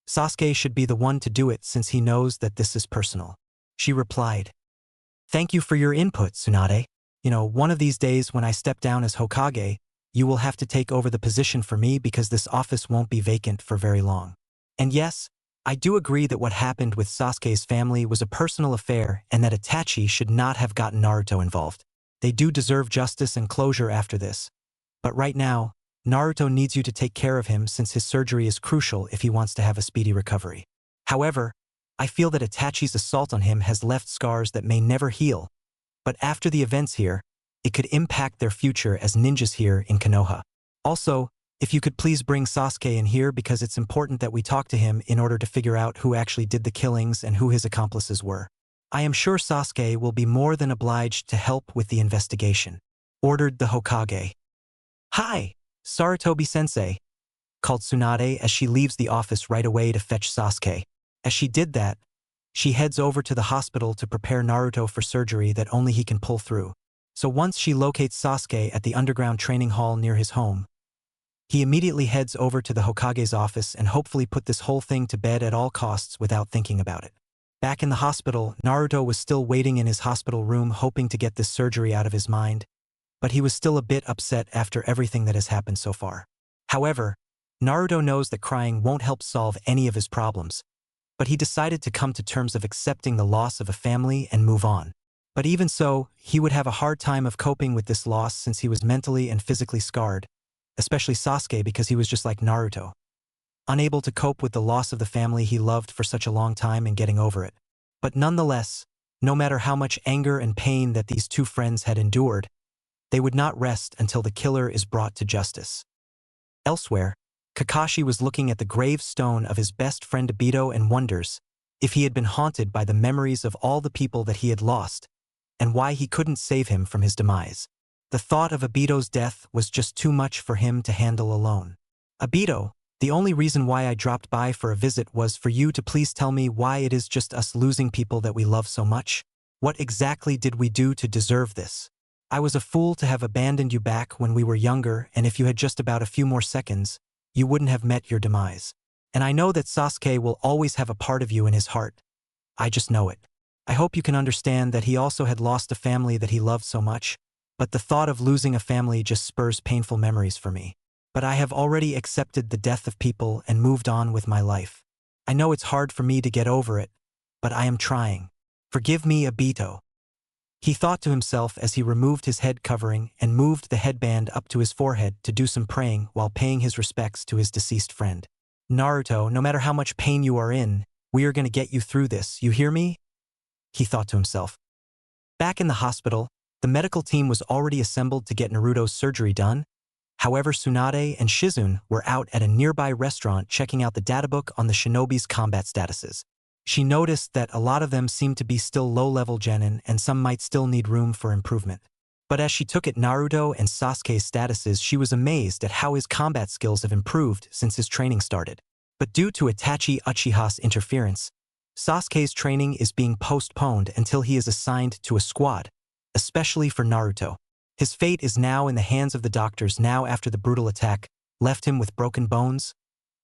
Sasuke should be the one to do it since he knows that this is personal," she replied. "Thank you for your input, Tsunade. You know, one of these days when I step down as Hokage, you will have to take over the position for me because this office won't be vacant for very long. And yes, I do agree that what happened with Sasuke's family was a personal affair and that Itachi should not have gotten Naruto involved. They do deserve justice and closure after this. But right now, Naruto needs you to take care of him since his surgery is crucial if he wants to have a speedy recovery. However, I feel that Itachi's assault on him has left scars that may never heal. But after the events here, it could impact their future as ninjas here in Konoha. Also, if you could please bring Sasuke in here because it's important that we talk to him in order to figure out who actually did the killings and who his accomplices were. I am sure Sasuke will be more than obliged to help with the investigation," ordered the Hokage. "Hi, Sarutobi-sensei," called Tsunade as she leaves the office right away to fetch Sasuke. As she did that, She heads over to the hospital to prepare Naruto for surgery that only he can pull through. So once she locates Sasuke at the underground training hall near his home, he immediately heads over to the Hokage's office and hopefully put this whole thing to bed at all costs without thinking about it. Back in the hospital, Naruto was still waiting in his hospital room hoping to get this surgery out of his mind, but he was still a bit upset after everything that has happened so far. However, Naruto knows that crying won't help solve any of his problems, but he decided to come to terms of accepting the loss of a family and move on. But even so, he would have a hard time of coping with this loss since he was mentally and physically scarred, especially Sasuke because he was just like Naruto, unable to cope with the loss of the family he loved for such a long time and getting over it. But nonetheless, no matter how much anger and pain that these two friends had endured, they would not rest until the killer is brought to justice. Elsewhere, Kakashi was looking at the gravestone of his best friend Obito and wonders if he had been haunted by the memories of all the people that he had lost and why he couldn't save him from his demise. The thought of Obito's death was just too much for him to handle alone. Obito, the only reason why I dropped by for a visit was for you to please tell me why it is just us losing people that we love so much. What exactly did we do to deserve this? I was a fool to have abandoned you back when we were younger, and if you had just about a few more seconds, you wouldn't have met your demise. And I know that Sasuke will always have a part of you in his heart. I just know it. I hope you can understand that he also had lost a family that he loved so much, but the thought of losing a family just spurs painful memories for me. But I have already accepted the death of people and moved on with my life. I know it's hard for me to get over it, but I am trying. Forgive me, Obito. He thought to himself as he removed his head covering and moved the headband up to his forehead to do some praying while paying his respects to his deceased friend. Naruto, no matter how much pain you are in, we are going to get you through this, you hear me? He thought to himself. Back in the hospital, the medical team was already assembled to get Naruto's surgery done. However, Tsunade and Shizune were out at a nearby restaurant checking out the databook on the shinobi's combat statuses. She noticed that a lot of them seemed to be still low-level genin and some might still need room for improvement. But as she took at Naruto and Sasuke's statuses, she was amazed at how his combat skills have improved since his training started. But due to Itachi Uchiha's interference, Sasuke's training is being postponed until he is assigned to a squad, especially for Naruto. His fate is now in the hands of the doctors now after the brutal attack left him with broken bones,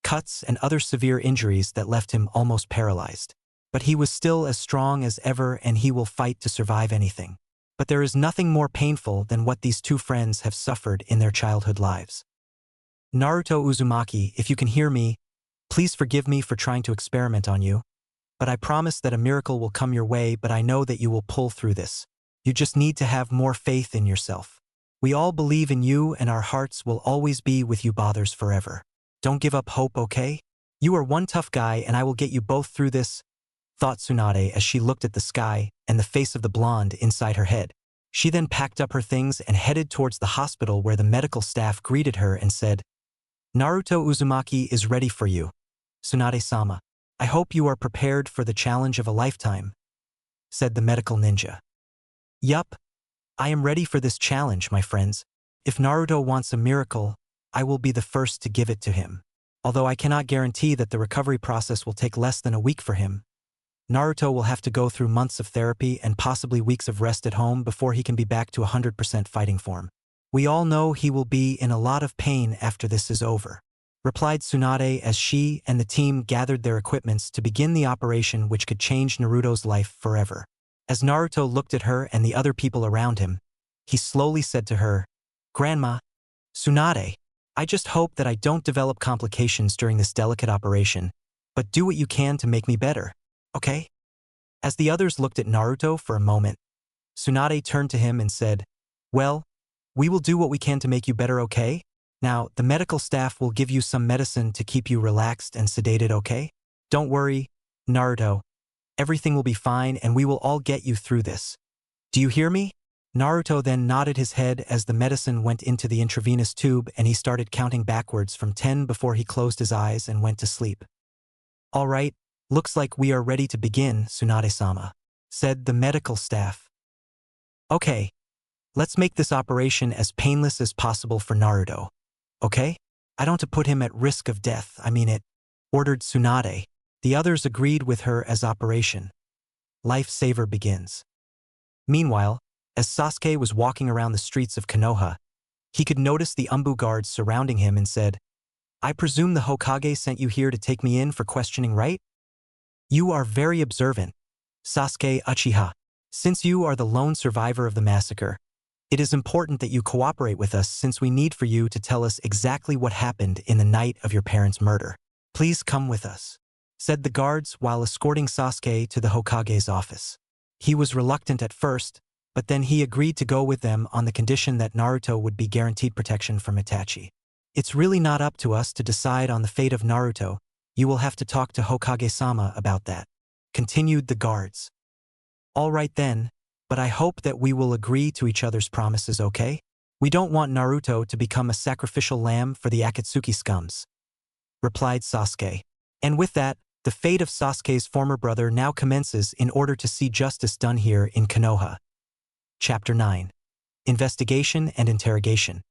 cuts, and other severe injuries that left him almost paralyzed. But he was still as strong as ever and he will fight to survive anything. But there is nothing more painful than what these two friends have suffered in their childhood lives. Naruto Uzumaki, if you can hear me, please forgive me for trying to experiment on you. But I promise that a miracle will come your way, but I know that you will pull through this. You just need to have more faith in yourself. We all believe in you and our hearts will always be with you bothers forever. Don't give up hope, okay? You are one tough guy and I will get you both through this, thought Tsunade as she looked at the sky and the face of the blonde inside her head. She then packed up her things and headed towards the hospital where the medical staff greeted her and said, Naruto Uzumaki is ready for you. Tsunade-sama, I hope you are prepared for the challenge of a lifetime, said the medical ninja. Yup, I am ready for this challenge, my friends. If Naruto wants a miracle, I will be the first to give it to him. Although I cannot guarantee that the recovery process will take less than a week for him. Naruto will have to go through months of therapy and possibly weeks of rest at home before he can be back to 100% fighting form. We all know he will be in a lot of pain after this is over, replied Tsunade as she and the team gathered their equipments to begin the operation which could change Naruto's life forever. As Naruto looked at her and the other people around him, he slowly said to her, Grandma, Tsunade, I just hope that I don't develop complications during this delicate operation, but do what you can to make me better, okay? As the others looked at Naruto for a moment, Tsunade turned to him and said, Well, we will do what we can to make you better, okay? Now, the medical staff will give you some medicine to keep you relaxed and sedated, okay? Don't worry, Naruto. Everything will be fine and we will all get you through this. Do you hear me? Naruto then nodded his head as the medicine went into the intravenous tube and he started counting backwards from 10 before he closed his eyes and went to sleep. All right, looks like we are ready to begin, Tsunade-sama, said the medical staff. Okay, let's make this operation as painless as possible for Naruto, okay? I don't want to put him at risk of death, I mean it, ordered Tsunade. The others agreed with her as Operation Lifesaver begins. Meanwhile, as Sasuke was walking around the streets of Konoha, he could notice the Umbu guards surrounding him and said, "I presume the Hokage sent you here to take me in for questioning, right? You are very observant, Sasuke Uchiha. Since you are the lone survivor of the massacre, it is important that you cooperate with us since we need for you to tell us exactly what happened in the night of your parents' murder. Please come with us," said the guards while escorting Sasuke to the Hokage's office. He was reluctant at first, but then he agreed to go with them on the condition that Naruto would be guaranteed protection from Itachi. "It's really not up to us to decide on the fate of Naruto. You will have to talk to Hokage-sama about that," continued the guards. "All right then, but I hope that we will agree to each other's promises, okay? We don't want Naruto to become a sacrificial lamb for the Akatsuki scums," replied Sasuke. And with that, the fate of Sasuke's former brother now commences in order to see justice done here in Konoha. Chapter 9. Investigation and Interrogation.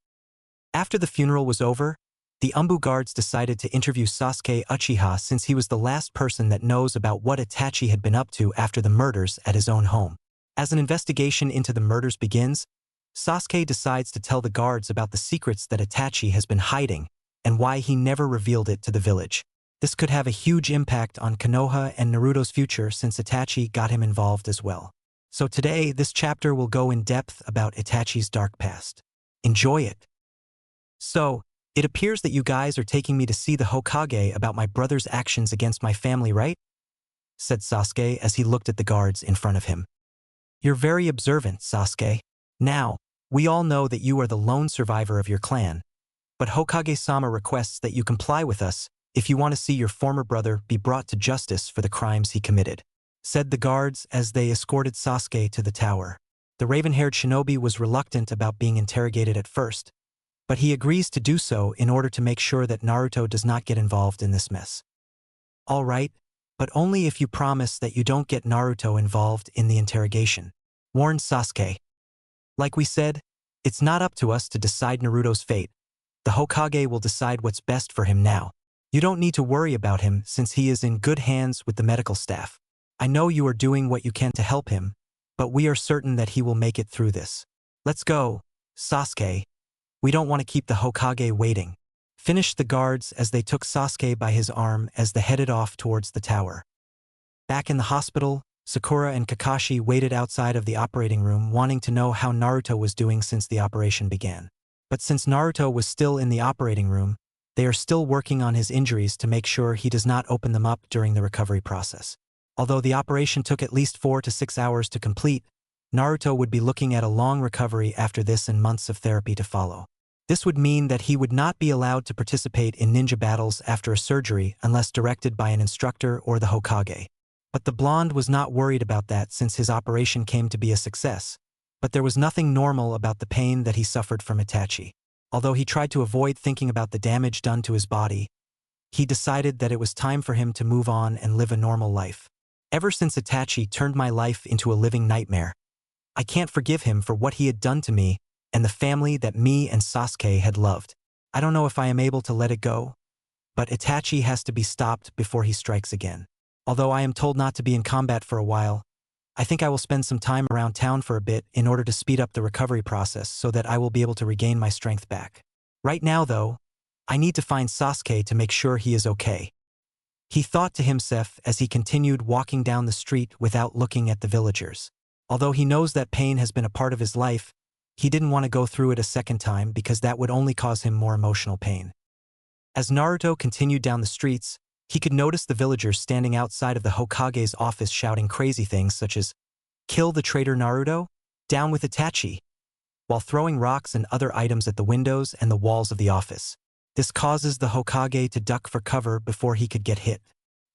After the funeral was over, the Umbu guards decided to interview Sasuke Uchiha since he was the last person that knows about what Itachi had been up to after the murders at his own home. As an investigation into the murders begins, Sasuke decides to tell the guards about the secrets that Itachi has been hiding and why he never revealed it to the village. This could have a huge impact on Konoha and Naruto's future since Itachi got him involved as well. So today, this chapter will go in depth about Itachi's dark past. Enjoy it. "So, it appears that you guys are taking me to see the Hokage about my brother's actions against my family, right?" said Sasuke as he looked at the guards in front of him. "You're very observant, Sasuke. Now, we all know that you are the lone survivor of your clan, but Hokage-sama requests that you comply with us if you want to see your former brother be brought to justice for the crimes he committed," said the guards as they escorted Sasuke to the tower. The raven-haired shinobi was reluctant about being interrogated at first, but he agrees to do so in order to make sure that Naruto does not get involved in this mess. "All right, but only if you promise that you don't get Naruto involved in the interrogation," warned Sasuke. "Like we said, it's not up to us to decide Naruto's fate. The Hokage will decide what's best for him now. You don't need to worry about him since he is in good hands with the medical staff. I know you are doing what you can to help him, but we are certain that he will make it through this. Let's go, Sasuke. We don't want to keep the Hokage waiting," finished the guards as they took Sasuke by his arm as they headed off towards the tower. Back in the hospital, Sakura and Kakashi waited outside of the operating room wanting to know how Naruto was doing since the operation began. But since Naruto was still in the operating room, they are still working on his injuries to make sure he does not open them up during the recovery process. Although the operation took at least 4 to 6 hours to complete, Naruto would be looking at a long recovery after this and months of therapy to follow. This would mean that he would not be allowed to participate in ninja battles after a surgery unless directed by an instructor or the Hokage. But the blonde was not worried about that since his operation came to be a success. But there was nothing normal about the pain that he suffered from Itachi. Although he tried to avoid thinking about the damage done to his body, he decided that it was time for him to move on and live a normal life. "Ever since Itachi turned my life into a living nightmare, I can't forgive him for what he had done to me and the family that me and Sasuke had loved. I don't know if I am able to let it go, but Itachi has to be stopped before he strikes again. Although I am told not to be in combat for a while, I think I will spend some time around town for a bit in order to speed up the recovery process so that I will be able to regain my strength back. Right now, though, I need to find Sasuke to make sure he is okay," he thought to himself as he continued walking down the street without looking at the villagers. Although he knows that pain has been a part of his life, he didn't want to go through it a second time because that would only cause him more emotional pain. As Naruto continued down the streets, he could notice the villagers standing outside of the Hokage's office shouting crazy things such as, "Kill the traitor Naruto," "Down with Itachi," while throwing rocks and other items at the windows and the walls of the office. This causes the Hokage to duck for cover before he could get hit.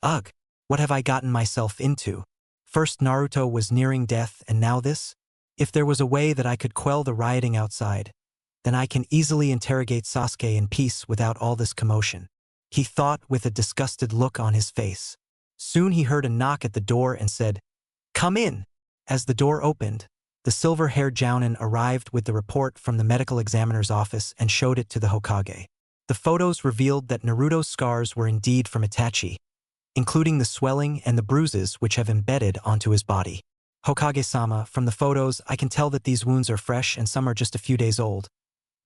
"Ugh, what have I gotten myself into? First Naruto was nearing death and now this? If there was a way that I could quell the rioting outside, then I can easily interrogate Sasuke in peace without all this commotion," he thought with a disgusted look on his face. Soon he heard a knock at the door and said, "Come in." As the door opened, the silver-haired Jounin arrived with the report from the medical examiner's office and showed it to the Hokage. The photos revealed that Naruto's scars were indeed from Itachi, including the swelling and the bruises which have embedded onto his body. Hokage-sama, from the photos, I can tell that these wounds are fresh and some are just a few days old.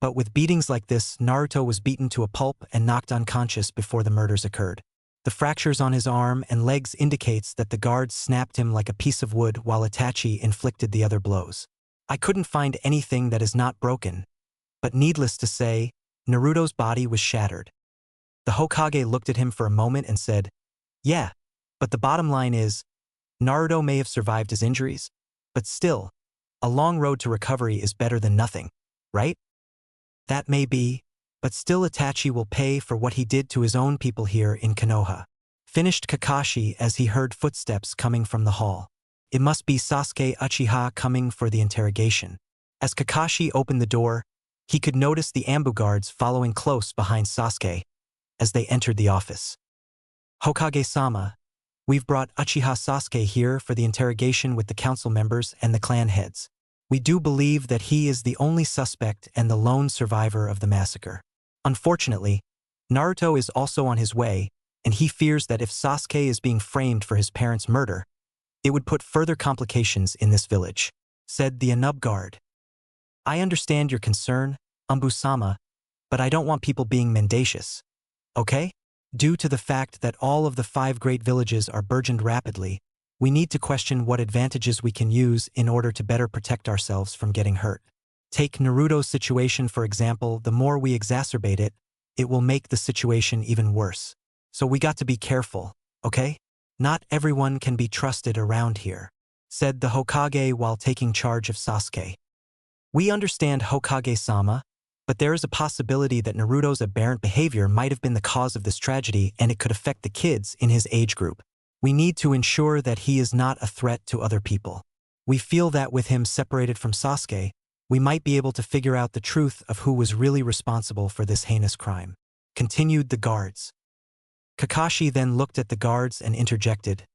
But with beatings like this, Naruto was beaten to a pulp and knocked unconscious before the murders occurred. The fractures on his arm and legs indicates that the guards snapped him like a piece of wood while Itachi inflicted the other blows. I couldn't find anything that is not broken, but needless to say, Naruto's body was shattered. The Hokage looked at him for a moment and said, "Yeah, but the bottom line is, Naruto may have survived his injuries, but still, a long road to recovery is better than nothing, right?" "That may be, but still Itachi will pay for what he did to his own people here in Konoha," finished Kakashi as he heard footsteps coming from the hall. It must be Sasuke Uchiha coming for the interrogation. As Kakashi opened the door, he could notice the Ambu guards following close behind Sasuke as they entered the office. "Hokage-sama, we've brought Uchiha Sasuke here for the interrogation with the council members and the clan heads. We do believe that he is the only suspect and the lone survivor of the massacre. Unfortunately, Naruto is also on his way, and he fears that if Sasuke is being framed for his parents' murder, it would put further complications in this village," said the Anub guard. "I understand your concern, Umbu-sama, but I don't want people being mendacious, okay? Due to the fact that all of the 5 great villages are burgeoned rapidly, we need to question what advantages we can use in order to better protect ourselves from getting hurt. Take Naruto's situation for example, the more we exacerbate it, it will make the situation even worse. So we got to be careful, okay? Not everyone can be trusted around here," said the Hokage while taking charge of Sasuke. "We understand, Hokage-sama, but there is a possibility that Naruto's aberrant behavior might have been the cause of this tragedy and it could affect the kids in his age group. We need to ensure that he is not a threat to other people. We feel that with him separated from Sasuke, we might be able to figure out the truth of who was really responsible for this heinous crime," continued the guards. Kakashi then looked at the guards and interjected,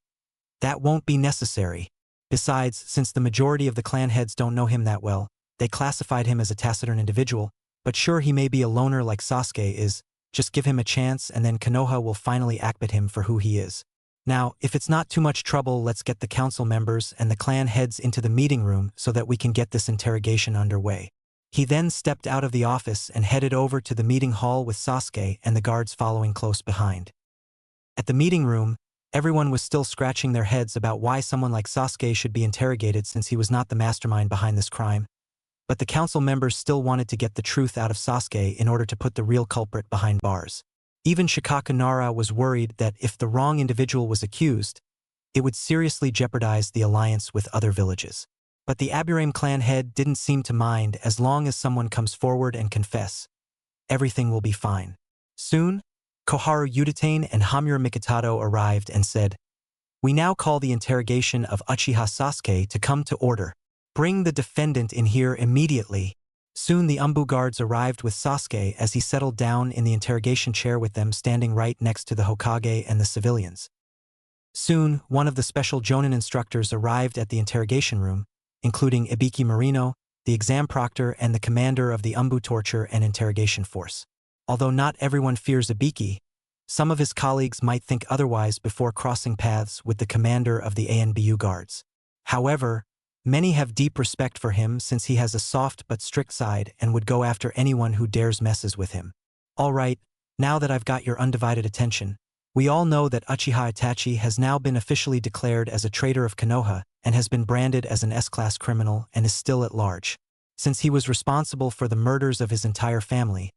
"That won't be necessary. Besides, since the majority of the clan heads don't know him that well, they classified him as a taciturn individual, but sure he may be a loner like Sasuke is, just give him a chance and then Konoha will finally acquit him for who he is. Now, if it's not too much trouble, let's get the council members and the clan heads into the meeting room so that we can get this interrogation underway." He then stepped out of the office and headed over to the meeting hall with Sasuke and the guards following close behind. At the meeting room, everyone was still scratching their heads about why someone like Sasuke should be interrogated since he was not the mastermind behind this crime. But the council members still wanted to get the truth out of Sasuke in order to put the real culprit behind bars. Even Shikaku Nara was worried that if the wrong individual was accused, it would seriously jeopardize the alliance with other villages. But the Aburame clan head didn't seem to mind as long as someone comes forward and confess. Everything will be fine. Soon, Koharu Udatane and Hamura Mikitato arrived and said, "We now call the interrogation of Uchiha Sasuke to come to order. Bring the defendant in here immediately." Soon the Umbu guards arrived with Sasuke as he settled down in the interrogation chair with them standing right next to the Hokage and the civilians. Soon, one of the special Jonin instructors arrived at the interrogation room, including Ibiki Marino, the exam proctor and the commander of the Umbu torture and interrogation force. Although not everyone fears Ibiki, some of his colleagues might think otherwise before crossing paths with the commander of the ANBU guards. However, many have deep respect for him since he has a soft but strict side and would go after anyone who dares messes with him. All right, now that I've got your undivided attention, we all know that Uchiha Itachi has now been officially declared as a traitor of Konoha and has been branded as an S-class criminal and is still at large. Since he was responsible for the murders of his entire family,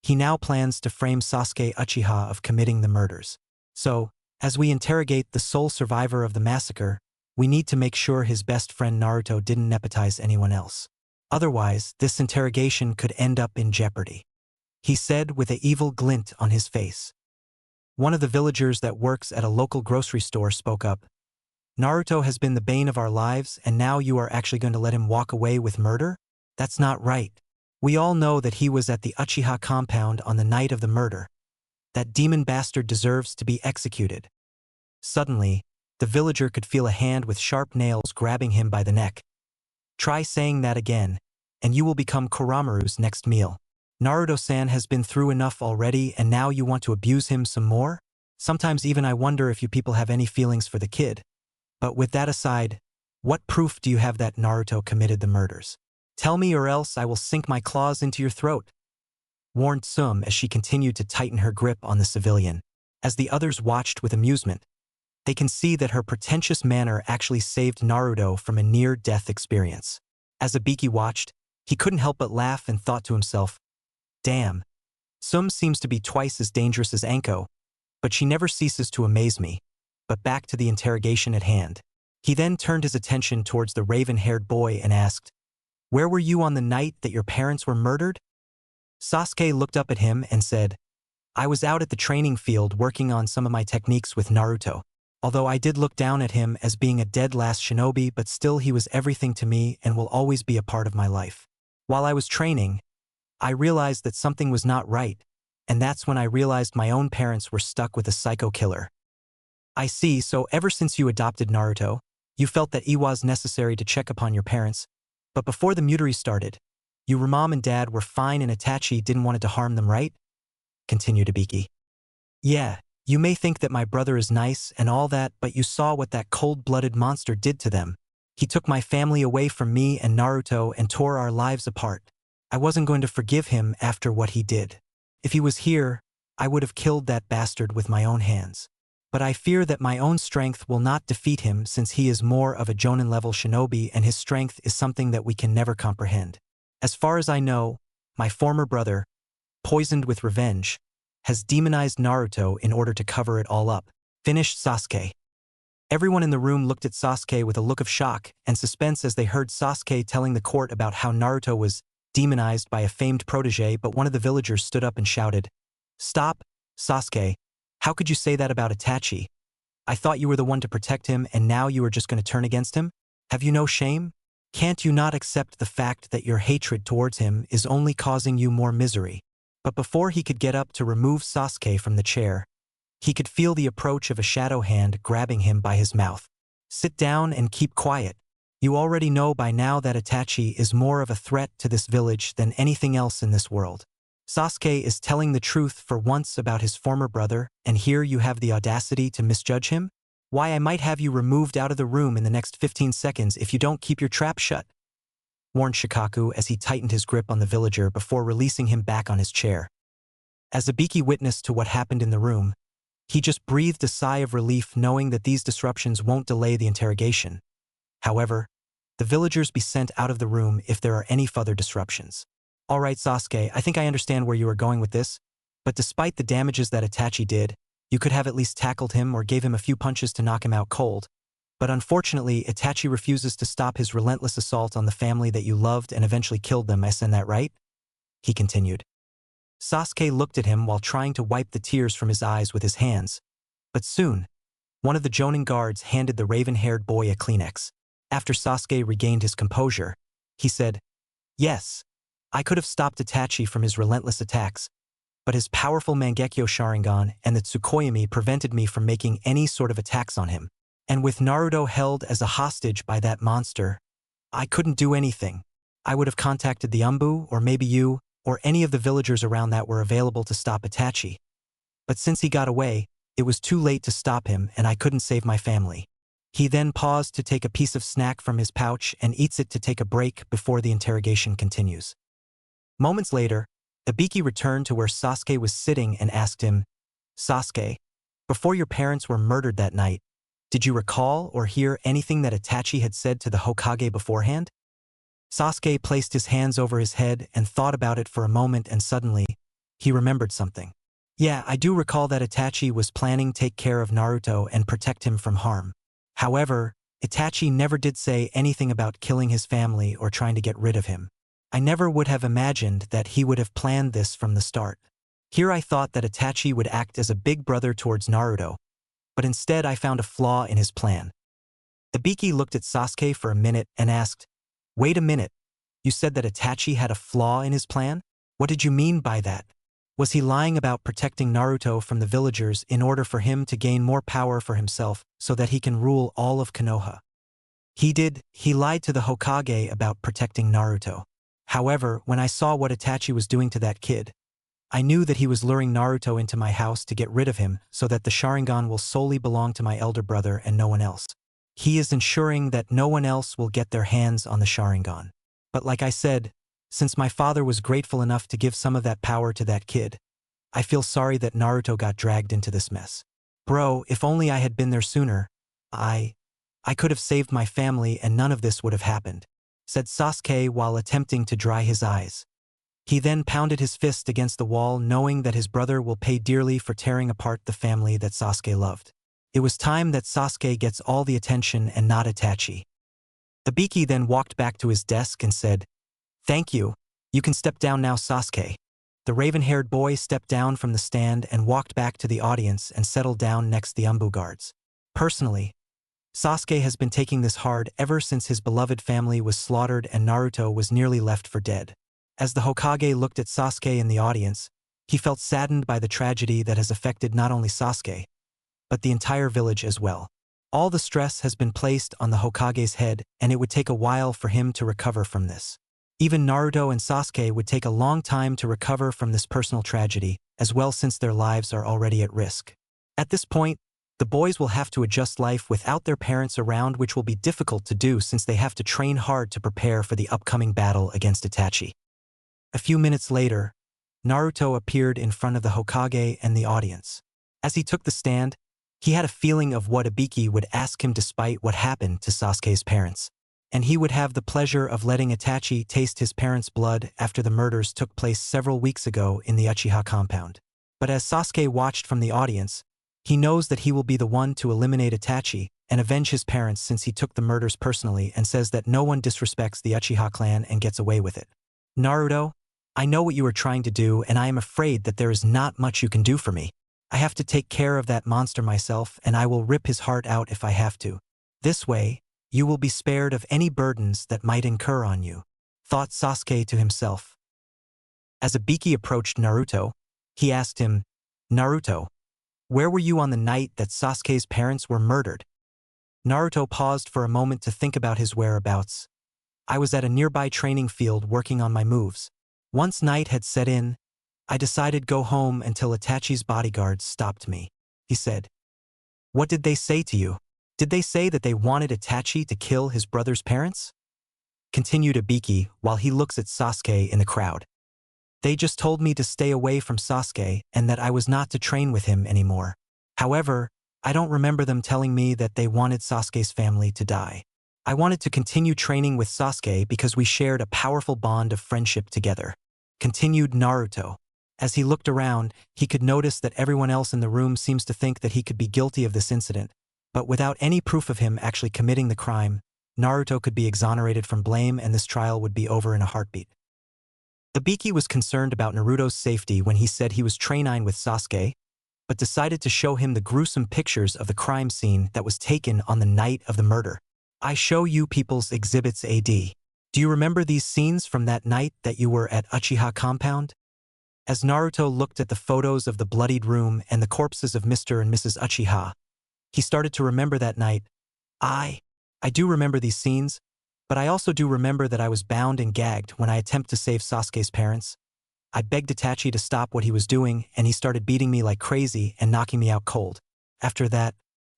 he now plans to frame Sasuke Uchiha of committing the murders. So, as we interrogate the sole survivor of the massacre, we need to make sure his best friend Naruto didn't nepotize anyone else. Otherwise, this interrogation could end up in jeopardy," he said with an evil glint on his face. One of the villagers that works at a local grocery store spoke up. "Naruto has been the bane of our lives and now you are actually going to let him walk away with murder? That's not right. We all know that he was at the Uchiha compound on the night of the murder. That demon bastard deserves to be executed." Suddenly, the villager could feel a hand with sharp nails grabbing him by the neck. "Try saying that again, and you will become Koromaru's next meal. Naruto-san has been through enough already and now you want to abuse him some more?" Sometimes even I wonder if you people have any feelings for the kid. But with that aside, what proof do you have that Naruto committed the murders? Tell me or else I will sink my claws into your throat," warned Sum as she continued to tighten her grip on the civilian. As the others watched with amusement, they can see that her pretentious manner actually saved Naruto from a near-death experience. As Ibiki watched, he couldn't help but laugh and thought to himself, "Damn, Sum seems to be twice as dangerous as Anko, but she never ceases to amaze me." But back to the interrogation at hand. He then turned his attention towards the raven-haired boy and asked, "Where were you on the night that your parents were murdered?" Sasuke looked up at him and said, "I was out at the training field working on some of my techniques with Naruto. Although I did look down at him as being a dead last shinobi, but still he was everything to me and will always be a part of my life. While I was training, I realized that something was not right, and that's when I realized my own parents were stuck with a psycho killer." "I see, so ever since you adopted Naruto, you felt that it was necessary to check upon your parents, but before the mutiny started, your mom and dad were fine and Itachi didn't want to harm them, right?" continued Ibiki. "Yeah, you may think that my brother is nice and all that, but you saw what that cold-blooded monster did to them. He took my family away from me and Naruto and tore our lives apart. I wasn't going to forgive him after what he did. If he was here, I would have killed that bastard with my own hands. But I fear that my own strength will not defeat him since he is more of a Jonin-level shinobi and his strength is something that we can never comprehend. As far as I know, my former brother, poisoned with revenge, has demonized Naruto in order to cover it all up," finished Sasuke. Everyone in the room looked at Sasuke with a look of shock and suspense as they heard Sasuke telling the court about how Naruto was demonized by a famed protege, but one of the villagers stood up and shouted, "Stop, Sasuke. How could you say that about Itachi? I thought you were the one to protect him and now you are just going to turn against him? Have you no shame? Can't you not accept the fact that your hatred towards him is only causing you more misery?" But before he could get up to remove Sasuke from the chair, he could feel the approach of a shadow hand grabbing him by his mouth. "Sit down and keep quiet. You already know by now that Itachi is more of a threat to this village than anything else in this world. Sasuke is telling the truth for once about his former brother, and here you have the audacity to misjudge him? Why, I might have you removed out of the room in the next 15 seconds if you don't keep your trap shut," warned Shikaku as he tightened his grip on the villager before releasing him back on his chair. As Ibiki witnessed to what happened in the room, he just breathed a sigh of relief knowing that these disruptions won't delay the interrogation. However, the villagers be sent out of the room if there are any further disruptions. "All right, Sasuke, I think I understand where you are going with this, but despite the damages that Itachi did, you could have at least tackled him or gave him a few punches to knock him out cold. But unfortunately, Itachi refuses to stop his relentless assault on the family that you loved and eventually killed them, isn't that right?" he continued. Sasuke looked at him while trying to wipe the tears from his eyes with his hands, but soon, one of the Jonin guards handed the raven-haired boy a Kleenex. After Sasuke regained his composure, he said, "Yes, I could have stopped Itachi from his relentless attacks, but his powerful Mangekyo Sharingan and the Tsukuyomi prevented me from making any sort of attacks on him. And with Naruto held as a hostage by that monster, I couldn't do anything. I would have contacted the Umbu, or maybe you, or any of the villagers around that were available to stop Itachi. But since he got away, it was too late to stop him and I couldn't save my family." He then paused to take a piece of snack from his pouch and eats it to take a break before the interrogation continues. Moments later, Ibiki returned to where Sasuke was sitting and asked him, "Sasuke, before your parents were murdered that night, did you recall or hear anything that Itachi had said to the Hokage beforehand?" Sasuke placed his hands over his head and thought about it for a moment and suddenly, he remembered something. "Yeah, I do recall that Itachi was planning to take care of Naruto and protect him from harm. However, Itachi never did say anything about killing his family or trying to get rid of him. I never would have imagined that he would have planned this from the start. Here I thought that Itachi would act as a big brother towards Naruto, but instead I found a flaw in his plan." Ibiki looked at Sasuke for a minute and asked, "Wait a minute, you said that Itachi had a flaw in his plan? What did you mean by that? Was he lying about protecting Naruto from the villagers in order for him to gain more power for himself so that he can rule all of Konoha?" He lied to the Hokage about protecting Naruto. However, when I saw what Itachi was doing to that kid, I knew that he was luring Naruto into my house to get rid of him so that the Sharingan will solely belong to my elder brother and no one else. He is ensuring that no one else will get their hands on the Sharingan. But like I said, since my father was grateful enough to give some of that power to that kid, I feel sorry that Naruto got dragged into this mess. Bro, if only I had been there sooner, I could have saved my family and none of this would have happened, said Sasuke while attempting to dry his eyes. He then pounded his fist against the wall knowing that his brother will pay dearly for tearing apart the family that Sasuke loved. It was time that Sasuke gets all the attention and not Itachi. Ibiki then walked back to his desk and said, "Thank you. You can step down now, Sasuke." The raven-haired boy stepped down from the stand and walked back to the audience and settled down next the Umbu guards. Personally, Sasuke has been taking this hard ever since his beloved family was slaughtered and Naruto was nearly left for dead. As the Hokage looked at Sasuke in the audience, he felt saddened by the tragedy that has affected not only Sasuke, but the entire village as well. All the stress has been placed on the Hokage's head and it would take a while for him to recover from this. Even Naruto and Sasuke would take a long time to recover from this personal tragedy, as well since their lives are already at risk. At this point, the boys will have to adjust life without their parents around, which will be difficult to do since they have to train hard to prepare for the upcoming battle against Itachi. A few minutes later, Naruto appeared in front of the Hokage and the audience. As he took the stand, he had a feeling of what Ibiki would ask him despite what happened to Sasuke's parents. And he would have the pleasure of letting Itachi taste his parents' blood after the murders took place several weeks ago in the Uchiha compound. But as Sasuke watched from the audience, he knows that he will be the one to eliminate Itachi and avenge his parents since he took the murders personally and says that no one disrespects the Uchiha clan and gets away with it. Naruto, I know what you are trying to do and I am afraid that there is not much you can do for me. I have to take care of that monster myself and I will rip his heart out if I have to. This way, you will be spared of any burdens that might incur on you, thought Sasuke to himself. As Ibiki approached Naruto, he asked him, "Naruto, where were you on the night that Sasuke's parents were murdered?" Naruto paused for a moment to think about his whereabouts. "I was at a nearby training field working on my moves. Once night had set in, I decided go home until Itachi's bodyguards stopped me," he said. "What did they say to you? Did they say that they wanted Itachi to kill his brother's parents?" Continued Ibiki while he looks at Sasuke in the crowd. "They just told me to stay away from Sasuke and that I was not to train with him anymore. However, I don't remember them telling me that they wanted Sasuke's family to die. I wanted to continue training with Sasuke because we shared a powerful bond of friendship together," continued Naruto. As he looked around, he could notice that everyone else in the room seems to think that he could be guilty of this incident. But without any proof of him actually committing the crime, Naruto could be exonerated from blame and this trial would be over in a heartbeat. Ibiki was concerned about Naruto's safety when he said he was training with Sasuke, but decided to show him the gruesome pictures of the crime scene that was taken on the night of the murder. "I show you people's exhibits AD. Do you remember these scenes from that night that you were at Uchiha compound?" As Naruto looked at the photos of the bloodied room and the corpses of Mr. and Mrs. Uchiha, he started to remember that night. I do remember these scenes, but I also do remember that I was bound and gagged when I attempted to save Sasuke's parents. I begged Itachi to stop what he was doing and he started beating me like crazy and knocking me out cold. After that,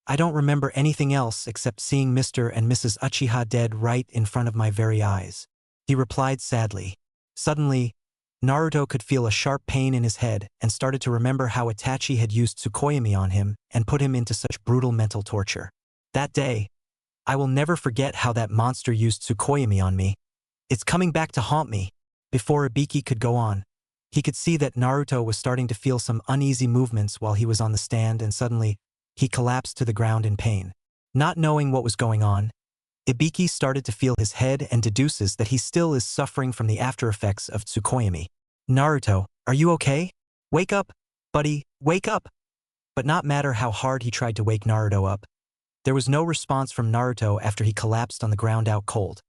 I don't remember anything else except seeing Mr. and Mrs. Uchiha dead right in front of my very eyes," he replied sadly. Suddenly, Naruto could feel a sharp pain in his head and started to remember how Itachi had used Tsukuyomi on him and put him into such brutal mental torture. That day, I will never forget how that monster used Tsukuyomi on me. It's coming back to haunt me. Before Ibiki could go on, he could see that Naruto was starting to feel some uneasy movements while he was on the stand and suddenly, he collapsed to the ground in pain. Not knowing what was going on, Ibiki started to feel his head and deduces that he still is suffering from the after effects of Tsukuyomi. "Naruto, are you okay? Wake up, buddy, wake up!" But not matter how hard he tried to wake Naruto up, there was no response from Naruto after he collapsed on the ground out cold.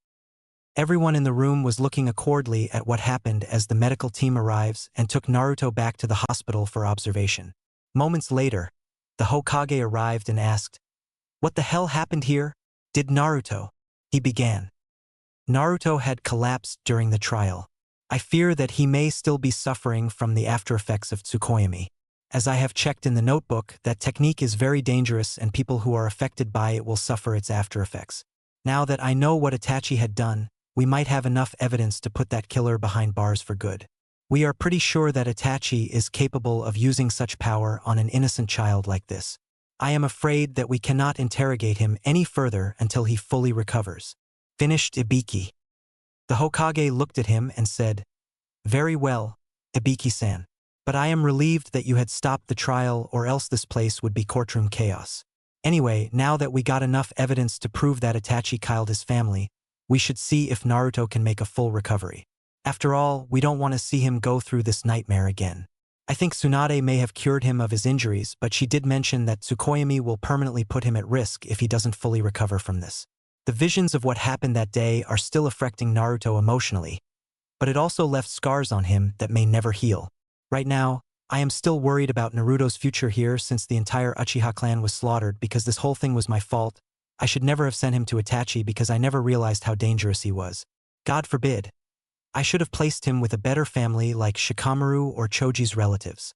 Everyone in the room was looking accordingly at what happened as the medical team arrives and took Naruto back to the hospital for observation. Moments later, the Hokage arrived and asked, "What the hell happened here? Did Naruto?" He began. Naruto had collapsed during the trial. I fear that he may still be suffering from the aftereffects of Tsukuyomi. As I have checked in the notebook, that technique is very dangerous and people who are affected by it will suffer its aftereffects. Now that I know what Itachi had done, we might have enough evidence to put that killer behind bars for good. We are pretty sure that Itachi is capable of using such power on an innocent child like this. I am afraid that we cannot interrogate him any further until he fully recovers. Finished Ibiki. The Hokage looked at him and said, "Very well, Ibiki-san. But I am relieved that you had stopped the trial, or else this place would be courtroom chaos. Anyway, now that we got enough evidence to prove that Itachi killed his family, we should see if Naruto can make a full recovery. After all, we don't want to see him go through this nightmare again." I think Tsunade may have cured him of his injuries, but she did mention that Tsukuyomi will permanently put him at risk if he doesn't fully recover from this. The visions of what happened that day are still affecting Naruto emotionally, but it also left scars on him that may never heal. Right now, I am still worried about Naruto's future here since the entire Uchiha clan was slaughtered because this whole thing was my fault. I should never have sent him to Itachi because I never realized how dangerous he was. God forbid. I should have placed him with a better family like Shikamaru or Choji's relatives.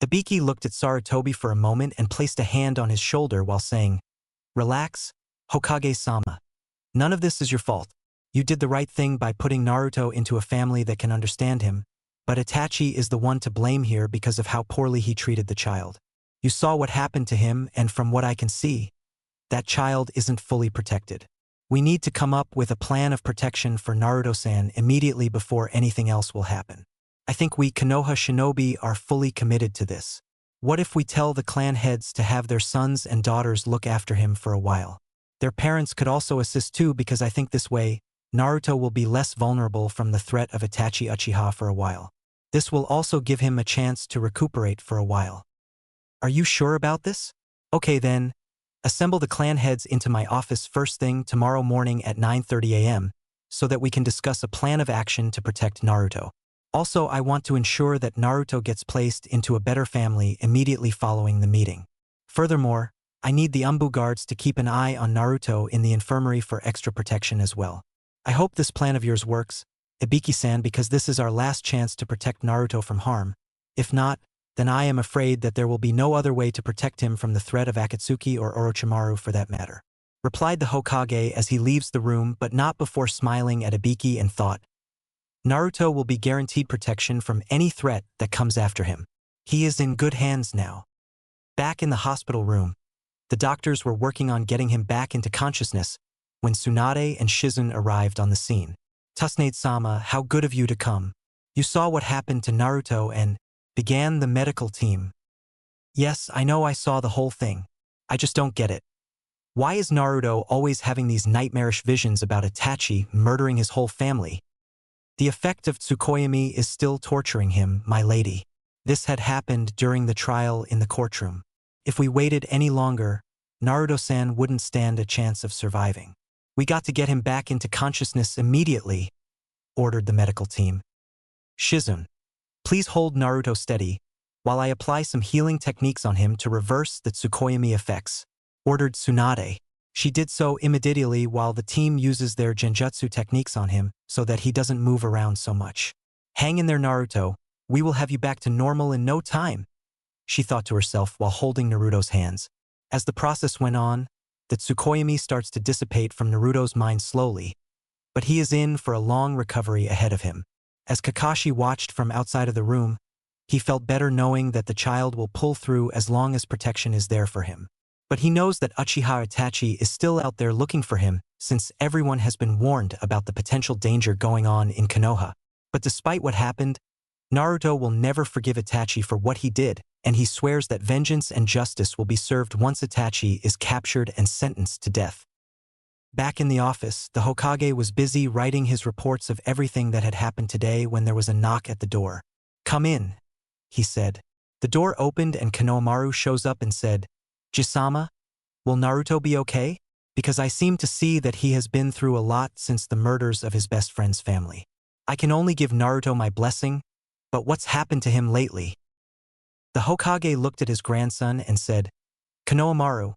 Ibiki looked at Sarutobi for a moment and placed a hand on his shoulder while saying, "Relax, Hokage-sama. None of this is your fault. You did the right thing by putting Naruto into a family that can understand him, but Itachi is the one to blame here because of how poorly he treated the child. You saw what happened to him, and from what I can see, that child isn't fully protected. We need to come up with a plan of protection for Naruto-san immediately before anything else will happen. I think we Konoha shinobi are fully committed to this. What if we tell the clan heads to have their sons and daughters look after him for a while? Their parents could also assist too, because I think this way, Naruto will be less vulnerable from the threat of Itachi Uchiha for a while. This will also give him a chance to recuperate for a while." "Are you sure about this? Okay then. Assemble the clan heads into my office first thing tomorrow morning at 9:30 a.m. so that we can discuss a plan of action to protect Naruto. Also, I want to ensure that Naruto gets placed into a better family immediately following the meeting. Furthermore, I need the Umbu guards to keep an eye on Naruto in the infirmary for extra protection as well. I hope this plan of yours works, Ibiki-san, because this is our last chance to protect Naruto from harm. If not, then I am afraid that there will be no other way to protect him from the threat of Akatsuki or Orochimaru for that matter," replied the Hokage as he leaves the room, but not before smiling at Ibiki and thought, "Naruto will be guaranteed protection from any threat that comes after him. He is in good hands now." Back in the hospital room, the doctors were working on getting him back into consciousness when Tsunade and Shizun arrived on the scene. "Tsunade-sama, how good of you to come. You saw what happened to Naruto and," began the medical team. "Yes, I know, I saw the whole thing. I just don't get it. Why is Naruto always having these nightmarish visions about Itachi murdering his whole family? The effect of Tsukuyomi is still torturing him, my lady. This had happened during the trial in the courtroom. If we waited any longer, Naruto-san wouldn't stand a chance of surviving. We got to get him back into consciousness immediately," ordered the medical team. "Shizun, please hold Naruto steady while I apply some healing techniques on him to reverse the Tsukuyomi effects," ordered Tsunade. She did so immediately while the team uses their genjutsu techniques on him so that he doesn't move around so much. "Hang in there, Naruto. We will have you back to normal in no time," she thought to herself while holding Naruto's hands. As the process went on, the Tsukuyomi starts to dissipate from Naruto's mind slowly, but he is in for a long recovery ahead of him. As Kakashi watched from outside of the room, he felt better knowing that the child will pull through as long as protection is there for him. But he knows that Uchiha Itachi is still out there looking for him, since everyone has been warned about the potential danger going on in Konoha. But despite what happened, Naruto will never forgive Itachi for what he did, and he swears that vengeance and justice will be served once Itachi is captured and sentenced to death. Back in the office, the Hokage was busy writing his reports of everything that had happened today when there was a knock at the door. "Come in," he said. The door opened and Konohamaru shows up and said, "Jisama, will Naruto be okay? Because I seem to see that he has been through a lot since the murders of his best friend's family. I can only give Naruto my blessing, but what's happened to him lately?" The Hokage looked at his grandson and said, "Konohamaru,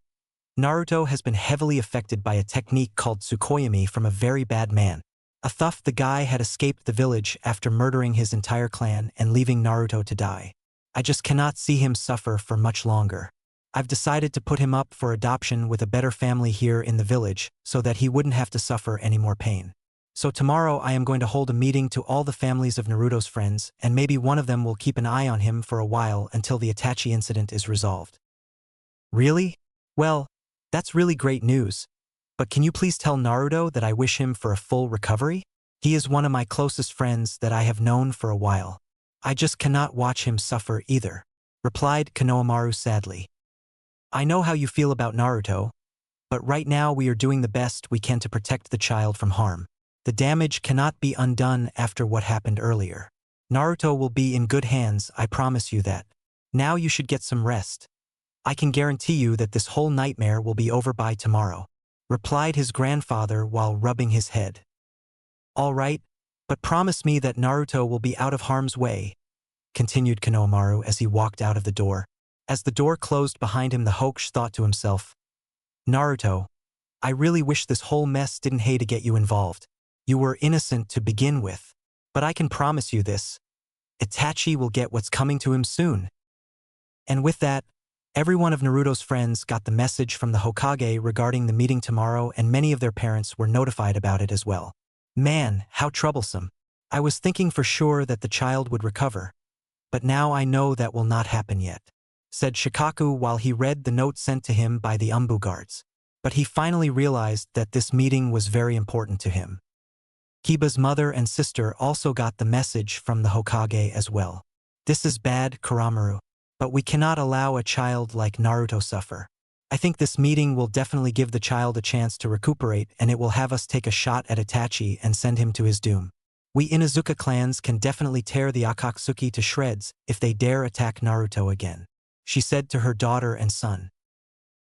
Naruto has been heavily affected by a technique called Tsukuyomi from a very bad man. A thuff, the guy had escaped the village after murdering his entire clan and leaving Naruto to die. I just cannot see him suffer for much longer. I've decided to put him up for adoption with a better family here in the village so that he wouldn't have to suffer any more pain. So tomorrow I am going to hold a meeting to all the families of Naruto's friends, and maybe one of them will keep an eye on him for a while until the Itachi incident is resolved. Really? Well, that's really great news. But can you please tell Naruto that I wish him for a full recovery? He is one of my closest friends that I have known for a while. I just cannot watch him suffer either, replied Konohamaru sadly. I know how you feel about Naruto, but right now we are doing the best we can to protect the child from harm. The damage cannot be undone after what happened earlier. Naruto will be in good hands, I promise you that. Now you should get some rest. I can guarantee you that this whole nightmare will be over by tomorrow, replied his grandfather while rubbing his head. All right, but promise me that Naruto will be out of harm's way, continued Konohamaru as he walked out of the door. As the door closed behind him, the Hokage thought to himself, Naruto, I really wish this whole mess didn't have to get you involved. You were innocent to begin with. But I can promise you this. Itachi will get what's coming to him soon. And with that, every one of Naruto's friends got the message from the Hokage regarding the meeting tomorrow, and many of their parents were notified about it as well. Man, how troublesome. I was thinking for sure that the child would recover. But now I know that will not happen yet, said Shikaku while he read the note sent to him by the Umbu guards. But he finally realized that this meeting was very important to him. Kiba's mother and sister also got the message from the Hokage as well. This is bad, Kuramaru. But we cannot allow a child like Naruto suffer. I think this meeting will definitely give the child a chance to recuperate, and it will have us take a shot at Itachi and send him to his doom. We Inuzuka clans can definitely tear the Akatsuki to shreds if they dare attack Naruto again, she said to her daughter and son.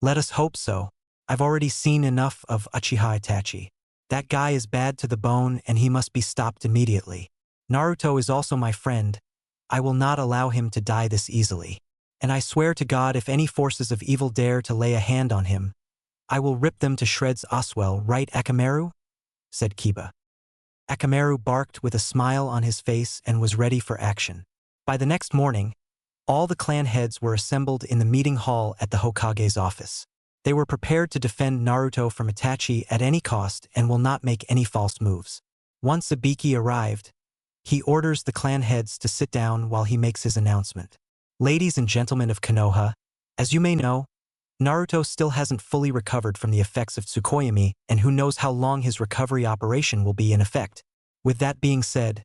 Let us hope so. I've already seen enough of Uchiha Itachi. That guy is bad to the bone and he must be stopped immediately. Naruto is also my friend. I will not allow him to die this easily. And I swear to God, if any forces of evil dare to lay a hand on him, I will rip them to shreds. Oswell, right, Akamaru? Said Kiba. Akamaru barked with a smile on his face and was ready for action. By the next morning, all the clan heads were assembled in the meeting hall at the Hokage's office. They were prepared to defend Naruto from Itachi at any cost and will not make any false moves. Once Ibiki arrived, he orders the clan heads to sit down while he makes his announcement. Ladies and gentlemen of Konoha, as you may know, Naruto still hasn't fully recovered from the effects of Tsukuyomi, and who knows how long his recovery operation will be in effect. With that being said,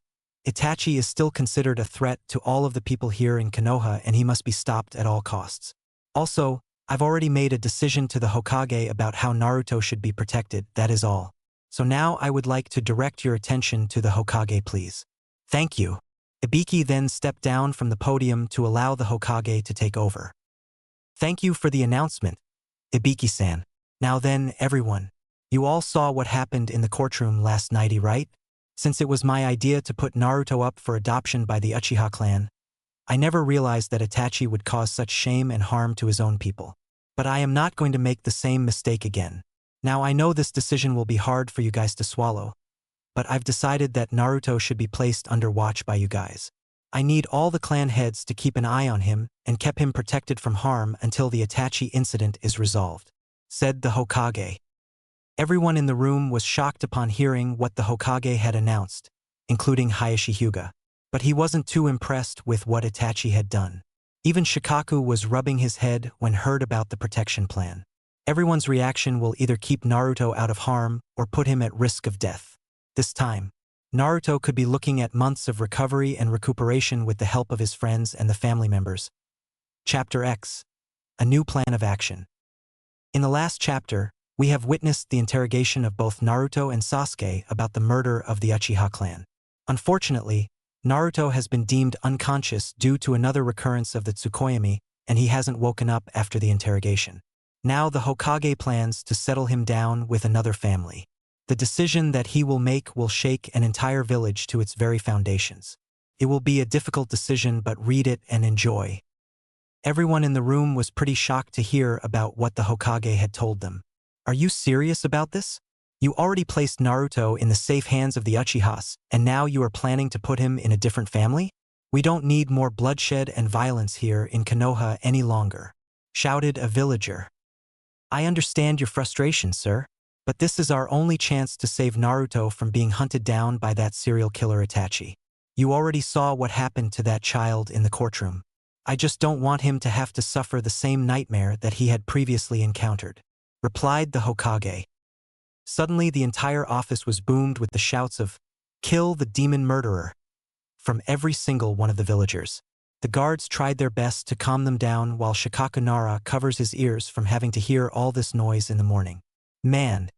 Itachi is still considered a threat to all of the people here in Konoha, and he must be stopped at all costs. Also, I've already made a decision to the Hokage about how Naruto should be protected, that is all. So now I would like to direct your attention to the Hokage, please. Thank you. Ibiki then stepped down from the podium to allow the Hokage to take over. Thank you for the announcement, Ibiki-san. Now then, everyone, you all saw what happened in the courtroom last night, right? Since it was my idea to put Naruto up for adoption by the Uchiha clan, I never realized that Itachi would cause such shame and harm to his own people. But I am not going to make the same mistake again. Now I know this decision will be hard for you guys to swallow, but I've decided that Naruto should be placed under watch by you guys. I need all the clan heads to keep an eye on him and keep him protected from harm until the Itachi incident is resolved, said the Hokage. Everyone in the room was shocked upon hearing what the Hokage had announced, including Hayashi Hyuga. But he wasn't too impressed with what Itachi had done. Even Shikaku was rubbing his head when heard about the protection plan. Everyone's reaction will either keep Naruto out of harm or put him at risk of death. This time, Naruto could be looking at months of recovery and recuperation with the help of his friends and the family members. Chapter X. A New Plan of Action. In the last chapter, we have witnessed the interrogation of both Naruto and Sasuke about the murder of the Uchiha clan. Unfortunately, Naruto has been deemed unconscious due to another recurrence of the Tsukuyomi, and he hasn't woken up after the interrogation. Now the Hokage plans to settle him down with another family. The decision that he will make will shake an entire village to its very foundations. It will be a difficult decision, but read it and enjoy. Everyone in the room was pretty shocked to hear about what the Hokage had told them. Are you serious about this? You already placed Naruto in the safe hands of the Uchihas, and now you are planning to put him in a different family? We don't need more bloodshed and violence here in Konoha any longer, shouted a villager. I understand your frustration, sir, but this is our only chance to save Naruto from being hunted down by that serial killer Itachi. You already saw what happened to that child in the courtroom. I just don't want him to have to suffer the same nightmare that he had previously encountered, replied the Hokage. Suddenly the entire office was boomed with the shouts of, "Kill the demon murderer!" from every single one of the villagers. The guards tried their best to calm them down while Shikaku Nara covers his ears from having to hear all this noise in the morning. Man,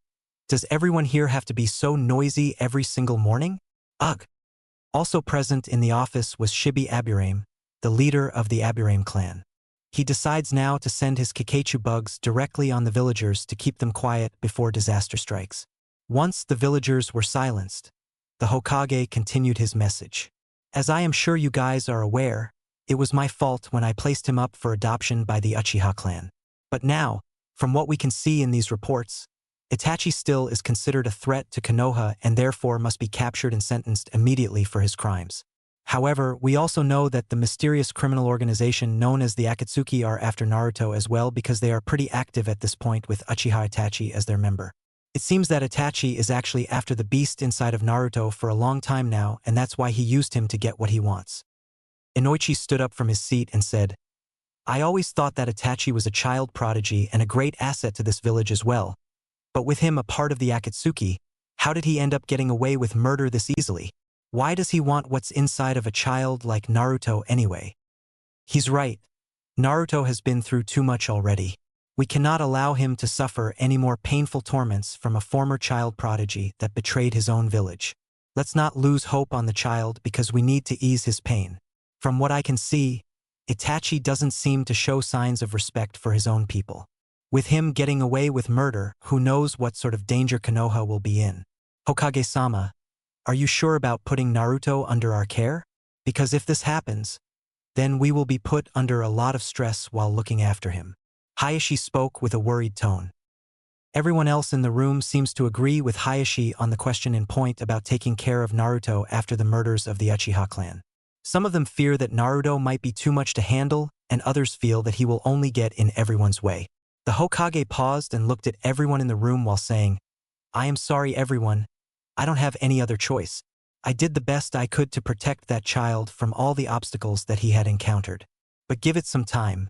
does everyone here have to be so noisy every single morning? Ugh! Also present in the office was Shibi Aburame, the leader of the Aburame clan. He decides now to send his Kakachu bugs directly on the villagers to keep them quiet before disaster strikes. Once the villagers were silenced, the Hokage continued his message. As I am sure you guys are aware, it was my fault when I placed him up for adoption by the Uchiha clan. But now, from what we can see in these reports, Itachi still is considered a threat to Konoha and therefore must be captured and sentenced immediately for his crimes. However, we also know that the mysterious criminal organization known as the Akatsuki are after Naruto as well because they are pretty active at this point with Uchiha Itachi as their member. It seems that Itachi is actually after the beast inside of Naruto for a long time now, and that's why he used him to get what he wants. Inoichi stood up from his seat and said, I always thought that Itachi was a child prodigy and a great asset to this village as well. But with him a part of the Akatsuki, how did he end up getting away with murder this easily? Why does he want what's inside of a child like Naruto anyway? He's right. Naruto has been through too much already. We cannot allow him to suffer any more painful torments from a former child prodigy that betrayed his own village. Let's not lose hope on the child because we need to ease his pain. From what I can see, Itachi doesn't seem to show signs of respect for his own people. With him getting away with murder, who knows what sort of danger Konoha will be in. Hokage-sama, are you sure about putting Naruto under our care? Because if this happens, then we will be put under a lot of stress while looking after him. Hayashi spoke with a worried tone. Everyone else in the room seems to agree with Hayashi on the question in point about taking care of Naruto after the murders of the Uchiha clan. Some of them fear that Naruto might be too much to handle, and others feel that he will only get in everyone's way. The Hokage paused and looked at everyone in the room while saying, I am sorry everyone, I don't have any other choice. I did the best I could to protect that child from all the obstacles that he had encountered. But give it some time,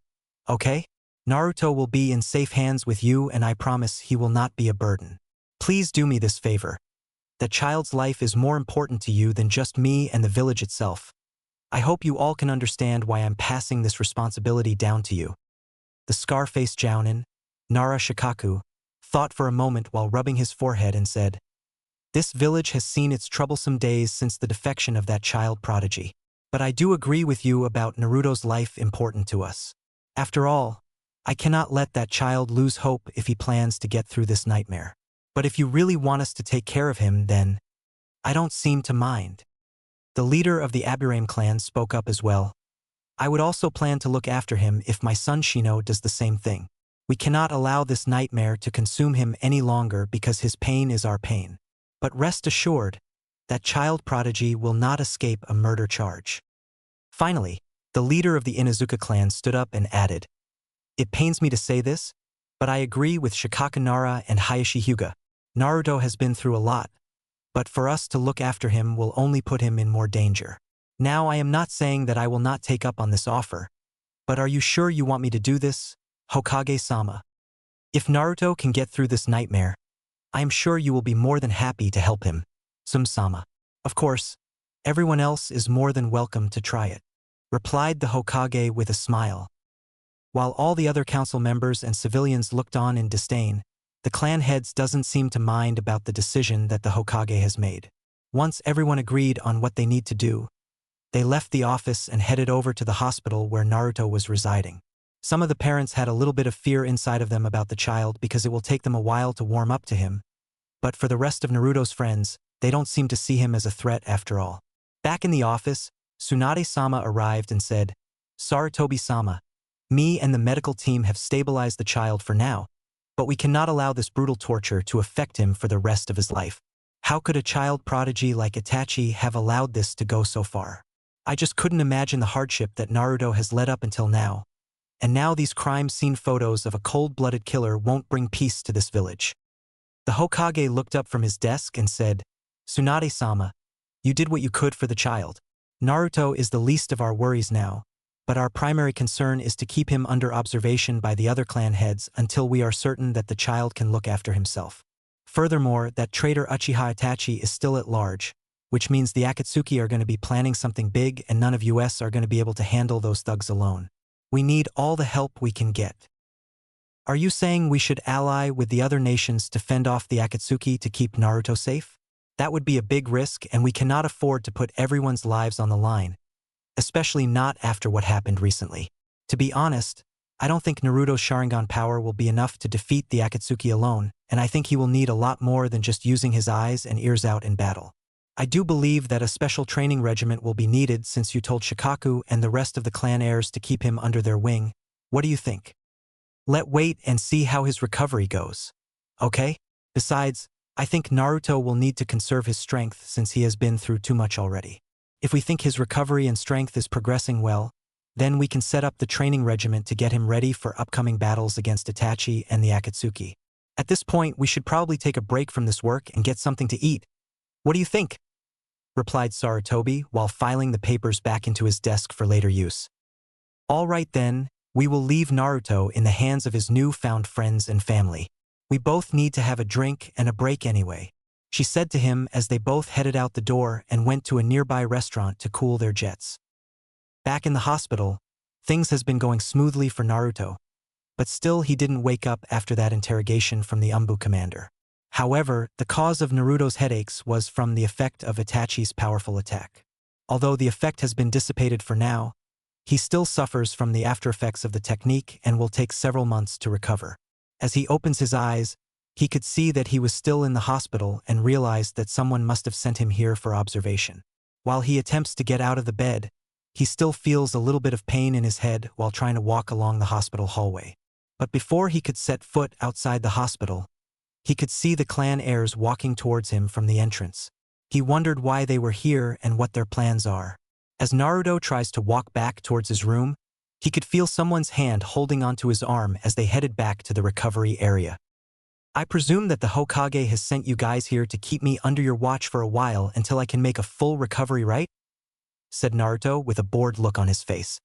okay? Naruto will be in safe hands with you and I promise he will not be a burden. Please do me this favor. That child's life is more important to you than just me and the village itself. I hope you all can understand why I'm passing this responsibility down to you. The scar-faced Jounin, Nara Shikaku, thought for a moment while rubbing his forehead and said, This village has seen its troublesome days since the defection of that child prodigy. But I do agree with you about Naruto's life important to us. After all, I cannot let that child lose hope if he plans to get through this nightmare. But if you really want us to take care of him, then I don't seem to mind. The leader of the Aburame clan spoke up as well. I would also plan to look after him if my son Shino does the same thing. We cannot allow this nightmare to consume him any longer because his pain is our pain. But rest assured, that child prodigy will not escape a murder charge. Finally, the leader of the Inuzuka clan stood up and added, It pains me to say this, but I agree with Shikaku Nara and Hayashi Hyuga. Naruto has been through a lot, but for us to look after him will only put him in more danger. Now I am not saying that I will not take up on this offer, but are you sure you want me to do this, Hokage-sama? If Naruto can get through this nightmare, I am sure you will be more than happy to help him. Sum-sama. Of course, everyone else is more than welcome to try it, replied the Hokage with a smile. While all the other council members and civilians looked on in disdain, the clan heads doesn't seem to mind about the decision that the Hokage has made. Once everyone agreed on what they need to do, they left the office and headed over to the hospital where Naruto was residing. Some of the parents had a little bit of fear inside of them about the child because it will take them a while to warm up to him. But for the rest of Naruto's friends, they don't seem to see him as a threat after all. Back in the office, Tsunade-sama arrived and said, Sarutobi-sama, me and the medical team have stabilized the child for now, But we cannot allow this brutal torture to affect him for the rest of his life. How could a child prodigy like Itachi have allowed this to go so far? I just couldn't imagine the hardship that Naruto has led up until now. And now these crime scene photos of a cold-blooded killer won't bring peace to this village. The Hokage looked up from his desk and said, "Tsunade-sama, you did what you could for the child. Naruto is the least of our worries now, but our primary concern is to keep him under observation by the other clan heads until we are certain that the child can look after himself. Furthermore, that traitor Uchiha Itachi is still at large, which means the Akatsuki are going to be planning something big and none of us are going to be able to handle those thugs alone. We need all the help we can get." Are you saying we should ally with the other nations to fend off the Akatsuki to keep Naruto safe? That would be a big risk and we cannot afford to put everyone's lives on the line, especially not after what happened recently. To be honest, I don't think Naruto's Sharingan power will be enough to defeat the Akatsuki alone, and I think he will need a lot more than just using his eyes and ears out in battle. I do believe that a special training regiment will be needed since you told Shikaku and the rest of the clan heirs to keep him under their wing. What do you think? Let's wait and see how his recovery goes. Okay? Besides, I think Naruto will need to conserve his strength since he has been through too much already. If we think his recovery and strength is progressing well, then we can set up the training regiment to get him ready for upcoming battles against Itachi and the Akatsuki. At this point, we should probably take a break from this work and get something to eat. What do you think? Replied Sarutobi while filing the papers back into his desk for later use. All right then, we will leave Naruto in the hands of his newfound friends and family. We both need to have a drink and a break anyway, she said to him as they both headed out the door and went to a nearby restaurant to cool their jets. Back in the hospital, things has been going smoothly for Naruto, but still he didn't wake up after that interrogation from the Umbu commander. However, the cause of Naruto's headaches was from the effect of Itachi's powerful attack. Although the effect has been dissipated for now, he still suffers from the aftereffects of the technique and will take several months to recover. As he opens his eyes, he could see that he was still in the hospital and realized that someone must have sent him here for observation. While he attempts to get out of the bed, he still feels a little bit of pain in his head while trying to walk along the hospital hallway. But before he could set foot outside the hospital, he could see the clan heirs walking towards him from the entrance. He wondered why they were here and what their plans are. As Naruto tries to walk back towards his room, he could feel someone's hand holding onto his arm as they headed back to the recovery area. "I presume that the Hokage has sent you guys here to keep me under your watch for a while until I can make a full recovery, right?" said Naruto with a bored look on his face.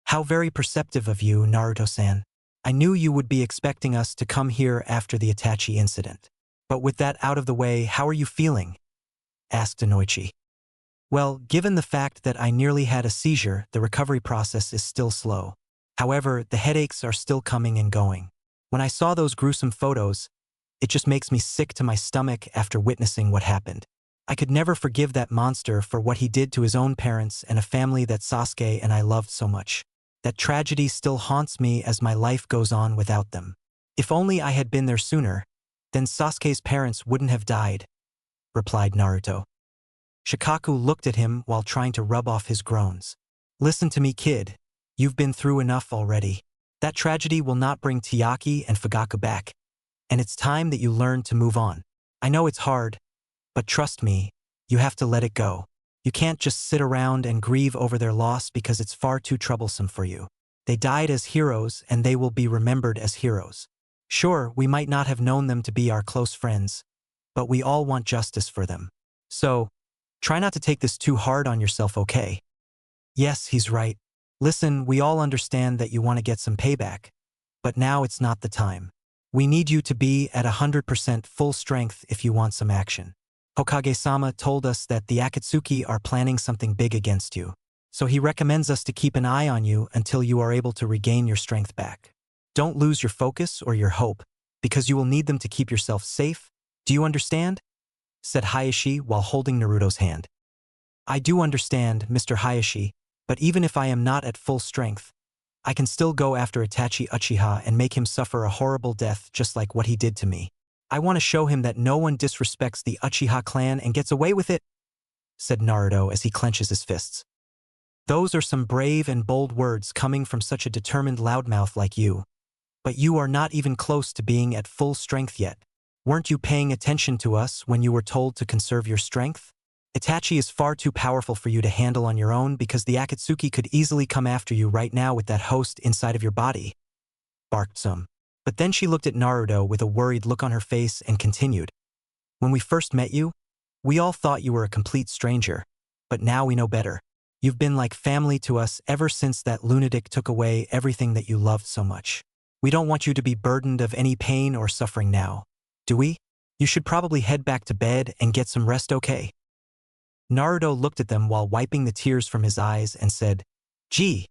"How very perceptive of you, Naruto-san. I knew you would be expecting us to come here after the Itachi incident. But with that out of the way, how are you feeling?" asked Inoichi. "Well, given the fact that I nearly had a seizure, the recovery process is still slow. However, the headaches are still coming and going. When I saw those gruesome photos, it just makes me sick to my stomach after witnessing what happened. I could never forgive that monster for what he did to his own parents and a family that Sasuke and I loved so much. That tragedy still haunts me as my life goes on without them. If only I had been there sooner, then Sasuke's parents wouldn't have died," replied Naruto. Shikaku looked at him while trying to rub off his groans. "Listen to me, kid. You've been through enough already. That tragedy will not bring Tiyaki and Fugaku back, and it's time that you learn to move on. I know it's hard, but trust me, you have to let it go. You can't just sit around and grieve over their loss because it's far too troublesome for you. They died as heroes and they will be remembered as heroes. Sure, we might not have known them to be our close friends, but we all want justice for them. So, try not to take this too hard on yourself, okay?" "Yes, he's right. Listen, we all understand that you want to get some payback, but now it's not the time. We need you to be at 100% full strength if you want some action. Hokage-sama told us that the Akatsuki are planning something big against you, so he recommends us to keep an eye on you until you are able to regain your strength back. Don't lose your focus or your hope, because you will need them to keep yourself safe. Do you understand?" said Hayashi while holding Naruto's hand. "I do understand, Mr. Hayashi, but even if I am not at full strength, I can still go after Itachi Uchiha and make him suffer a horrible death just like what he did to me. I want to show him that no one disrespects the Uchiha clan and gets away with it," said Naruto as he clenches his fists. "Those are some brave and bold words coming from such a determined loudmouth like you. but you are not even close to being at full strength yet. Weren't you paying attention to us when you were told to conserve your strength? Itachi is far too powerful for you to handle on your own because the Akatsuki could easily come after you right now with that host inside of your body," barked Sum. But then she looked at Naruto with a worried look on her face and continued. "When we first met you, we all thought you were a complete stranger, but now we know better. You've been like family to us ever since that lunatic took away everything that you loved so much. We don't want you to be burdened of any pain or suffering now, do we? You should probably head back to bed and get some rest, okay?" Naruto looked at them while wiping the tears from his eyes and said, "Gee,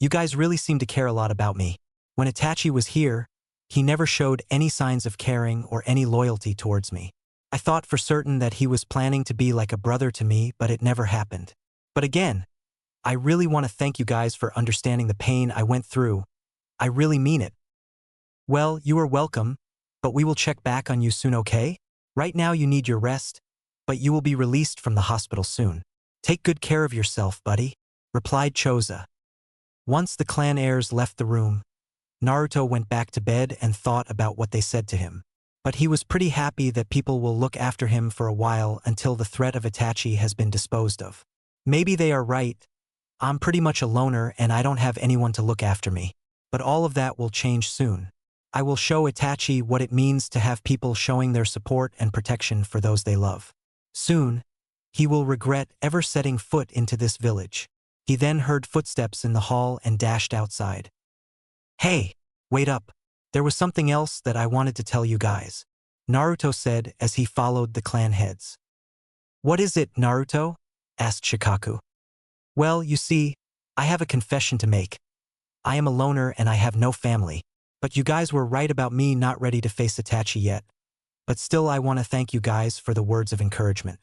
you guys really seem to care a lot about me. When Itachi was here, he never showed any signs of caring or any loyalty towards me. I thought for certain that he was planning to be like a brother to me, but it never happened. But again, I really want to thank you guys for understanding the pain I went through. I really mean it." "Well, you are welcome, but we will check back on you soon, okay? Right now you need your rest, but you will be released from the hospital soon. Take good care of yourself, buddy," replied Choza. Once the clan heirs left the room, Naruto went back to bed and thought about what they said to him. But he was pretty happy that people will look after him for a while until the threat of Itachi has been disposed of. Maybe they are right. I'm pretty much a loner and I don't have anyone to look after me. But all of that will change soon. I will show Itachi what it means to have people showing their support and protection for those they love. Soon, he will regret ever setting foot into this village. He then heard footsteps in the hall and dashed outside. "Hey, wait up. There was something else that I wanted to tell you guys," Naruto said as he followed the clan heads. "What is it, Naruto?" asked Shikaku. "Well, you see, I have a confession to make. I am a loner and I have no family. But you guys were right about me not ready to face Itachi yet. But still I want to thank you guys for the words of encouragement.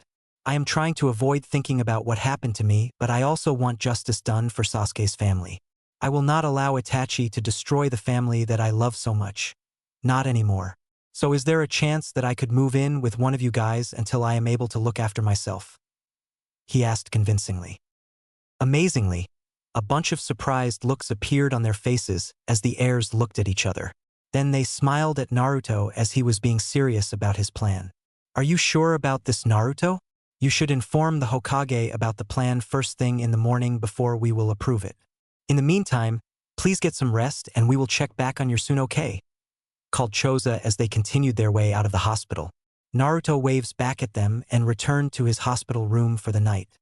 I am trying to avoid thinking about what happened to me, but I also want justice done for Sasuke's family. I will not allow Itachi to destroy the family that I love so much. Not anymore. So is there a chance that I could move in with one of you guys until I am able to look after myself?" he asked convincingly. Amazingly, a bunch of surprised looks appeared on their faces as the heirs looked at each other. Then they smiled at Naruto as he was being serious about his plan. "Are you sure about this, Naruto? You should inform the Hokage about the plan first thing in the morning before we will approve it. In the meantime, please get some rest and we will check back on you soon, okay?" called Choza as they continued their way out of the hospital. Naruto waves back at them and returned to his hospital room for the night.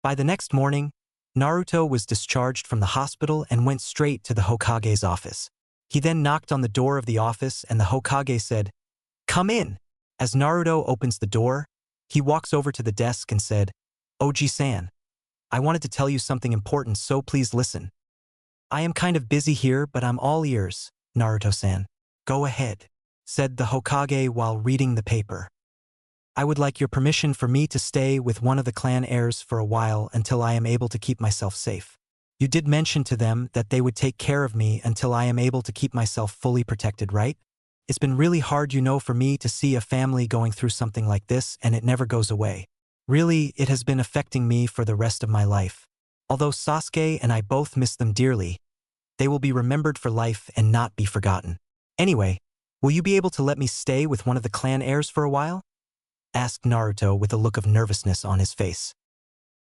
By the next morning, Naruto was discharged from the hospital and went straight to the Hokage's office. He then knocked on the door of the office and the Hokage said, "Come in." As Naruto opens the door, he walks over to the desk and said, "Oji-san, I wanted to tell you something important, so please listen." "I am kind of busy here, but I'm all ears, Naruto-san." "Go ahead," said the Hokage while reading the paper. "I would like your permission for me to stay with one of the clan heirs for a while until I am able to keep myself safe. You did mention to them that they would take care of me until I am able to keep myself fully protected, right? It's been really hard, for me to see a family going through something like this and it never goes away. Really, it has been affecting me for the rest of my life. Although Sasuke and I both miss them dearly, they will be remembered for life and not be forgotten. Anyway, will you be able to let me stay with one of the clan heirs for a while?" asked Naruto with a look of nervousness on his face.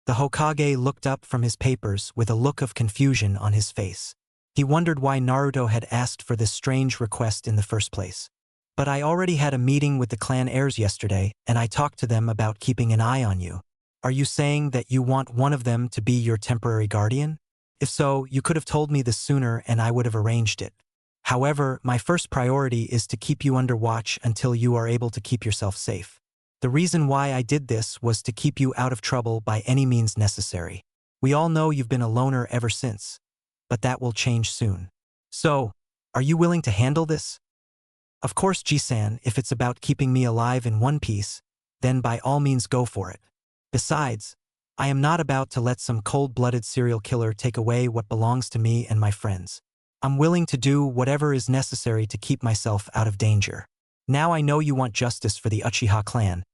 The Hokage looked up from his papers with a look of confusion on his face. He wondered why Naruto had asked for this strange request in the first place. "But I already had a meeting with the clan heirs yesterday, and I talked to them about keeping an eye on you. Are you saying that you want one of them to be your temporary guardian? If so, you could have told me this sooner and I would have arranged it. However, my first priority is to keep you under watch until you are able to keep yourself safe. The reason why I did this was to keep you out of trouble by any means necessary. We all know you've been a loner ever since, but that will change soon. So, are you willing to handle this?" "Of course, Ji-san, if it's about keeping me alive in one piece, then by all means go for it. Besides, I am not about to let some cold-blooded serial killer take away what belongs to me and my friends. I'm willing to do whatever is necessary to keep myself out of danger. Now I know you want justice for the Uchiha clan,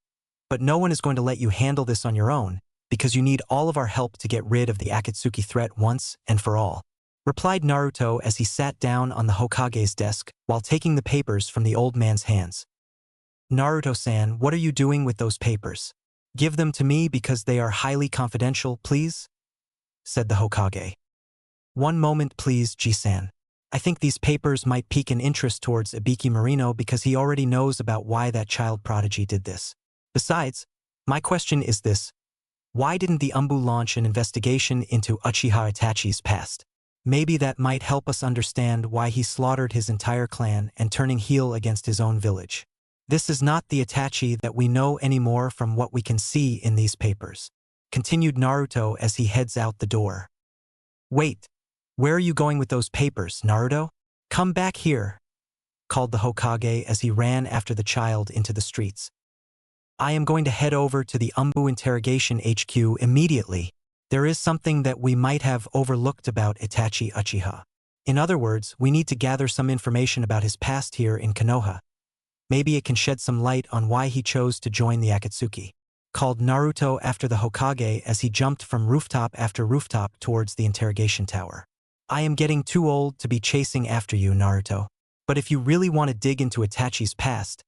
but no one is going to let you handle this on your own, because you need all of our help to get rid of the Akatsuki threat once and for all. replied Naruto as he sat down on the Hokage's desk while taking the papers from the old man's hands. Naruto-san, what are you doing with those papers? Give them to me because they are highly confidential, please? Said the Hokage. One moment please, Ji-san. I think these papers might pique an interest towards Ibiki Marino because he already knows about why that child prodigy did this. Besides, my question is this. Why didn't the Umbu launch an investigation into Uchiha Itachi's past? Maybe that might help us understand why he slaughtered his entire clan and turning heel against his own village. This is not the Itachi that we know anymore from what we can see in these papers. Continued Naruto as he heads out the door. Wait, where are you going with those papers, Naruto? Come back here, called the Hokage as he ran after the child into the streets. I am going to head over to the Umbu Interrogation HQ immediately. There is something that we might have overlooked about Itachi Uchiha. In other words, we need to gather some information about his past here in Konoha. Maybe it can shed some light on why he chose to join the Akatsuki. Called Naruto after the Hokage as he jumped from rooftop after rooftop towards the interrogation tower. I am getting too old to be chasing after you, Naruto. But if you really want to dig into Itachi's past,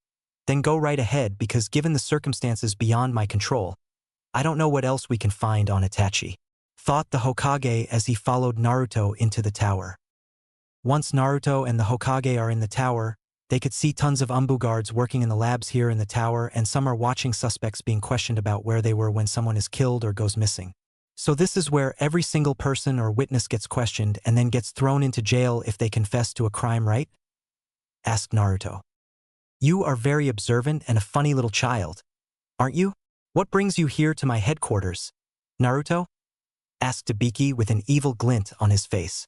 then go right ahead because given the circumstances beyond my control, I don't know what else we can find on Itachi, thought the Hokage as he followed Naruto into the tower. Once Naruto and the Hokage are in the tower, they could see tons of Umbu guards working in the labs here in the tower and some are watching suspects being questioned about where they were when someone is killed or goes missing. So this is where every single person or witness gets questioned and then gets thrown into jail if they confess to a crime, right? Asked Naruto. You are very observant and a funny little child, aren't you? What brings you here to my headquarters, Naruto? Asked Ibiki with an evil glint on his face.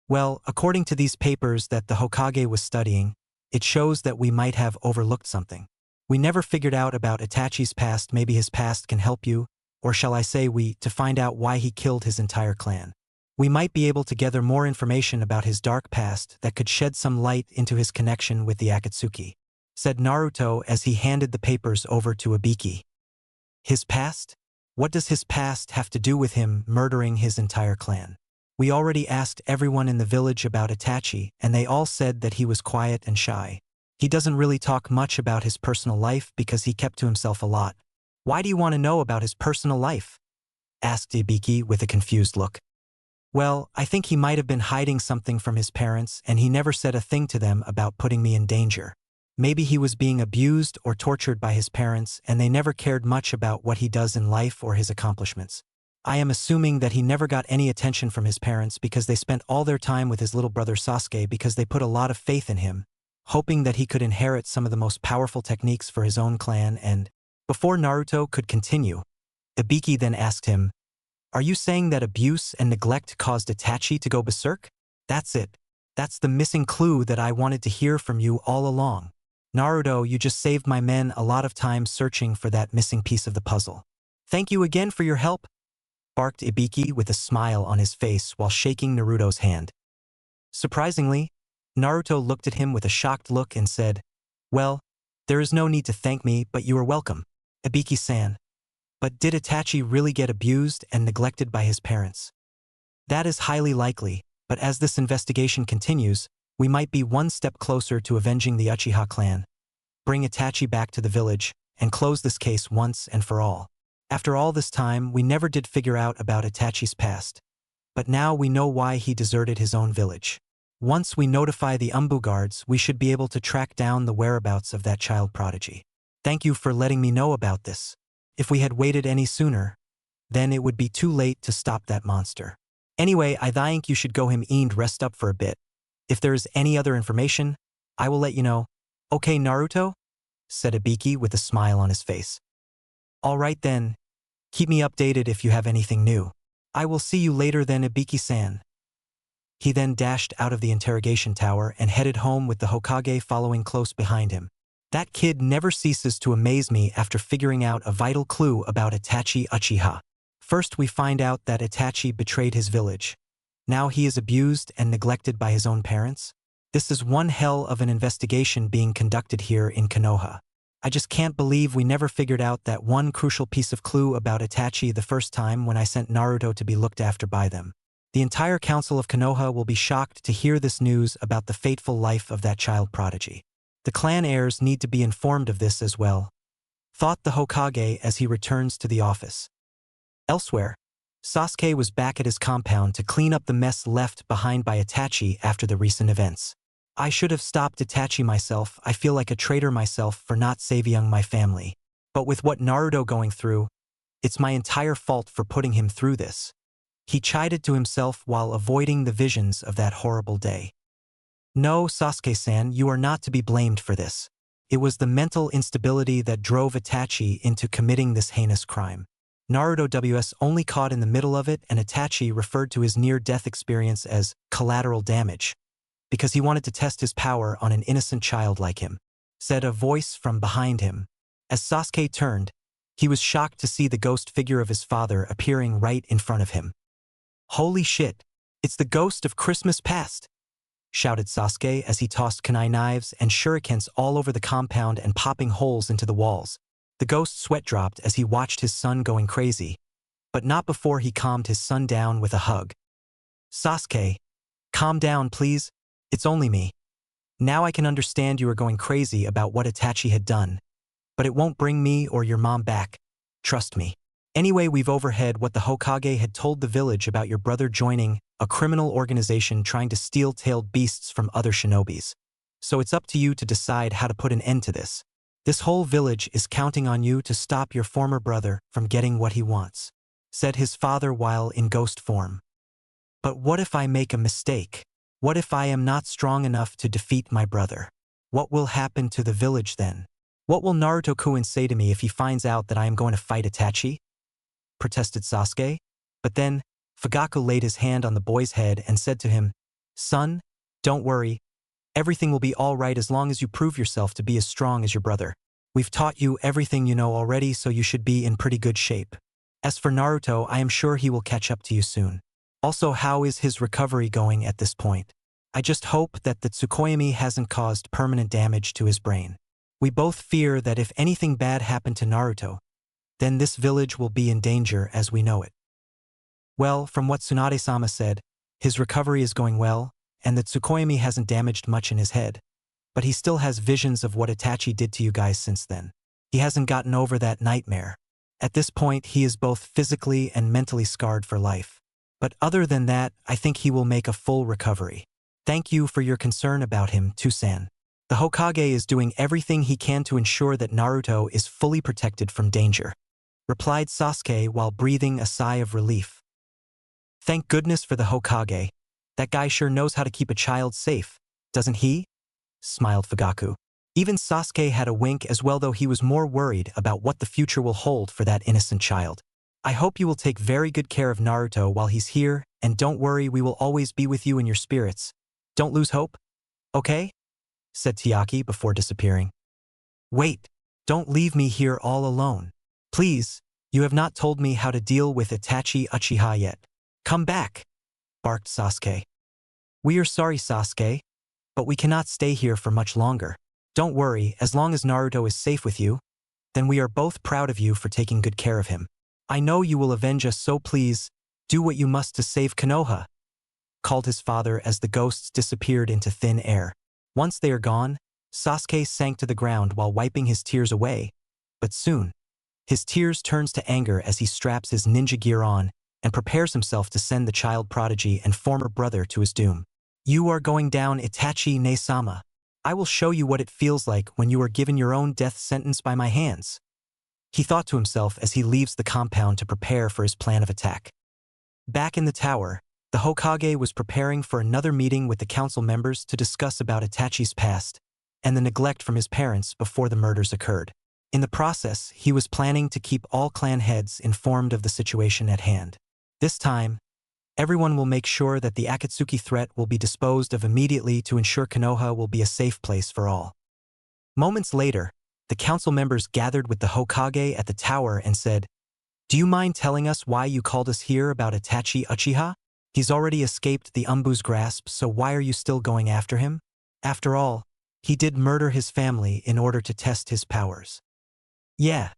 Well, according to these papers that the Hokage was studying, it shows that we might have overlooked something. We never figured out about Itachi's past. Maybe his past can help you, or shall I say to find out why he killed his entire clan. We might be able to gather more information about his dark past that could shed some light into his connection with the Akatsuki, said Naruto as he handed the papers over to Ibiki. His past? What does his past have to do with him murdering his entire clan? We already asked everyone in the village about Itachi, and they all said that he was quiet and shy. He doesn't really talk much about his personal life because he kept to himself a lot. Why do you want to know about his personal life? Asked Ibiki with a confused look. Well, I think he might have been hiding something from his parents and he never said a thing to them about putting me in danger. Maybe he was being abused or tortured by his parents and they never cared much about what he does in life or his accomplishments. I am assuming that he never got any attention from his parents because they spent all their time with his little brother Sasuke because they put a lot of faith in him, hoping that he could inherit some of the most powerful techniques for his own clan and… Before Naruto could continue, Ibiki then asked him, Are you saying that abuse and neglect caused Itachi to go berserk? That's it. That's the missing clue that I wanted to hear from you all along. Naruto, you just saved my men a lot of time searching for that missing piece of the puzzle. Thank you again for your help, barked Ibiki with a smile on his face while shaking Naruto's hand. Surprisingly, Naruto looked at him with a shocked look and said, Well, there is no need to thank me, but you are welcome, Ibiki-san. But did Itachi really get abused and neglected by his parents? That is highly likely, but as this investigation continues, we might be one step closer to avenging the Uchiha clan, bring Itachi back to the village, and close this case once and for all. After all this time, we never did figure out about Itachi's past, but now we know why he deserted his own village. Once we notify the Umbu guards, we should be able to track down the whereabouts of that child prodigy. Thank you for letting me know about this. If we had waited any sooner, then it would be too late to stop that monster. Anyway, I think you should go him and rest up for a bit. If there is any other information, I will let you know. Okay, Naruto? Said Ibiki with a smile on his face. All right then. Keep me updated if you have anything new. I will see you later then, Ibiki-san. He then dashed out of the interrogation tower and headed home with the Hokage following close behind him. That kid never ceases to amaze me after figuring out a vital clue about Itachi Uchiha. First we find out that Itachi betrayed his village. Now he is abused and neglected by his own parents. This is one hell of an investigation being conducted here in Konoha. I just can't believe we never figured out that one crucial piece of clue about Itachi the first time when I sent Naruto to be looked after by them. The entire council of Konoha will be shocked to hear this news about the fateful life of that child prodigy. The clan heirs need to be informed of this as well, thought the Hokage as he returns to the office. Elsewhere, Sasuke was back at his compound to clean up the mess left behind by Itachi after the recent events. I should have stopped Itachi myself. I feel like a traitor myself for not saving my family. But with what Naruto going through, it's my entire fault for putting him through this. He chided to himself while avoiding the visions of that horrible day. No, Sasuke-san, you are not to be blamed for this. It was the mental instability that drove Itachi into committing this heinous crime. Naruto was only caught in the middle of it, and Itachi referred to his near-death experience as collateral damage, because he wanted to test his power on an innocent child like him, said a voice from behind him. As Sasuke turned, he was shocked to see the ghost figure of his father appearing right in front of him. Holy shit, it's the ghost of Christmas past, shouted Sasuke as he tossed kunai knives and shurikens all over the compound and popping holes into the walls. The ghost's sweat dropped as he watched his son going crazy, but not before he calmed his son down with a hug. Sasuke, calm down please, it's only me. Now I can understand you are going crazy about what Itachi had done, but it won't bring me or your mom back, trust me. Anyway, we've overheard what the Hokage had told the village about your brother joining a criminal organization trying to steal tailed beasts from other shinobis. So it's up to you to decide how to put an end to this. This whole village is counting on you to stop your former brother from getting what he wants, said his father while in ghost form. But what if I make a mistake? What if I am not strong enough to defeat my brother? What will happen to the village then? What will Naruto-kun say to me if he finds out that I am going to fight Itachi? Protested Sasuke. But then, Fugaku laid his hand on the boy's head and said to him, Son, don't worry. Everything will be all right as long as you prove yourself to be as strong as your brother. We've taught you everything you know already, so you should be in pretty good shape. As for Naruto, I am sure he will catch up to you soon. Also, how is his recovery going at this point? I just hope that the Tsukuyomi hasn't caused permanent damage to his brain. We both fear that if anything bad happened to Naruto, then this village will be in danger as we know it. Well, from what Tsunade-sama said, his recovery is going well, and the Tsukuyomi hasn't damaged much in his head, but he still has visions of what Itachi did to you guys since then. He hasn't gotten over that nightmare. At this point, he is both physically and mentally scarred for life. But other than that, I think he will make a full recovery. Thank you for your concern about him, Tusan. The Hokage is doing everything he can to ensure that Naruto is fully protected from danger, replied Sasuke while breathing a sigh of relief. Thank goodness for the Hokage. That guy sure knows how to keep a child safe, doesn't he? Smiled Fugaku. Even Sasuke had a wink as well, though he was more worried about what the future will hold for that innocent child. I hope you will take very good care of Naruto while he's here, and don't worry, we will always be with you in your spirits. Don't lose hope, okay? Said Tiaki before disappearing. Wait, don't leave me here all alone. Please, you have not told me how to deal with Itachi Uchiha yet. Come back, barked Sasuke. We are sorry, Sasuke, but we cannot stay here for much longer. Don't worry, as long as Naruto is safe with you, then we are both proud of you for taking good care of him. I know you will avenge us, so please, do what you must to save Konoha, called his father as the ghosts disappeared into thin air. Once they are gone, Sasuke sank to the ground while wiping his tears away, but soon, his tears turns to anger as he straps his ninja gear on and prepares himself to send the child prodigy and former brother to his doom. You are going down, Itachi Ne-sama. I will show you what it feels like when you are given your own death sentence by my hands, he thought to himself as he leaves the compound to prepare for his plan of attack. Back in the tower, the Hokage was preparing for another meeting with the council members to discuss about Itachi's past and the neglect from his parents before the murders occurred. In the process, he was planning to keep all clan heads informed of the situation at hand. This time, everyone will make sure that the Akatsuki threat will be disposed of immediately to ensure Konoha will be a safe place for all. Moments later, the council members gathered with the Hokage at the tower and said, Do you mind telling us why you called us here about Itachi Uchiha? He's already escaped the Umbu's grasp, so why are you still going after him? After all, he did murder his family in order to test his powers. Yeah,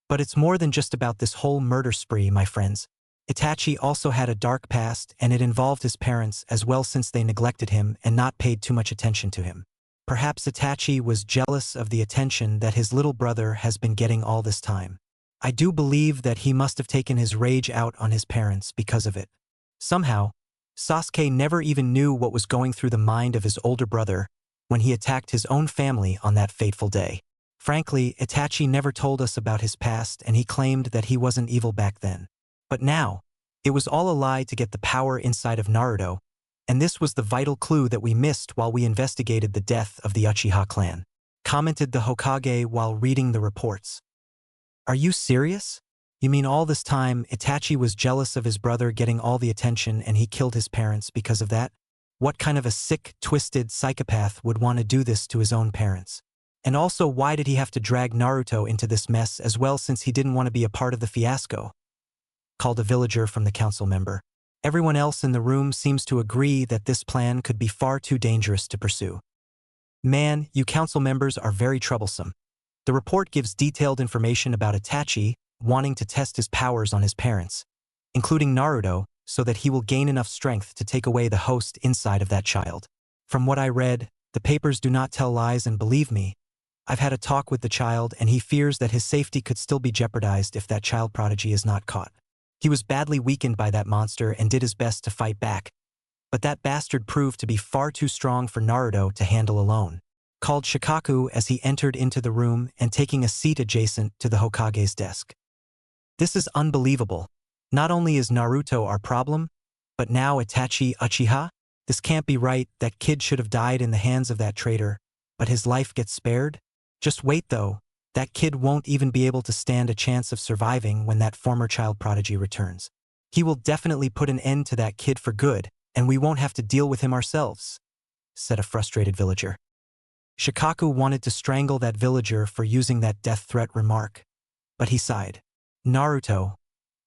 but it's more than just about this whole murder spree, my friends. Itachi also had a dark past, and it involved his parents as well, since they neglected him and not paid too much attention to him. Perhaps Itachi was jealous of the attention that his little brother has been getting all this time. I do believe that he must have taken his rage out on his parents because of it. Somehow, Sasuke never even knew what was going through the mind of his older brother when he attacked his own family on that fateful day. Frankly, Itachi never told us about his past, and he claimed that he wasn't evil back then. But now, it was all a lie to get the power inside of Naruto, and this was the vital clue that we missed while we investigated the death of the Uchiha clan. Commented the Hokage while reading the reports. Are you serious? You mean all this time, Itachi was jealous of his brother getting all the attention and he killed his parents because of that? What kind of a sick, twisted psychopath would want to do this to his own parents? And also, why did he have to drag Naruto into this mess as well, since he didn't want to be a part of the fiasco? Called a villager from the council member. Everyone else in the room seems to agree that this plan could be far too dangerous to pursue. Man, you council members are very troublesome. The report gives detailed information about Itachi wanting to test his powers on his parents, including Naruto, so that he will gain enough strength to take away the host inside of that child. From what I read, the papers do not tell lies, and believe me, I've had a talk with the child and he fears that his safety could still be jeopardized if that child prodigy is not caught. He was badly weakened by that monster and did his best to fight back, but that bastard proved to be far too strong for Naruto to handle alone. Called Shikaku as he entered into the room and taking a seat adjacent to the Hokage's desk. This is unbelievable. Not only is Naruto our problem, but now Itachi Uchiha? This can't be right. That kid should have died in the hands of that traitor, but his life gets spared? Just wait though, that kid won't even be able to stand a chance of surviving when that former child prodigy returns. He will definitely put an end to that kid for good, and we won't have to deal with him ourselves, said a frustrated villager. Shikaku wanted to strangle that villager for using that death threat remark, but he sighed. Naruto,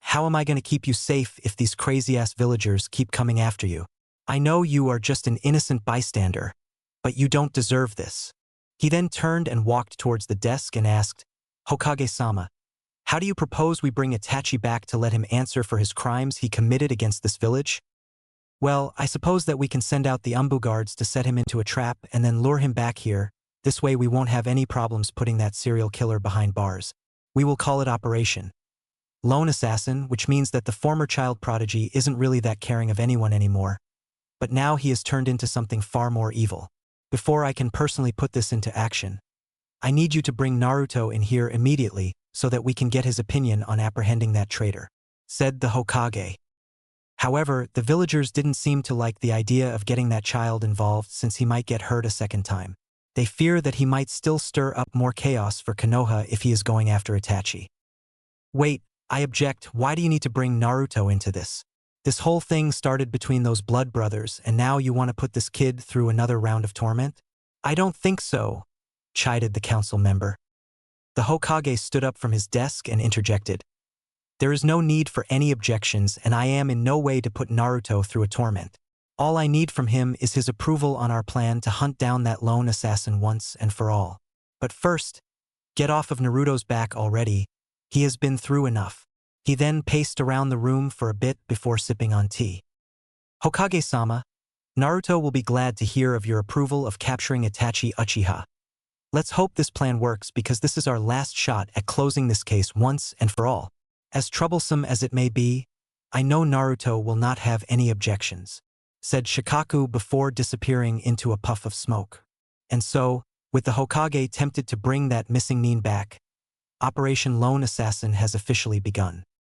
how am I going to keep you safe if these crazy-ass villagers keep coming after you? I know you are just an innocent bystander, but you don't deserve this. He then turned and walked towards the desk and asked, Hokage-sama, how do you propose we bring Itachi back to let him answer for his crimes he committed against this village? Well, I suppose that we can send out the Umbu guards to set him into a trap and then lure him back here. This way we won't have any problems putting that serial killer behind bars. We will call it Operation Lone Assassin, which means that the former child prodigy isn't really that caring of anyone anymore. But now he has turned into something far more evil. Before I can personally put this into action, I need you to bring Naruto in here immediately so that we can get his opinion on apprehending that traitor, said the Hokage. However, the villagers didn't seem to like the idea of getting that child involved, since he might get hurt a second time. They fear that he might still stir up more chaos for Konoha if he is going after Itachi. Wait, I object. Why do you need to bring Naruto into this? This whole thing started between those blood brothers, and now you want to put this kid through another round of torment? I don't think so, chided the council member. The Hokage stood up from his desk and interjected. There is no need for any objections, and I am in no way to put Naruto through a torment. All I need from him is his approval on our plan to hunt down that lone assassin once and for all. But first, get off of Naruto's back already. He has been through enough. He then paced around the room for a bit before sipping on tea. Hokage-sama, Naruto will be glad to hear of your approval of capturing Itachi Uchiha. Let's hope this plan works, because this is our last shot at closing this case once and for all. As troublesome as it may be, I know Naruto will not have any objections, said Shikaku before disappearing into a puff of smoke. And so, with the Hokage tempted to bring that missing Nin back, Operation Lone Assassin has officially begun.